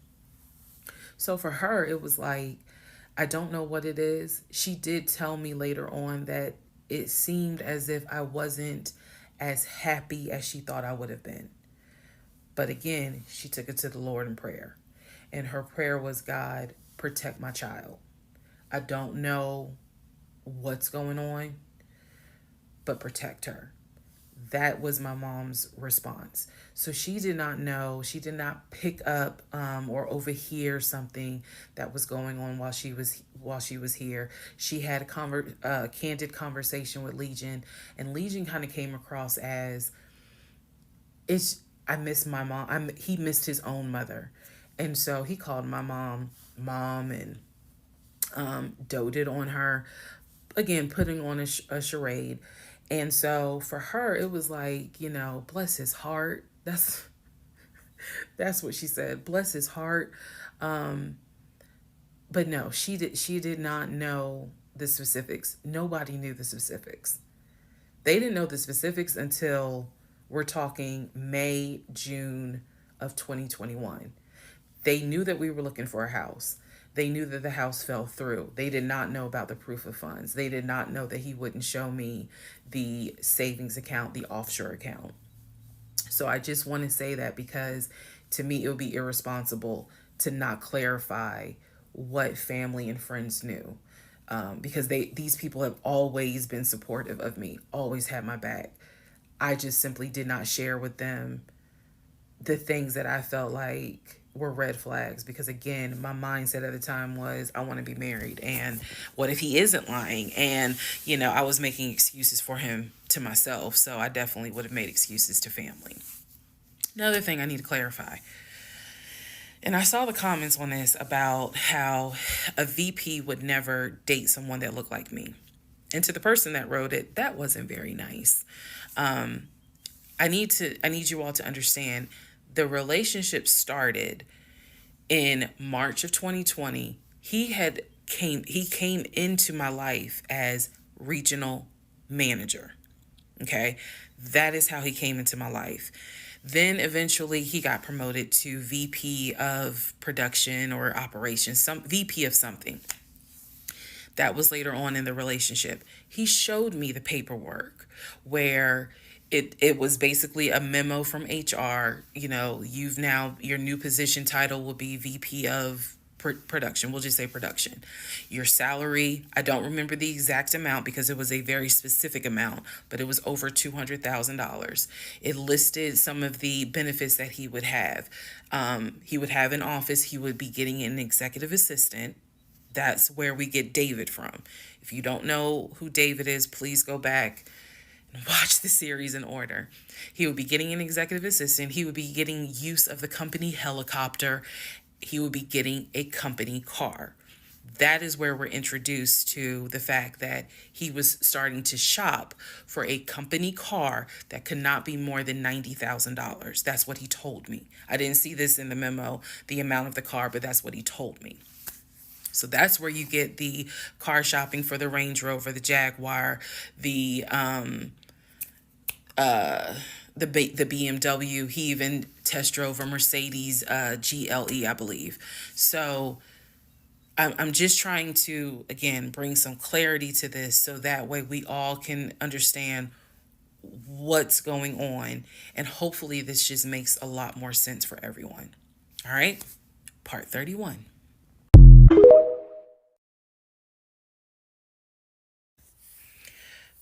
So for her, it was like, I don't know what it is. She did tell me later on that it seemed as if I wasn't as happy as she thought I would have been. But again, she took it to the Lord in prayer. And her prayer was, God, protect my child. I don't know what's going on, but protect her. That was my mom's response. So she did not know, she did not pick up or overhear something that was going on while she was here. She had a candid conversation with Legion, and Legion kind of came across as, it's I miss my mom. He missed his own mother, and so he called my mom, and doted on her, again putting on a charade. And so for her, it was like, bless his heart. That's what she said. Bless his heart. But no, she did not know the specifics. Nobody knew the specifics. They didn't know the specifics until we're talking May, June of 2021. They knew that we were looking for a house. They knew that the house fell through. They did not know about the proof of funds. They did not know that he wouldn't show me the savings account, the offshore account. So I just want to say that, because to me, it would be irresponsible to not clarify what family and friends knew. Because these people have always been supportive of me, always had my back. I just simply did not share with them the things that I felt like were red flags, because again, my mindset at the time was, I want to be married, and what if he isn't lying? And I was making excuses for him to myself, so I definitely would have made excuses to family. Another thing I need to clarify, and I saw the comments on this about how a VP would never date someone that looked like me. And to the person that wrote it, that wasn't very nice. I need you all to understand, the relationship started in March of 2020. He came into my life as regional manager. Okay? That is how he came into my life. Then eventually he got promoted to VP of production or operations, some VP of something. That was later on in the relationship. He showed me the paperwork where it was basically a memo from HR. Your new position title will be VP of production. We'll just say production. Your salary, I don't remember the exact amount because it was a very specific amount, but it was over $200,000. It listed some of the benefits that he would have. He would have an office. He would be getting an executive assistant. That's where we get David from. If you don't know who David is, please go back and watch the series in order. He would be getting an executive assistant. He would be getting use of the company helicopter. He would be getting a company car. That is where we're introduced to the fact that he was starting to shop for a company car that could not be more than $90,000. That's what he told me. I didn't see this in the memo, the amount of the car, but that's what he told me. So that's where you get the car shopping for the Range Rover, the Jaguar, the BMW. He even test drove a Mercedes GLE, I believe. So I'm just trying to, again, bring some clarity to this so that way we all can understand what's going on. And hopefully, this just makes a lot more sense for everyone. All right, part 31.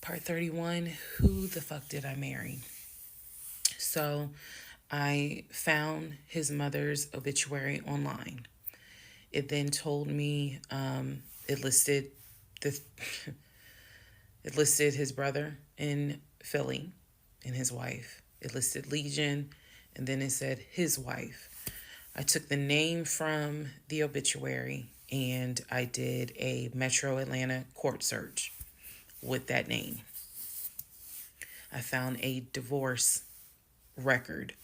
Part 31, who the fuck did I marry? So I found his mother's obituary online. It then told me it listed the it listed his brother in Philly and his wife. It listed Legion, and then it said his wife. I took the name from the obituary and I did a Metro Atlanta court search with that name. I found a divorce record.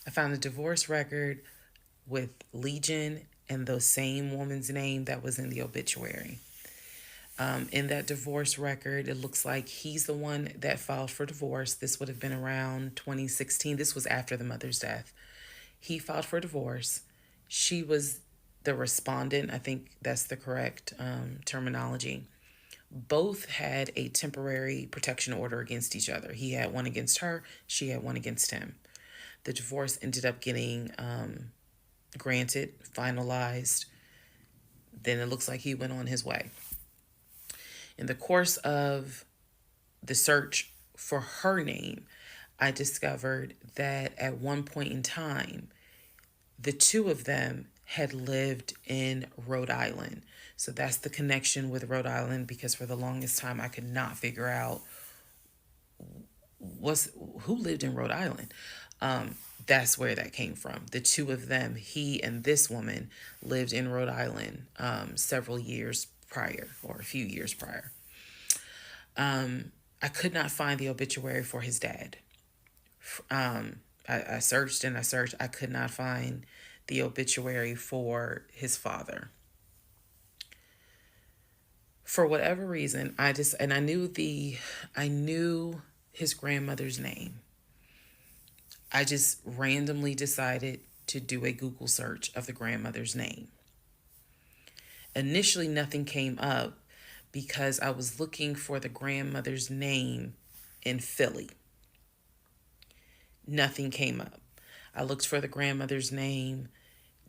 I found a divorce record with Legion and the same woman's name that was in the obituary. In that divorce record, it looks like he's the one that filed for divorce. This would have been around 2016. This was after the mother's death. He filed for divorce. She was the respondent. I think that's the correct terminology. Both had a temporary protection order against each other. He had one against her. She had one against him. The divorce ended up getting granted, finalized. Then it looks like he went on his way. In the course of the search for her name, I discovered that at one point in time, the two of them had lived in Rhode Island. So that's the connection with Rhode Island, because for the longest time I could not figure out who lived in Rhode Island. That's where that came from. The two of them, he and this woman, lived in Rhode Island several years prior, or a few years prior. I could not find the obituary for his dad. I searched and I searched. I could not find the obituary for his father. For whatever reason, I knew his grandmother's name. I just randomly decided to do a Google search of the grandmother's name. Initially, nothing came up because I was looking for the grandmother's name in Philly. Nothing came up. I looked for the grandmother's name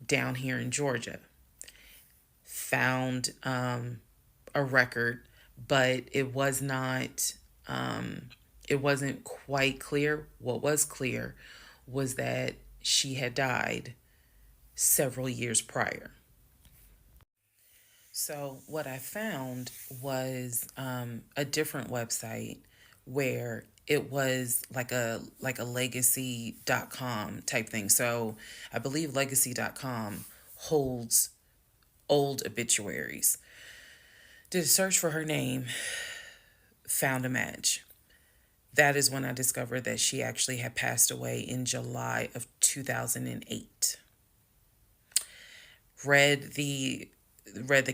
down here in Georgia. Found a record, but it wasn't quite clear. What was clear was that she had died several years prior. So what I found was a different website where it was like a legacy.com type thing. So I believe legacy.com holds old obituaries. Did a search for her name, found a match. That is when I discovered that she actually had passed away in July of 2008. Read the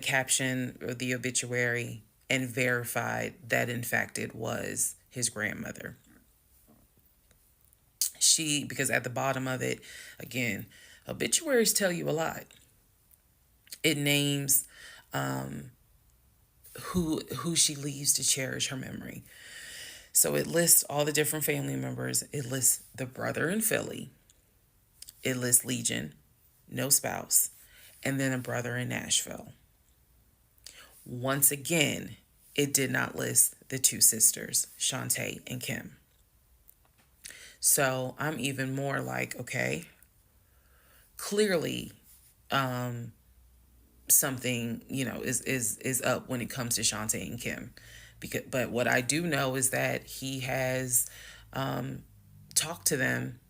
caption of the obituary and verified that in fact it was his grandmother. Because at the bottom of it, again, obituaries tell you a lot. It names who she leaves to cherish her memory. So it lists all the different family members. It lists the brother in Philly. It lists Legion, no spouse, and then a brother in Nashville. Once again, it did not list the two sisters, Shantae and Kim. So I'm even more like, okay, clearly something, is up when it comes to Shantae and Kim. But what I do know is that he has talked to them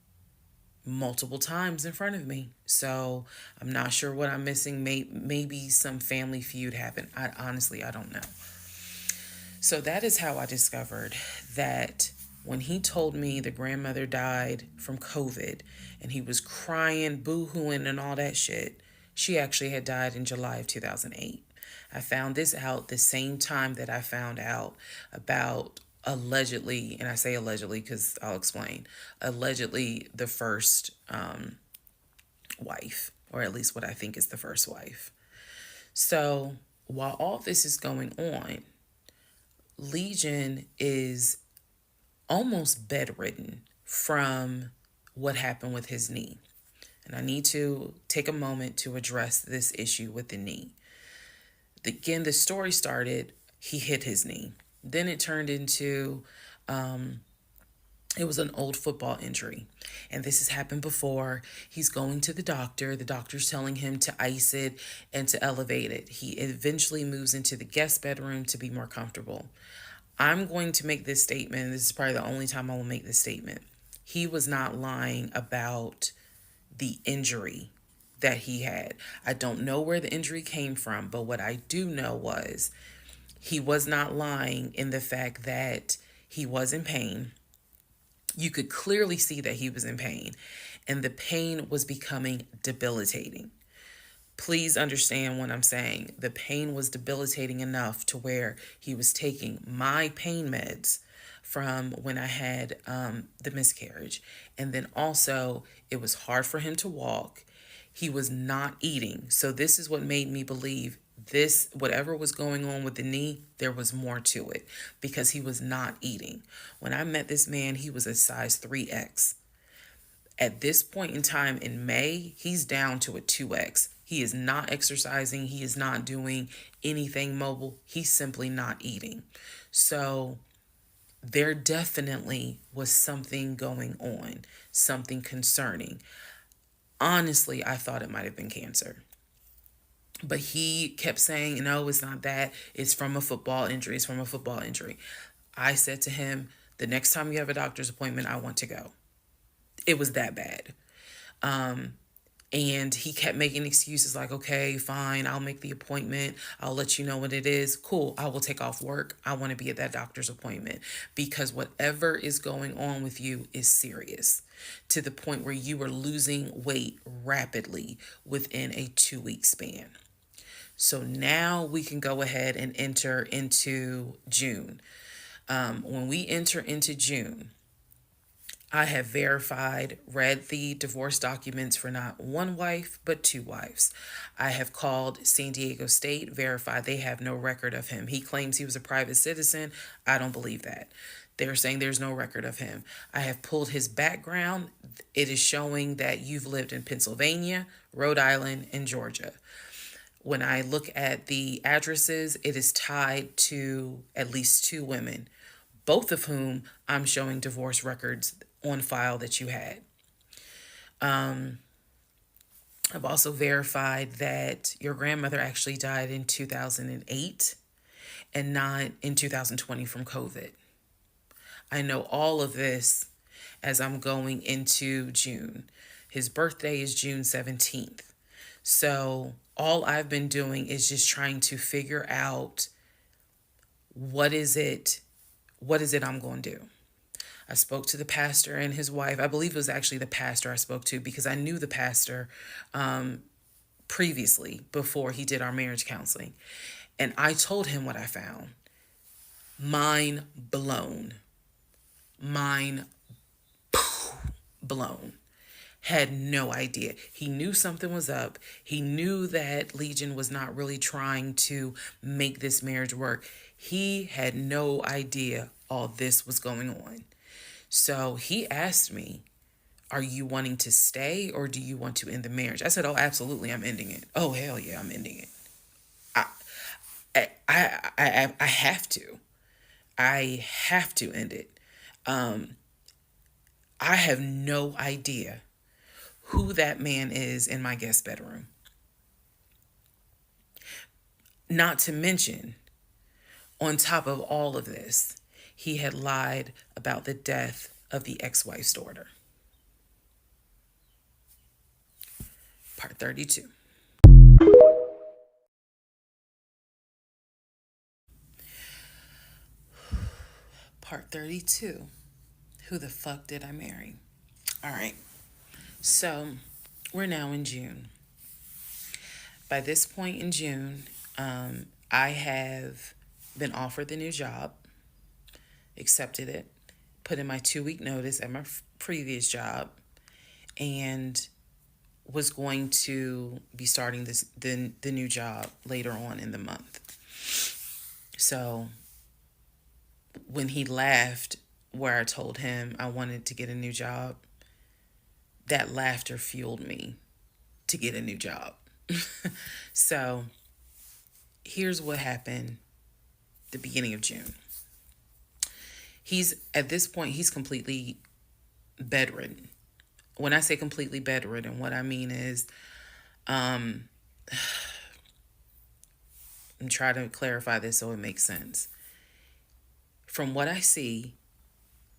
multiple times in front of me. So I'm not sure what I'm missing. Maybe some family feud happened. I don't know. So that is how I discovered that when he told me the grandmother died from COVID and he was crying, boo-hooing and all that shit, she actually had died in July of 2008. I found this out the same time that I found out about allegedly, and I say allegedly because I'll explain, allegedly the first wife, or at least what I think is the first wife. So while all this is going on, Legion is almost bedridden from what happened with his knee. And I need to take a moment to address this issue with the knee. Again, the story started, he hit his knee. Then it turned into, it was an old football injury. And this has happened before. He's going to the doctor. The doctor's telling him to ice it and to elevate it. He eventually moves into the guest bedroom to be more comfortable. I'm going to make this statement. This is probably the only time I will make this statement. He was not lying about the injury that he had. I don't know where the injury came from, but what I do know was he was not lying in the fact that he was in pain. You could clearly see that he was in pain, and the pain was becoming debilitating. Please understand what I'm saying. The pain was debilitating enough to where he was taking my pain meds from when I had the miscarriage. And then also, it was hard for him to walk. He was not eating. So this is what made me believe this, whatever was going on with the knee, there was more to it because he was not eating. When I met this man, he was a size 3X. At this point in time in May, he's down to a 2X. He is not exercising. He is not doing anything mobile. He's simply not eating. So there definitely was something going on, something concerning. Honestly, I thought it might have been cancer. But he kept saying, no, it's not that. It's from a football injury. It's from a football injury. I said to him, the next time you have a doctor's appointment, I want to go. It was that bad. And he kept making excuses like, okay, fine, I'll make the appointment. I'll let you know what it is. Cool, I will take off work. I want to be at that doctor's appointment because whatever is going on with you is serious to the point where you are losing weight rapidly within a 2-week span. So now we can go ahead and enter into June. When we enter into June, I have verified, read the divorce documents for not one wife, but 2 wives. I have called San Diego State, verified they have no record of him. He claims he was a private citizen. I don't believe that. They're saying there's no record of him. I have pulled his background. It is showing that you've lived in Pennsylvania, Rhode Island, and Georgia. When I look at the addresses, it is tied to at least 2 women, both of whom I'm showing divorce records on file that you had. I've also verified that your grandmother actually died in 2008 and not in 2020 from COVID. I know all of this as I'm going into June. His birthday is June 17th. So all I've been doing is just trying to figure out what is it I'm going to do. I spoke to the pastor and his wife. I believe it was actually the pastor I spoke to because I knew the pastor previously before he did our marriage counseling. And I told him what I found. Mind blown. Mind blown. Had no idea. He knew something was up. He knew that Legion was not really trying to make this marriage work. He had no idea all this was going on. So he asked me, are you wanting to stay or do you want to end the marriage? I said, oh, absolutely, I'm ending it. Oh, hell yeah, I'm ending it. I have to. I have to end it. I have no idea who that man is in my guest bedroom. Not to mention, on top of all of this, he had lied about the death of the ex-wife's daughter. Part 32. Part 32. Who the fuck did I marry? All right. So we're now in June. By this point in June, I have been offered the new job, accepted it, put in my 2-week notice at my previous job, and was going to be starting the new job later on in the month. So when he laughed, where I told him I wanted to get a new job, that laughter fueled me to get a new job. So here's what happened the beginning of June. He's at this point, he's completely bedridden. When I say completely bedridden, what I mean is, I'm trying to clarify this so it makes sense. From what I see,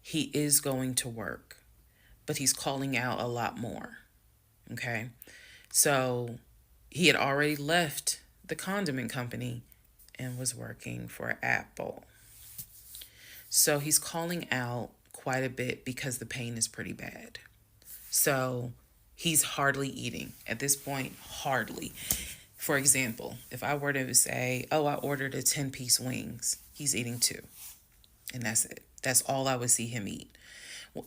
he is going to work, but he's calling out a lot more. Okay. So he had already left the condiment company and was working for Apple. So he's calling out quite a bit because the pain is pretty bad. So he's hardly eating at this point, hardly. For example, if I were to say, oh, I ordered a 10-piece wings, he's eating two. And that's it. That's all I would see him eat.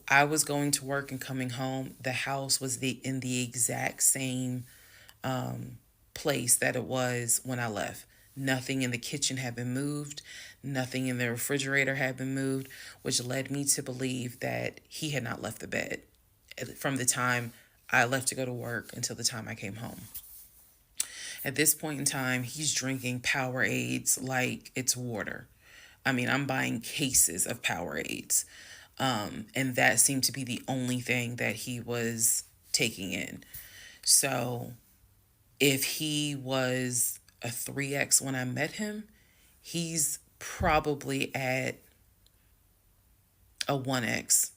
I was going to work and coming home. The house was in the exact same place that it was when I left. Nothing in the kitchen had been moved. Nothing in the refrigerator had been moved, which led me to believe that he had not left the bed from the time I left to go to work until the time I came home. At this point in time, he's drinking Powerades like it's water. I mean, I'm buying cases of Powerades. And that seemed to be the only thing that he was taking in. So if he was a 3X when I met him, he's probably at a 1X,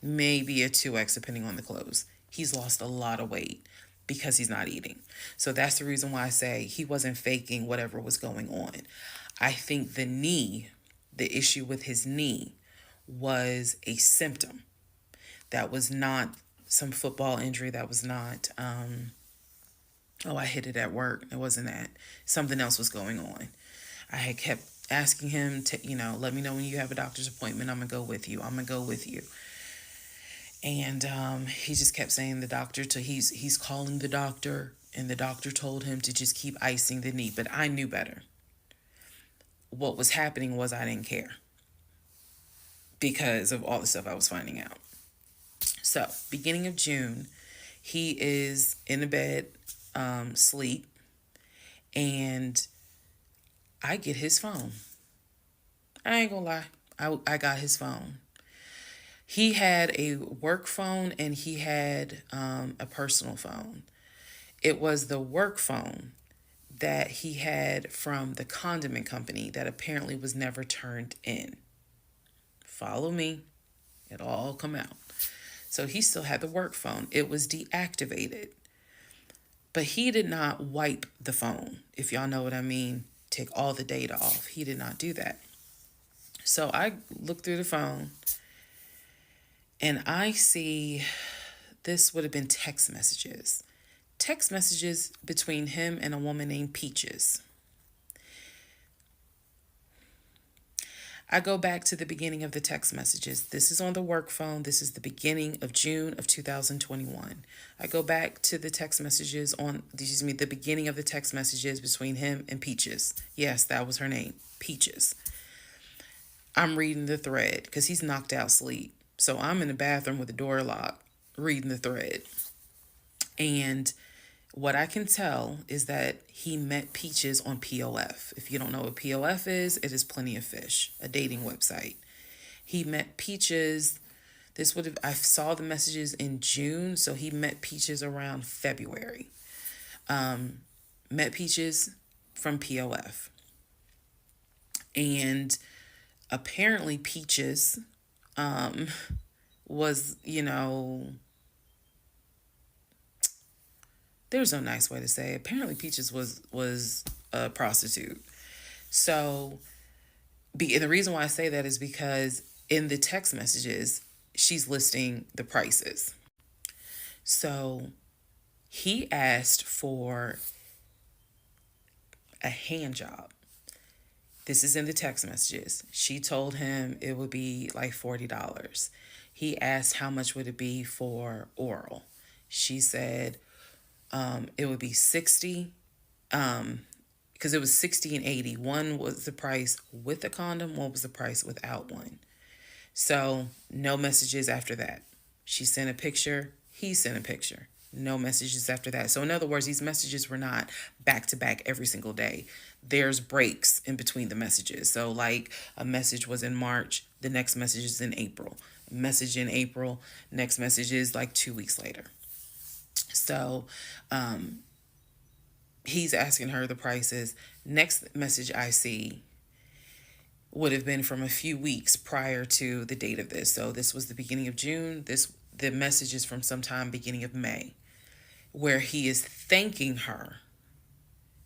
maybe a 2X, depending on the clothes. He's lost a lot of weight because he's not eating. So that's the reason why I say he wasn't faking whatever was going on. I think the issue with his knee was a symptom. That was not some football injury. That was not, I hit it at work. It wasn't that. Something else was going on. I had kept asking him to, let me know when you have a doctor's appointment. I'm going to go with you. I'm going to go with you. And he just kept saying he's calling the doctor, and the doctor told him to just keep icing the knee. But I knew better. What was happening was I didn't care because of all the stuff I was finding out. So, beginning of June, he is in the bed, sleep, and I get his phone. I ain't gonna lie. I got his phone. He had a work phone and he had a personal phone. It was the work phone that he had from the condiment company that apparently was never turned in. Follow me. It'll all come out. So he still had the work phone. It was deactivated. But he did not wipe the phone, if y'all know what I mean. Take all the data off. He did not do that. So I look through the phone and I see this would have been text messages. Text messages between him and a woman named Peaches. I go back to the beginning of the text messages. This is on the work phone. This is the beginning of June of 2021. I go back to the text messages the beginning of the text messages between him and Peaches. Yes, that was her name, Peaches. I'm reading the thread because he's knocked out sleep. So I'm in the bathroom with the door locked, reading the thread. And what I can tell is that he met Peaches on POF. If you don't know what POF is, it is Plenty of Fish, a dating website. He met Peaches. I saw the messages in June, so he met Peaches around February. Met Peaches from POF. And apparently Peaches was, there's no nice way to say it. Apparently Peaches was a prostitute. So, and the reason why I say that is because in the text messages, she's listing the prices. So he asked for a hand job. This is in the text messages. She told him it would be like $40. He asked how much would it be for oral. She said it would be $60. because it was 60 and 80. One was the price with the condom, one was the price without one. So no messages after that. She sent a picture, he sent a picture. No messages after that. So in other words, these messages were not back to back every single day. There's breaks in between the messages. So like a message was in March, the next message is in April. A message in April, next message is like 2 weeks later. So he's asking her the prices. Next message I see would have been from a few weeks prior to the date of this. So this was the beginning of June. The message is from sometime beginning of May, where he is thanking her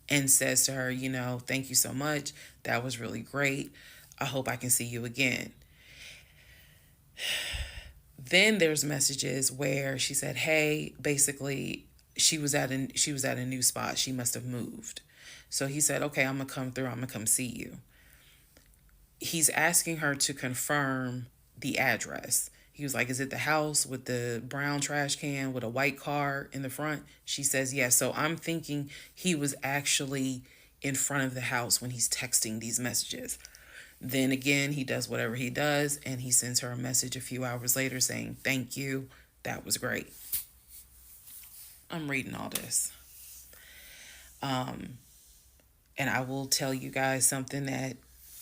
and says to her, thank you so much. That was really great. I hope I can see you again. Then there's messages where she said, hey, basically she was at a new spot. She must have moved. So he said, okay, I'm going to come through. I'm going to come see you. He's asking her to confirm the address. He was like, is it the house with the brown trash can with a white car in the front? She says, yes. So I'm thinking he was actually in front of the house when he's texting these messages. Then again, he does whatever he does, and he sends her a message a few hours later saying, thank you. That was great. I'm reading all this. And I will tell you guys something that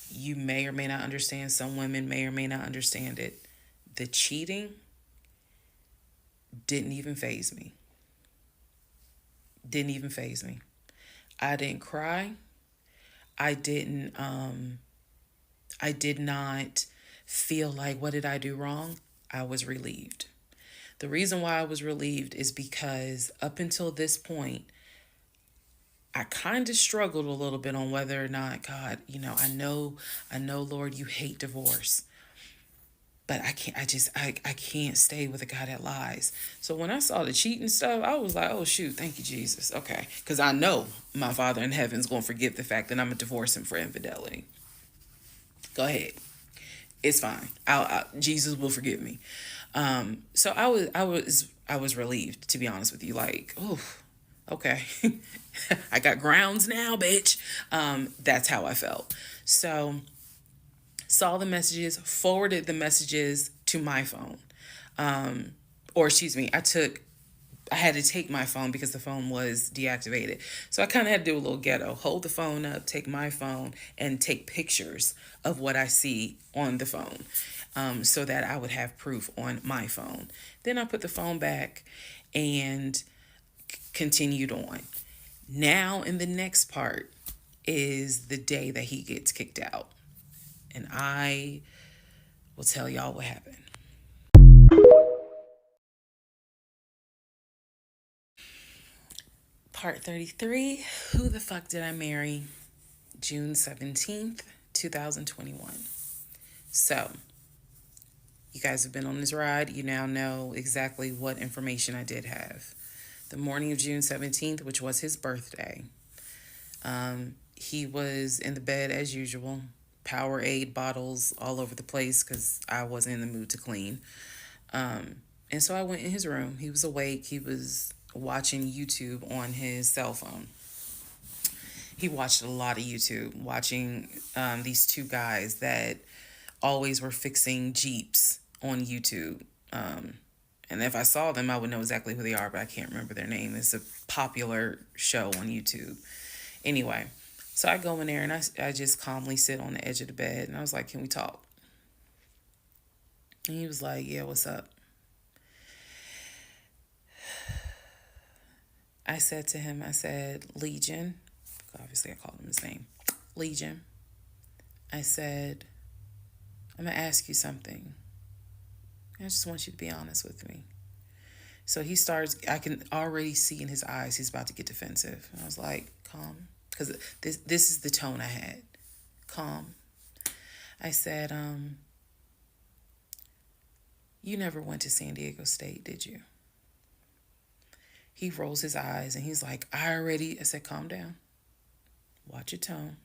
you may or may not understand. Some women may or may not understand it. The cheating didn't even faze me. Didn't even faze me. I didn't cry. I did not feel like, what did I do wrong? I was relieved. The reason why I was relieved is because up until this point, I kind of struggled a little bit on whether or not, God, I know, Lord, you hate divorce, but I can't stay with a guy that lies. So when I saw the cheating stuff, I was like, oh shoot, thank you, Jesus. Okay. Because I know my Father in heaven's going to forgive the fact that I'm going to divorce him for infidelity. Go ahead. It's fine. Jesus will forgive me. So I was relieved, to be honest with you. Like, oh, okay. I got grounds now, bitch. That's how I felt. So saw the messages, forwarded the messages to my phone. Or excuse me, I had to take my phone because the phone was deactivated. So I kind of had to do a little ghetto. Hold the phone up, take my phone, and take pictures of what I see on the phone, so that I would have proof on my phone. Then I put the phone back and continued on. Now in the next part is the day that he gets kicked out. And I will tell y'all what happened. Part 33, Who the Fuck Did I Marry? June 17th, 2021. So, you guys have been on this ride. You now know exactly what information I did have. The morning of June 17th, which was his birthday, he was in the bed as usual. Powerade bottles all over the place because I wasn't in the mood to clean. And so I went in his room. He was awake. He was watching YouTube on his cell phone. He watched a lot of YouTube, watching these two guys that always were fixing Jeeps on YouTube. And if I saw them, I would know exactly who they are, but I can't remember their name. It's a popular show on YouTube. Anyway, so I go in there and I just calmly sit on the edge of the bed. And I was like, can we talk? And he was like, yeah, what's up? I said to him, Legion. Obviously, I called him his name. Legion. I said, I'm going to ask you something. I just want you to be honest with me. So he starts, I can already see in his eyes, he's about to get defensive. I was like, calm. Because this is the tone I had. Calm. I said, you never went to San Diego State, did you? He rolls his eyes and he's like, I said, calm down. Watch your tone.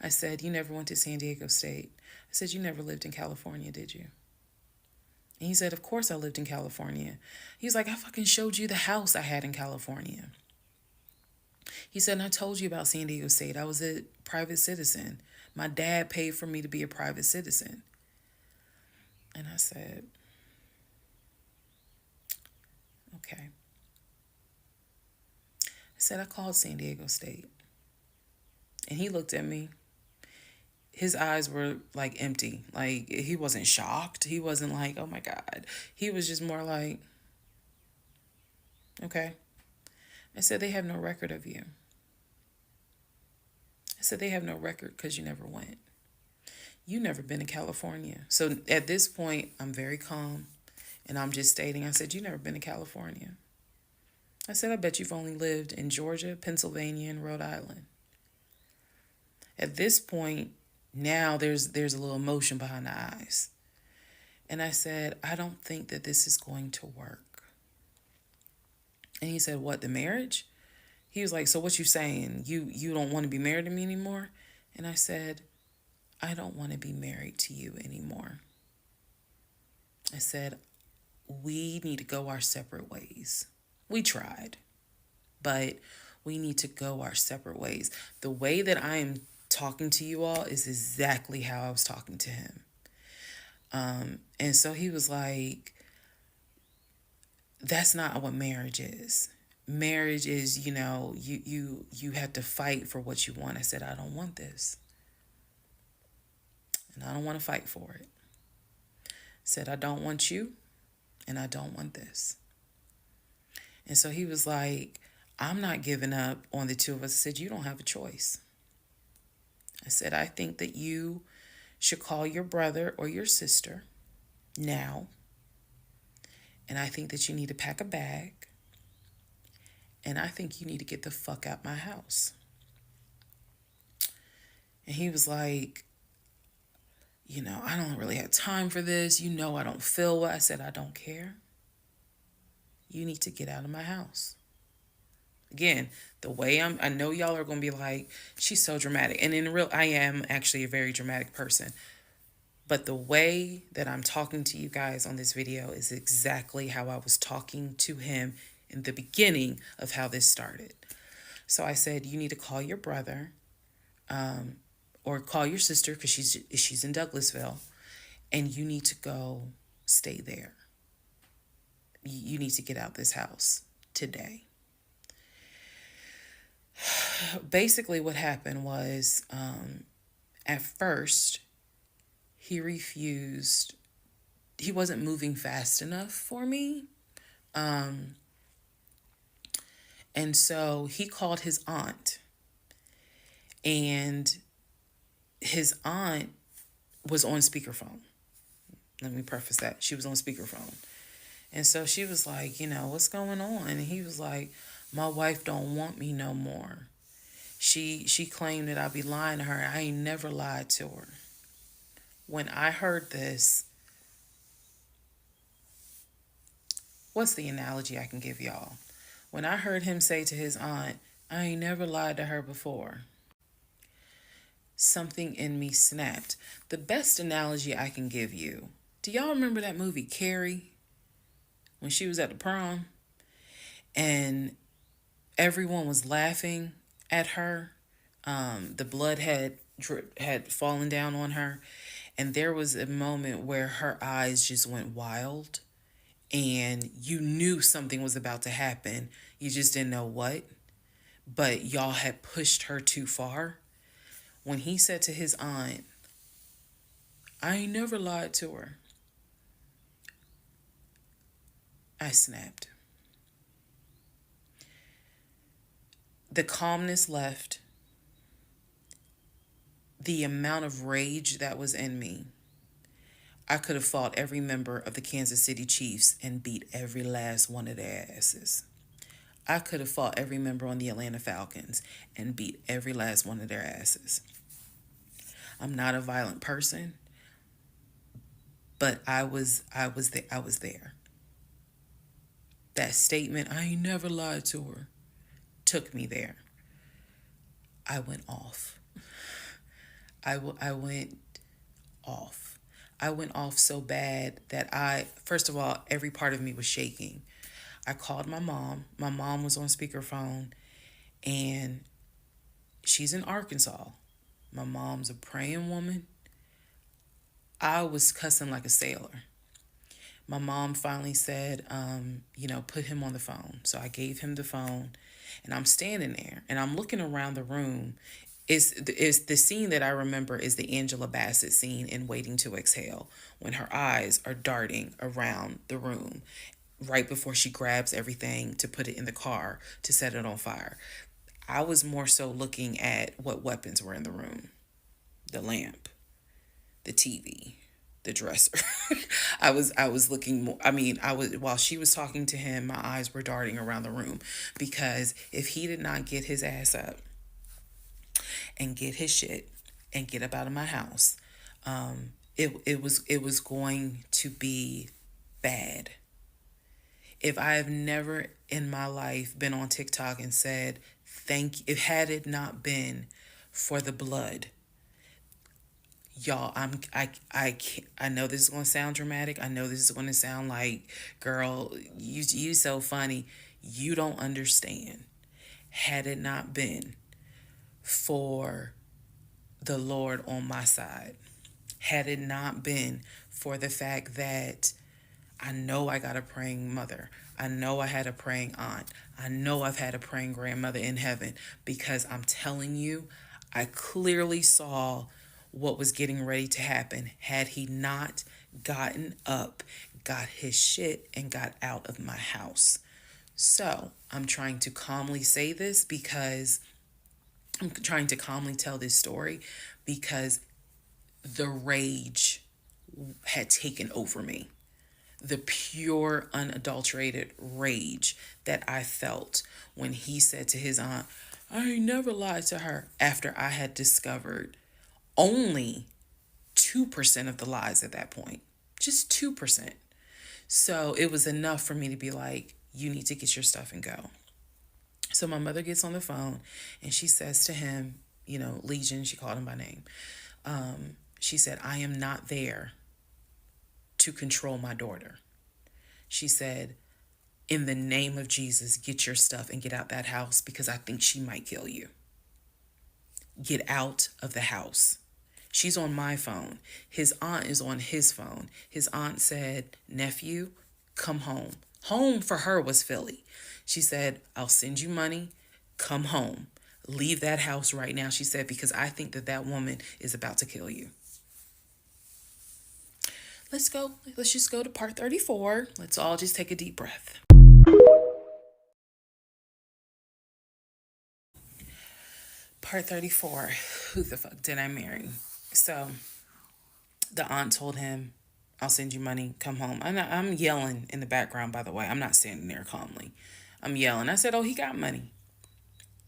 I said, you never went to San Diego State. I said, you never lived in California, did you? And he said, of course I lived in California. He was like, I fucking showed you the house I had in California. He said, and I told you about San Diego State. I was a private citizen. My dad paid for me to be a private citizen. And I said, okay. I said, I called San Diego State. And he looked at me. His eyes were like empty. Like he wasn't shocked. He wasn't like, oh my God. He was just more like, okay. I said, they have no record of you. I said, they have no record because you never went. You never been to California. So at this point, I'm very calm. And I'm just stating, I said, you never been to California. I said, I bet you've only lived in Georgia, Pennsylvania, and Rhode Island. At this point, now there's a little emotion behind the eyes. And I said, I don't think that this is going to work. And he said, what, the marriage? He was like, so what you saying? You don't want to be married to me anymore? And I said, I don't want to be married to you anymore. I said, we need to go our separate ways. We tried, but we need to go our separate ways. The way that I am talking to you all is exactly how I was talking to him. And so he was like, that's not what marriage is. Marriage is, you have to fight for what you want. I said, I don't want this. And I don't want to fight for it. I said, I don't want you, and I don't want this. And so he was like, I'm not giving up on the two of us. I said, you don't have a choice. I said, I think that you should call your brother or your sister now. And I think that you need to pack a bag. And I think you need to get the fuck out my house. And he was like, I don't really have time for this. I don't feel well. I said, I don't care. You need to get out of my house. Again, the way I know y'all are going to be like, she's so dramatic. And I am actually a very dramatic person. But the way that I'm talking to you guys on this video is exactly how I was talking to him in the beginning of how this started. So I said, you need to call your brother or call your sister because she's in Douglasville, and you need to go stay there. You need to get out this house today. Basically what happened was at first he refused. He wasn't moving fast enough for me. And so he called his aunt, and his aunt was on speakerphone. Let me preface that. She was on speakerphone. And so she was like, what's going on? And he was like, my wife don't want me no more. She claimed that I be lying to her. I ain't never lied to her. When I heard this, what's the analogy I can give y'all? When I heard him say to his aunt, I ain't never lied to her before, something in me snapped. The best analogy I can give you, do y'all remember that movie Carrie? When she was at the prom and everyone was laughing at her. The blood had fallen down on her. And there was a moment where her eyes just went wild. And you knew something was about to happen. You just didn't know what. But y'all had pushed her too far. When he said to his aunt, I ain't never lied to her, I snapped. The calmness left. The amount of rage that was in me. I could have fought every member of the Kansas City Chiefs and beat every last one of their asses. I could have fought every member on the Atlanta Falcons and beat every last one of their asses. I'm not a violent person, but I was there. That statement, I ain't never lied to her, took me there. I went off. I went off. I went off so bad that first of all, every part of me was shaking. I called my mom. My mom was on speakerphone, And she's in Arkansas. My mom's a praying woman. I was cussing like a sailor. My mom finally said, put him on the phone. So I gave him the phone, and I'm standing there and I'm looking around the room. Is the scene that I remember is the Angela Bassett scene in Waiting to Exhale, when her eyes are darting around the room right before she grabs everything to put it in the car to set it on fire. I was more so looking at what weapons were in the room: the lamp, the TV, the dresser. I was looking more. I mean, I was while she was talking to him, my eyes were darting around the room, because if he did not get his ass up and get his shit and get up out of my house, it was going to be bad. If I have never in my life been on TikTok and said thank, if had it not been for the blood, y'all, I know this is going to sound dramatic. I know this is going to sound like, girl, you so funny. You don't understand. Had it not been for the Lord on my side, had it not been for the fact that I know I got a praying mother, I know I had a praying aunt, I know I've had a praying grandmother in heaven, because I'm telling you, I clearly saw what was getting ready to happen had he not gotten up, got his shit, and got out of my house. So I'm trying to calmly say this because I'm trying to calmly tell this story because the rage had taken over me. The pure, unadulterated rage that I felt when he said to his aunt, I ain't never lied to her, after I had discovered only 2% of the lies at that point. Just 2%. So it was enough for me to be like, you need to get your stuff and go. So my mother gets on the phone and she says to him, Legion, she called him by name. She said, I am not there to control my daughter. She said, in the name of Jesus, get your stuff and get out that house, because I think she might kill you. Get out of the house. She's on my phone. His aunt is on his phone. His aunt said, nephew, come home. Home for her was Philly. She said, I'll send you money. Come home. Leave that house right now, she said, because I think that woman is about to kill you. Let's go. Let's just go to part 34. Let's all just take a deep breath. Part 34. Who the fuck did I marry? So the aunt told him, I'll send you money. Come home. I'm yelling in the background, by the way. I'm not standing there calmly. I'm yelling. I said, oh, he got money.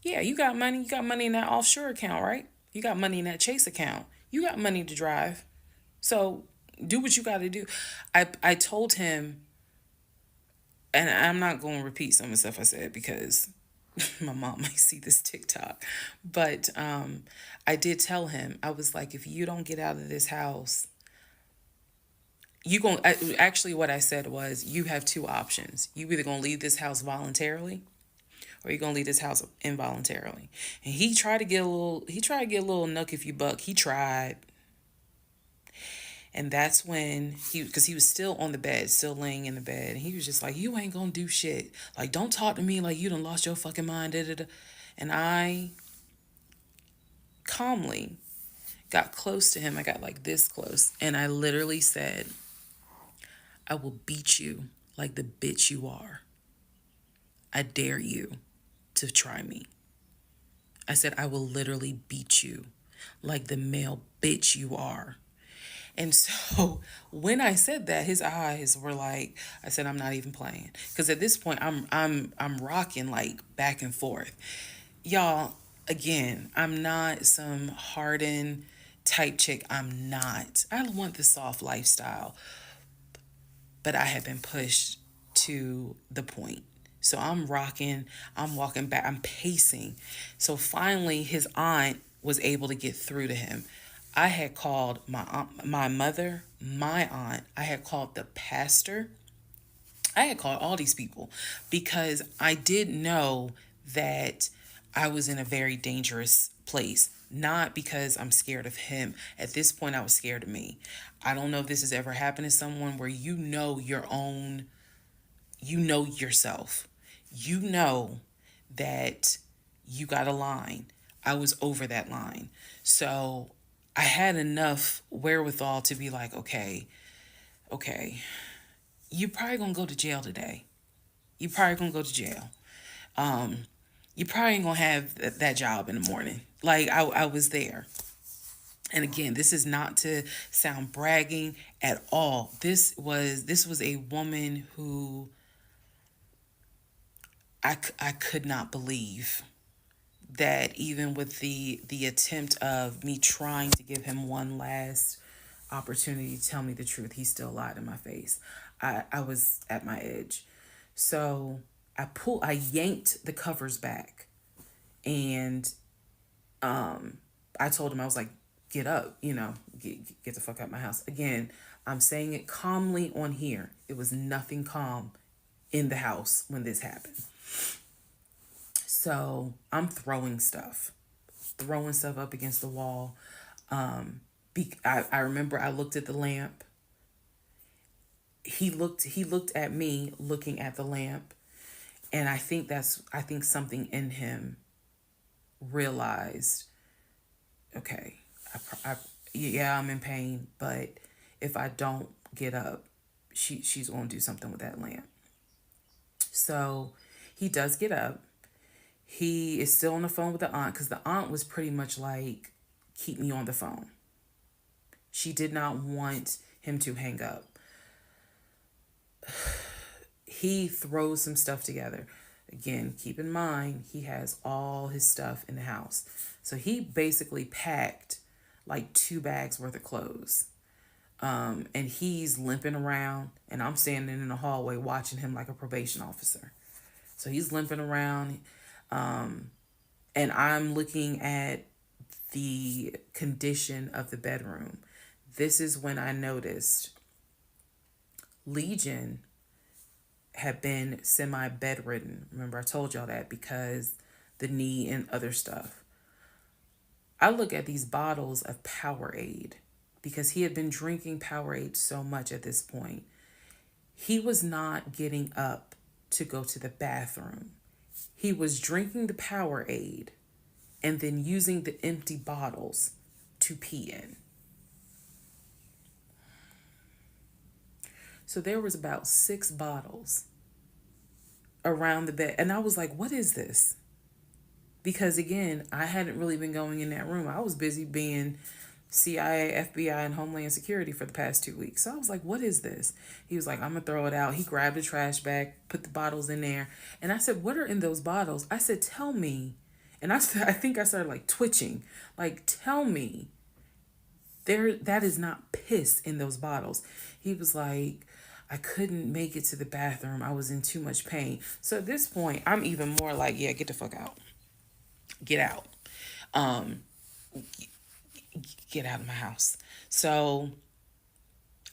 Yeah, you got money. You got money in that offshore account, right? You got money in that Chase account. You got money to drive. So do what you got to do. I told him, and I'm not going to repeat some of the stuff I said because my mom might see this TikTok. But I did tell him, I was like, if you don't get out of this house, actually what I said was, you have two options. You either going to leave this house voluntarily, or you're going to leave this house involuntarily. And he tried to get a little nuck if you buck. He tried. And that's when because he was still on the bed, still laying in the bed. And he was just like, you ain't going to do shit. Like, don't talk to me like you done lost your fucking mind. Da, da, da. And I calmly got close to him. I got like this close. And I literally said, I will beat you like the bitch you are. I dare you to try me. I said, I will literally beat you like the male bitch you are. And so when I said that, his eyes were like, I said, I'm not even playing. Because at this point, I'm rocking like back and forth. Y'all, again, I'm not some hardened type chick. I'm not. I want the soft lifestyle. But I have been pushed to the point. So I'm rocking, I'm walking back, I'm pacing. So finally, his aunt was able to get through to him. I had called my aunt, my mother, my aunt. I had called the pastor. I had called all these people because I did know that I was in a very dangerous place. Not because I'm scared of him. At this point, I was scared of me. I don't know if this has ever happened to someone where you know your own, you know yourself. You know that you got a line. I was over that line. So I had enough wherewithal to be like, okay, okay, you probably gonna go to jail today. You probably gonna go to jail. Um, you probably ain't gonna have that job in the morning. Like I was there. And again, this is not to sound bragging at all. This was a woman who I could not believe that even with the attempt of me trying to give him one last opportunity to tell me the truth, he still lied in my face. I was at my edge. So I yanked the covers back, and I told him, I was like, get up, get the fuck out of my house. Again, I'm saying it calmly on here. It was nothing calm in the house when this happened. So I'm throwing stuff up against the wall. I remember I looked at the lamp. He looked at me looking at the lamp, and I think something in him realized, okay, yeah, I'm in pain, but if I don't get up, she's going to do something with that lamp. So he does get up. He is still on the phone with the aunt, because the aunt was pretty much like, keep me on the phone. She did not want him to hang up. He throws some stuff together. Again, keep in mind, he has all his stuff in the house. So he basically packed like 2 bags worth of clothes. And he's limping around, and I'm standing in the hallway watching him like a probation officer. So he's limping around, and I'm looking at the condition of the bedroom. This is when I noticed Legion had been semi bedridden. Remember, I told y'all that, because the knee and other stuff. I look at these bottles of Powerade, because he had been drinking Powerade so much at this point. He was not getting up to go to the bathroom. He was drinking the Powerade and then using the empty bottles to pee in. So there was about 6 bottles around the bed. And I was like, what is this? Because again, I hadn't really been going in that room. I was busy being CIA, FBI, and Homeland Security for the past 2 weeks. So I was like, what is this? He was like, I'm going to throw it out. He grabbed a trash bag, put the bottles in there. And I said, what are in those bottles? I said, tell me. And I think I started like twitching. Like, tell me. That is not piss in those bottles. He was like, I couldn't make it to the bathroom. I was in too much pain. So at this point, I'm even more like, yeah, get the fuck out. Get out. Get out of my house. So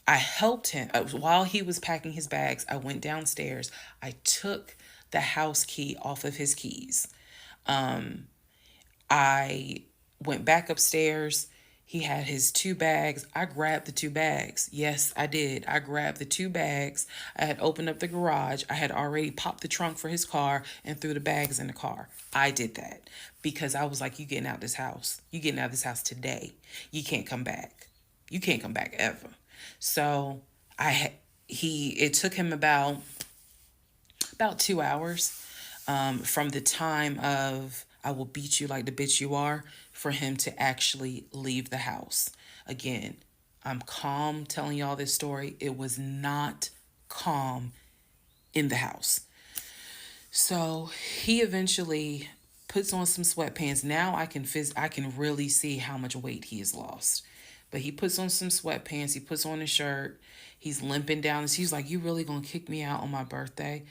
I helped him. While he was packing his bags, I went downstairs. I took the house key off of his keys. I went back upstairs. He had his 2 bags. I grabbed the 2 bags. Yes, I did. I grabbed the 2 bags. I had opened up the garage. I had already popped the trunk for his car and threw the bags in the car. I did that because I was like, you getting out of this house. You getting out of this house today. You can't come back. You can't come back ever. So it took him about 2 hours from the time of I will beat you like the bitch you are for him to actually leave the house. Again, I'm calm telling y'all this story. It was not calm in the house. So he eventually puts on some sweatpants. Now I can really see how much weight he has lost. But he puts on some sweatpants. He puts on a shirt. He's limping down. And he's like, you really gonna kick me out on my birthday?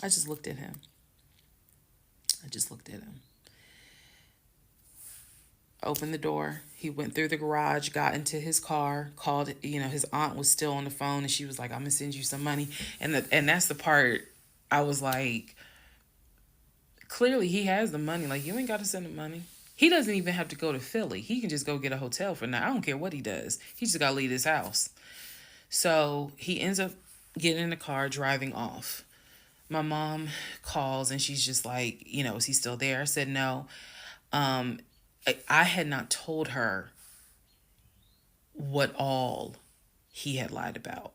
I just looked at him. Opened the door. He went through the garage, got into his car, called, his aunt was still on the phone, and she was like, I'm going to send you some money. And that's the part I was like, clearly he has the money. Like, you ain't got to send him money. He doesn't even have to go to Philly. He can just go get a hotel for now. I don't care what he does. He just got to leave his house. So he ends up getting in the car, driving off. My mom calls and she's just like, is he still there? I said no. I had not told her what all he had lied about.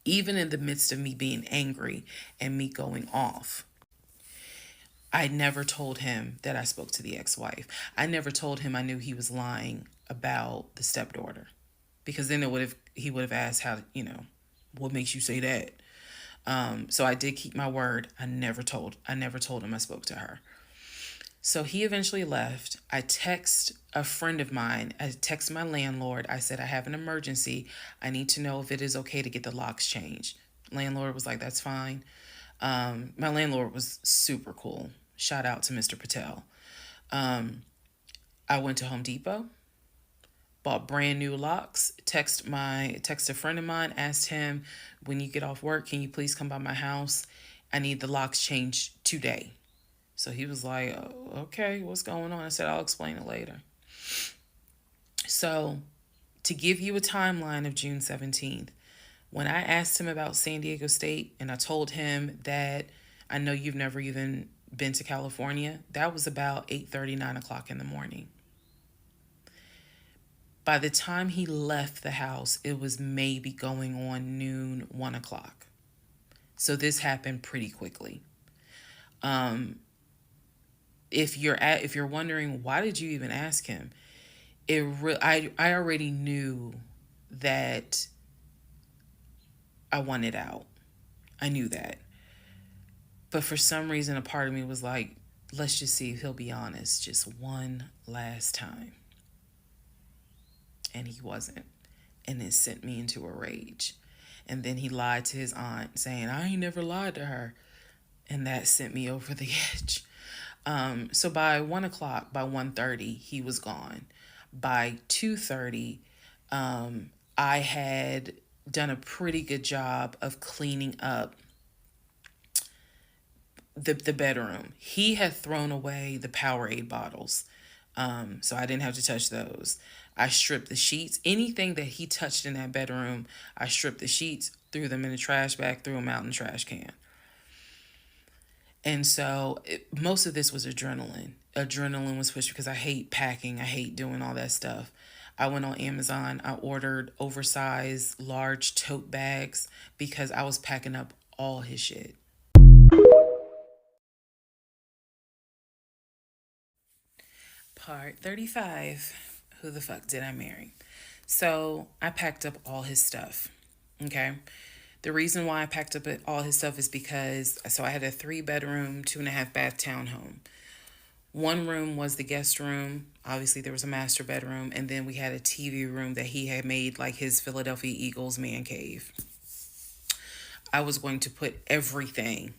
Even in the midst of me being angry and me going off, I never told him that I spoke to the ex-wife. I never told him I knew he was lying about the stepdaughter, because then he would have asked how, what makes you say that? So I did keep my word. I never told him I spoke to her. So he eventually left. I text a friend of mine. I text my landlord. I said, I have an emergency. I need to know if it is okay to get the locks changed. Landlord was like, that's fine. My landlord was super cool. Shout out to Mr. Patel. I went to Home Depot, bought brand new locks, text a friend of mine, asked him, when you get off work, can you please come by my house? I need the locks changed today. So he was like, oh, okay, what's going on? I said, I'll explain it later. So to give you a timeline of June 17th, when I asked him about San Diego State and I told him that I know you've never even been to California, that was about 8:30, 9 o'clock in the morning. By the time he left the house, it was maybe going on noon, 1 o'clock. So this happened pretty quickly. If you're wondering, why did you even ask him? I already knew that I wanted out. I knew that. But for some reason, a part of me was like, let's just see if he'll be honest just one last time. And he wasn't. And it sent me into a rage. And then he lied to his aunt, saying, I ain't never lied to her. And that sent me over the edge. So by 1 o'clock, by 1:30, he was gone. By 2:30, I had done a pretty good job of cleaning up the bedroom. He had thrown away the Powerade bottles, so I didn't have to touch those. I stripped the sheets. Anything that he touched in that bedroom, I stripped the sheets, threw them in the trash bag, threw them out in the trash can. And so most of this was adrenaline. Adrenaline was pushed because I hate packing. I hate doing all that stuff. I went on Amazon. I ordered oversized, large tote bags because I was packing up all his shit. Part 35. Who the fuck did I marry? So I packed up all his stuff. Okay. The reason why I packed up all his stuff is because, so I had a 3-bedroom, 2.5-bath townhome. One room was the guest room. Obviously, there was a master bedroom. And then we had a TV room that he had made like his Philadelphia Eagles man cave. I was going to put everything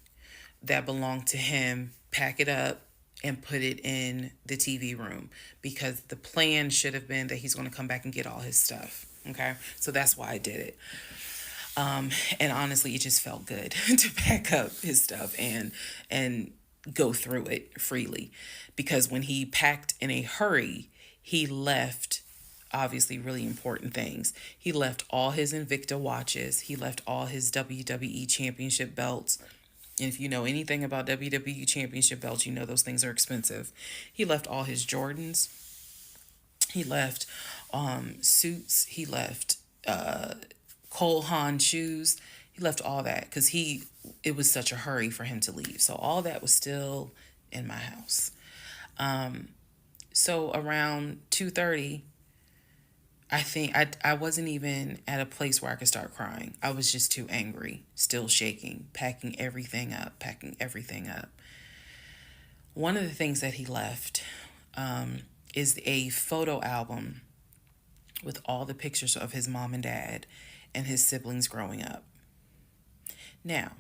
that belonged to him, pack it up, and put it in the TV room, because the plan should have been that he's going to come back and get all his stuff. Okay. So that's why I did it. And honestly, it just felt good to pack up his stuff and go through it freely, because when he packed in a hurry, he left obviously really important things. He left all his Invicta watches. He left all his WWE championship belts. And if you know anything about WWE championship belts, you know those things are expensive. He left all his Jordans. He left suits. He left Cole Haan shoes. He left all that because it was such a hurry for him to leave. So all that was still in my house. So around 2:30, I think I wasn't even at a place where I could start crying. I was just too angry, still shaking, packing everything up. One of the things that he left is a photo album with all the pictures of his mom and dad and his siblings growing up. Now,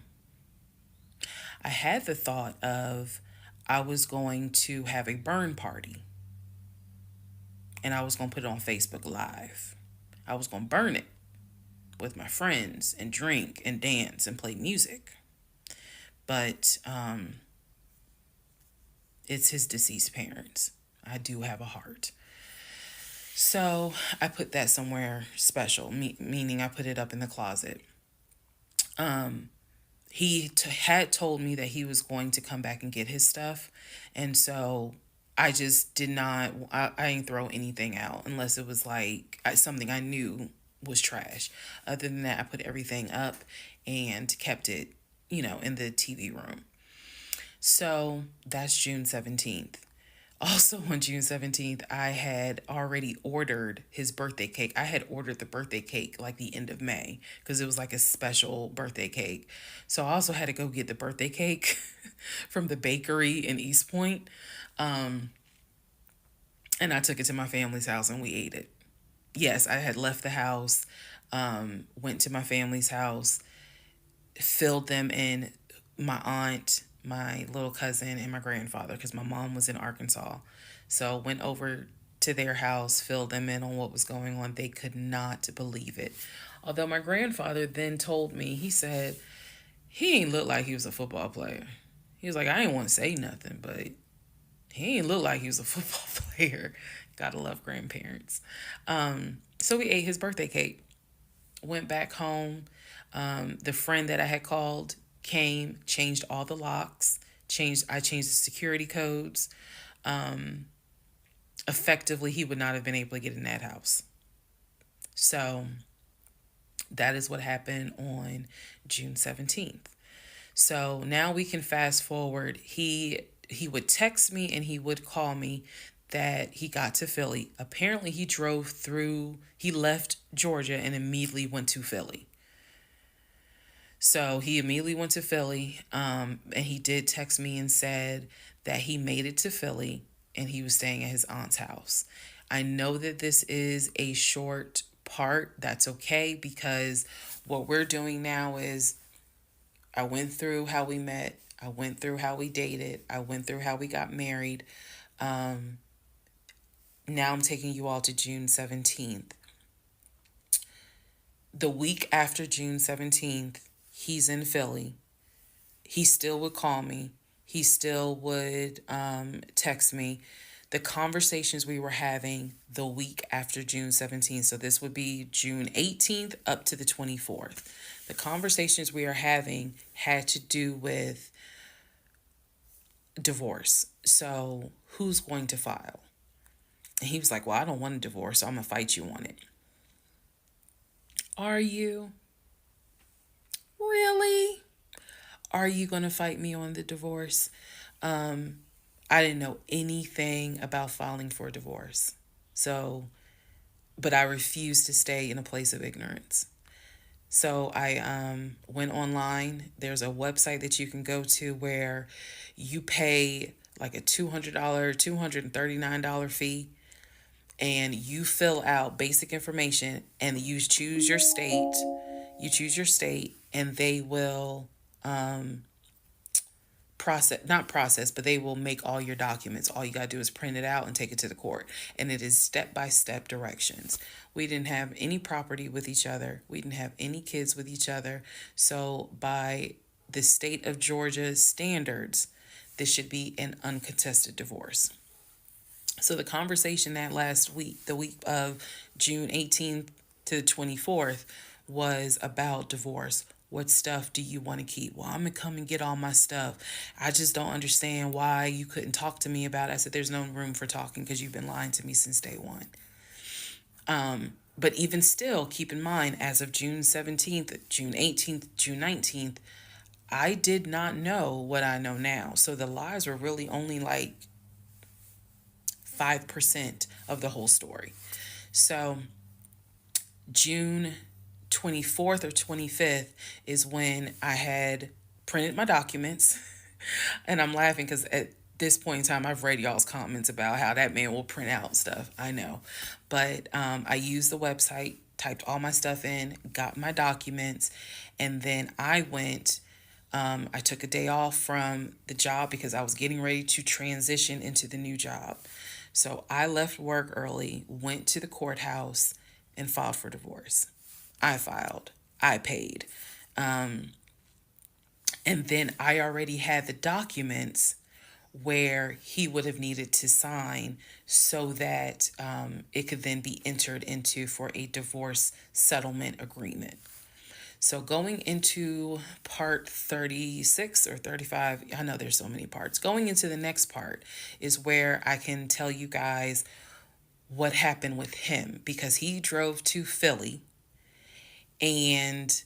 I had the thought of I was going to have a burn party. And I was going to put it on Facebook Live. I was going to burn it with my friends and drink and dance and play music. but it's his deceased parents. I do have a heart. So I put that somewhere special, meaning I put it up in the closet. He had told me that he was going to come back and get his stuff. And so I just did not, I didn't throw anything out unless it was like something I knew was trash. Other than that, I put everything up and kept it, in the TV room. So that's June 17th. Also on June 17th, I had already ordered his birthday cake. I had ordered the birthday cake like the end of May because it was like a special birthday cake. So I also had to go get the birthday cake from the bakery in East Point. And I took it to my family's house and we ate it. Yes, I had left the house, went to my family's house, filled them in, my aunt, my little cousin, and my grandfather, because my mom was in Arkansas. So went over to their house, filled them in on what was going on. They could not believe it. Although my grandfather then told me, he said, he ain't look like he was a football player. He was like, I ain't want to say nothing, but he ain't look like he was a football player. Gotta love grandparents. So we ate his birthday cake. Went back home. The friend that I had called came, changed all the locks, I changed the security codes. Effectively, he would not have been able to get in that house. So that is what happened on June 17th. So now we can fast forward. He would text me and he would call me that he got to Philly. Apparently he left Georgia and immediately went to Philly. So he immediately went to Philly, and he did text me and said that he made it to Philly and he was staying at his aunt's house. I know that this is a short part. That's okay, because what we're doing now is I went through how we met. I went through how we dated. I went through how we got married. Now I'm taking you all to June 17th. The week after June 17th, he's in Philly. He still would call me. He still would text me. The conversations we were having the week after June 17th, so this would be June 18th up to the 24th. The conversations we are having had to do with divorce. So who's going to file? And he was like, well, I don't want a divorce, so I'm going to fight you on it. Are you? Really? Are you going to fight me on the divorce? I didn't know anything about filing for a divorce. So, but I refused to stay in a place of ignorance. So I went online. There's a website that you can go to where you pay like a $200, $239 fee, and you fill out basic information and you choose your state. You choose your state and they will but they will make all your documents. All you got to do is print it out and take it to the court. And it is step-by-step directions. We didn't have any property with each other. We didn't have any kids with each other. So by the state of Georgia's standards, this should be an uncontested divorce. So the conversation that last week, the week of June 18th to the 24th, was about divorce. What stuff do you want to keep? Well, I'm going to come and get all my stuff. I just don't understand why you couldn't talk to me about it. I said, there's no room for talking because you've been lying to me since day one. But even still, keep in mind, as of June 17th, June 18th, June 19th, I did not know what I know now. So the lies were really only like 5% of the whole story. So June 24th or 25th is when I had printed my documents. And I'm laughing because at this point in time, I've read y'all's comments about how that man will print out stuff. I know. But I used the website, typed all my stuff in, got my documents, and then I went. I took a day off from the job because I was getting ready to transition into the new job. So I left work early, went to the courthouse, and filed for divorce. I filed. I paid. And And then I already had the documents where he would have needed to sign so that it could then be entered into for a divorce settlement agreement. So going into part 36 or 35, I know there's so many parts. Going into the next part is where I can tell you guys what happened with him, because he drove to Philly and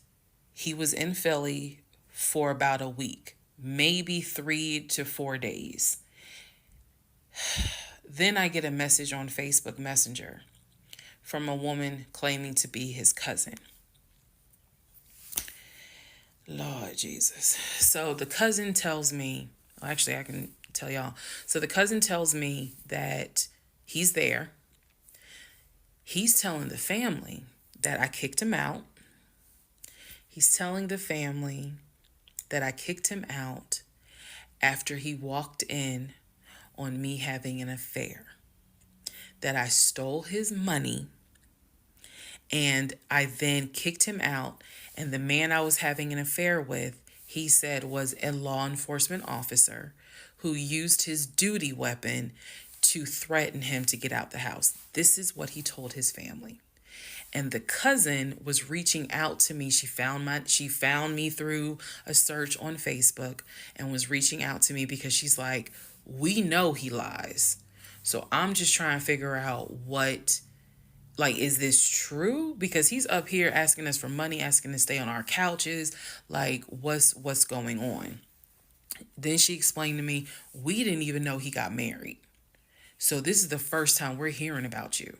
he was in Philly for about a week, maybe 3 to 4 days. Then I get a message on Facebook Messenger from a woman claiming to be his cousin. Lord Jesus. So the cousin tells me, actually, I can tell y'all. So the cousin tells me that he's there. He's telling the family that I kicked him out. He's telling the family that I kicked him out after he walked in on me having an affair, that I stole his money, and I then kicked him out. And the man I was having an affair with, he said, was a law enforcement officer who used his duty weapon to threaten him to get out the house. This is what he told his family. And the cousin was reaching out to me. She found me through a search on Facebook and was reaching out to me because she's like, we know he lies. So I'm just trying to figure out is this true? Because he's up here asking us for money, asking to stay on our couches. Like, what's going on? Then she explained to me, we didn't even know he got married. So this is the first time we're hearing about you.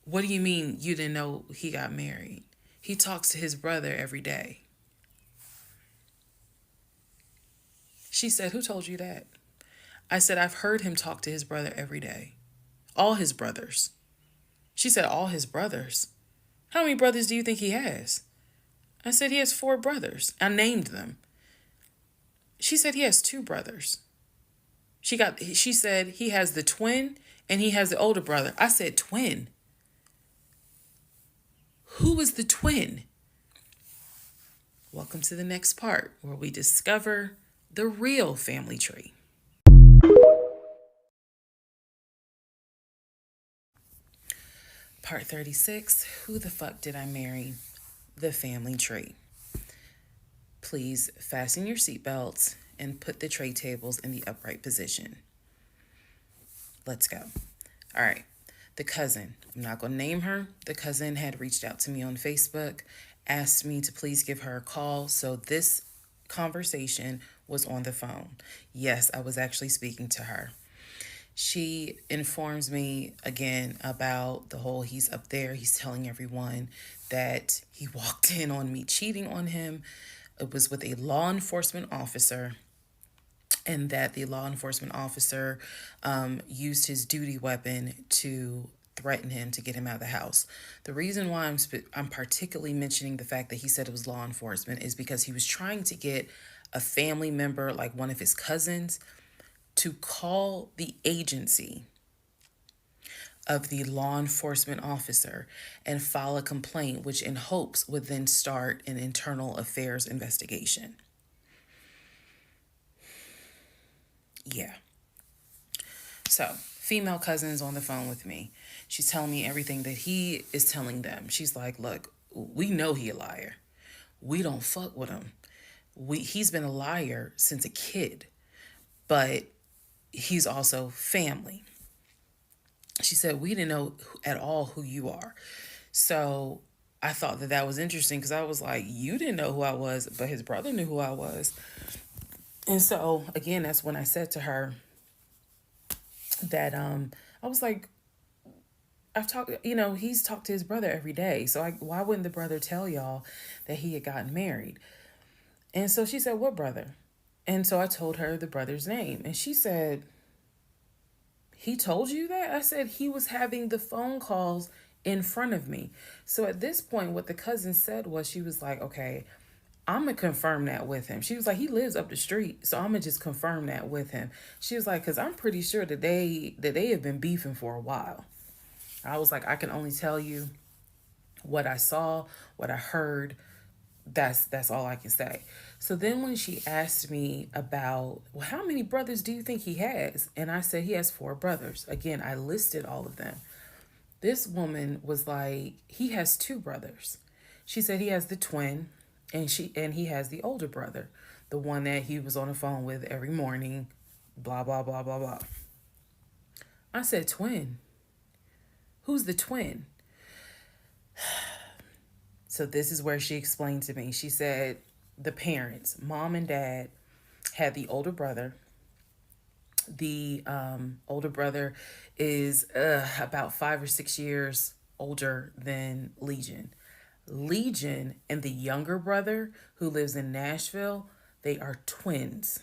What do you mean you didn't know he got married? He talks to his brother every day. She said, who told you that? I said, I've heard him talk to his brother every day. All his brothers. She said, all his brothers? How many brothers do you think he has? I said, he has 4 brothers. I named them. She said, he has 2 brothers. She said, he has the twin and he has the older brother. I said, twin? Who is the twin? Welcome to the next part where we discover the real family tree. Part 36, who the fuck did I marry? The family tree. Please fasten your seatbelts and put the tray tables in the upright position. Let's go. All right. The cousin, I'm not going to name her. The cousin had reached out to me on Facebook, asked me to please give her a call. So this conversation was on the phone. Yes, I was actually speaking to her. She informs me again about the whole he's up there. He's telling everyone that he walked in on me cheating on him. It was with a law enforcement officer, and that the law enforcement officer used his duty weapon to threaten him to get him out of the house. The reason why I'm particularly mentioning the fact that he said it was law enforcement is because he was trying to get a family member, like one of his cousins, to call the agency of the law enforcement officer and file a complaint, which in hopes would then start an internal affairs investigation. Yeah. So, female cousin's on the phone with me. She's telling me everything that he is telling them. She's like, look, we know he a liar. We don't fuck with him. He's been a liar since a kid, but he's also family. She said, we didn't know at all who you are. So I thought that was interesting because I was like, you didn't know who I was, but his brother knew who I was. And so, again, that's when I said to her that I was like, he's talked to his brother every day. So why wouldn't the brother tell y'all that he had gotten married? And so she said, what brother? And so I told her the brother's name. And she said, he told you that? I said, he was having the phone calls in front of me. So at this point, what the cousin said was, she was like, okay, I'm going to confirm that with him. She was like, he lives up the street, so I'm going to just confirm that with him. She was like, because I'm pretty sure that they have been beefing for a while. I was like, I can only tell you what I saw, what I heard, That's all I can say. So then when she asked me about, well, how many brothers do you think he has? And I said he has 4 brothers. Again, I listed all of them. This woman was like, he has 2 brothers. She said he has the twin, and he has the older brother, the one that he was on the phone with every morning, blah blah blah blah blah. I said, twin? Who's the twin? So this is where she explained to me. She said the parents, mom and dad, had the older brother. The older brother is about 5 or 6 years older than Legion. Legion and the younger brother, who lives in Nashville, they are twins.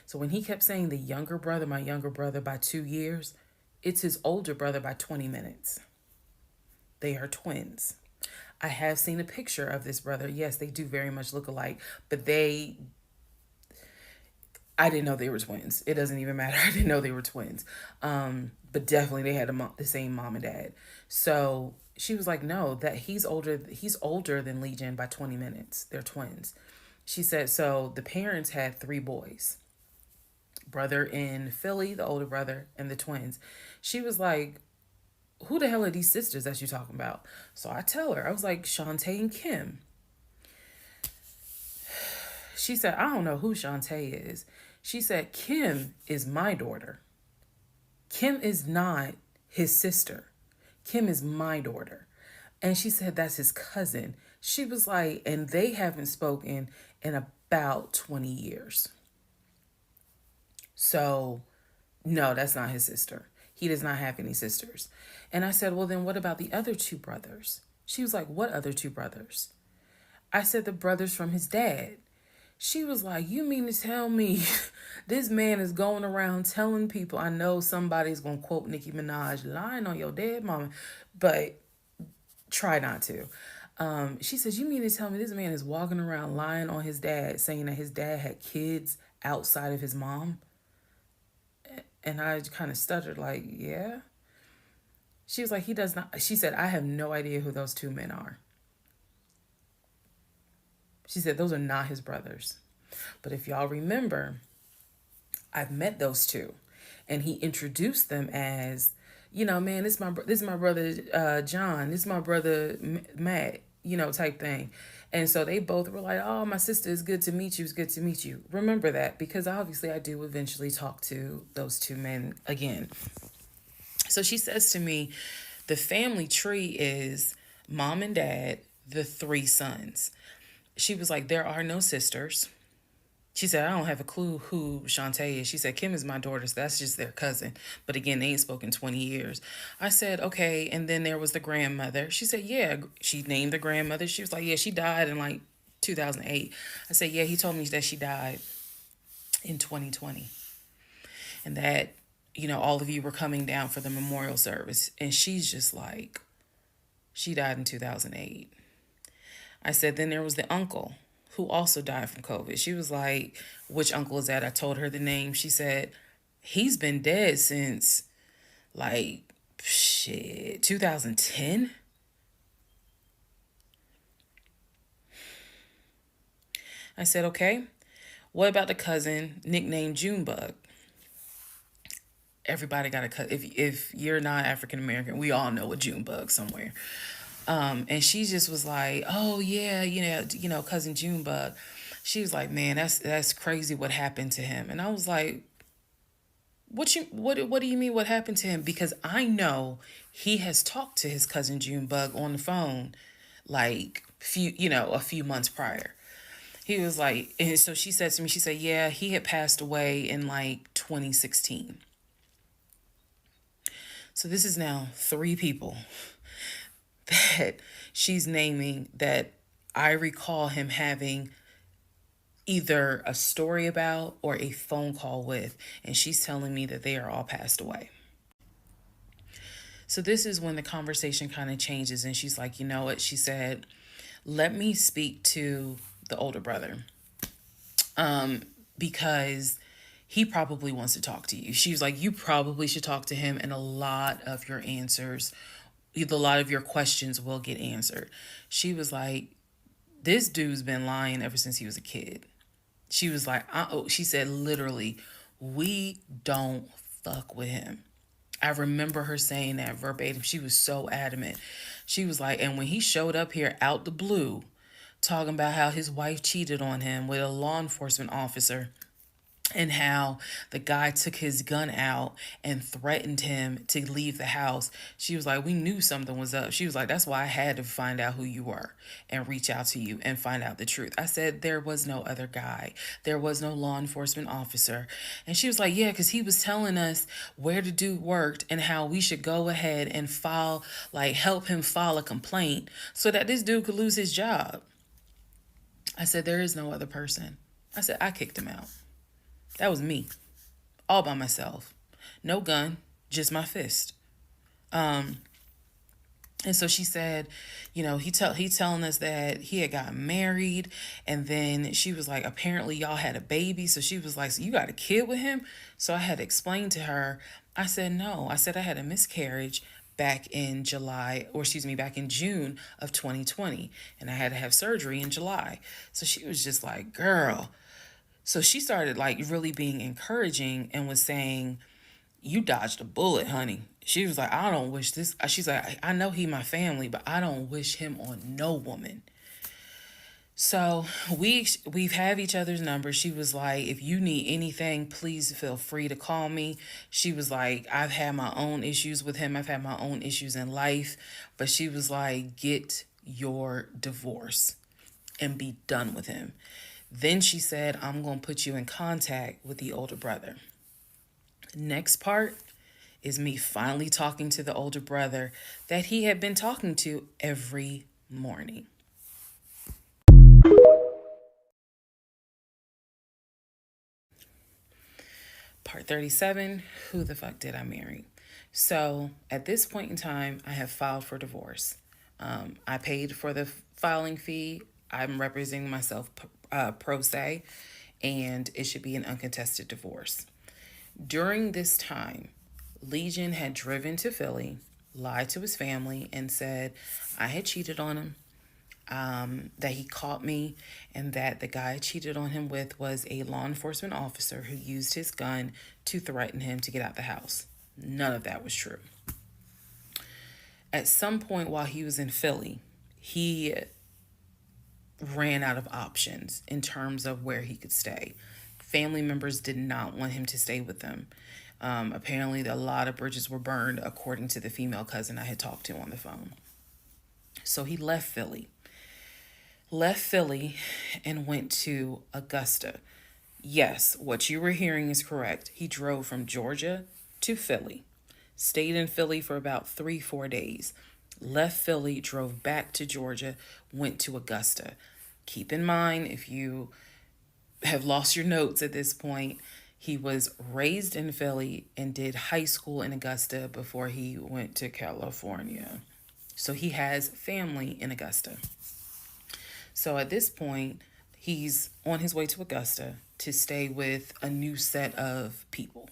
So when he kept saying the younger brother, my younger brother by 2 years, it's his older brother by 20 minutes. They are twins. I have seen a picture of this brother. Yes, they do very much look alike, but I didn't know they were twins. It doesn't even matter. I didn't know they were twins. But definitely they had the same mom and dad. So she was like, no, that he's older than Legion by 20 minutes. They're twins. She said, so the parents had 3 boys. Brother in Philly, the older brother, and the twins. She was like, who the hell are these sisters that you talking about? So I tell her, I was like, Shantae and Kim. She said, I don't know who Shantae is. She said, Kim is my daughter. Kim is not his sister. Kim is my daughter. And she said, that's his cousin. She was like, and they haven't spoken in about 20 years. So, no, that's not his sister. He does not have any sisters. And I said, well, then what about the other 2 brothers? She was like, what other 2 brothers? I said, the brothers from his dad. She was like, you mean to tell me this man is going around telling people, I know somebody's going to quote Nicki Minaj, lying on your dead mama, but try not to. She says, you mean to tell me this man is walking around lying on his dad, saying that his dad had kids outside of his mom? And I kind of stuttered like, yeah. She was like, he does not. She said, I have no idea who those 2 men are. She said, those are not his brothers. But if y'all remember, I've met those 2. And he introduced them as, man, this is my brother John. This is my brother Matt, type thing. And so they both were like, oh, my sister, is good to meet you. It's good to meet you. Remember that, because obviously I do eventually talk to those 2 men again. So she says to me, the family tree is mom and dad, the 3 sons. She was like, there are no sisters. She said, I don't have a clue who Shantae is. She said, Kim is my daughter, so that's just their cousin. But again, they ain't spoken 20 years. I said, okay. And then there was the grandmother. She said, yeah. She named the grandmother. She was like, yeah, she died in like 2008. I said, yeah, he told me that she died in 2020. And that, all of you were coming down for the memorial service. And she's just like, she died in 2008. I said, then there was the uncle who also died from COVID. She was like, which uncle is that? I told her the name. She said, he's been dead since like, 2010. I said, okay, what about the cousin nicknamed Junebug? Everybody got a cousin. If you're not African American, we all know a Junebug somewhere. And she just was like, oh yeah, cousin Junebug. She was like, man, that's crazy what happened to him. And I was like, what do you mean what happened to him? Because I know he has talked to his cousin Junebug on the phone like a few months prior. He was like, and so she said to me, she said, yeah, he had passed away in like 2016. So this is now 3 people that she's naming that I recall him having either a story about or a phone call with, and she's telling me that they are all passed away. So this is when the conversation kind of changes, and she's like, you know what? She said, let me speak to the older brother because he probably wants to talk to you. She was like, you probably should talk to him, and a lot of your answers, a lot of your questions will get answered. She was like, This dude's been lying ever since he was a kid. She was like, she said literally, we don't fuck with him. I remember her saying that verbatim. She was so adamant. She was like, and when he showed up here out the blue, talking about how his wife cheated on him with a law enforcement officer, and how the guy took his gun out and threatened him to leave the house. She was like, we knew something was up. She was like, that's why I had to find out who you were and reach out to you and find out the truth. I said, there was no other guy. There was no law enforcement officer. And she was like, yeah, because he was telling us where the dude worked and how we should go ahead and file, like help him file a complaint so that this dude could lose his job. I said, there is no other person. I said, I kicked him out. That was me, all by myself. No gun, just my fist. And so she said, you know, he telling us that he had got married, and then she was like, apparently y'all had a baby. So she was like, so you got a kid with him? So I had to explain to her. I said, no. I said I had a miscarriage back in back in June of 2020, and I had to have surgery in July. So she was just like, girl. So she started like really being encouraging and was saying, you dodged a bullet, honey. She was like, I don't wish this. She's like, I know he my family, but I don't wish him on no woman. So we've have each other's numbers. She was like, if you need anything, please feel free to call me. She was like, I've had my own issues with him. I've had my own issues in life. But she was like, get your divorce and be done with him. Then she said, I'm going to put you in contact with the older brother. Next part is me finally talking to the older brother that he had been talking to every morning. Part 37, who the fuck did I marry? So at this point in time, I have filed for divorce. I paid for the filing fee. I'm representing myself pro se, and it should be an uncontested divorce. During this time, Legion had driven to Philly, lied to his family, and said I had cheated on him, that he caught me, and that the guy I cheated on him with was a law enforcement officer who used his gun to threaten him to get out the house. None of that was true. At some point while he was in Philly, he ran out of options in terms of where he could stay. Family members did not want him to stay with them. Apparently, a lot of bridges were burned, according to the female cousin I had talked to on the phone. So he left Philly and went to Augusta. Yes, what you were hearing is correct. He drove from Georgia to Philly, stayed in Philly for about 3-4 days, left Philly, drove back to Georgia, went to Augusta. Keep in mind, if you have lost your notes at this point, he was raised in Philly and did high school in Augusta before he went to California. So he has family in Augusta. So at this point, he's on his way to Augusta to stay with a new set of people.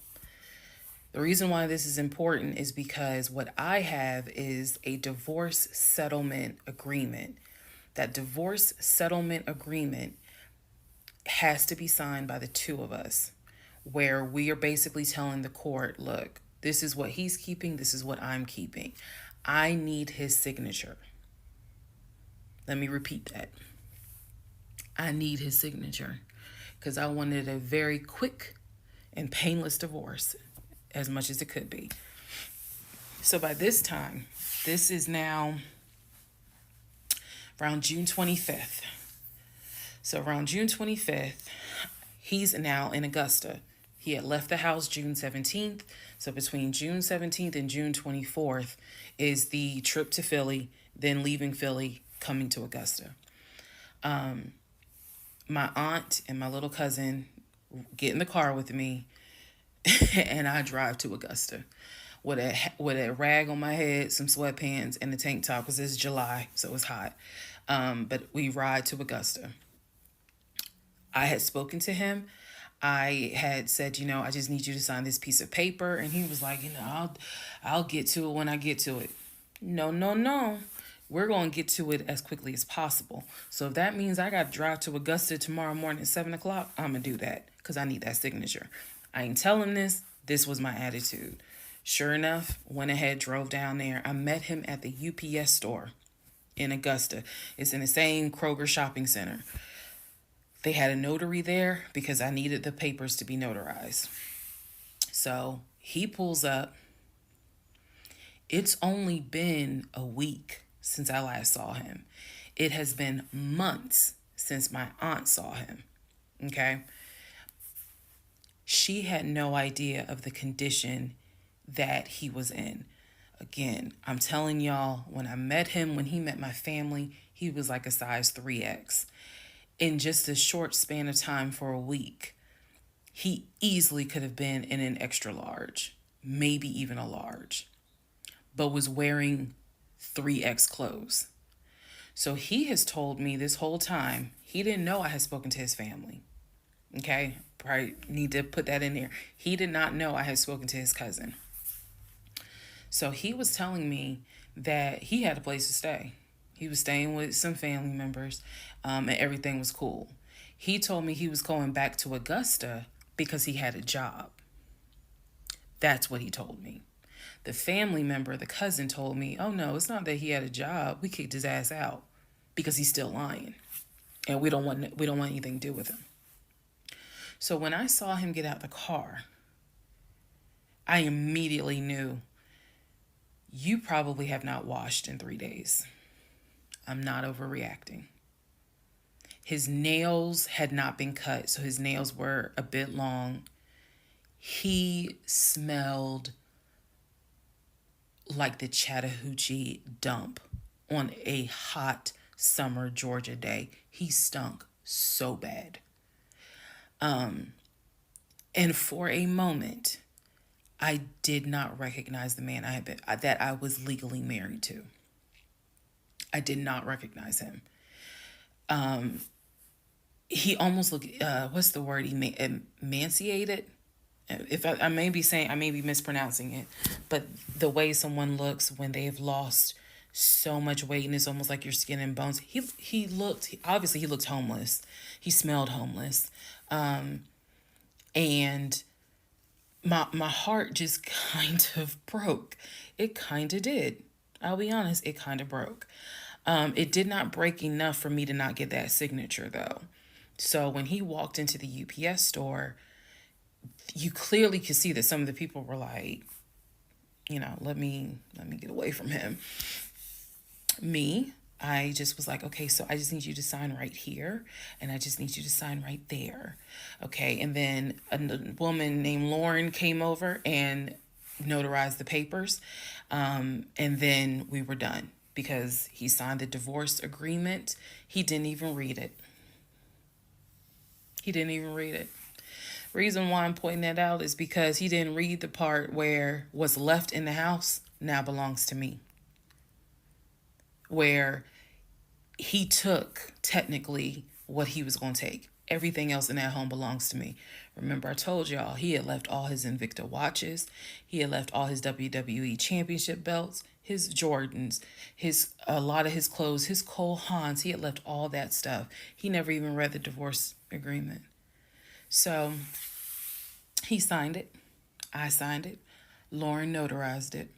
The reason why this is important is because what I have is a divorce settlement agreement. That divorce settlement agreement has to be signed by the two of us, where we are basically telling the court, look, this is what he's keeping, this is what I'm keeping. I need his signature. Let me repeat that. I need his signature because I wanted a very quick and painless divorce, as much as it could be. So by this time, this is now around June 25th. So around June 25th, he's now in Augusta. He had left the house June 17th. So between June 17th and June 24th is the trip to Philly, then leaving Philly, coming to Augusta. My aunt and my little cousin get in the car with me, and I drive to Augusta with a rag on my head, some sweatpants, and a tank top because it's July, so it's hot. But we ride to Augusta. I had spoken to him. I had said, I just need you to sign this piece of paper. And he was like, I'll get to it when I get to it. No. We're going to get to it as quickly as possible. So if that means I got to drive to Augusta tomorrow morning at 7 o'clock, I'm going to do that because I need that signature. I ain't tell him this. This was my attitude. Sure enough, went ahead, drove down there. I met him at the UPS store in Augusta. It's in the same Kroger shopping center. They had a notary there because I needed the papers to be notarized. So he pulls up. It's only been a week since I last saw him. It has been months since my aunt saw him. Okay? She had no idea of the condition that he was in. Again, I'm telling y'all, when I met him, when he met my family, he was like a size 3X. In just a short span of time for a week, he easily could have been in an extra large, maybe even a large, but was wearing 3X clothes. So he has told me this whole time, he didn't know I had spoken to his family. Okay, probably need to put that in there. He did not know I had spoken to his cousin. So he was telling me that he had a place to stay. He was staying with some family members, and everything was cool. He told me he was going back to Augusta because he had a job. That's what he told me. The family member, the cousin, told me, oh no, it's not that he had a job. We kicked his ass out because he's still lying. And we don't want anything to do with him. So when I saw him get out the car, I immediately knew, you probably have not washed in 3 days. I'm not overreacting. His nails had not been cut, so his nails were a bit long. He smelled like the Chattahoochee dump on a hot summer Georgia day. He stunk so bad. And for a moment, I did not recognize the man that I was legally married to. I did not recognize him. He almost looked, what's the word? Emaciated. If I may be mispronouncing it, but the way someone looks when they've lost so much weight and it's almost like your skin and bones. He looked homeless. He smelled homeless. And my heart just kind of broke. It kind of did. I'll be honest, it kind of broke. It did not break enough for me to not get that signature though. So when he walked into the UPS store, you clearly could see that some of the people were like, let me get away from him. Me, I just was like, okay, so I just need you to sign right here, and I just need you to sign right there. Okay, and then a woman named Lauren came over and notarized the papers, and then we were done because he signed the divorce agreement. He didn't even read it. Reason why I'm pointing that out is because he didn't read the part where what's left in the house now belongs to me. Where he took technically what he was going to take. Everything else in that home belongs to me. Remember, I told y'all he had left all his Invicta watches. He had left all his WWE championship belts, his Jordans, a lot of his clothes, his Cole Haans. He had left all that stuff. He never even read the divorce agreement. So he signed it. I signed it. Lauren notarized it.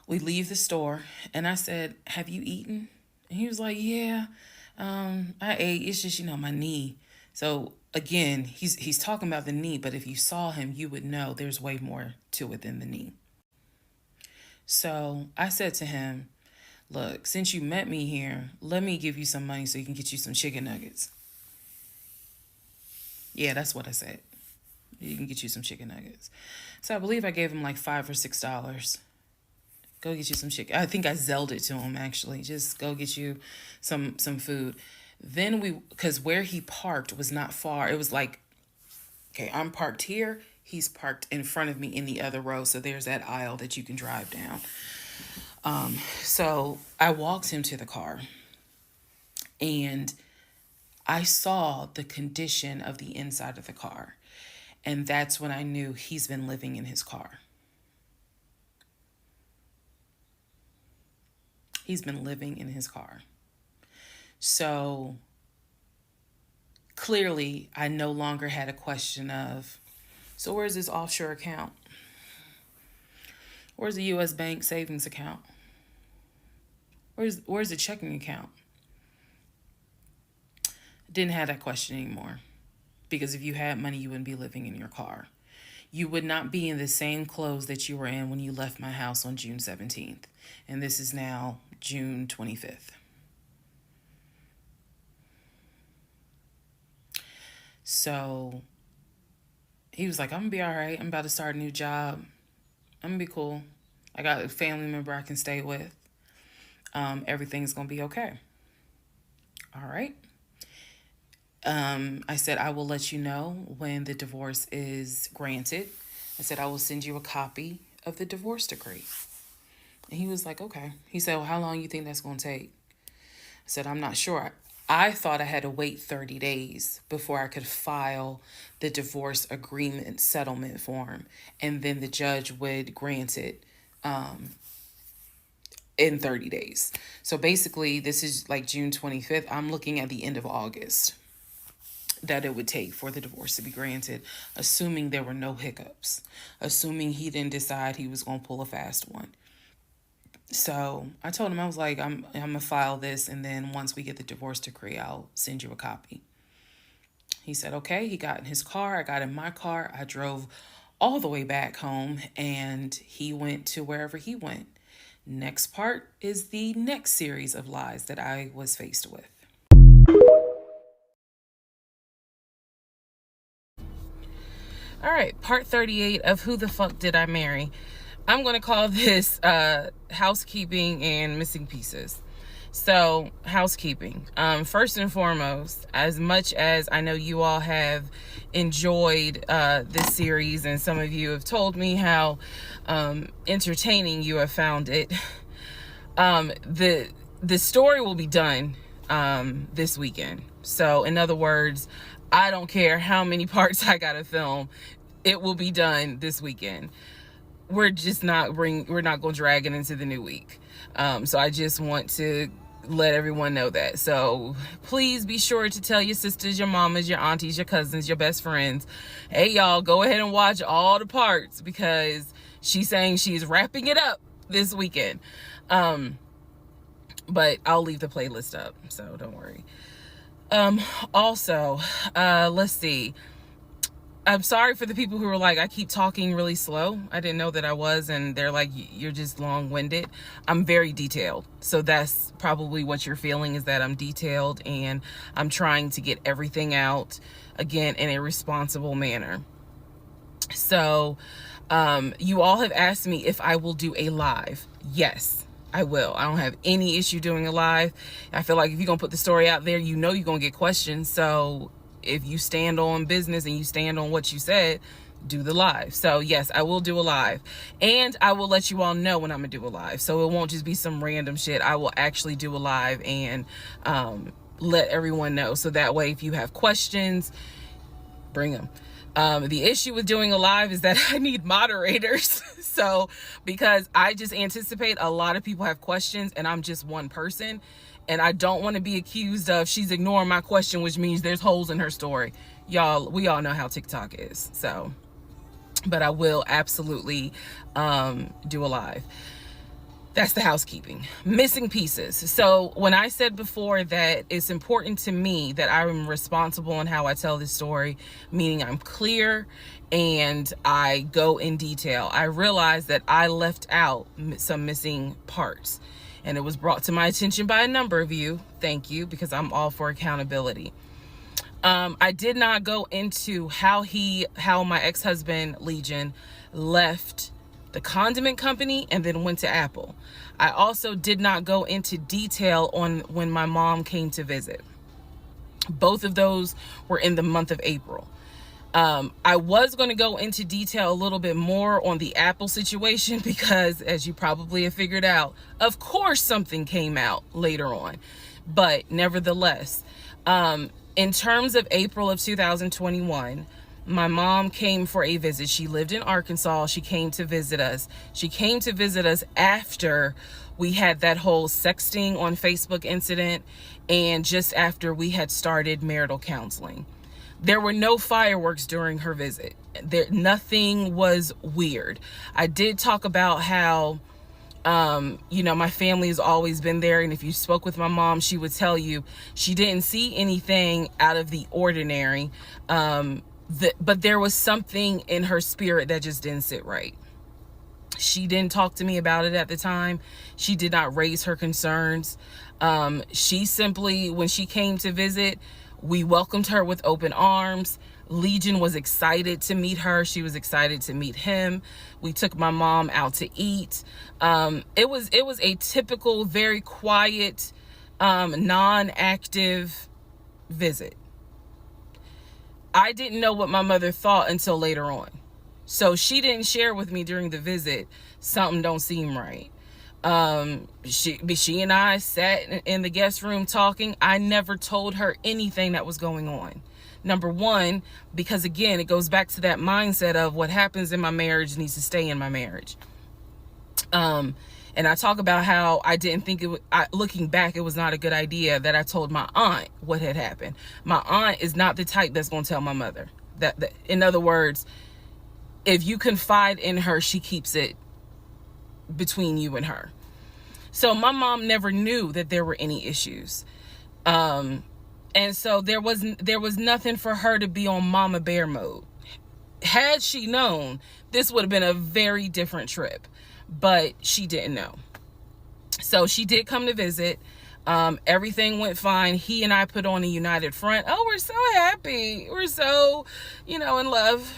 We leave the store and I said, have you eaten? And he was like, yeah, I ate. It's just, my knee. So again, he's talking about the knee, but if you saw him, you would know there's way more to it than the knee. So I said to him, look, since you met me here, let me give you some money so you can get you some chicken nuggets. Yeah, that's what I said. You can get you some chicken nuggets. So I believe I gave him like $5 or $6. Go get you some chicken. I think I Zelled it to him, actually. Just go get you some food. Then because where he parked was not far. It was like, okay, I'm parked here. He's parked in front of me in the other row. So there's that aisle that you can drive down. So I walked him to the car. And I saw the condition of the inside of the car. And that's when I knew he's been living in his car. He's been living in his car. So clearly, I no longer had a question of, so where's this offshore account? Where's the U.S. bank savings account? Where's the checking account? Didn't have that question anymore. Because if you had money, you wouldn't be living in your car. You would not be in the same clothes that you were in when you left my house on June 17th. And this is now June 25th. So he was like, I'm going to be all right. I'm about to start a new job. I'm going to be cool. I got a family member I can stay with. Everything's going to be okay. All right. I said, I will let you know when the divorce is granted. I said, I will send you a copy of the divorce decree. And he was like, okay. He said, well, how long you think that's going to take? I said, I'm not sure. I thought I had to wait 30 days before I could file the divorce agreement settlement form. And then the judge would grant it in 30 days. So basically, this is like June 25th. I'm looking at the end of August that it would take for the divorce to be granted, assuming there were no hiccups, assuming he didn't decide he was going to pull a fast one. So I told him, I was like, I'm going to file this, and then once we get the divorce decree, I'll send you a copy. He said, okay. He got in his car. I got in my car. I drove all the way back home, and he went to wherever he went. Next part is the next series of lies that I was faced with. All right, part 38 of Who the Fuck Did I Marry? I'm going to call this housekeeping and missing pieces. So, housekeeping. First and foremost, as much as I know you all have enjoyed this series, and some of you have told me how entertaining you have found it, the story will be done this weekend. So, in other words, I don't care how many parts I gotta film, it will be done this weekend. We're not going to drag it into the new week. So I just want to let everyone know that. So please be sure to tell your sisters, your mamas, your aunties, your cousins, your best friends, hey y'all, go ahead and watch all the parts, because she's saying she's wrapping it up this weekend. But I'll leave the playlist up, so don't worry. Also, let's see. I'm sorry for the people who were like, I keep talking really slow. I didn't know that I was, and they're like, you're just long-winded. I'm very detailed. So that's probably what you're feeling, is that I'm detailed and I'm trying to get everything out, again, in a responsible manner. So, you all have asked me if I will do a live. Yes, I will. I don't have any issue doing a live. I feel like if you're going to put the story out there, you know you're going to get questions. So if you stand on business and you stand on what you said, do the live. So yes, I will do a live, and I will let you all know when I'm gonna do a live. So it won't just be some random shit. I will actually do a live and let everyone know. So that way, if you have questions, bring them. The issue with doing a live is that I need moderators. So because I just anticipate a lot of people have questions and I'm just one person, and I don't want to be accused of she's ignoring my question, which means there's holes in her story. Y'all, we all know how TikTok is. So, but I will absolutely do a live. That's the housekeeping. Missing pieces. So when I said before that it's important to me that I'm responsible in how I tell this story, meaning I'm clear and I go in detail, I realized that I left out some missing parts. And it was brought to my attention by a number of you. Thank you, because I'm all for accountability. I did not go into how my ex-husband, Legion, left the condiment company and then went to Apple. I also did not go into detail on when my mom came to visit. Both of those were in the month of April. I was going to go into detail a little bit more on the Apple situation because, as you probably have figured out, of course something came out later on. But nevertheless, in terms of April of 2021, my mom came for a visit. She lived in Arkansas. She came to visit us. She came to visit us after We had that whole sexting on Facebook incident, and just after we had started marital counseling. There were no fireworks during her visit. Nothing was weird. I did talk about how, my family has always been there. And if you spoke with my mom, she would tell you she didn't see anything out of the ordinary. But there was something in her spirit that just didn't sit right. She didn't talk to me about it at the time. She did not raise her concerns. She simply, when she came to visit, we welcomed her with open arms. Legion was excited to meet her. She was excited to meet him. We took my mom out to eat. It was a typical, very quiet, non-active visit. I didn't know what my mother thought until later on. So she didn't share with me during the visit, something don't seem right. She and I sat in the guest room talking. I never told her anything that was going on. Number one, because again, it goes back to that mindset of what happens in my marriage needs to stay in my marriage. And I talk about how I didn't think looking back, it was not a good idea that I told my aunt what had happened. My aunt is not the type that's going to tell my mother that, in other words, if you confide in her, she keeps it between you and her. So my mom never knew that there were any issues. And so there was nothing for her to be on mama bear mode. Had she known, this would have been a very different trip, but she didn't know. So she did come to visit. Everything went fine. He and I put on a united front. Oh, we're so happy. We're so, in love.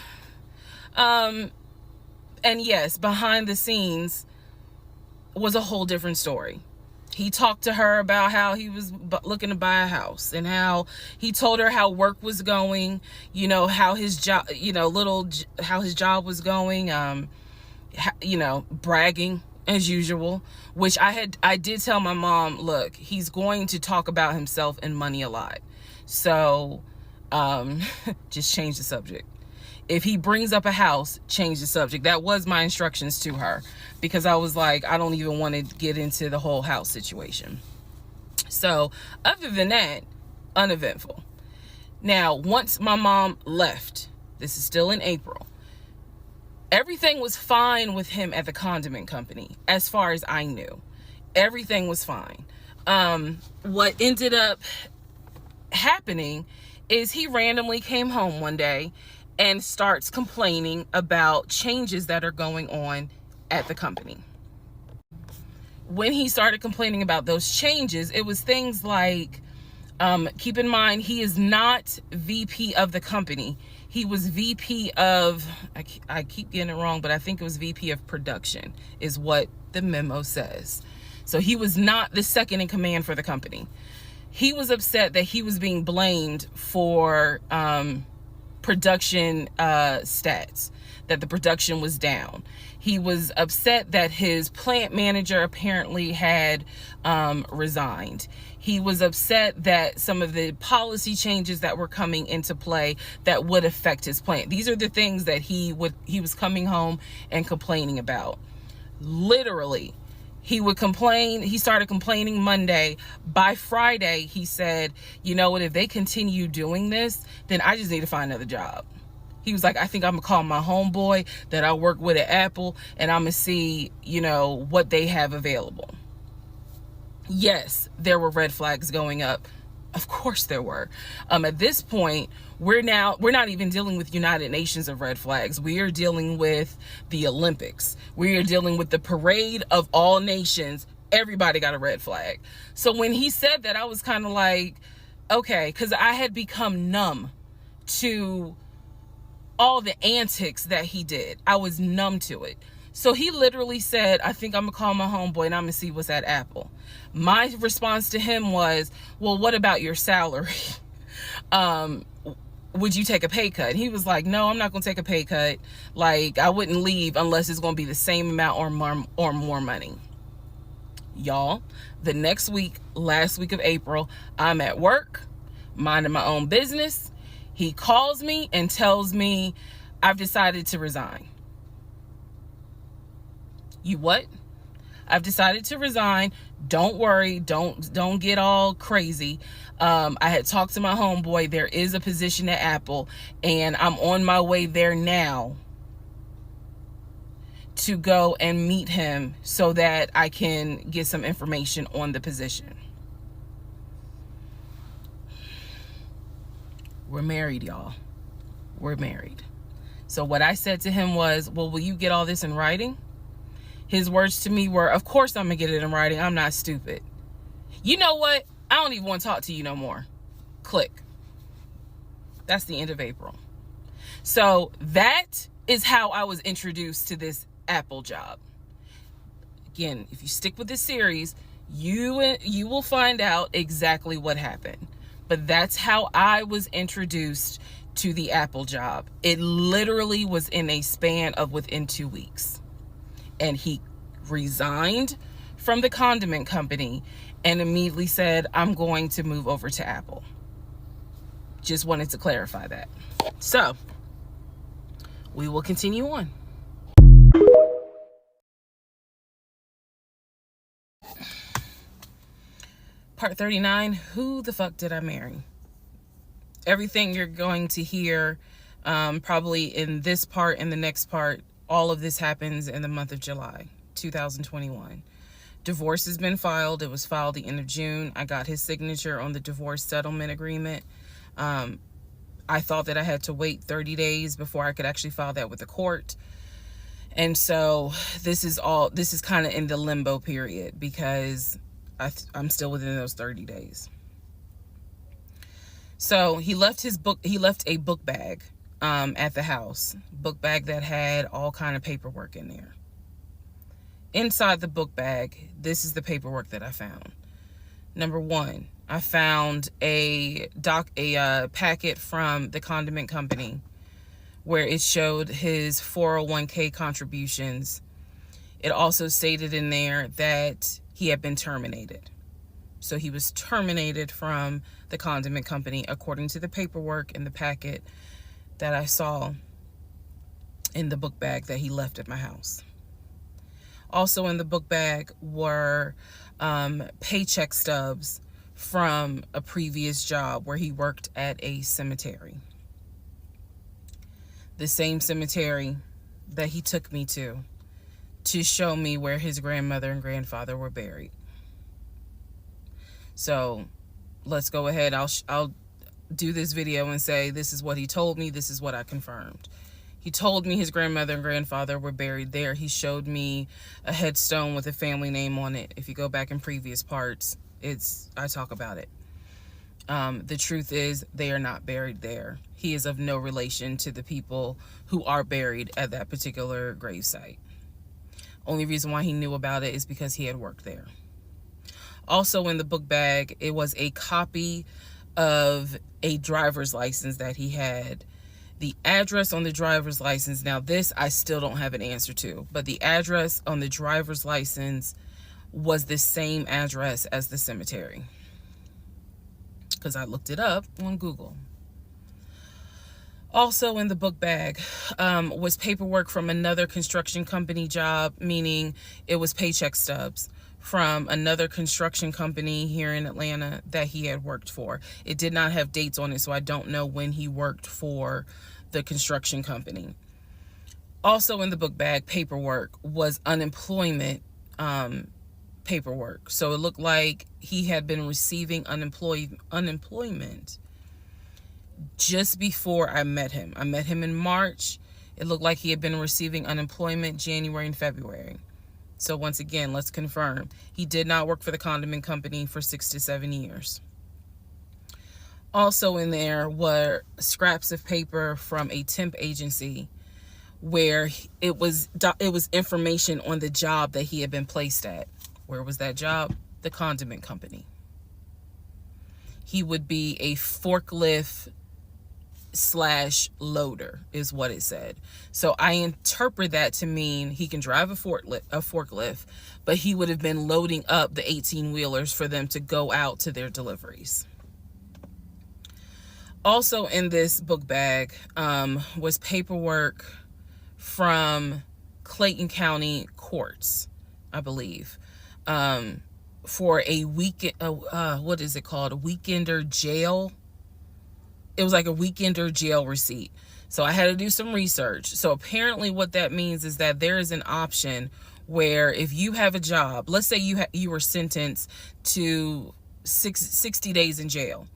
And yes, behind the scenes was a whole different story. He talked to her about how he was looking to buy a house, and how he told her how work was going, how his job, how his job was going, bragging as usual, which I did tell my mom, look, he's going to talk about himself and money a lot. So, just change the subject. If he brings up a house, change the subject. That was my instructions to her, because I was like, I don't even want to get into the whole house situation. So other than that, uneventful. Now, once my mom left, this is still in April, everything was fine with him at the condiment company. As far as I knew, everything was fine. What ended up happening is he randomly came home one day and starts complaining about changes that are going on at the company. When he started complaining about those changes, it was things like, keep in mind, he is not VP of the company. He was VP of, I keep getting it wrong, but I think it was VP of production is what the memo says. So he was not the second in command for the company. He was upset that he was being blamed for, production stats, that the production was down. He was upset that his plant manager apparently had resigned. He was upset that some of the policy changes that were coming into play that would affect his plant. These are the things that he was coming home and complaining about. Literally, he would complain. He started complaining Monday. By Friday, he said, you know what, if they continue doing this, then I just need to find another job. He was like, I think I'm gonna call my homeboy that I work with at Apple, and I'm gonna see, what they have available. Yes, there were red flags going up. Of course there were. At this point, we're not even dealing with United Nations of red flags. We are dealing with the Olympics. We are dealing with the parade of all nations. Everybody got a red flag. So when he said that, I was kind of like, okay, because I had become numb to all the antics that he did. I was numb to it. So he literally said, I think I'm gonna call my homeboy and I'm gonna see what's at Apple. My response to him was, well, what about your salary? Would you take a pay cut? He was like, no, I'm not gonna take a pay cut. Like, I wouldn't leave unless it's gonna be the same amount or more money. Y'all, the next week, last week of April, I'm at work, minding my own business. He calls me and tells me, I've decided to resign. You what? I've decided to resign. Don't worry. Don't get all crazy. I had talked to my homeboy. There is a position at Apple, and I'm on my way there now to go and meet him so that I can get some information on the position. We're married, y'all. We're married. So what I said to him was, well, will you get all this in writing? His words to me were, of course I'm going to get it in writing. I'm not stupid. You know what? I don't even want to talk to you no more. Click. That's the end of April. So that is how I was introduced to this Apple job. Again, if you stick with this series, you will find out exactly what happened. But that's how I was introduced to the Apple job. It literally was in a span of within 2 weeks. And he resigned from the condiment company and immediately said, I'm going to move over to Apple. Just wanted to clarify that. So, we will continue on. Part 39, who the fuck did I marry? Everything you're going to hear probably in this part and the next part, all of this happens in the month of July 2021. Divorce has been filed. It was filed the end of June. I got his signature on the divorce settlement agreement. I thought that I had to wait 30 days before I could actually file that with the court. And so this is kind of in the limbo period because I'm still within those 30 days. So he left a book bag at the house. Book bag that had all kind of paperwork in there. Inside the book bag, this is the paperwork that I found. Number one, I found a packet from the condiment company where it showed his 401k contributions. It also stated in there that he had been terminated. So he was terminated from the condiment company according to the paperwork in the packet that I saw in the book bag that he left at my house. Also in the book bag were paycheck stubs from a previous job where he worked at a cemetery. The same cemetery that he took me to show me where his grandmother and grandfather were buried. So let's go ahead. I'll do this video and say this is what he told me. This is what I confirmed. He told me his grandmother and grandfather were buried there. He showed me a headstone with a family name on it. If you go back in previous parts, I talk about it. The truth is they are not buried there. He is of no relation to the people who are buried at that particular gravesite. Only reason why he knew about it is because he had worked there. Also in the book bag, it was a copy of a driver's license that he had. The address on the driver's license, now this I still don't have an answer to, but the address on the driver's license was the same address as the cemetery. Because I looked it up on Google. Also in the book bag was paperwork from another construction company job, meaning it was paycheck stubs from another construction company here in Atlanta that he had worked for. It did not have dates on it, so I don't know when he worked for the construction company. Also in the book bag paperwork was unemployment paperwork. So it looked like he had been receiving unemployment just before I met him. I met him in March. It looked like he had been receiving unemployment January and February. So once again, let's confirm. He did not work for the condiment company for 6 to 7 years. Also in there were scraps of paper from a temp agency where it was information on the job that he had been placed at. Where was that job? The condiment company. He would be a forklift / loader is what it said. So I interpret that to mean he can drive a forklift, but he would have been loading up the 18-wheelers for them to go out to their deliveries. Also in this book bag was paperwork from Clayton County courts. I believe, for a weekend, what is it called? A weekender jail. It was like a weekender jail receipt. So I had to do some research. So apparently what that means is that there is an option where if you have a job, let's say you were sentenced to 60 days in jail,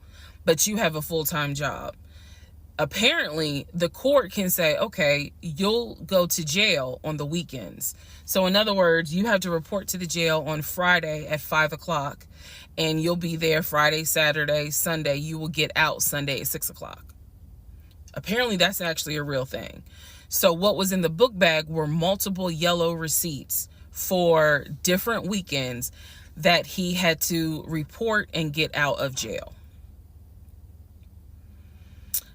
but you have a full-time job. Apparently the court can say, okay, you'll go to jail on the weekends. So in other words, you have to report to the jail on Friday at 5 o'clock, and you'll be there Friday, Saturday, Sunday. You will get out Sunday at 6 o'clock. Apparently that's actually a real thing. So what was in the book bag were multiple yellow receipts for different weekends that he had to report and get out of jail.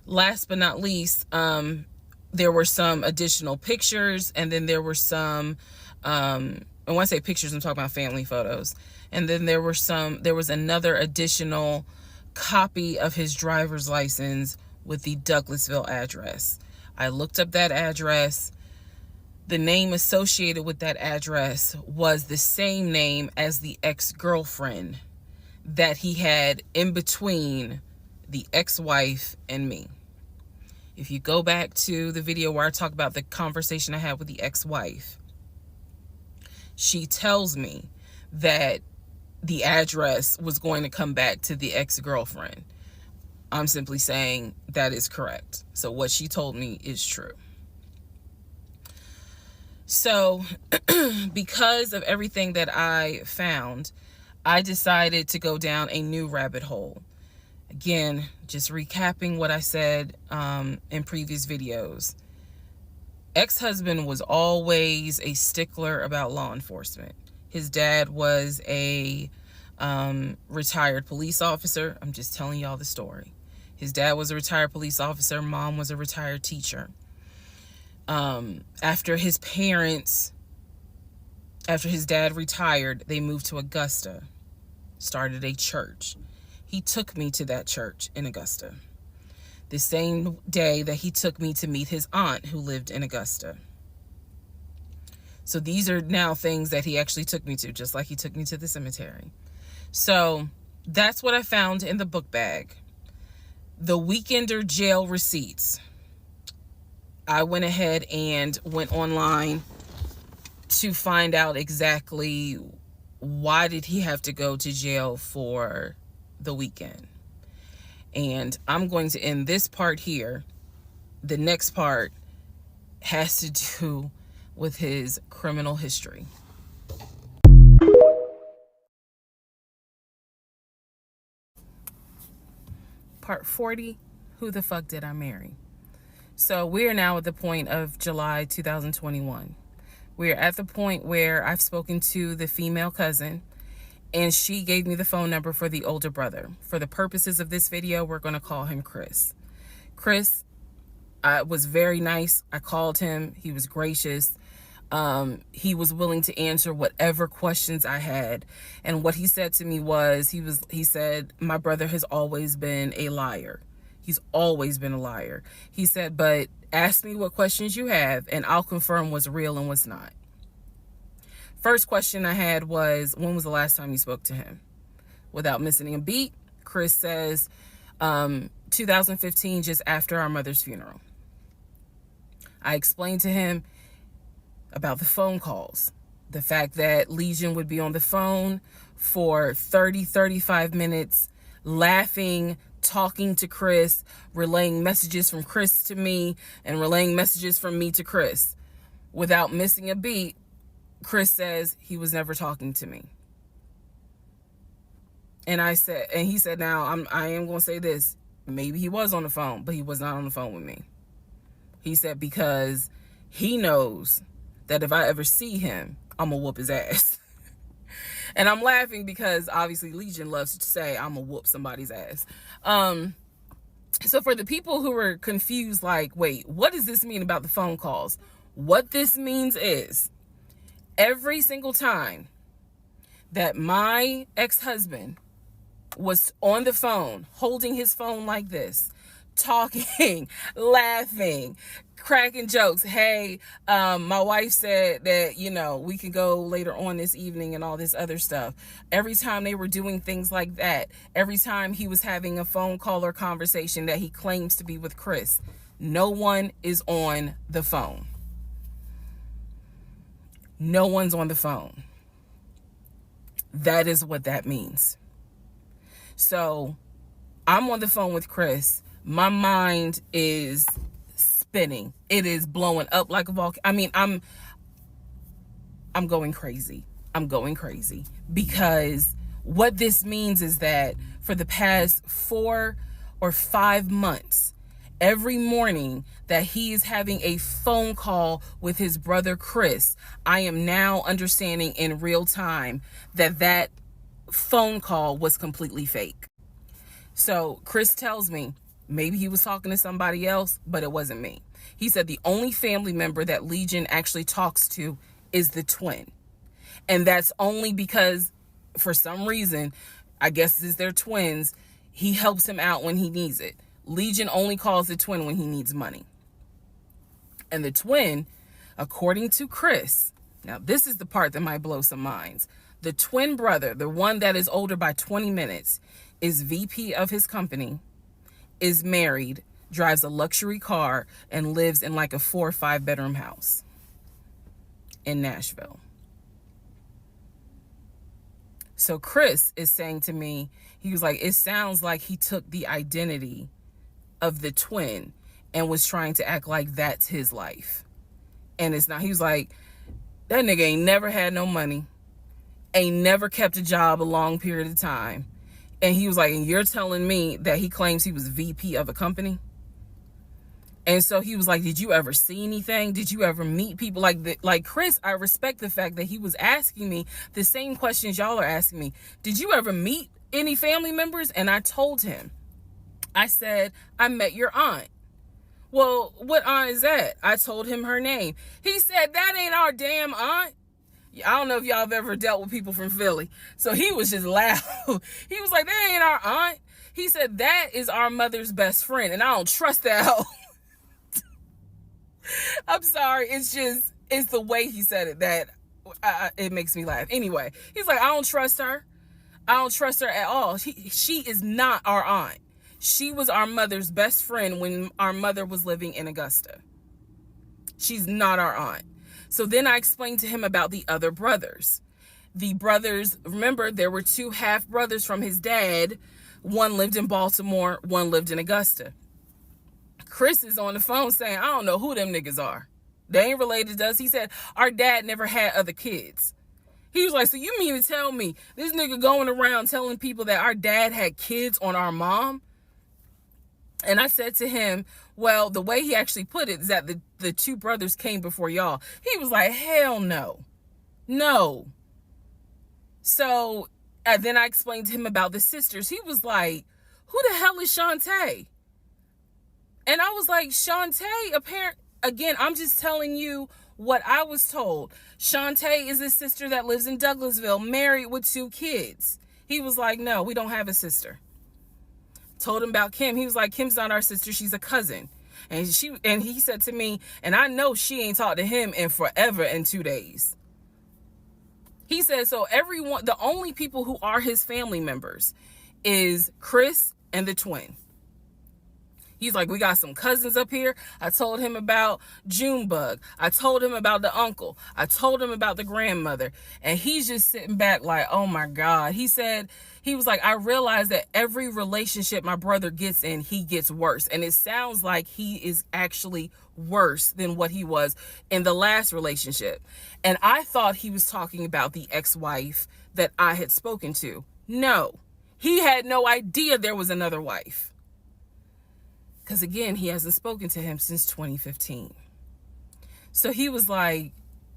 Last but not least, there were some additional pictures, and then there were some, and when I say pictures, I'm talking about family photos. And then there was another additional copy of his driver's license with the Douglasville address. I looked up that address. The name associated with that address was the same name as the ex-girlfriend that he had in between the ex-wife and me. If you go back to the video where I talk about the conversation I had with the ex-wife, she tells me that the address was going to come back to the ex-girlfriend. I'm simply saying that is correct. So what she told me is true. So because of everything that I found, I decided to go down a new rabbit hole. Again, just recapping what I said in previous videos. Ex-husband was always a stickler about law enforcement. His dad was a retired police officer. I'm just telling y'all the story. His dad was a retired police officer. Mom was a retired teacher. After his dad retired, they moved to Augusta, started a church. He took me to that church in Augusta. The same day that he took me to meet his aunt who lived in Augusta. So these are now things that he actually took me to, just like he took me to the cemetery. So that's what I found in the book bag. The weekender jail receipts. I went ahead and went online to find out exactly why did he have to go to jail for the weekend. And I'm going to end this part here. The next part has to do with his criminal history. Part 40, who the fuck did I marry? So we are now at the point of July 2021. We're at the point where I've spoken to the female cousin, and she gave me the phone number for the older brother. For the purposes of this video, we're going to call him Chris. Chris was very nice. I called him. He was gracious. He was willing to answer whatever questions I had. And what he said to me was, he said, my brother has always been a liar. He's always been a liar. He said, but ask me what questions you have and I'll confirm what's real and what's not. First question I had was, when was the last time you spoke to him? Without missing a beat, Chris says, 2015, just after our mother's funeral. I explained to him about the phone calls, the fact that Legion would be on the phone for 35 minutes, laughing, talking to Chris, relaying messages from Chris to me, and relaying messages from me to Chris. Without missing a beat, Chris says he was never talking to me. And he said, now I am going to say this. Maybe he was on the phone, but he was not on the phone with me. He said, because he knows that if I ever see him, I'm going to whoop his ass. And I'm laughing because obviously Legion loves to say I'm going to whoop somebody's ass. So for the people who were confused, like, wait, what does this mean about the phone calls? What this means is, every single time that my ex-husband was on the phone, holding his phone like this, talking, laughing, cracking jokes. Hey, my wife said that, we can go later on this evening and all this other stuff. Every time they were doing things like that, every time he was having a phone call or conversation that he claims to be with Chris, no one is on the phone. No one's on the phone. That is what that means. So I'm on the phone with Chris. My mind is spinning. It is blowing up like a volcano. I mean, I'm going crazy. I'm going crazy because what this means is that for the past 4 or 5 months, every morning that he is having a phone call with his brother Chris, I am now understanding in real time that that phone call was completely fake. So Chris tells me maybe he was talking to somebody else, but it wasn't me. He said the only family member that Legion actually talks to is the twin. And that's only because for some reason, I guess it's their twins, he helps him out when he needs it. Legion only calls the twin when he needs money. And the twin, according to Chris, now this is the part that might blow some minds. The twin brother, the one that is older by 20 minutes, is VP of his company, is married, drives a luxury car, and lives in like a 4 or 5 bedroom house in Nashville. So Chris is saying to me, he was like, it sounds like he took the identity of the twin and was trying to act like that's his life. And it's not. He was like, that nigga ain't never had no money, ain't never kept a job a long period of time. And he was like, and you're telling me that he claims he was VP of a company? And so he was like, did you ever see anything? Did you ever meet people like Chris? I respect the fact that he was asking me the same questions y'all are asking me. Did you ever meet any family members? And I told him, I said, I met your aunt. Well, what aunt is that? I told him her name. He said, that ain't our damn aunt. I don't know if y'all have ever dealt with people from Philly. So he was just loud. He was like, that ain't our aunt. He said, that is our mother's best friend. And I don't trust that hoe. I'm sorry. It's the way he said it that it makes me laugh. Anyway, he's like, I don't trust her. I don't trust her at all. She is not our aunt. She was our mother's best friend when our mother was living in Augusta. She's not our aunt. So then I explained to him about the other brothers. The brothers, remember, there were 2 half brothers from his dad. One lived in Baltimore, one lived in Augusta. Chris is on the phone saying, I don't know who them niggas are. They ain't related to us. He said, our dad never had other kids. He was like, so you mean to tell me this nigga going around telling people that our dad had kids on our mom? And I said to him, well, the way he actually put it is that the 2 brothers came before y'all. He was like, hell no. No. So then I explained to him about the sisters. He was like, who the hell is Shantae? And I was like, Shantae, again, I'm just telling you what I was told. Shantae is a sister that lives in Douglasville, married with 2 kids. He was like, no, we don't have a sister. Told him about Kim. He was like, Kim's not our sister. She's a cousin. And he said to me, and I know she ain't talked to him in forever in 2 days. He said, so everyone, the only people who are his family members is Chris and the twin. He's like, we got some cousins up here. I told him about Junebug. I told him about the uncle. I told him about the grandmother. And he's just sitting back like, oh my God. He said, he was like, I realized that every relationship my brother gets in, he gets worse. And it sounds like he is actually worse than what he was in the last relationship. And I thought he was talking about the ex-wife that I had spoken to. No, he had no idea there was another wife. Because again, he hasn't spoken to him since 2015. So he was like,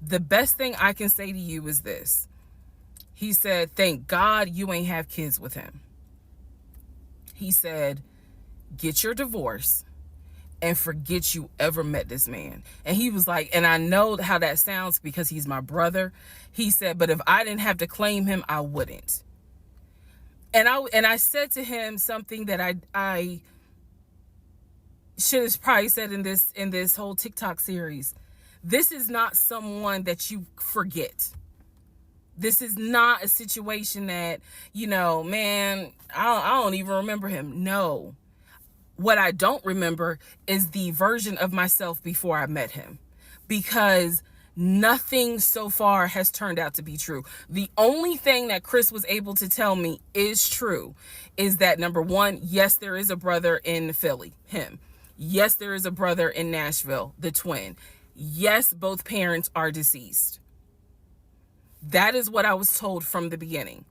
the best thing I can say to you is this. He said, thank God you ain't have kids with him. He said, get your divorce and forget you ever met this man. And he was like, and I know how that sounds because he's my brother. He said, but if I didn't have to claim him, I wouldn't. And I said to him something that I shit is probably said in this whole TikTok series. This is not someone that you forget. This is not a situation that, man, I don't even remember him. No. What I don't remember is the version of myself before I met him, because nothing so far has turned out to be true. The only thing that Chris was able to tell me is true is that, number one, yes, there is a brother in Philly, him. Yes, there is a brother in Nashville, the twin. Yes, both parents are deceased. That is what I was told from the beginning.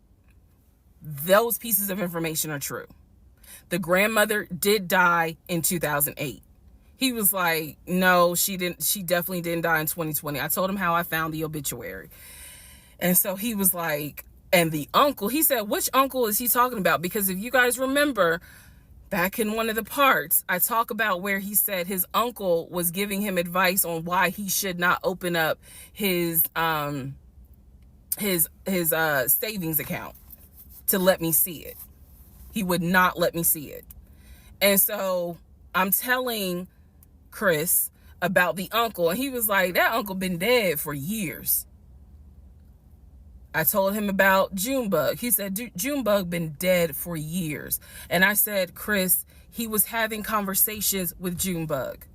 Those pieces of information are true. The grandmother did die in 2008. He was like, no, she definitely didn't die in 2020. I told him how I found the obituary. And so he was like, and the uncle, he said, which uncle is he talking about? Because if you guys remember, back in one of the parts, I talk about where he said his uncle was giving him advice on why he should not open up his savings account to let me see it. He would not let me see it. And so I'm telling Chris about the uncle, and he was like, that uncle been dead for years. I told him about Junebug. He said, Junebug been dead for years. And I said, Chris, he was having conversations with Junebug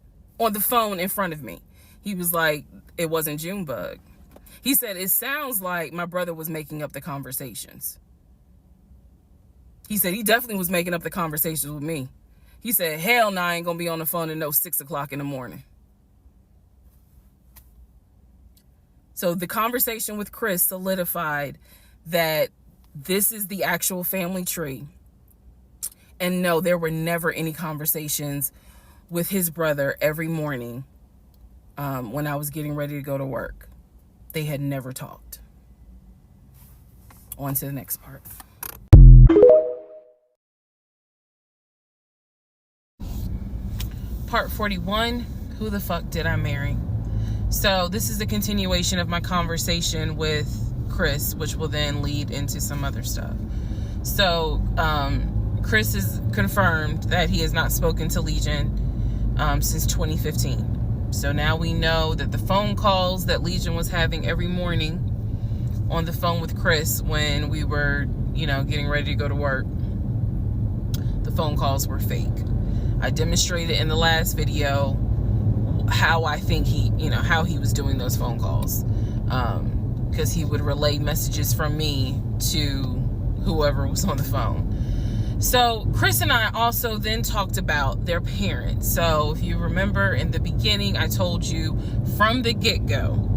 on the phone in front of me. He was like, it wasn't Junebug. He said, it sounds like my brother was making up the conversations. He said he definitely was making up the conversations with me. He said, hell no, I ain't gonna be on the phone at no 6 o'clock in the morning. So the conversation with Chris solidified that this is the actual family tree. And no, there were never any conversations with his brother every morning when I was getting ready to go to work. They had never talked. On to the next part. Part 41, who the fuck did I marry? So this is a continuation of my conversation with Chris, which will then lead into some other stuff. So Chris has confirmed that he has not spoken to Legion since 2015. So now we know that the phone calls that Legion was having every morning on the phone with Chris when we were, getting ready to go to work, the phone calls were fake. I demonstrated in the last video how I think how he was doing those phone calls. Because he would relay messages from me to whoever was on the phone. So Chris and I also then talked about their parents. So if you remember in the beginning, I told you from the get-go,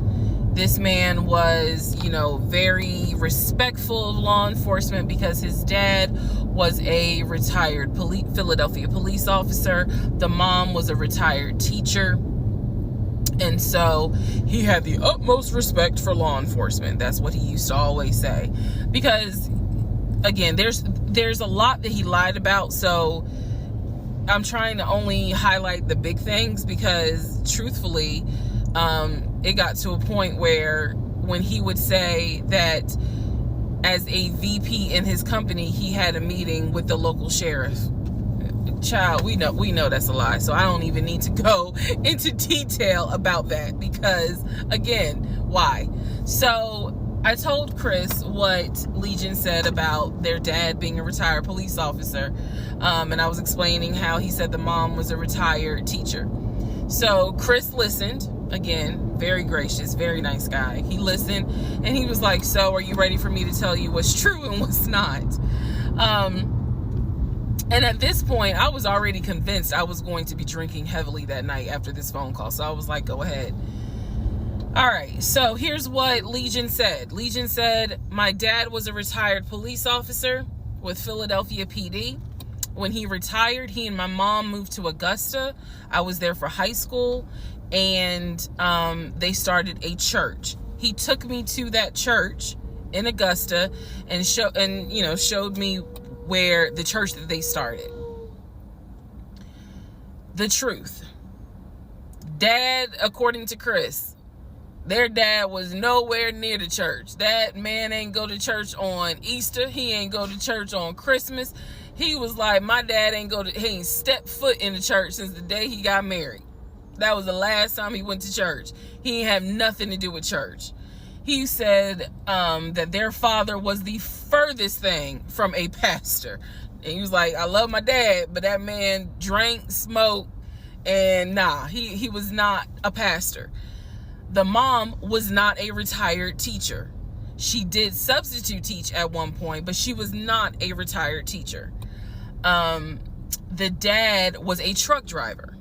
this man was, very respectful of law enforcement because his dad was a retired Philadelphia police officer. The mom was a retired teacher. And so he had the utmost respect for law enforcement. That's what he used to always say. Because, again, there's a lot that he lied about. So I'm trying to only highlight the big things because, truthfully, it got to a point where when he would say that as a VP in his company, he had a meeting with the local sheriff. Child, we know that's a lie. So I don't even need to go into detail about that because, again, why? So I told Chris what Legion said about their dad being a retired police officer. And I was explaining how he said the mom was a retired teacher. So Chris listened. Again, very gracious, very nice guy. He listened and he was like, so are you ready for me to tell you what's true and what's not? And at this point, I was already convinced I was going to be drinking heavily that night after this phone call. So I was like, go ahead. All right. So here's what Legion said. Legion said, my dad was a retired police officer with Philadelphia PD. When he retired, he and my mom moved to Augusta. I was there for high school. And they started a church. He took me to that church in Augusta and showed me where the church that they started. The truth. Dad, according to Chris, their dad was nowhere near the church. That man ain't go to church on Easter. He ain't go to church on Christmas. He was like, my dad he ain't stepped foot in the church since the day he got married. That was the last time he went to church. He didn't have nothing to do with church. He said that their father was the furthest thing from a pastor. And he was like, I love my dad, but that man drank, smoked, and he was not a pastor. The mom was not a retired teacher. She did substitute teach at one point, but she was not a retired teacher. The dad was a truck driver.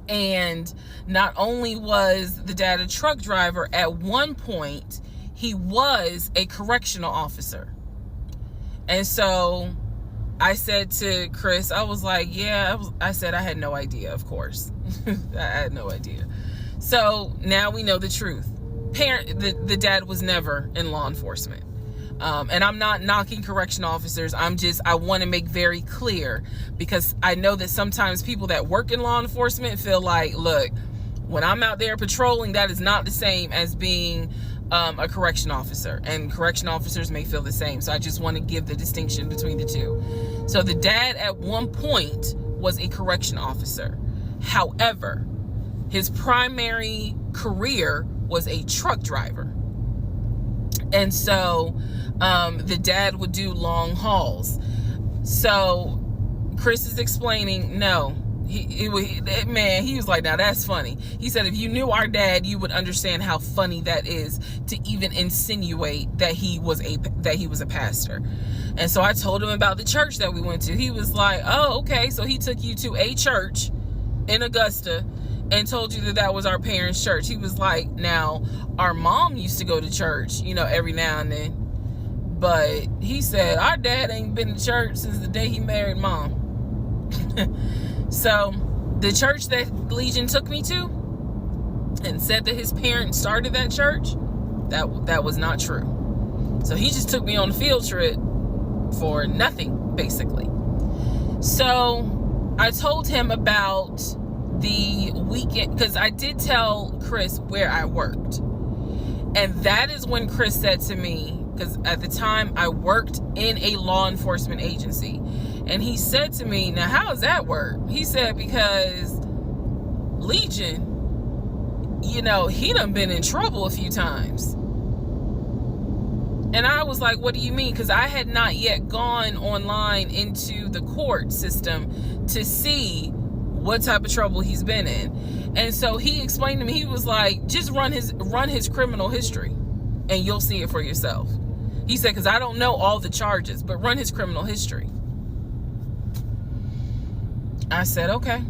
And not only was the dad a truck driver, at one point, he was a correctional officer. And so I said to Chris, I was like, I said I had no idea, of course. I had no idea. So now we know the truth. The dad was never in law enforcement. And I'm not knocking correction officers. I want to make very clear, because I know that sometimes people that work in law enforcement feel like, look, when I'm out there patrolling, that is not the same as being a correction officer, and correction officers may feel the same. So I just want to give the distinction between the two. So the dad at one point was a correction officer. However, his primary career was a truck driver. And so the dad would do long hauls. So Chris is explaining, no, he was like, now that's funny. He said, if you knew our dad, you would understand how funny that is to even insinuate that he was a pastor. And so I told him about the church that we went to. He was like, oh, okay. So he took you to a church in Augusta and told you that was our parents' church. He was like, now, our mom used to go to church, every now and then. But he said, our dad ain't been to church since the day he married mom. So the church that Legion took me to and said that his parents started that church, that was not true. So he just took me on a field trip for nothing, basically. So I told him about the weekend, because I did tell Chris where I worked. And that is when Chris said to me, because at the time I worked in a law enforcement agency, and he said to me, now how does that work? He said, because Legion, he done been in trouble a few times. And I was like, what do you mean? Because I had not yet gone online into the court system to see what type of trouble he's been in. And so he explained to me, he was like, just run his criminal history and you'll see it for yourself. He said, because I don't know all the charges, but run his criminal history. I said, okay.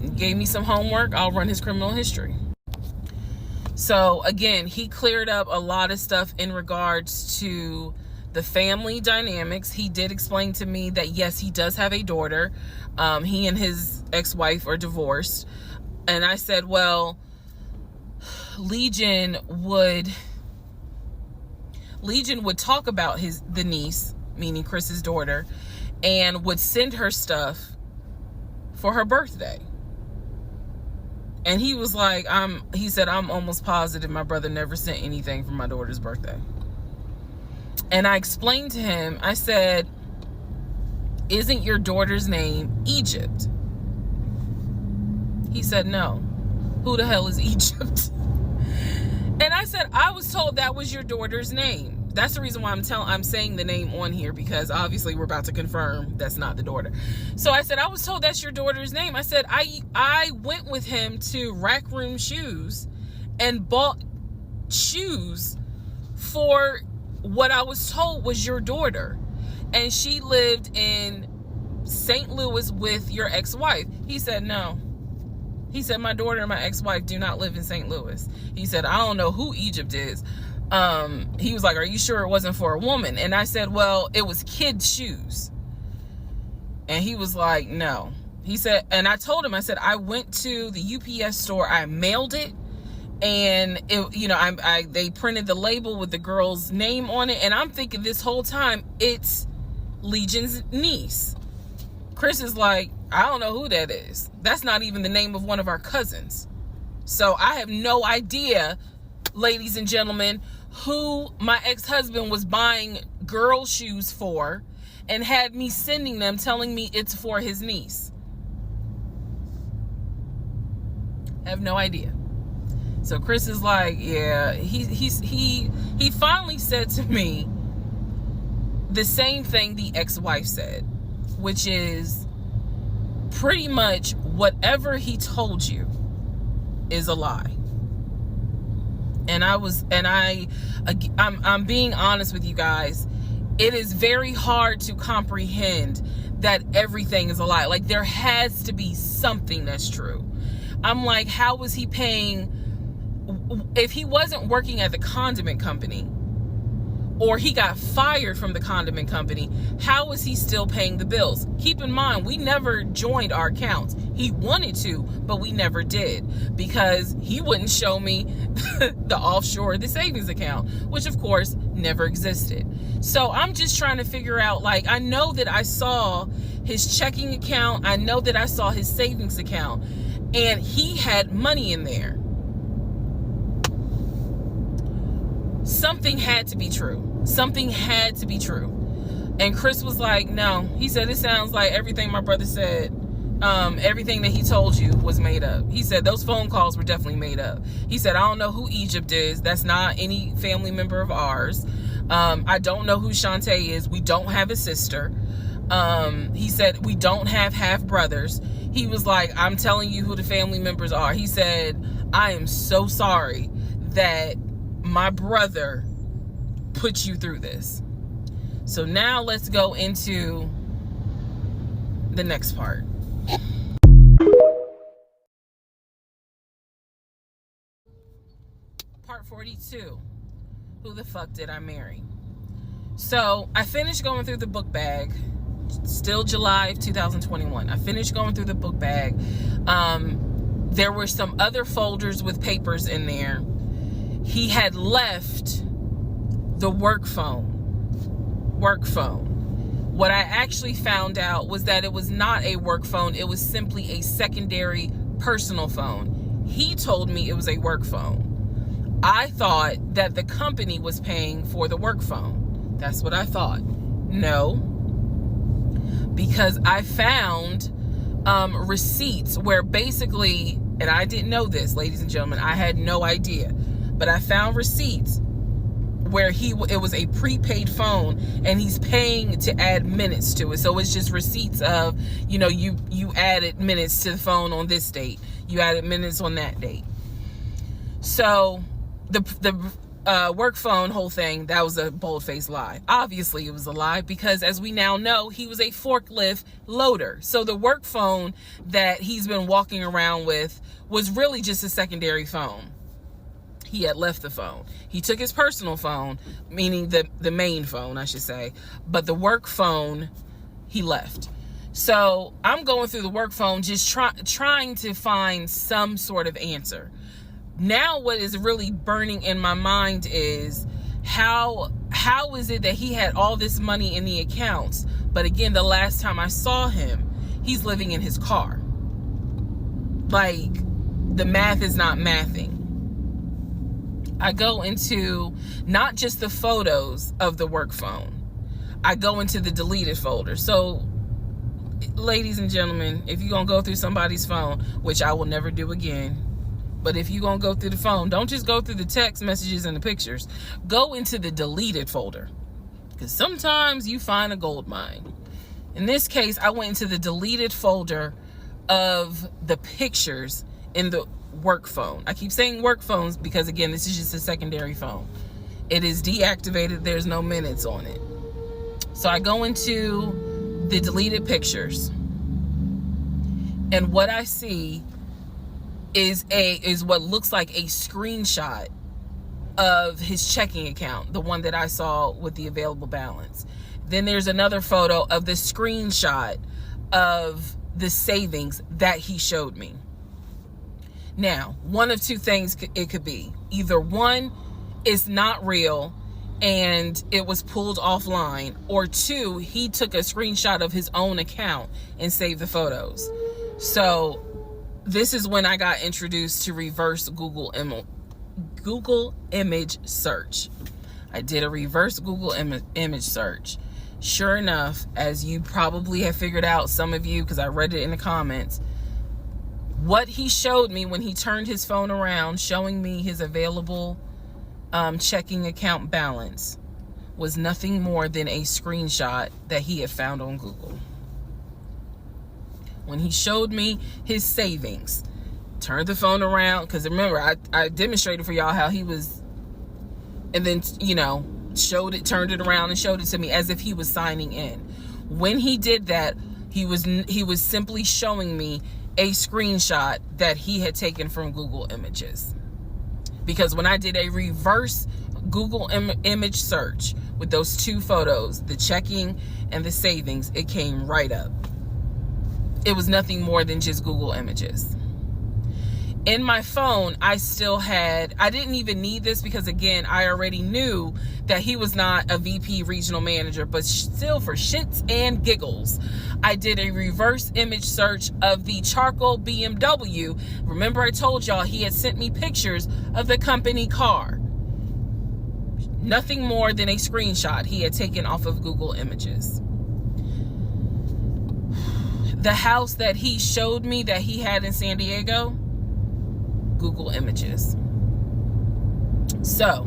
He gave me some homework. I'll run his criminal history. So again, he cleared up a lot of stuff in regards to the family dynamics. He did explain to me that, yes, he does have a daughter. He and his ex-wife are divorced. And I said, well, Legion would talk about the niece, meaning Chris's daughter, and would send her stuff for her birthday. And he was like, he said, I'm almost positive my brother never sent anything for my daughter's birthday. And I explained to him, I said, isn't your daughter's name Egypt? He said, no. Who the hell is Egypt? And I said, I was told that was your daughter's name. That's the reason why I'm saying the name on here, because obviously we're about to confirm that's not the daughter. So I said, I was told that's your daughter's name. I said, I went with him to Rack Room Shoes and bought shoes for what I was told was your daughter. And she lived in St. Louis with your ex-wife. He said, no. He said, my daughter and my ex-wife do not live in St. Louis. He said, I don't know who Egypt is. He was like, are you sure it wasn't for a woman? And I said, well, it was kids' shoes. And he was like, no. He said, and I told him, I said, I went to the UPS store, I mailed it, and it, they printed the label with the girl's name on it, and I'm thinking this whole time it's Legion's niece. Chris is like, I don't know who that is. That's not even the name of one of our cousins. So I have no idea, ladies and gentlemen, who my ex-husband was buying girl shoes for and had me sending them telling me it's for his niece. I have no idea. So Chris is like, yeah, he finally said to me the same thing the ex-wife said, which is pretty much whatever he told you is a lie. And I'm being honest with you guys. It is very hard to comprehend that everything is a lie. Like, there has to be something that's true. I'm like, how was he paying? If he wasn't working at the condiment company, or he got fired from the condiment company, how was he still paying the bills? Keep in mind, we never joined our accounts. He wanted to, but we never did, because he wouldn't show me the offshore, the savings account, which of course never existed. So I'm just trying to figure out, like, I know that I saw his checking account. I know that I saw his savings account, and he had money in there. Something had to be true. Something had to be true. And Chris was like, no. He said, it sounds like everything my brother said, everything that he told you was made up. He said, those phone calls were definitely made up. He said, I don't know who Egypt is. That's not any family member of ours. I don't know who Shantae is. We don't have a sister. He said, we don't have half brothers. He was like, I'm telling you who the family members are. He said, I am so sorry that my brother put you through this. So now let's go into the next part. Part 42. Who the fuck did I marry? So I finished going through the book bag. Still July of 2021. I finished going through the book bag. There were some other folders with papers in there. He had left the work phone. What I actually found out was that it was not a work phone. It was simply a secondary personal phone. He told me it was a work phone. I thought that the company was paying for the work phone. That's what I thought. No, because I found receipts where basically, and I didn't know this, ladies and gentlemen, I had no idea. But I found receipts where it was a prepaid phone, and he's paying to add minutes to it. So it's just receipts of, you know, you added minutes to the phone on this date, you added minutes on that date. So the work phone whole thing, that was a bold-faced lie. Obviously it was a lie, because as we now know, he was a forklift loader. So the work phone that he's been walking around with was really just a secondary phone. He had left the phone. He took his personal phone, meaning the main phone, I should say, but the work phone he left. So I'm going through the work phone, just trying to find some sort of answer. Now what is really burning in my mind is how is it that he had all this money in the accounts, but again, the last time I saw him, he's living in his car. Like, the math is not mathing. I go into not just the photos of the work phone. I go into the deleted folder. So, ladies and gentlemen, if you're going to go through somebody's phone, which I will never do again, but if you're going to go through the phone, don't just go through the text messages and the pictures. Go into the deleted folder, because sometimes you find a gold mine. In this case, I went into the deleted folder of the pictures in the work phone. I keep saying work phones because, again, this is just a secondary phone. It is deactivated. There's no minutes on it. So I go into the deleted pictures, and what I see is what looks like a screenshot of his checking account, the one that I saw with the available balance. Then there's another photo of the screenshot of the savings that he showed me. Now, one of two things it could be. Either one, it's not real and it was pulled offline, or two, he took a screenshot of his own account and saved the photos. So this is when I got introduced to reverse Google image search. I did a reverse Google image search. Sure enough, as you probably have figured out, some of you, because I read it in the comments, what he showed me when he turned his phone around, showing me his available checking account balance, was nothing more than a screenshot that he had found on Google. When he showed me his savings, turned the phone around, because remember, I demonstrated for y'all how he was, and then, turned it around and showed it to me as if he was signing in. When he did that, he was simply showing me a screenshot that he had taken from Google Images. Because when I did a reverse Google image search with those two photos, the checking and the savings, it came right up. It was nothing more than just Google Images. In my phone, I didn't even need this because, again, I already knew that he was not a VP regional manager, but still, for shits and giggles, I did a reverse image search of the charcoal BMW. Remember, I told y'all he had sent me pictures of the company car. Nothing more than a screenshot he had taken off of Google Images. The house that he showed me that he had in San Diego, Google Images. So,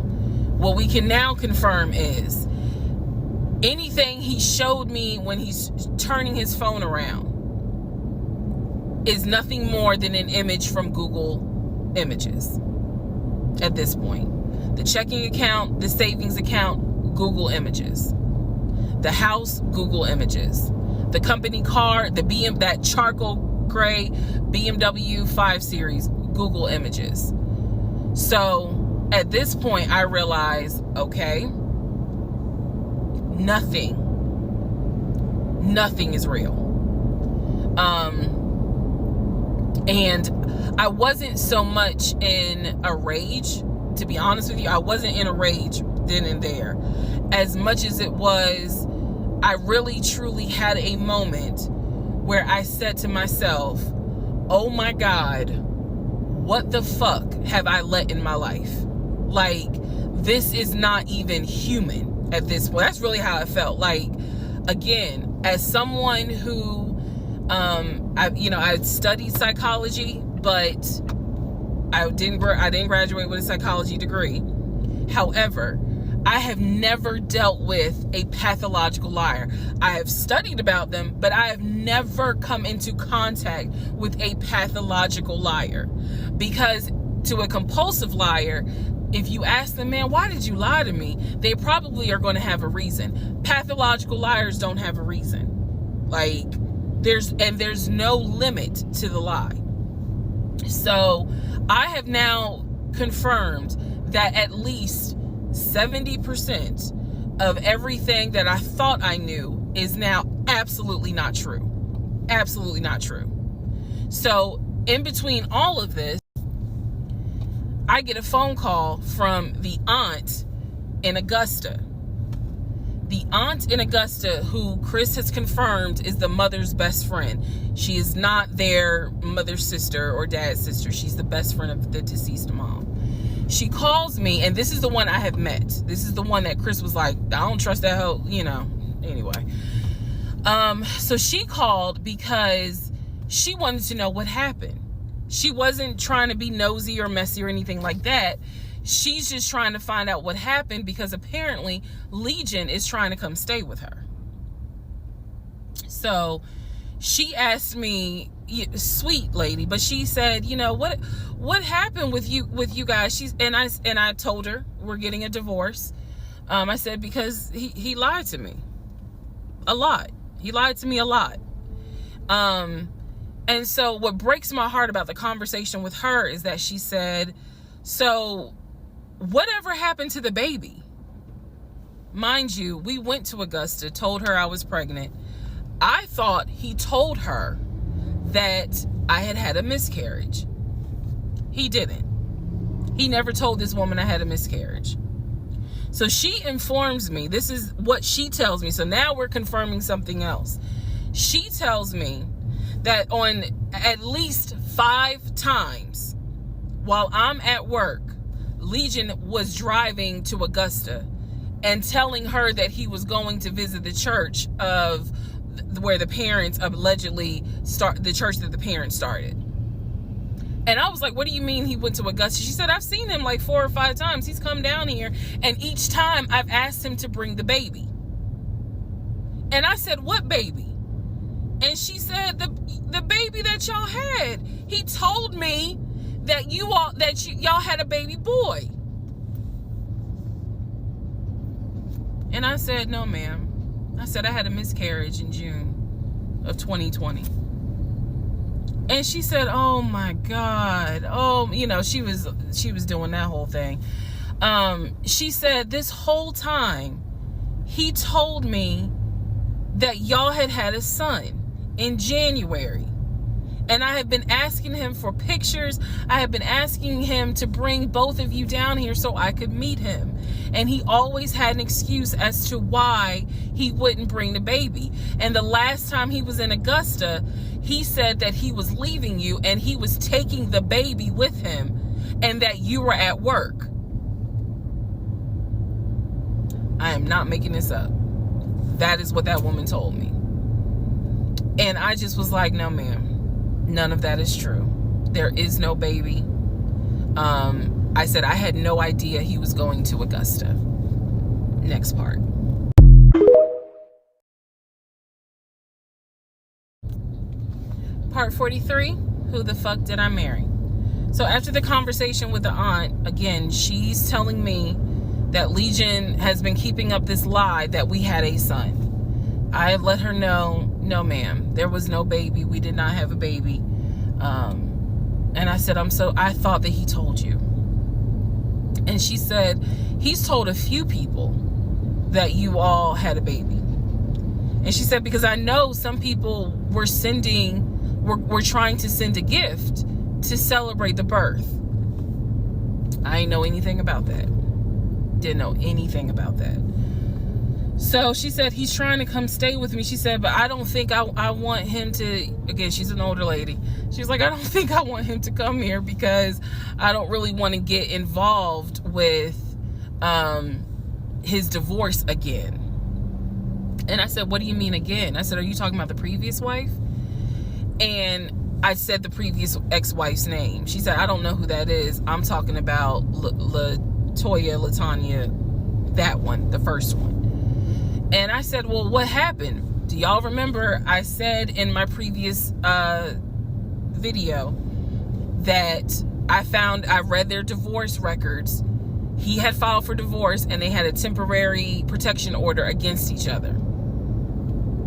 what we can now confirm is anything he showed me when he's turning his phone around is nothing more than an image from Google Images at this point. The checking account, the savings account, Google Images. The house, Google Images. The company car, that charcoal gray BMW 5 Series, Google Images. So at this point, I realized, okay, nothing is real. And I wasn't so much in a rage, to be honest with you. I wasn't in a rage then and there, as much as it was, I really truly had a moment where I said to myself, oh my God, what the fuck have I let in my life? Like, this is not even human at this point. That's really how I felt. Like, again, as someone who, I studied psychology, but I didn't graduate with a psychology degree. However, I have never dealt with a pathological liar. I have studied about them, but I have never come into contact with a pathological liar. Because to a compulsive liar, if you ask them, man, why did you lie to me? They probably are going to have a reason. Pathological liars don't have a reason. Like, there's no limit to the lie. So I have now confirmed that at least 70% of everything that I thought I knew is now absolutely not true. Absolutely not true. So in between all of this, I get a phone call from the aunt in Augusta. The aunt in Augusta, who Chris has confirmed is the mother's best friend. She is not their mother's sister or dad's sister. She's the best friend of the deceased mom. She calls me, and this is the one I have met. This is the one that Chris was like, I don't trust that hoe, anyway. So she called because she wanted to know what happened. She wasn't trying to be nosy or messy or anything like that. She's just trying to find out what happened because apparently Legion is trying to come stay with her. So she asked me, sweet lady, but she said, what happened with you guys? And I told her we're getting a divorce. I said, because he lied to me a lot. He lied to me a lot. And so what breaks my heart about the conversation with her is that she said, so whatever happened to the baby? Mind you, we went to Augusta, told her I was pregnant. I thought he told her that I had had a miscarriage. He didn't. He never told this woman I had a miscarriage. So she informs me, this is what she tells me. So now we're confirming something else. She tells me that on at least 5 times while I'm at work, Legion was driving to Augusta and telling her that he was going to visit the church of where the parents allegedly the church that the parents started. And I was like, what do you mean he went to Augusta? She said, I've seen him like 4 or 5 times. He's come down here, and each time I've asked him to bring the baby. And I said, what baby? And she said, the baby that y'all had. He told me that y'all had a baby boy. And I said, no, ma'am. I said, I had a miscarriage in June of 2020. And she said, oh my God. Oh, she was doing that whole thing. She said, this whole time he told me that y'all had a son in January. And I have been asking him for pictures. I have been asking him to bring both of you down here so I could meet him. And he always had an excuse as to why he wouldn't bring the baby. And the last time he was in Augusta, he said that he was leaving you and he was taking the baby with him and that you were at work. I am not making this up. That is what that woman told me. And I just was like, no, ma'am. None of that is true. There is no baby. I said I had no idea he was going to Augusta. Next part. Part 43, who the fuck did I marry? So after the conversation with the aunt, again, she's telling me that Legion has been keeping up this lie that we had a son. I have let her know, no ma'am, there was no baby. We did not have a baby. And I said, I thought that he told you. And she said, he's told a few people that you all had a baby. And she said, because I know some people were trying to send a gift to celebrate the birth. I didn't know anything about that. Didn't know anything about that. So she said, he's trying to come stay with me. She said, but I don't think I want him to, again, she's an older lady. She's like, I don't think I want him to come here because I don't really want to get involved with his divorce again. And I said, what do you mean again? I said, are you talking about the previous wife? And I said the previous ex-wife's name. She said, I don't know who that is. I'm talking about Latanya, that one, the first one. And I said, well, what happened? Do y'all remember I said in my previous video that I read their divorce records. He had filed for divorce and they had a temporary protection order against each other.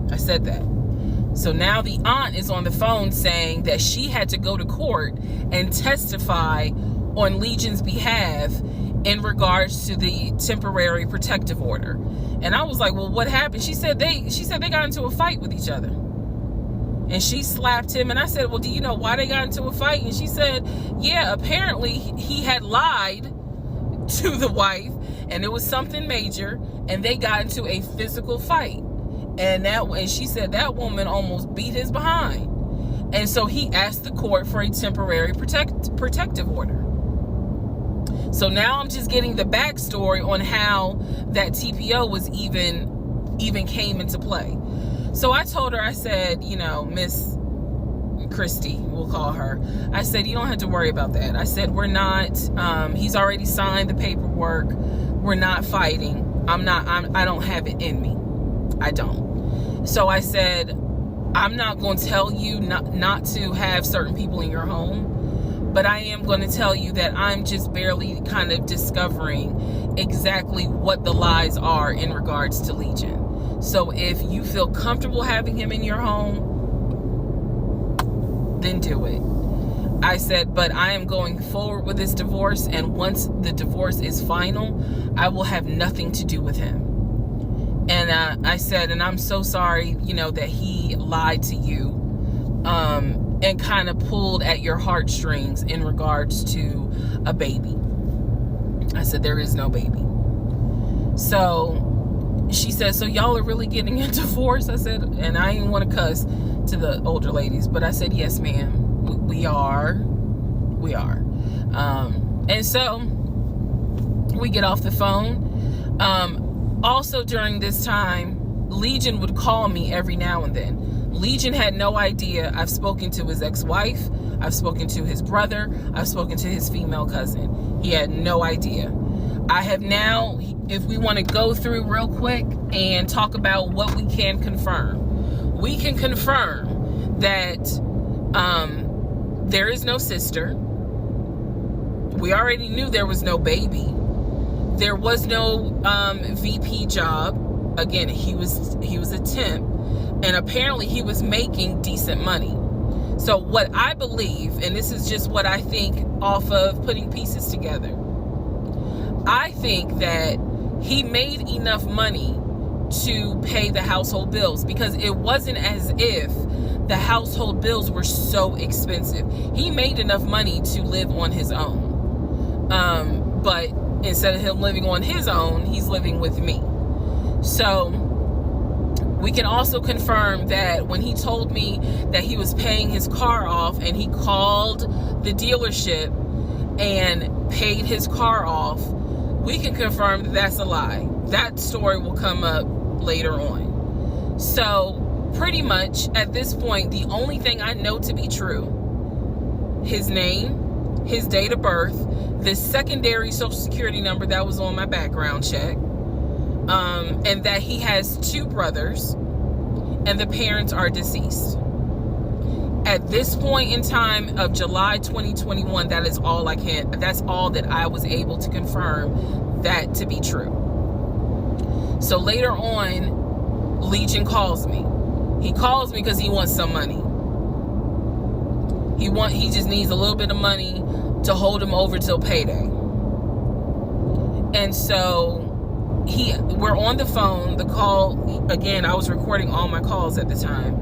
I said that. So now the aunt is on the phone saying that she had to go to court and testify on Legion's behalf in regards to the temporary protective order. And I was like, well, what happened? She said they got into a fight with each other. And she slapped him. And I said, well, do you know why they got into a fight? And she said, yeah, apparently he had lied to the wife and it was something major and they got into a physical fight. And she said that woman almost beat his behind. And so he asked the court for a temporary protective order. So now I'm just getting the backstory on how that TPO was even came into play. So I told her, I said, Miss Christy, we'll call her. I said, you don't have to worry about that. I said, we're not, he's already signed the paperwork. We're not fighting. I don't have it in me. I don't. So I said, I'm not going to tell you not to have certain people in your home. But I am going to tell you that I'm just barely kind of discovering exactly what the lies are in regards to Legion. So if you feel comfortable having him in your home, then do it. I said, but I am going forward with this divorce. And once the divorce is final, I will have nothing to do with him. And I said, and I'm so sorry, that he lied to you. And kind of pulled at your heartstrings in regards to a baby. I said, there is no baby. So she said, so y'all are really getting a divorce? I said, and I didn't want to cuss to the older ladies, but I said, yes, ma'am, we are. And so we get off the phone. Also during this time, Legion would call me every now and then. Legion had no idea. I've spoken to his ex-wife. I've spoken to his brother. I've spoken to his female cousin. He had no idea. I have now, if we want to go through real quick and talk about what we can confirm. We can confirm that there is no sister. We already knew there was no baby. There was no VP job. Again, he was a temp, and apparently he was making decent money. So what I believe, and this is just what I think off of putting pieces together, I think that he made enough money to pay the household bills, because it wasn't as if the household bills were so expensive. He made enough money to live on his own. But instead of him living on his own, he's living with me. So we can also confirm that when he told me that he was paying his car off and he called the dealership and paid his car off, we can confirm that that's a lie. That story will come up later on. So pretty much at this point, the only thing I know to be true, his name, his date of birth, the secondary social security number that was on my background check, and that he has 2 brothers and the parents are deceased. At this point in time of July 2021, that is all that's all that I was able to confirm that to be true. So later on, Legion calls me. He calls me because he wants some money. He just needs a little bit of money to hold him over till payday. And so we're on the phone. The call, again, I was recording all my calls at the time.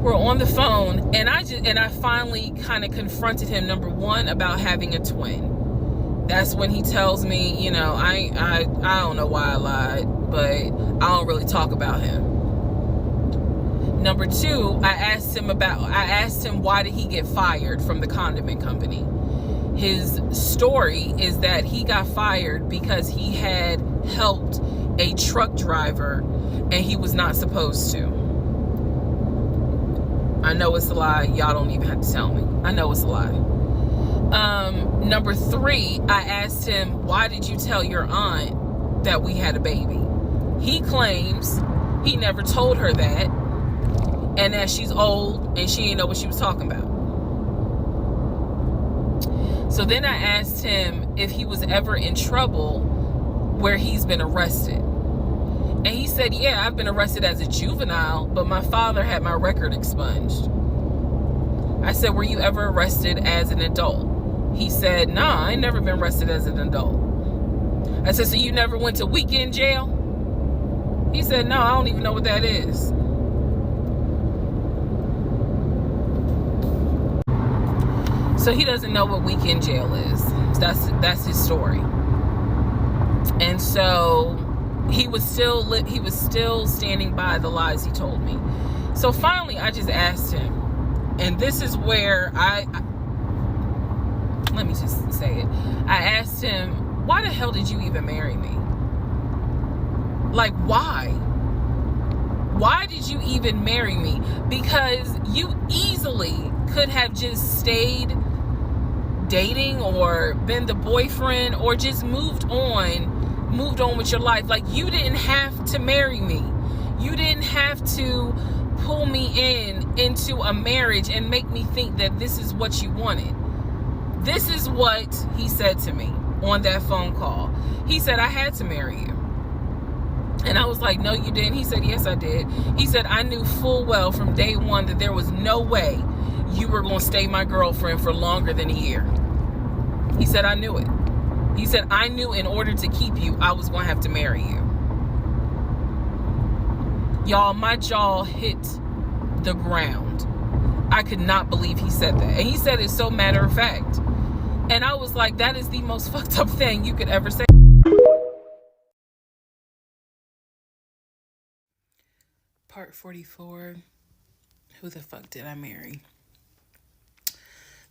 We're on the phone, and I finally kind of confronted him, number one, about having a twin. That's when he tells me, I don't know why I lied, but I don't really talk about him. Number two, I asked him why did he get fired from the condiment company. His story is that he got fired because he had helped a truck driver and he was not supposed to. I know it's a lie. Y'all don't even have to tell me. I know it's a lie. Number three, I asked him, why did you tell your aunt that we had a baby? He claims he never told her that, and that she's old and she didn't know what she was talking about. So then I asked him if he was ever in trouble where he's been arrested. And he said, yeah, I've been arrested as a juvenile, but my father had my record expunged. I said, were you ever arrested as an adult? He said, nah, I ain't never been arrested as an adult. I said, so you never went to weekend jail? He said, no, I don't even know what that is. So he doesn't know what weekend jail is. That's his story. And so he was still standing by the lies he told me. So finally, I just asked him, and this is where let me just say it. I asked him, why the hell did you even marry me? Like, why? Why did you even marry me? Because you easily could have just stayed dating or been the boyfriend or just moved on with your life. Like, you didn't have to marry me. You didn't have to pull me into a marriage and make me think that this is what you wanted. This is what he said to me on that phone call. He said, I had to marry you. And I was like, no, you didn't. He said, yes, I did. He said, I knew full well from day one that there was no way you were going to stay my girlfriend for longer than a year. He said, I knew it. He said, I knew in order to keep you, I was going to have to marry you. Y'all, my jaw hit the ground. I could not believe he said that. And he said it so matter of fact. And I was like, that is the most fucked up thing you could ever say. Part 44. Who the fuck did I marry?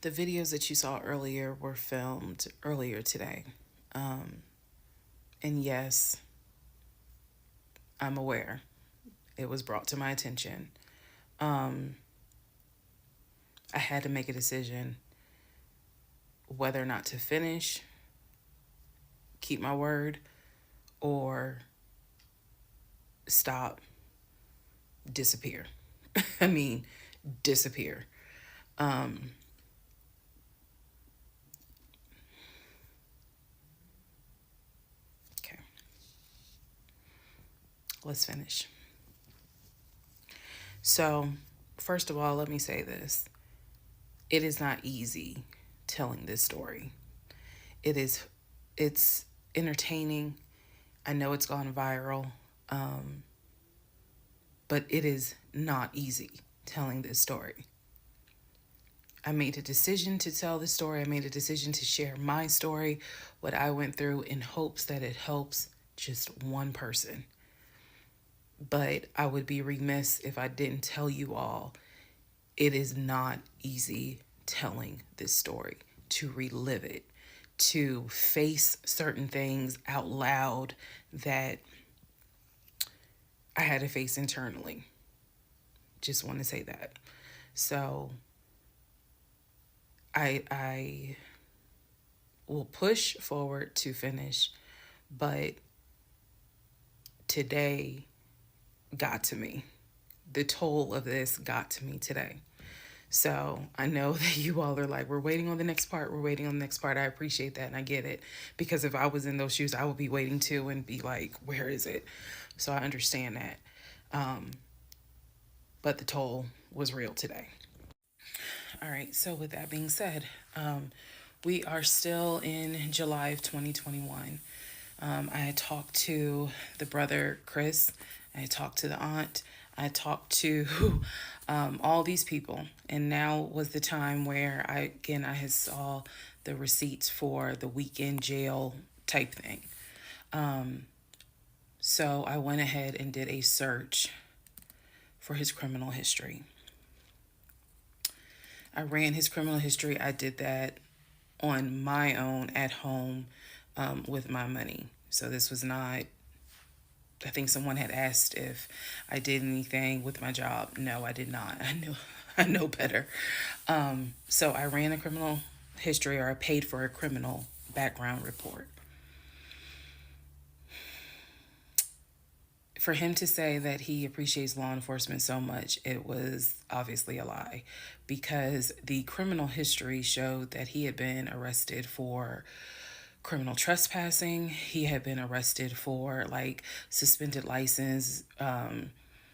The videos that you saw earlier were filmed earlier today. And yes, I'm aware. It was brought to my attention. I had to make a decision whether or not to finish, keep my word, or stop, disappear. I mean, disappear. Okay, let's finish. So, first of all, let me say this. It is not easy telling this story. It's entertaining. I know it's gone viral. But it is not easy telling this story. I made a decision to tell this story. I made a decision to share my story, what I went through, in hopes that it helps just one person. But I would be remiss if I didn't tell you all, it is not easy telling this story, to relive it, to face certain things out loud that I had to face internally. Just want to say that. So I will push forward to finish, but today got to me. The toll of this got to me today. So I know that you all are like, we're waiting on the next part. We're waiting on the next part. I appreciate that and I get it. Because if I was in those shoes, I would be waiting too and be like, where is it? So I understand that. But the toll was real today. All right. So with that being said, we are still in July of 2021. I had talked to the brother, Chris. I talked to the aunt. I talked to all these people. And now was the time where I had saw the receipts for the weekend jail type thing. So I went ahead and did a search for his criminal history. I ran his criminal history. I did that on my own at home with my money. So this was not, I think someone had asked if I did anything with my job. No, I did not. I know better. So I ran a criminal history, or I paid for a criminal background report. For him to say that he appreciates law enforcement so much, it was obviously a lie, because the criminal history showed that he had been arrested for criminal trespassing. He had been arrested for like suspended license,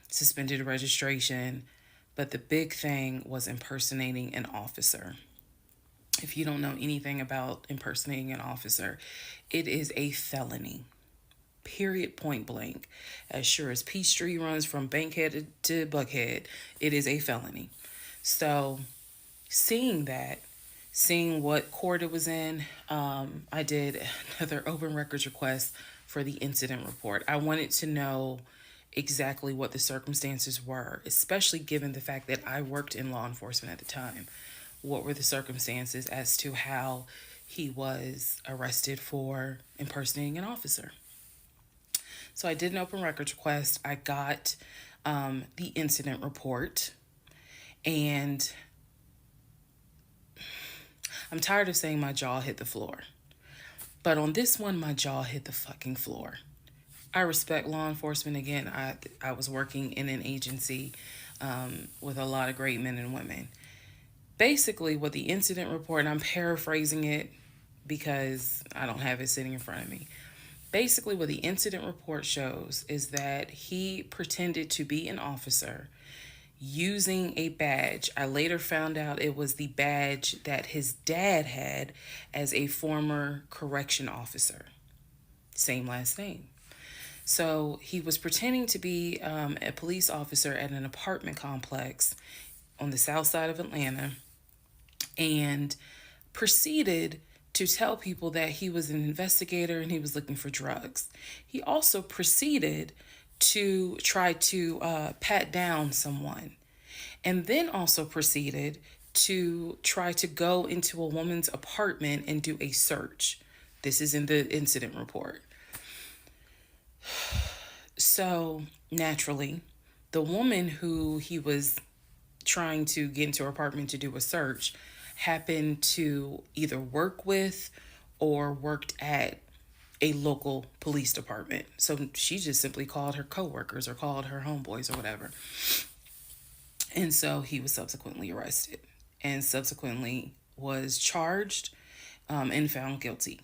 suspended registration. But the big thing was impersonating an officer. If you don't know anything about impersonating an officer, it is a felony. Period, point blank. As sure as Peachtree runs from Bankhead to Buckhead, it is a felony. So seeing that, seeing what court it was in, I did another open records request for the incident report. I wanted to know exactly what the circumstances were, especially given the fact that I worked in law enforcement at the time. What were the circumstances as to how he was arrested for impersonating an officer? So I did an open records request. I got the incident report, and I'm tired of saying my jaw hit the floor. But on this one, my jaw hit the fucking floor. I respect law enforcement. Again, I was working in an agency with a lot of great men and women. Basically, what the incident report, and I'm paraphrasing it because I don't have it sitting in front of me. Basically, what the incident report shows is that he pretended to be an officer using a badge. I later found out it was the badge that his dad had as a former correction officer. Same last name. So he was pretending to be a police officer at an apartment complex on the south side of Atlanta, and proceeded to tell people that he was an investigator and he was looking for drugs. He also proceeded to try to pat down someone, and then also proceeded to try to go into a woman's apartment and do a search. This is in the incident report. So naturally, the woman who he was trying to get into her apartment to do a search happened to either work with or worked at a local police department. So she just simply called her coworkers or called her homeboys or whatever. And so he was subsequently arrested and subsequently was charged and found guilty.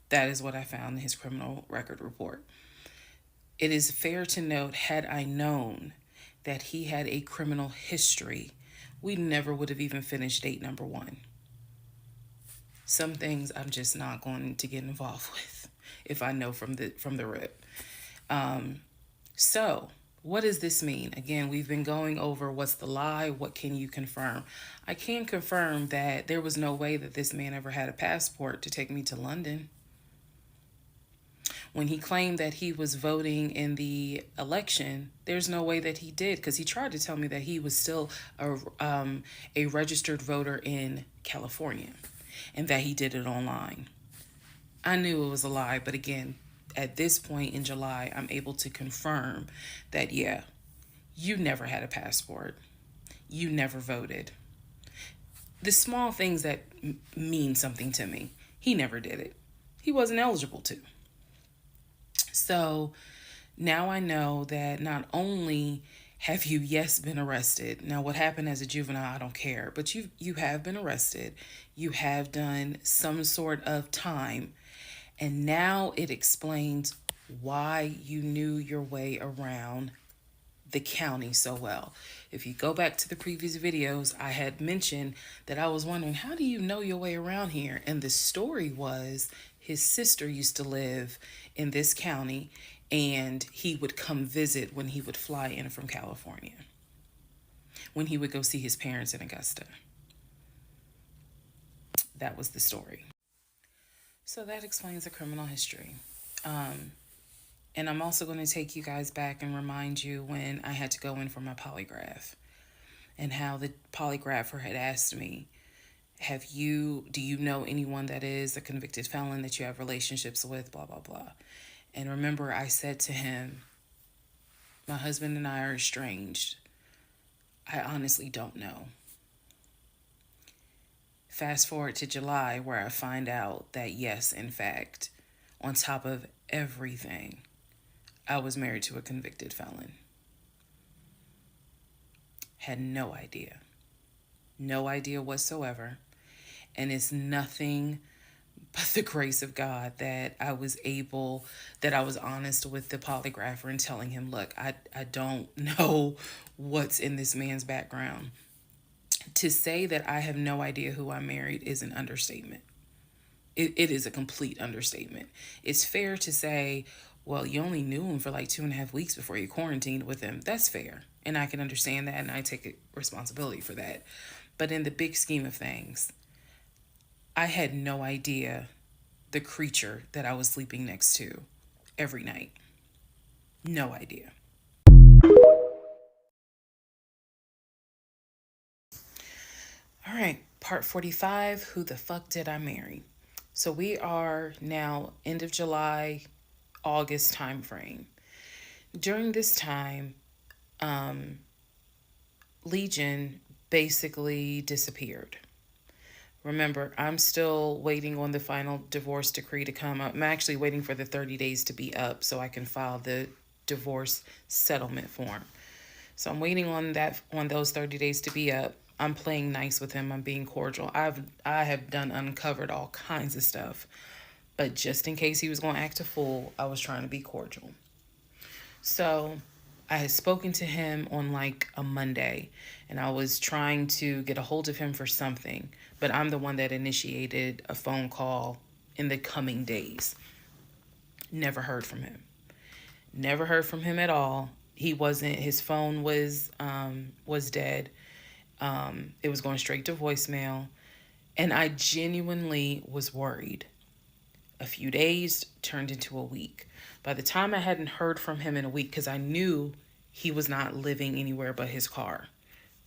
That is what I found in his criminal record report. It is fair to note, had I known that he had a criminal history, we never would have even finished date number one. Some things I'm just not going to get involved with if I know from the rip. So what does this mean? Again, we've been going over what's the lie, what can you confirm? I can confirm that there was no way that this man ever had a passport to take me to London. When he claimed that he was voting in the election, there's no way that he did, because he tried to tell me that he was still a registered voter in California and that he did it online. I knew it was a lie, but again, at this point in July, I'm able to confirm that, yeah, you never had a passport. You never voted. The small things that mean something to me, he never did it. He wasn't eligible to. So now I know that not only have you, yes, been arrested. Now, what happened as a juvenile, I don't care. But you have been arrested. You have done some sort of time. And now it explains why you knew your way around the county so well. If you go back to the previous videos, I had mentioned that I was wondering, how do you know your way around here? And the story was his sister used to live in this county, and he would come visit when he would fly in from California, when he would go see his parents in Augusta. That was the story. So that explains the criminal history. And I'm also going to take you guys back and remind you when I had to go in for my polygraph and how the polygrapher had asked me, do you know anyone that is a convicted felon that you have relationships with, blah, blah, blah. And remember, I said to him, my husband and I are estranged. I honestly don't know. Fast forward to July, where I find out that yes, in fact, on top of everything, I was married to a convicted felon. Had no idea. No idea whatsoever. And it's nothing but the grace of God that I was honest with the polygrapher and telling him, look, I don't know what's in this man's background. To say that I have no idea who I married is an understatement. It is a complete understatement. It's fair to say, well, you only knew him for like 2.5 weeks before you quarantined with him. That's fair. And I can understand that, and I take responsibility for that. But in the big scheme of things, I had no idea the creature that I was sleeping next to every night. No idea. All right, part 45, who the fuck did I marry? So we are now end of July, August time frame. During this time, Legion basically disappeared. Remember, I'm still waiting on the final divorce decree to come up. I'm actually waiting for the 30 days to be up so I can file the divorce settlement form. So I'm waiting on those 30 days to be up. I'm playing nice with him. I'm being cordial. I have uncovered all kinds of stuff. But just in case he was going to act a fool, I was trying to be cordial. So I had spoken to him on like a Monday, and I was trying to get a hold of him for something. But I'm the one that initiated a phone call in the coming days. Never heard from him. Never heard from him at all. His phone was dead. It was going straight to voicemail. And I genuinely was worried. A few days turned into a week. By the time I hadn't heard from him in a week, because I knew he was not living anywhere but his car.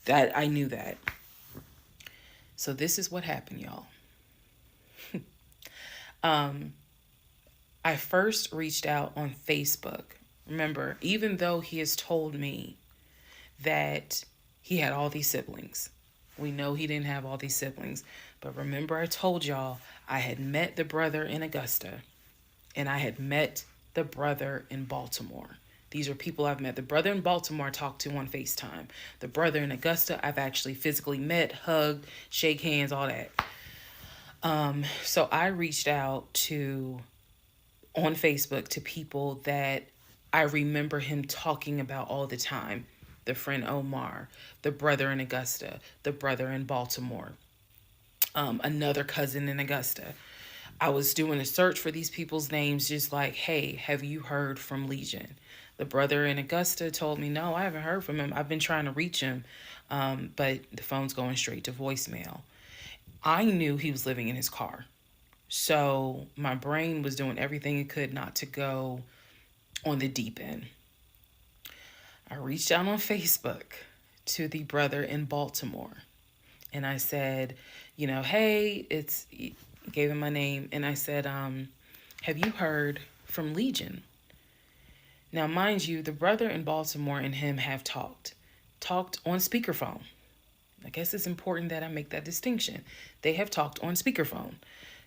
I knew that. So this is what happened, y'all. I first reached out on Facebook. Remember, even though he has told me that he had all these siblings, we know he didn't have all these siblings. But remember, I told y'all I had met the brother in Augusta and I had met the brother in Baltimore. These are people I've met. The brother in Baltimore I talked to on FaceTime. The brother in Augusta I've actually physically met, hugged, shake hands, all that. So I reached out to on Facebook to people that I remember him talking about all the time. The friend Omar, the brother in Augusta, the brother in Baltimore, another cousin in Augusta. I was doing a search for these people's names, just like, hey, have you heard from Legion? The brother in Augusta told me, no, I haven't heard from him. I've been trying to reach him, but the phone's going straight to voicemail. I knew he was living in his car. So my brain was doing everything it could not to go on the deep end. I reached out on Facebook to the brother in Baltimore and I said, hey, gave him my name. And I said, have you heard from Legion? Now, mind you, the brother in Baltimore and him have talked on speakerphone. I guess it's important that I make that distinction. They have talked on speakerphone.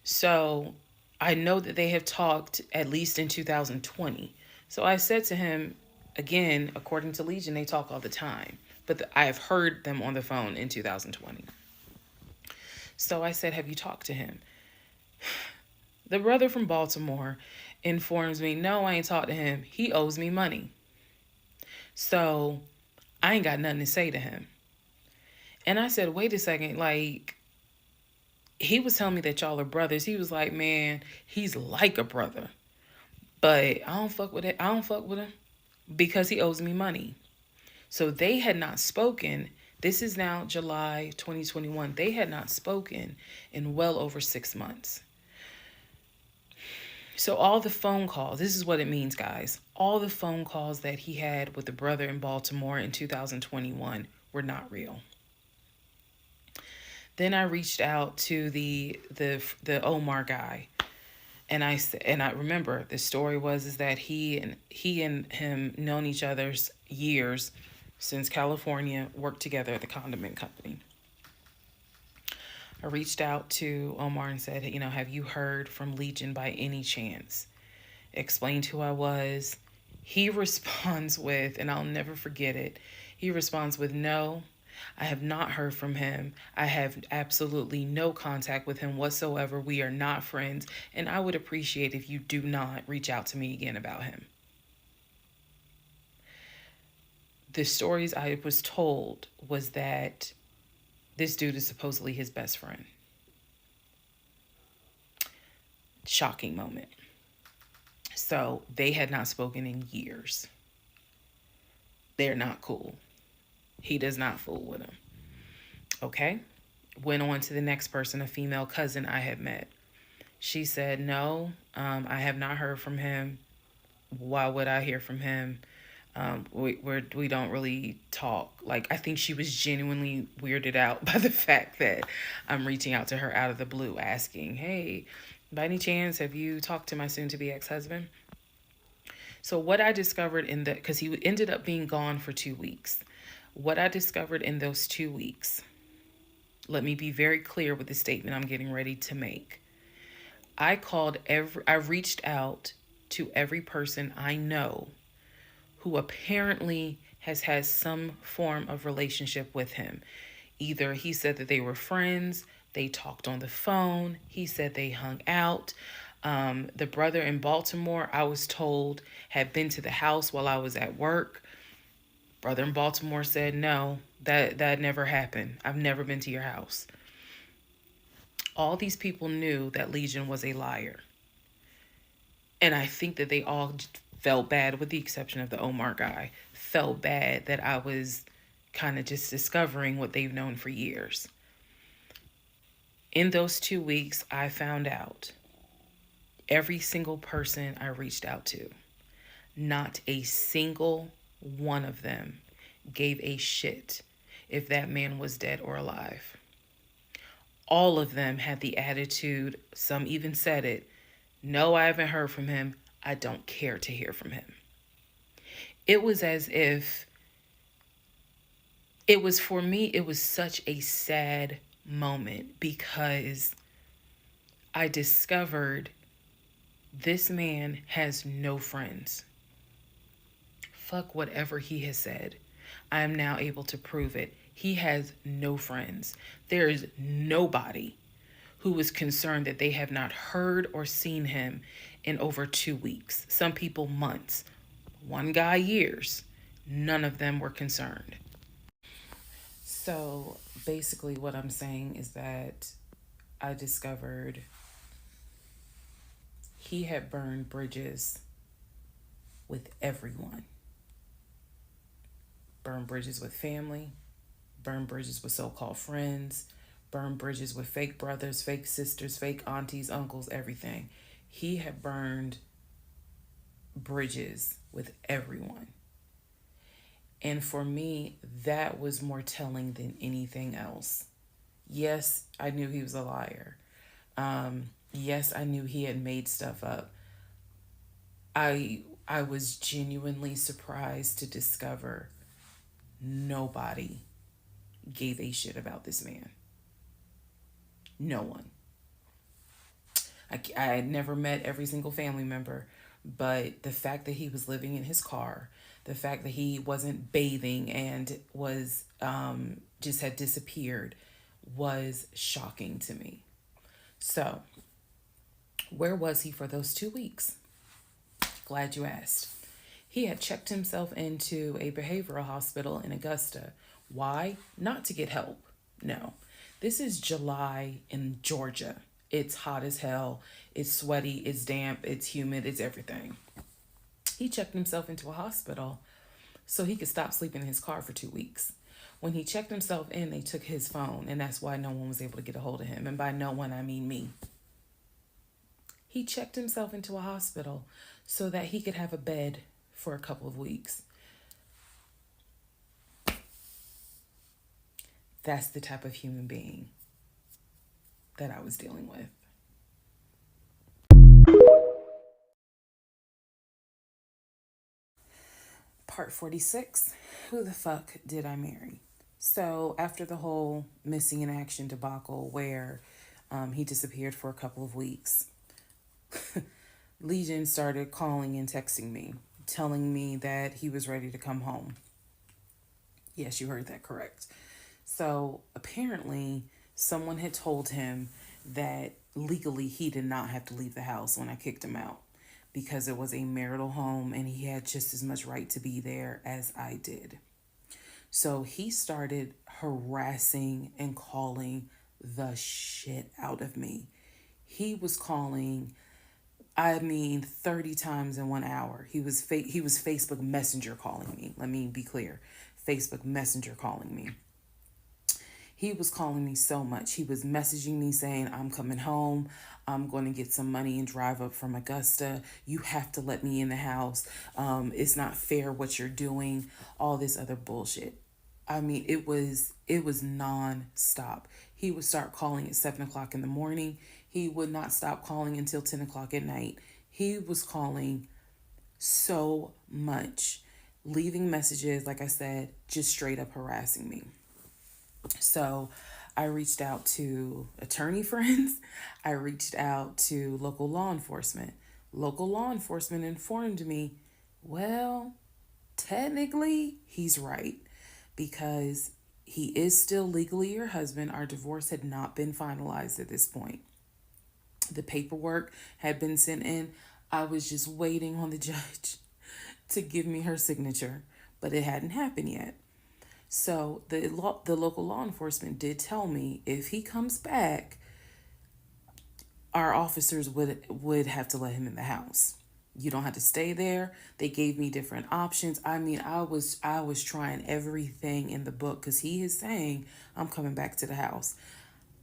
So I know that they have talked at least in 2020. So I said to him, again, according to Legion, they talk all the time. But I have heard them on the phone in 2020. So I said, have you talked to him? The brother from Baltimore informs me, no, I ain't talked to him. He owes me money. So I ain't got nothing to say to him. And I said, wait a second, like, he was telling me that y'all are brothers. He was like, man, he's like a brother. But I don't fuck with it. I don't fuck with him because he owes me money. So they had not spoken. This is now July 2021. They had not spoken in well over 6 months. So all the phone calls, this is what it means, guys. All the phone calls that he had with the brother in Baltimore in 2021 were not real. Then I reached out to the Omar guy, and I remember the story was that he and him known each other's years since California, worked together at the condiment company. I reached out to Omar and said, have you heard from Legion by any chance? Explained who I was. He responds with, and I'll never forget it, he responds with, no, I have not heard from him. I have absolutely no contact with him whatsoever. We are not friends, and I would appreciate if you do not reach out to me again about him. The stories I was told was that this dude is supposedly his best friend. Shocking moment. So they had not spoken in years. They're not cool. He does not fool with him. Okay. Went on to the next person, a female cousin I had met. She said, no, I have not heard from him. Why would I hear from him? We don't really talk. Like, I think she was genuinely weirded out by the fact that I'm reaching out to her out of the blue, asking, hey, by any chance, have you talked to my soon-to-be ex-husband? So what I discovered because he ended up being gone for 2 weeks. What I discovered in those 2 weeks, let me be very clear with the statement I'm getting ready to make. I reached out to every person I know who apparently has had some form of relationship with him. Either he said that they were friends, they talked on the phone, he said they hung out. The brother in Baltimore, I was told, had been to the house while I was at work. Brother in Baltimore said, no, that never happened. I've never been to your house. All these people knew that Legion was a liar. And I think that they all felt bad, with the exception of the Omar guy, felt bad that I was kind of just discovering what they've known for years. In those 2 weeks, I found out every single person I reached out to, not a single one of them gave a shit if that man was dead or alive. All of them had the attitude, some even said it, no, I haven't heard from him. I don't care to hear from him. It was as if it was for me, it was such a sad moment because I discovered this man has no friends. Fuck whatever he has said. I am now able to prove it. He has no friends. There is nobody who is concerned that they have not heard or seen him in over 2 weeks. Some people, months. One guy, years. None of them were concerned. So basically, what I'm saying is that I discovered he had burned bridges with everyone. Burned bridges with family, burned bridges with so called friends, burned bridges with fake brothers, fake sisters, fake aunties, uncles, everything. He had burned bridges with everyone. And for me, that was more telling than anything else. Yes, I knew he was a liar. Yes, I knew he had made stuff up. I was genuinely surprised to discover nobody gave a shit about this man. No one. I had never met every single family member, but the fact that he was living in his car, the fact that he wasn't bathing and was just had disappeared was shocking to me. So, where was he for those 2 weeks? Glad you asked. He had checked himself into a behavioral hospital in Augusta. Why? Not to get help. No. This is July in Georgia. It's hot as hell. It's sweaty. It's damp. It's humid. It's everything. He checked himself into a hospital so he could stop sleeping in his car for 2 weeks. When he checked himself in, they took his phone, and that's why no one was able to get a hold of him. And by no one, I mean me. He checked himself into a hospital so that he could have a bed for a couple of weeks. That's the type of human being that I was dealing with. Part 46, who the fuck did I marry? So after the whole missing in action debacle where he disappeared for a couple of weeks, Legion started calling and texting me, telling me that he was ready to come home. Yes, you heard that correct. So apparently someone had told him that legally he did not have to leave the house when I kicked him out because it was a marital home and he had just as much right to be there as I did. So he started harassing and calling the shit out of me. He was calling, 30 times in 1 hour. He was Facebook Messenger calling me. Let me be clear. Facebook Messenger calling me. He was calling me so much. He was messaging me saying, I'm coming home. I'm going to get some money and drive up from Augusta. You have to let me in the house. It's not fair what you're doing. All this other bullshit. It was non-stop. He would start calling at 7 o'clock in the morning. He would not stop calling until 10 o'clock at night. He was calling so much, leaving messages, like I said, just straight up harassing me. So I reached out to attorney friends. I reached out to local law enforcement. Local law enforcement informed me, well, technically he's right because he is still legally your husband. Our divorce had not been finalized at this point. The paperwork had been sent in. I was just waiting on the judge to give me her signature, but it hadn't happened yet. So the local law enforcement did tell me if he comes back, our officers would have to let him in the house. You don't have to stay there. They gave me different options. I was trying everything in the book because he is saying I'm coming back to the house.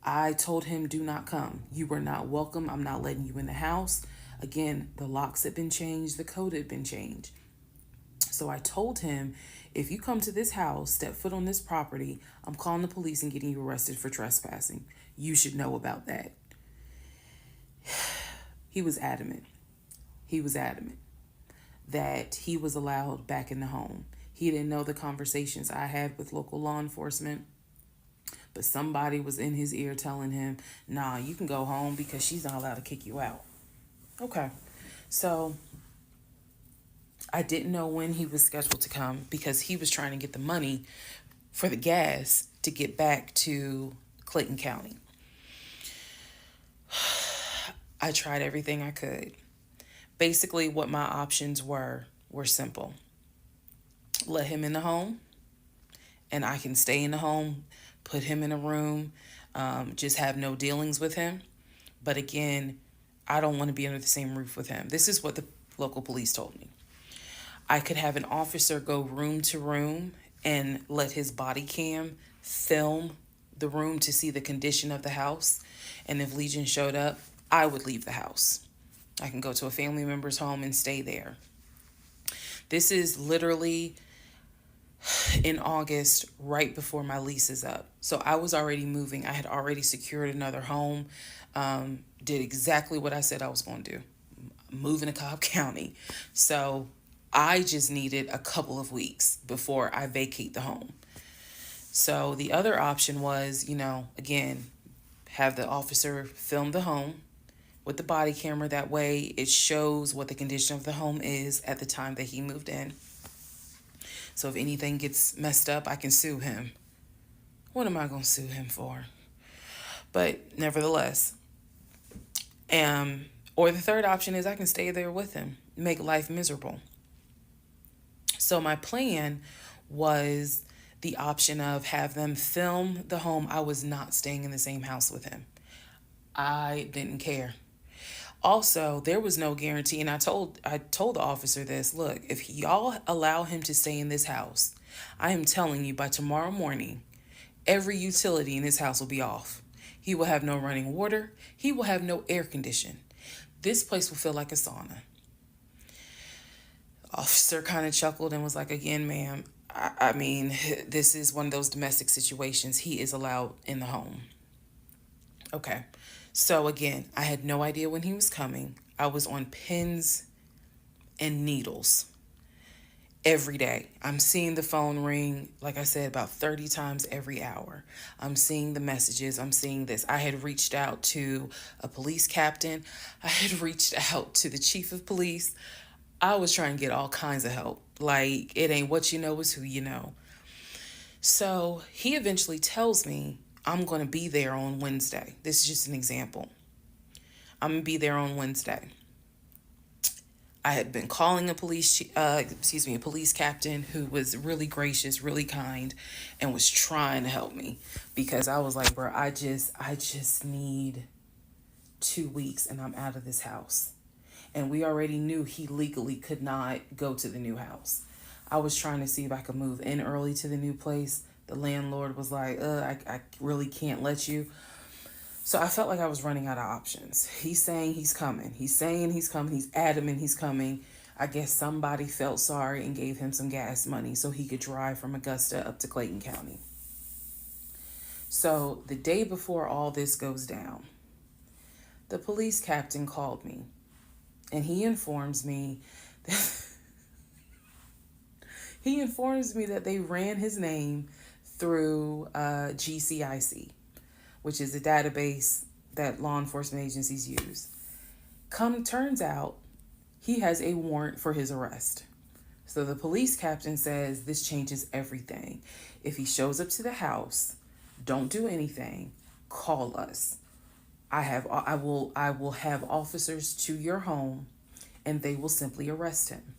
I told him, do not come. You were not welcome. I'm not letting you in the house. Again, the locks had been changed. The code had been changed. So I told him, if you come to this house, step foot on this property, I'm calling the police and getting you arrested for trespassing. You should know about that. He was adamant. that he was allowed back in the home. He didn't know the conversations I had with local law enforcement, but somebody was in his ear telling him, nah, you can go home because she's not allowed to kick you out. Okay. So I didn't know when he was scheduled to come because he was trying to get the money for the gas to get back to Clayton County. I tried everything I could. Basically, what my options were simple. Let him in the home, and I can stay in the home, put him in a room, just have no dealings with him. But again, I don't want to be under the same roof with him. This is what the local police told me. I could have an officer go room to room and let his body cam film the room to see the condition of the house. And if Legion showed up, I would leave the house. I can go to a family member's home and stay there. This is literally in August, right before my lease is up. So I was already moving. I had already secured another home, did exactly what I said I was going to do, moving to Cobb County. So I just needed a couple of weeks before I vacate the home. So the other option was, again, have the officer film the home with the body camera. That way it shows what the condition of the home is at the time that he moved in. So if anything gets messed up, I can sue him. What am I going to sue him for? But nevertheless, or the third option is I can stay there with him, make life miserable. So my plan was the option of have them film the home. I was not staying in the same house with him. I didn't care. Also, there was no guarantee, and I told the officer this, look, if y'all allow him to stay in this house, I am telling you by tomorrow morning, every utility in this house will be off. He will have no running water. He will have no air condition. This place will feel like a sauna. Officer kind of chuckled and was like, again, ma'am, I mean, this is one of those domestic situations. He is allowed in the home. Okay. So again, I had no idea when he was coming. I was on pins and needles every day. I'm seeing the phone ring, like I said, about 30 times every hour. I'm seeing the messages. I'm seeing this. I had reached out to a police captain. I had reached out to the chief of police. I was trying to get all kinds of help. Like, it ain't what you know, it's who you know. So he eventually tells me, I'm going to be there on Wednesday. This is just an example. I'm going to be there on Wednesday. I had been calling a police captain who was really gracious, really kind, and was trying to help me because I was like, bro, I just need 2 weeks and I'm out of this house. And we already knew he legally could not go to the new house. I was trying to see if I could move in early to the new place. The landlord was like, I really can't let you. So I felt like I was running out of options. He's saying he's coming. He's saying he's coming. He's adamant he's coming. I guess somebody felt sorry and gave him some gas money so he could drive from Augusta up to Clayton County. So the day before all this goes down, the police captain called me and he informs me that they ran his name through GCIC, which is a database that law enforcement agencies use. Turns out he has a warrant for his arrest. So the police captain says this changes everything. If he shows up to the house, don't do anything, call us. I will have officers to your home and they will simply arrest him.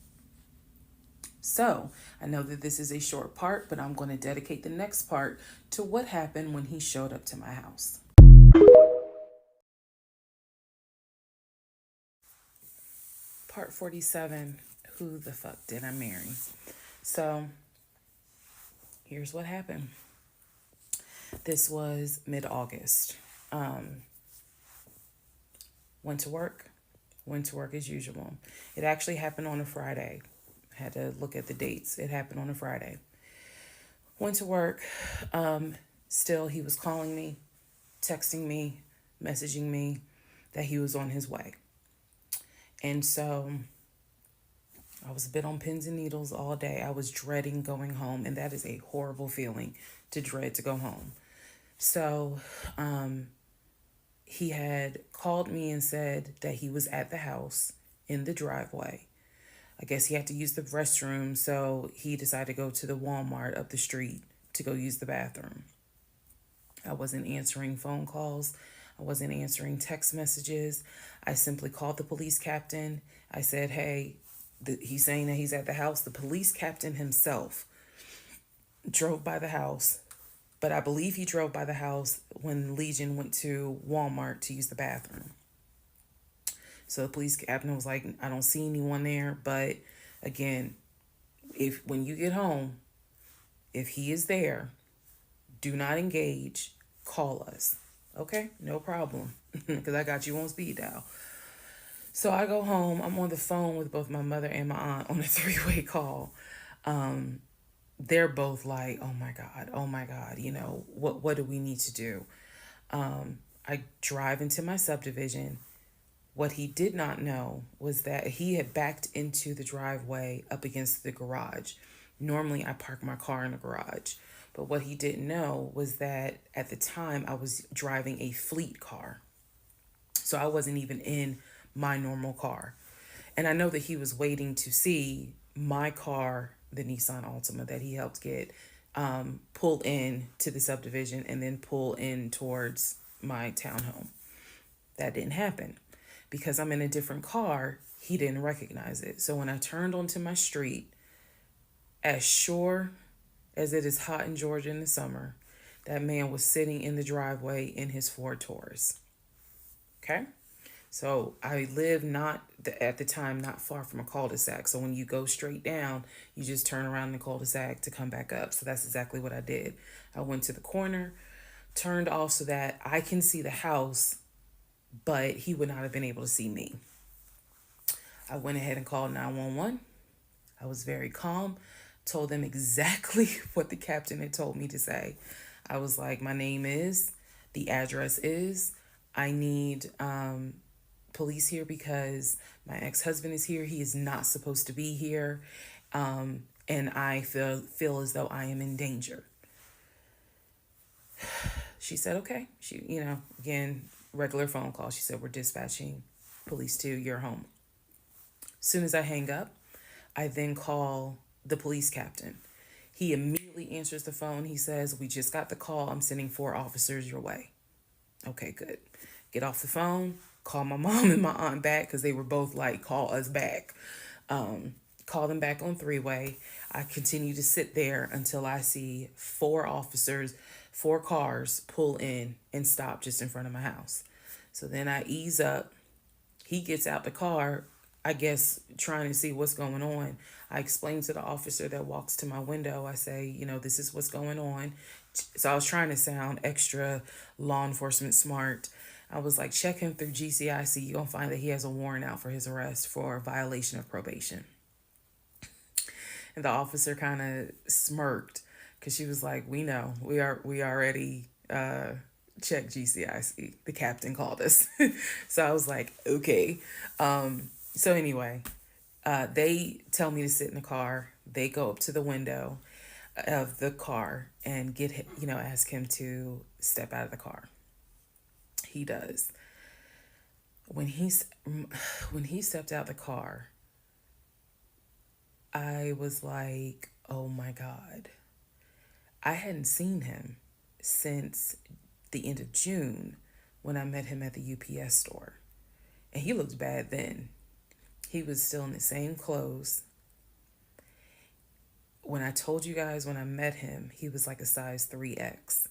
So I know that this is a short part, but I'm going to dedicate the next part to what happened when he showed up to my house. Part 47, who the fuck did I marry? So here's what happened. This was mid-August. Went to work as usual. It actually happened on a Friday. I had to look at the dates. It happened on a Friday. Went to work. Still, he was calling me, texting me, messaging me that he was on his way. And so I was a bit on pins and needles all day. I was dreading going home, and that is a horrible feeling to dread to go home. So, he had called me and said that he was at the house in the driveway. I guess he had to use the restroom, so he decided to go to the Walmart up the street to go use the bathroom. I wasn't answering phone calls. I wasn't answering text messages. I simply called the police captain. I said, hey, he's saying that he's at the house. The police captain himself drove by the house, but I believe he drove by the house when Legion went to Walmart to use the bathroom. So the police captain was like, I don't see anyone there, but again, if when you get home, if he is there, do not engage, call us. Okay, no problem, because I got you on speed dial. So I go home. I'm on the phone with both my mother and my aunt on a three-way call. They're both like, oh my God, what do we need to do? I drive into my subdivision. What he did not know was that he had backed into the driveway up against the garage. Normally, I park my car in the garage. But what he didn't know was that at the time I was driving a fleet car. So I wasn't even in my normal car. And I know that he was waiting to see my car, the Nissan Altima that he helped get, pull in to the subdivision and then pull in towards my townhome. That didn't happen. Because I'm in a different car, he didn't recognize it. So when I turned onto my street, as sure as it is hot in Georgia in the summer, that man was sitting in the driveway in his Ford Taurus. Okay? So I live at the time, not far from a cul-de-sac. So when you go straight down, you just turn around in the cul-de-sac to come back up. So that's exactly what I did. I went to the corner, turned off so that I can see the house, but he would not have been able to see me. I went ahead and called 911. I was very calm, told them exactly what the captain had told me to say. I was like, my name is, the address is, I need police here because my ex-husband is here. He is not supposed to be here. And I feel as though I am in danger. She said, okay. She, again, regular phone call. She said, we're dispatching police to your home. As soon as I hang up, I then call the police captain. He immediately answers the phone. He says, we just got the call. I'm sending 4 officers your way. Okay, good. Get off the phone. Call my mom and my aunt back because they were both like, call us back. Call them back on 3-way. I continue to sit there until I see 4 officers, 4 cars pull in and stop just in front of my house. So then I ease up. He gets out the car, I guess, trying to see what's going on. I explain to the officer that walks to my window. I say, this is what's going on. So I was trying to sound extra law enforcement smart. I was like, check him through GCIC. You're going to find that he has a warrant out for his arrest for violation of probation. And the officer kind of smirked because she was like, we know. We already checked GCIC. The captain called us. So I was like, okay. So anyway, they tell me to sit in the car. They go up to the window of the car and ask him to step out of the car. He does. When he stepped out the car, I was like, oh my God. I hadn't seen him since the end of June when I met him at the UPS store. And he looked bad then. He was still in the same clothes. When I told you guys when I met him, he was like a size 3X.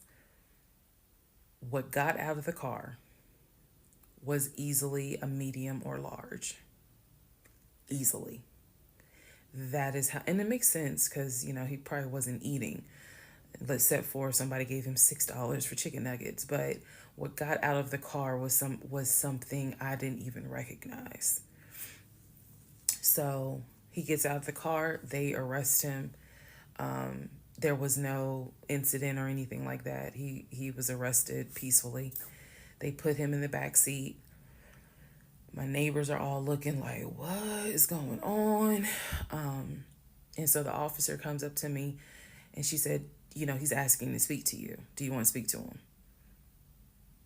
What got out of the car was easily a medium or large. Easily. That is how, and it makes sense because, he probably wasn't eating. Let's set for somebody gave him $6 for chicken nuggets. But what got out of the car was something I didn't even recognize. So he gets out of the car, they arrest him. There was no incident or anything like that. He was arrested peacefully. They put him in the back seat. My neighbors are all looking like, what is going on? And so the officer comes up to me and she said, he's asking to speak to you. Do you want to speak to him?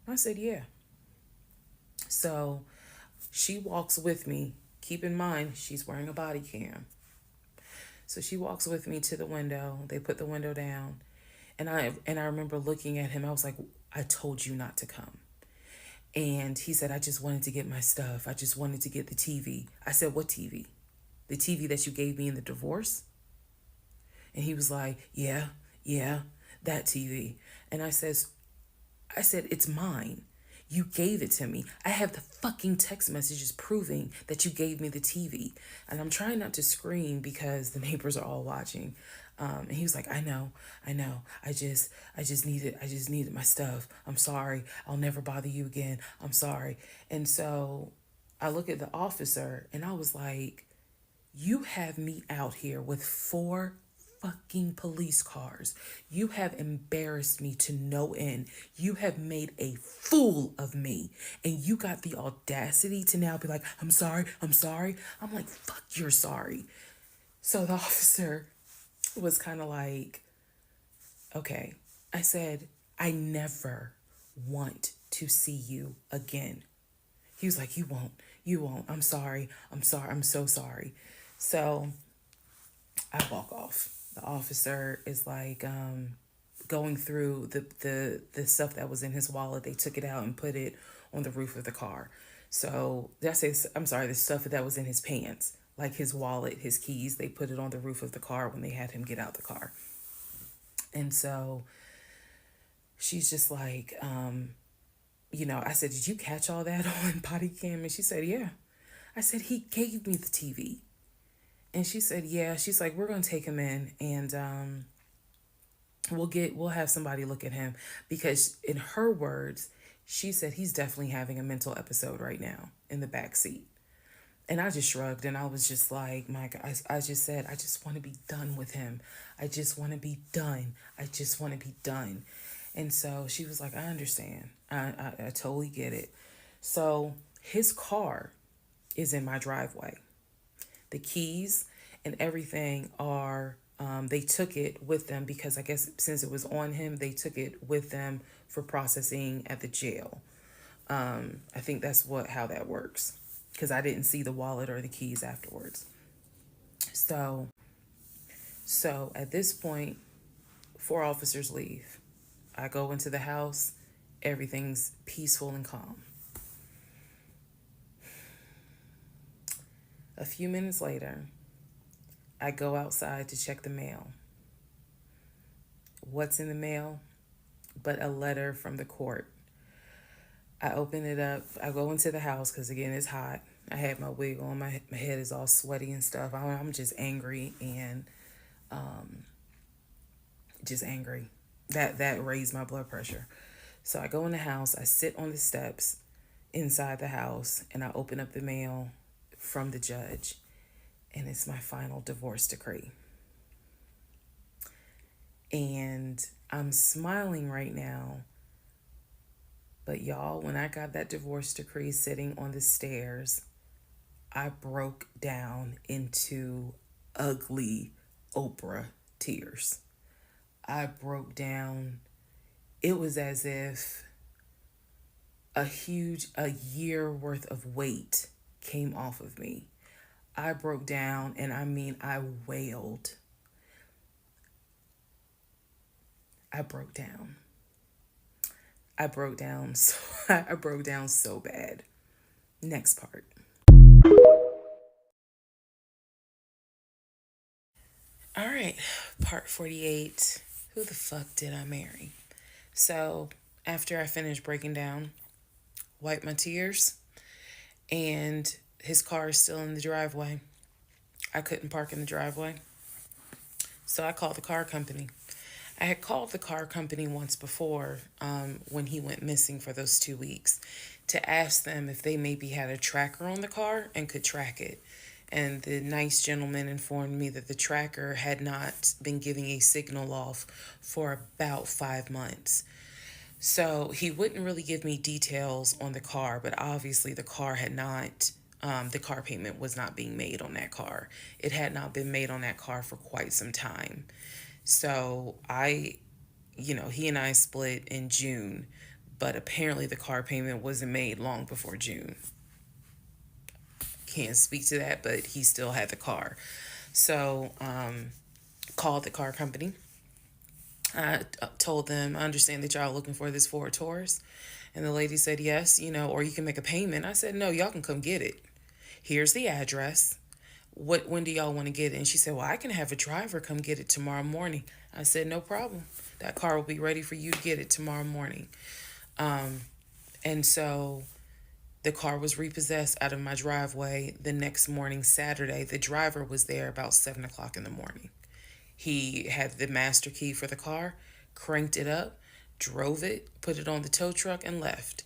I said, yeah. So she walks with me. Keep in mind, she's wearing a body cam. So she walks with me to the window. They put the window down. And I remember looking at him. I was like, I told you not to come. And he said, I just wanted to get my stuff. I just wanted to get the TV. I said, what TV? The TV that you gave me in the divorce? And he was like, yeah, that TV. And I said, it's mine. You gave it to me. I have the fucking text messages proving that you gave me the TV. And I'm trying not to scream because the neighbors are all watching. And he was like, I know. I just needed my stuff. I'm sorry. I'll never bother you again. I'm sorry. And so I look at the officer and I was like, you have me out here with 4 fucking police cars. You have embarrassed me to no end. You have made a fool of me. And you got the audacity to now be like, I'm sorry. I'm like, fuck, you're sorry. So the officer was kind of like, okay. I said, I never want to see you again. He was like, you won't. I'm sorry. I'm so sorry. So I walk off. The officer is like going through the stuff that was in his wallet. They took it out and put it on the roof of the car. So the stuff that was in his pants, like his wallet, his keys, they put it on the roof of the car when they had him get out the car. And so she's just like, I said, did you catch all that on body cam? And she said, yeah. I said, he gave me the TV. And she said, yeah. She's like, we're going to take him in and we'll have somebody look at him, because in her words, she said he's definitely having a mental episode right now in the back seat. And I just shrugged and I was just like, my God, I just said, I just want to be done with him. I just want to be done. And so she was like, I understand. I totally get it. So his car is in my driveway. The keys and everything are, they took it with them because I guess since it was on him, they took it with them for processing at the jail. I think that's how that works, because I didn't see the wallet or the keys afterwards. So at this point, 4 officers leave. I go into the house. Everything's peaceful and calm. A few minutes later, I go outside to check the mail. What's in the mail but a letter from the court? I open it up. I go into the house because, again, it's hot. I had my wig on. My head is all sweaty and stuff. I'm just angry and just angry. That raised my blood pressure. So I go in the house. I sit on the steps inside the house and I open up the mail from the judge, and it's my final divorce decree. And I'm smiling right now, but y'all, when I got that divorce decree sitting on the stairs, I broke down into ugly Oprah tears. I broke down. It was as if a year worth of weight came off of me. I broke down, and I mean, I wailed. I broke down. I broke down so bad. Next part. All right, part 48. Who the fuck did I marry? So after I finished breaking down, wiped my tears, and his car is still in the driveway. I couldn't park in the driveway. So I called the car company. I had called the car company once before when he went missing for those 2 weeks to ask them if they maybe had a tracker on the car and could track it. And the nice gentleman informed me that the tracker had not been giving a signal off for about 5 months. So he wouldn't really give me details on the car, but obviously the car payment was not being made on that car. It had not been made on that car for quite some time. So he and I split in June, but apparently the car payment wasn't made long before June. Can't speak to that, but he still had the car. So, called the car company. I told them, I understand that y'all looking for this Ford Taurus. And the lady said, yes, or you can make a payment. I said, no, y'all can come get it. Here's the address. When do y'all want to get it? And she said, well, I can have a driver come get it tomorrow morning. I said, no problem. That car will be ready for you to get it tomorrow morning. And so the car was repossessed out of my driveway the next morning, Saturday. The driver was there about 7 o'clock in the morning. He had the master key for the car, cranked it up, drove it, put it on the tow truck, and left.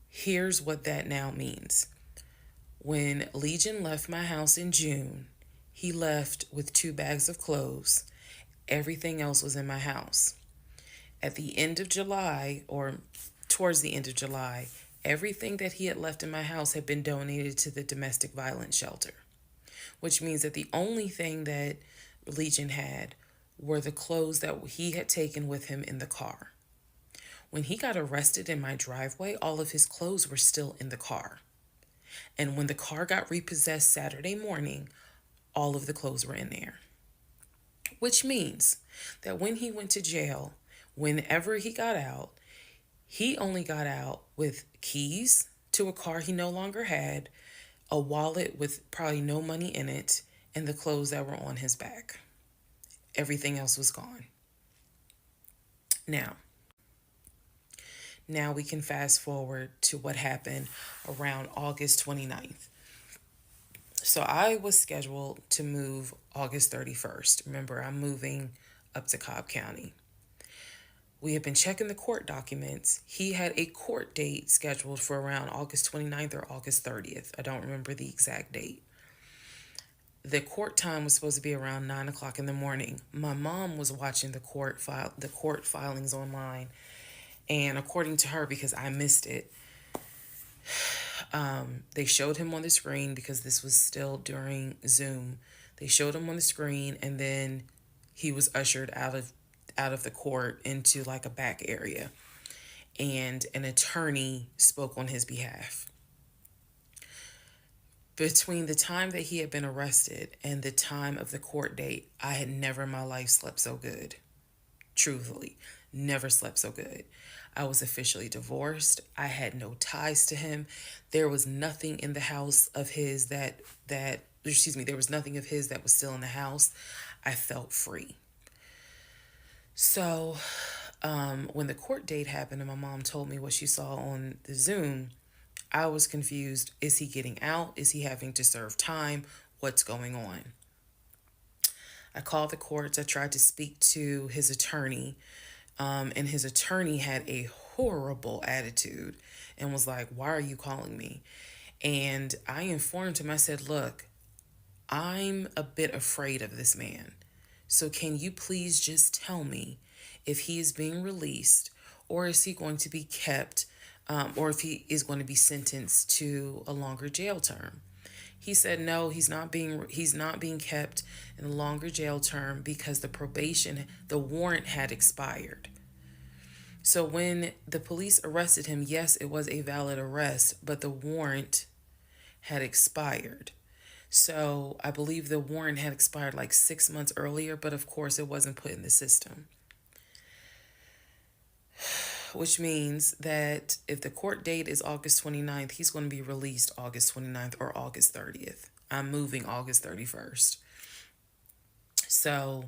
Here's what that now means. When Legion left my house in June, he left with 2 bags of clothes. Everything else was in my house. At the end of July, or towards the end of July, everything that he had left in my house had been donated to the domestic violence shelter, which means that the only thing that Legion had were the clothes that he had taken with him in the car. When he got arrested in my driveway, all of his clothes were still in the car. And when the car got repossessed Saturday morning, all of the clothes were in there. Which means that when he went to jail, whenever he got out, he only got out with keys to a car he no longer had, a wallet with probably no money in it, and the clothes that were on his back. Everything else was gone. Now we can fast forward to what happened around August 29th. So I was scheduled to move August 31st. Remember, I'm moving up to Cobb County. We had been checking the court documents. He had a court date scheduled for around August 29th or August 30th. I don't remember the exact date. The court time was supposed to be around 9 o'clock in the morning. My mom was watching the court filings online. And according to her, because I missed it, they showed him on the screen because this was still during Zoom. They showed him on the screen, and then he was ushered out of the court into like a back area, and an attorney spoke on his behalf. Between the time that he had been arrested and the time of the court date, I had never in my life slept so good. Truthfully, never slept so good. I was officially divorced. I had no ties to him. There was nothing in the house of his there was nothing of his that was still in the house. I felt free. So, when the court date happened and my mom told me what she saw on the Zoom, I was confused. Is he getting out? Is he having to serve time? What's going on? I called the courts. I tried to speak to his attorney, and his attorney had a horrible attitude and was like, why are you calling me? And I informed him, I said, look, I'm a bit afraid of this man. So can you please just tell me if he is being released, or is he going to be kept, or if he is going to be sentenced to a longer jail term? He said no, he's not being kept in a longer jail term because the warrant had expired. So when the police arrested him, yes, it was a valid arrest, but the warrant had expired. So I believe the warrant had expired like 6 months earlier, but of course it wasn't put in the system. Which means that if the court date is August 29th, he's going to be released August 29th or August 30th. I'm moving August 31st. So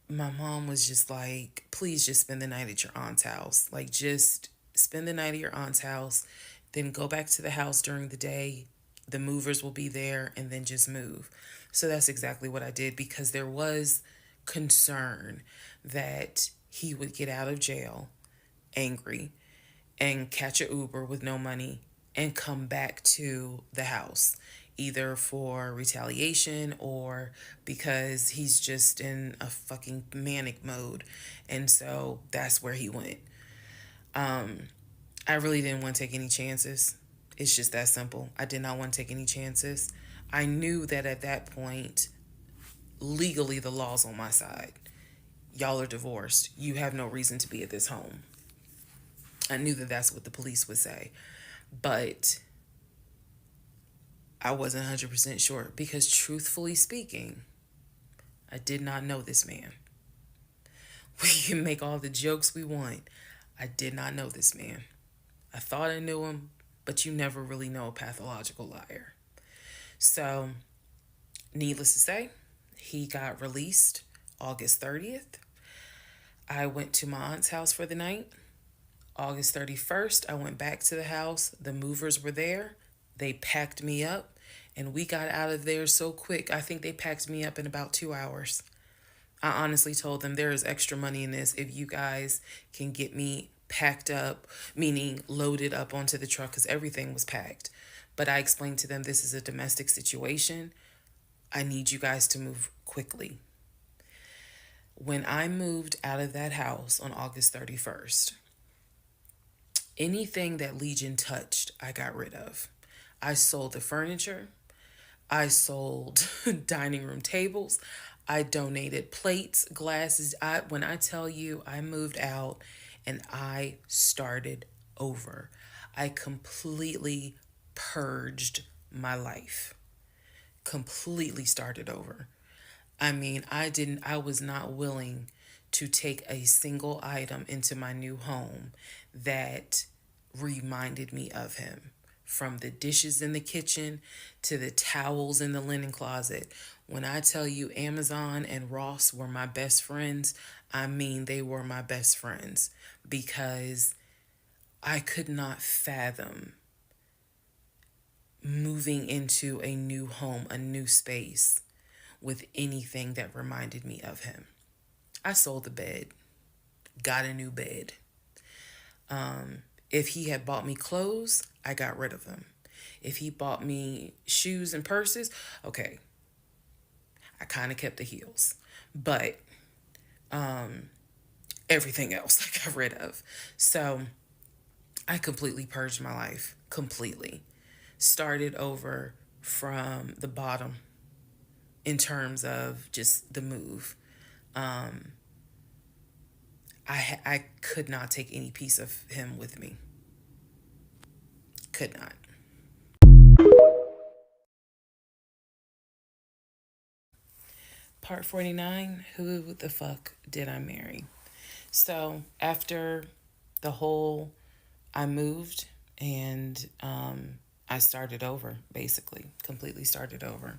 my mom was just like, please just spend the night at your aunt's house. Like, just spend the night at your aunt's house, then go back to the house during the day. The movers will be there, and then just move. So that's exactly what I did, because there was concern that he would get out of jail angry and catch an Uber with no money and come back to the house, either for retaliation or because he's just in a fucking manic mode. And so that's where he went. I really didn't want to take any chances. It's just that simple. I did not want to take any chances. I knew that at that point, legally, the law's on my side. Y'all are divorced. You have no reason to be at this home. I knew that that's what the police would say. But I wasn't 100% sure because, truthfully speaking, I did not know this man. We can make all the jokes we want. I did not know this man. I thought I knew him, but you never really know a pathological liar. So, needless to say, he got released August 30th. I went to my aunt's house for the night. August 31st, I went back to the house. The movers were there. They packed me up, and we got out of there so quick. I think they packed me up in about 2 hours. I honestly told them there is extra money in this if you guys can get me packed up, meaning loaded up onto the truck, because everything was packed. But I explained to them this is a domestic situation. I need you guys to move quickly. When I moved out of that house on August 31st, anything that Legion touched, I got rid of. I sold the furniture. I sold dining room tables. I donated plates, glasses. When I tell you I moved out and I started over, I completely purged my life. Completely started over. I mean, I was not willing to take a single item into my new home that reminded me of him. From the dishes in the kitchen to the towels in the linen closet. When I tell you Amazon and Ross were my best friends, I mean they were my best friends because I could not fathom moving into a new home, a new space with anything that reminded me of him. I sold the bed, got a new bed. If he had bought me clothes, I got rid of them. If he bought me shoes and purses, okay, I kind of kept the heels. But everything else I got rid of. So I completely purged my life. Completely. Started over from the bottom in terms of just the move. I could not take any piece of him with me. Could not. Part 49, who the fuck did I marry? So after the whole, I moved and I started over, basically, completely started over.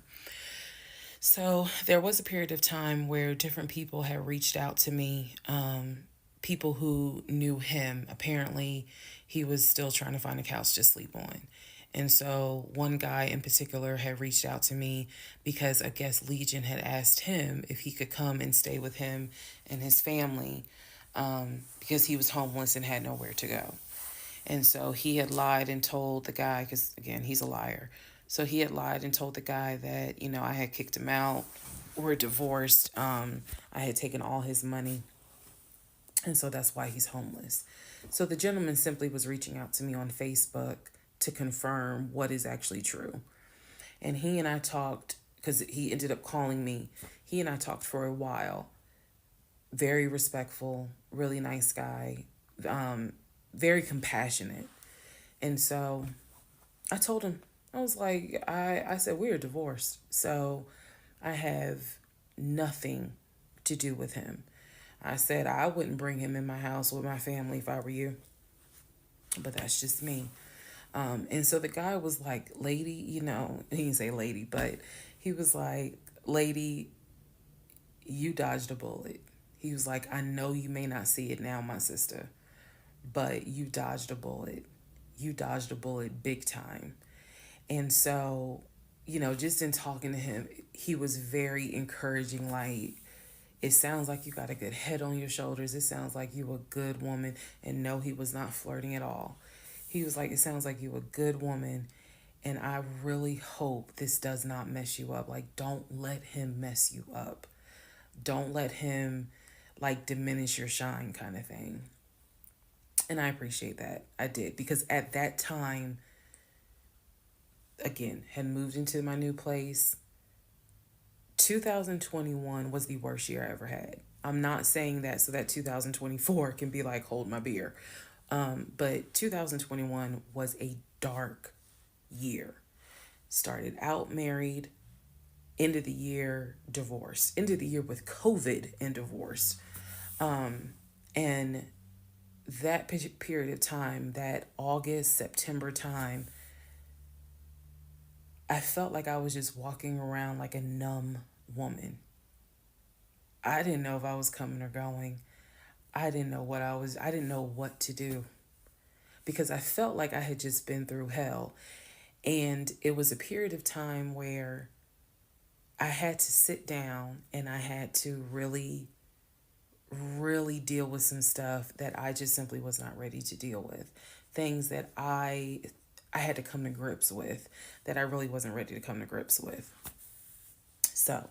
So there was a period of time where different people had reached out to me, people who knew him. Apparently, he was still trying to find a couch to sleep on. And so one guy in particular had reached out to me because I guess Legion had asked him if he could come and stay with him and his family because he was homeless and had nowhere to go. And so he had lied and told the guy, because again, he's a liar. So he had lied and told the guy that, I had kicked him out. We're divorced. I had taken all his money. And so that's why he's homeless. So the gentleman simply was reaching out to me on Facebook to confirm what is actually true. And he and I talked, because he ended up calling me. He and I talked for a while. Very respectful, really nice guy, very compassionate. And so I told him, I was like, I said, we're divorced. So I have nothing to do with him. I said, I wouldn't bring him in my house with my family if I were you. But that's just me. And so the guy was like, lady, he didn't say lady, but he was like, lady, you dodged a bullet. He was like, I know you may not see it now, my sister, but you dodged a bullet. You dodged a bullet big time. And so, just in talking to him, he was very encouraging. Like, it sounds like you got a good head on your shoulders. It sounds like you a good woman. And no, he was not flirting at all. He was like, it sounds like you a good woman. And I really hope this does not mess you up. Like, don't let him mess you up. Don't let him, like, diminish your shine kind of thing. And I appreciate that. I did. Because at that time, again, had moved into my new place. 2021 was the worst year I ever had. I'm not saying that so that 2024 can be like, hold my beer. But 2021 was a dark year. Started out married, end of the year divorce, end of the year with COVID and divorce. And that period of time, that August, September time, I felt like I was just walking around like a numb woman. I didn't know if I was coming or going. I didn't know what to do because I felt like I had just been through hell. And it was a period of time where I had to sit down and I had to really, really deal with some stuff that I just simply was not ready to deal with. Things that I had to come to grips with that I really wasn't ready to come to grips with. So,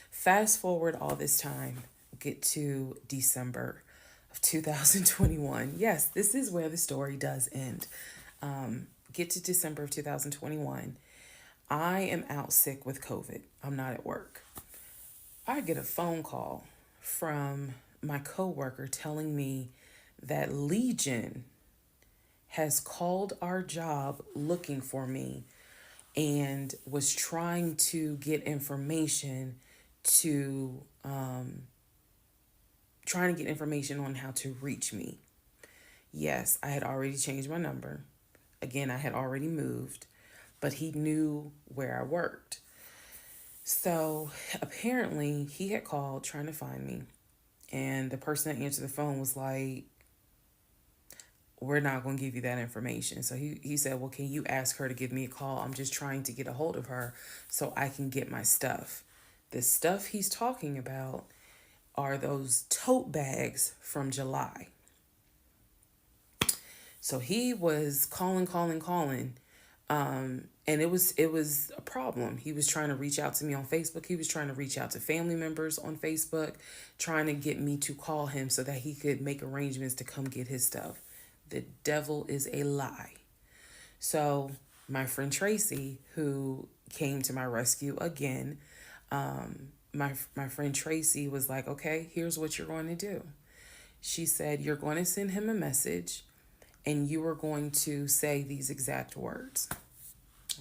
fast forward all this time, get to December of 2021. Yes, this is where the story does end. Get to December of 2021. I am out sick with COVID. I'm not at work. I get a phone call from my coworker telling me that Legion has called our job looking for me and was trying to get information to trying to get information on how to reach me. Yes, I had already changed my number. Again, I had already moved, but he knew where I worked. So apparently he had called trying to find me, and the person that answered the phone was like, we're not going to give you that information. So he said, well, can you ask her to give me a call? I'm just trying to get a hold of her so I can get my stuff. The stuff he's talking about are those tote bags from July. So he was calling. And it was a problem. He was trying to reach out to me on Facebook. He was trying to reach out to family members on Facebook, trying to get me to call him so that he could make arrangements to come get his stuff. The devil is a lie. So my friend Tracy, who came to my rescue again, my friend Tracy was like, okay, here's what you're going to do. She said, you're going to send him a message and you are going to say these exact words.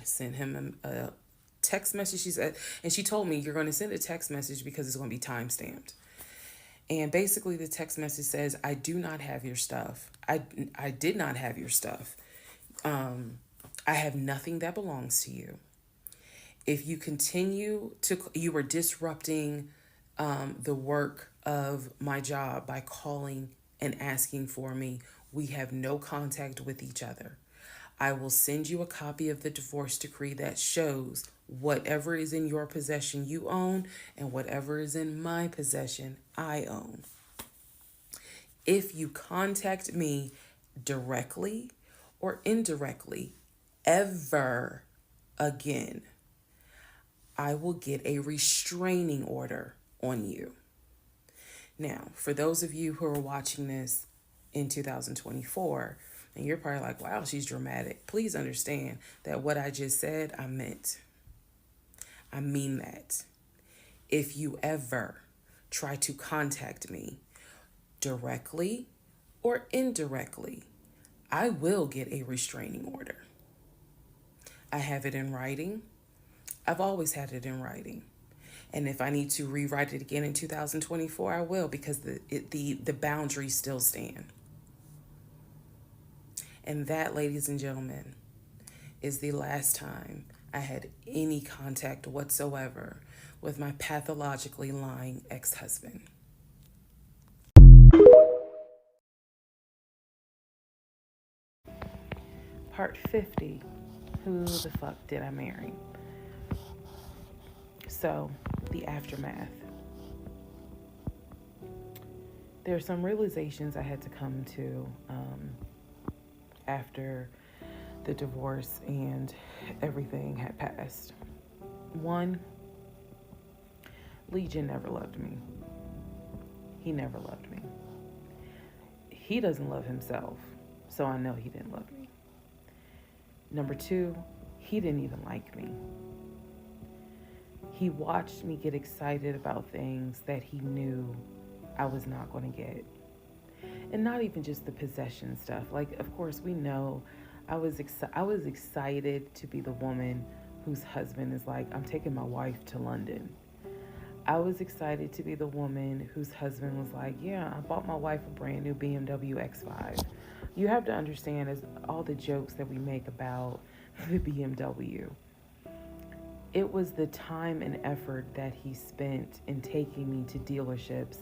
I sent him a text message. She said, and she told me, you're going to send a text message because it's going to be time stamped. And basically the text message says, I do not have your stuff. I did not have your stuff. I have nothing that belongs to you. If you continue you are disrupting the work of my job by calling and asking for me. We have no contact with each other. I will send you a copy of the divorce decree that shows whatever is in your possession you own and whatever is in my possession I own. If you contact me directly or indirectly ever again, I will get a restraining order on you. Now, for those of you who are watching this in 2024, and you're probably like, wow, she's dramatic. Please understand that what I just said, I meant. I mean that. If you ever try to contact me directly or indirectly, I will get a restraining order. I have it in writing. I've always had it in writing. And if I need to rewrite it again in 2024, I will, because the boundaries still stand. And that, ladies and gentlemen, is the last time I had any contact whatsoever with my pathologically lying ex-husband. Part 50, who the fuck did I marry? So, the aftermath. There are some realizations I had to come to after the divorce and everything had passed. One, Legion never loved me. He never loved me. He doesn't love himself. So I know he didn't love me. Number two, he didn't even like me. He watched me get excited about things that he knew I was not going to get. And not even just the possession stuff. Like, of course, we know I was excited to be the woman whose husband is like, I'm taking my wife to London. I was excited to be the woman whose husband was like, yeah, I bought my wife a brand new BMW X5. You have to understand, as all the jokes that we make about the BMW, it was the time and effort that he spent in taking me to dealerships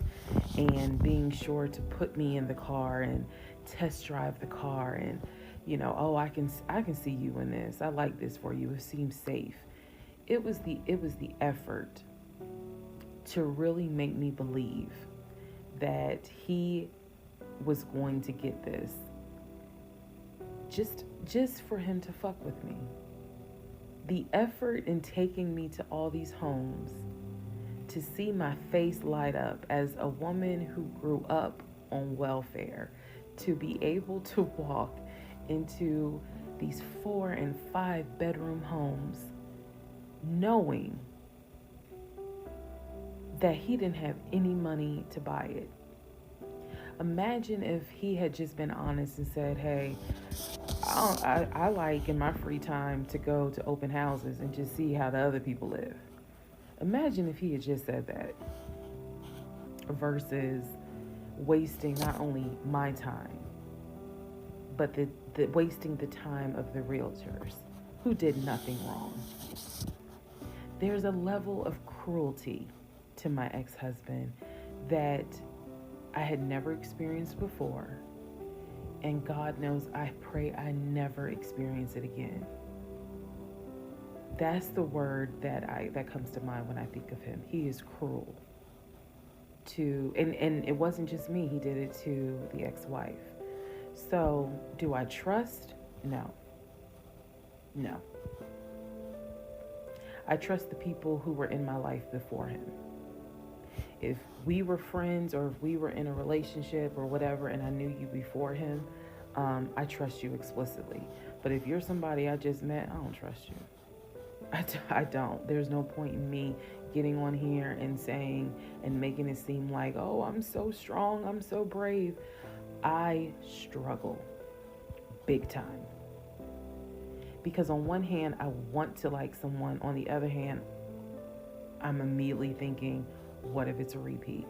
and being sure to put me in the car and test drive the car and, oh, I can see you in this. I like this for you. It seems safe. It was the effort to really make me believe that he was going to get this just for him to fuck with me. The effort in taking me to all these homes, to see my face light up as a woman who grew up on welfare, to be able to walk into these 4 and 5 bedroom homes knowing that he didn't have any money to buy it. Imagine if he had just been honest and said, hey, I like in my free time to go to open houses and just see how the other people live. Imagine if he had just said that versus wasting not only my time, but the wasting the time of the realtors who did nothing wrong. There's a level of cruelty to my ex-husband that I had never experienced before. And God knows, I pray I never experience it again. That's the word that comes to mind when I think of him. He is cruel. And it wasn't just me, he did it to the ex-wife. So, do I trust? No. I trust the people who were in my life before him. If we were friends or if we were in a relationship or whatever and I knew you before him, I trust you explicitly. But if you're somebody I just met, I don't trust you. I don't. There's no point in me getting on here and saying and making it seem like, oh, I'm so strong, I'm so brave. I struggle big time. Because on one hand, I want to like someone. On the other hand, I'm immediately thinking, what if it's a repeat?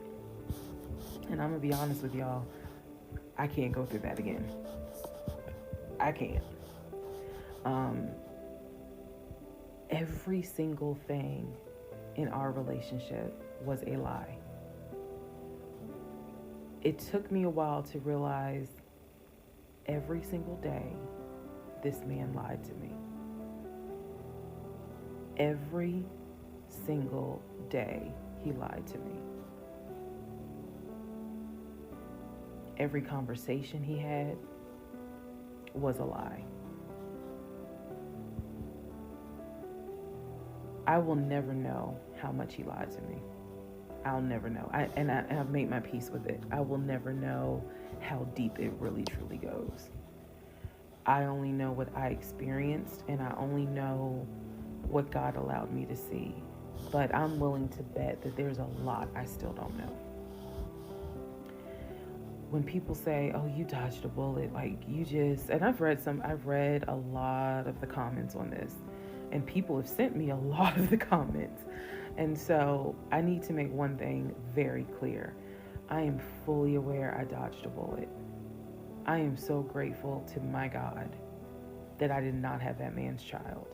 And I'm going to be honest with y'all, I can't go through that again. I can't. Every single thing in our relationship was a lie. It took me a while to realize every single day this man lied to me. Every single day he lied to me. Every conversation he had was a lie. I will never know how much he lied to me. I'll never know. I've made my peace with it. I will never know how deep it really truly goes. I only know what I experienced, and I only know what God allowed me to see. But I'm willing to bet that there's a lot I still don't know. When people say, oh, you dodged a bullet, like you just, and I've read a lot of the comments on this, and people have sent me a lot of the comments. And so I need to make one thing very clear. I am fully aware I dodged a bullet. I am so grateful to my God that I did not have that man's child.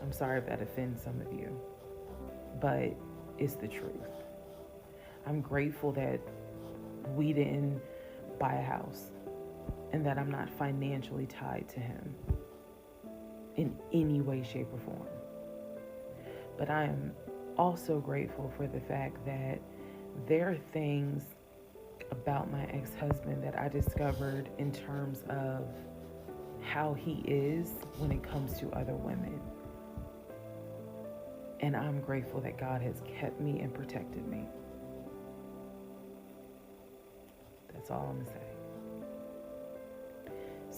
I'm sorry if that offends some of you, but it's the truth. I'm grateful that we didn't buy a house and that I'm not financially tied to him in any way, shape, or form. But I am also grateful for the fact that there are things about my ex-husband that I discovered in terms of how he is when it comes to other women. And I'm grateful that God has kept me and protected me. That's all I'm gonna say.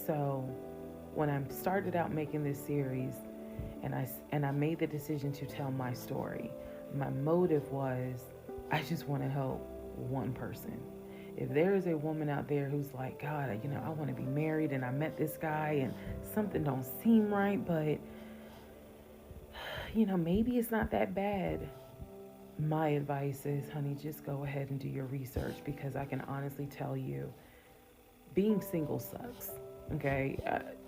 So when I started out making this series, and I made the decision to tell my story, my motive was I just want to help one person. If there is a woman out there who's like, God, I want to be married, and I met this guy and something don't seem right, but maybe it's not that bad. My advice is, honey, just go ahead and do your research, because I can honestly tell you, being single sucks. Okay,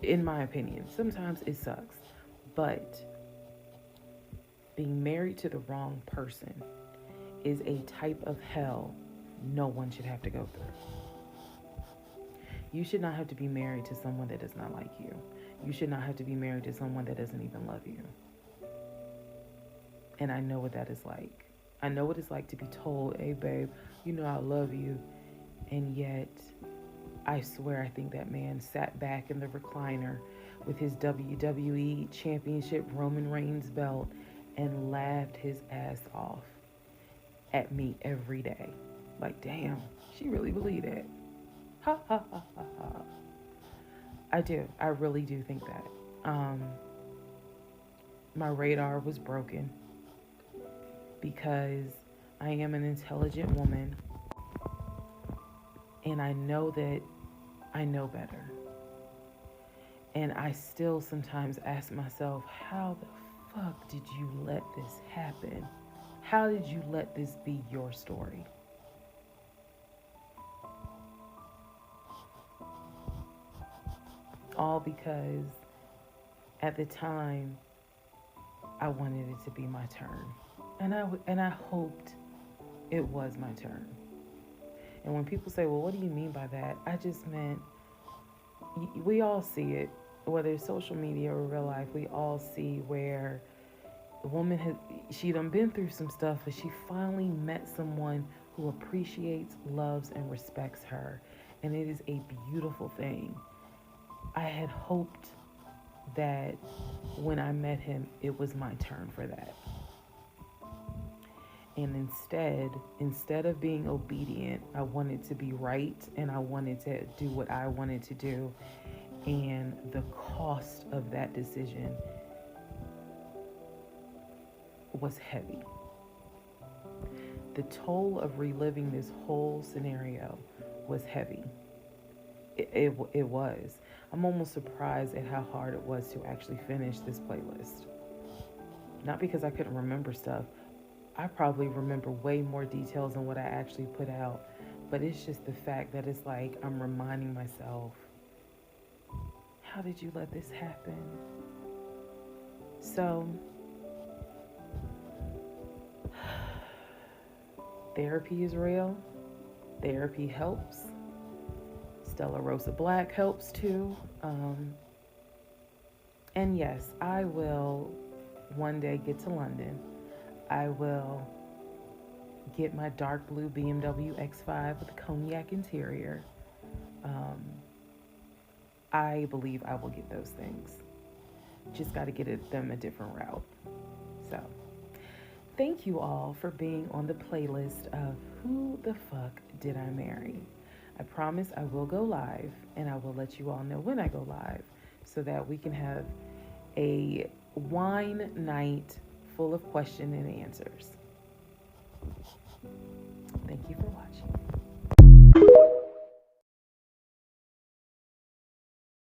in my opinion, sometimes it sucks, but being married to the wrong person is a type of hell no one should have to go through. You should not have to be married to someone that does not like you. You should not have to be married to someone that doesn't even love you. And I know what that is like. I know what it's like to be told, hey, babe, I love you. And yet, I swear, I think that man sat back in the recliner with his WWE Championship Roman Reigns belt and laughed his ass off at me every day. Like, damn, she really believed it. Ha, ha, ha, ha, ha. I do. I really do think that. My radar was broken because I am an intelligent woman, and I know that I know better. And I still sometimes ask myself, how the fuck did you let this happen? How did you let this be your story? All because at the time I wanted it to be my turn. And I hoped it was my turn. And when people say, well, what do you mean by that? I just meant, we all see it, whether it's social media or real life, we all see where the woman she done been through some stuff, but she finally met someone who appreciates, loves, and respects her. And it is a beautiful thing. I had hoped that when I met him, it was my turn for that. And instead of being obedient, I wanted to be right, and I wanted to do what I wanted to do. And the cost of that decision was heavy. The toll of reliving this whole scenario was heavy. It was. I'm almost surprised at how hard it was to actually finish this playlist. Not because I couldn't remember stuff. I probably remember way more details than what I actually put out. But it's just the fact that it's like I'm reminding myself, how did you let this happen? So, therapy is real. Therapy helps. Stella Rosa Black helps too. And yes, I will one day get to London. I will get my dark blue BMW X5 with a cognac interior. I believe I will get those things. Just got to get them a different route. So, thank you all for being on the playlist of Who the Fuck Did I Marry? I promise I will go live, and I will let you all know when I go live so that we can have a wine night full of questions and answers. Thank you for watching.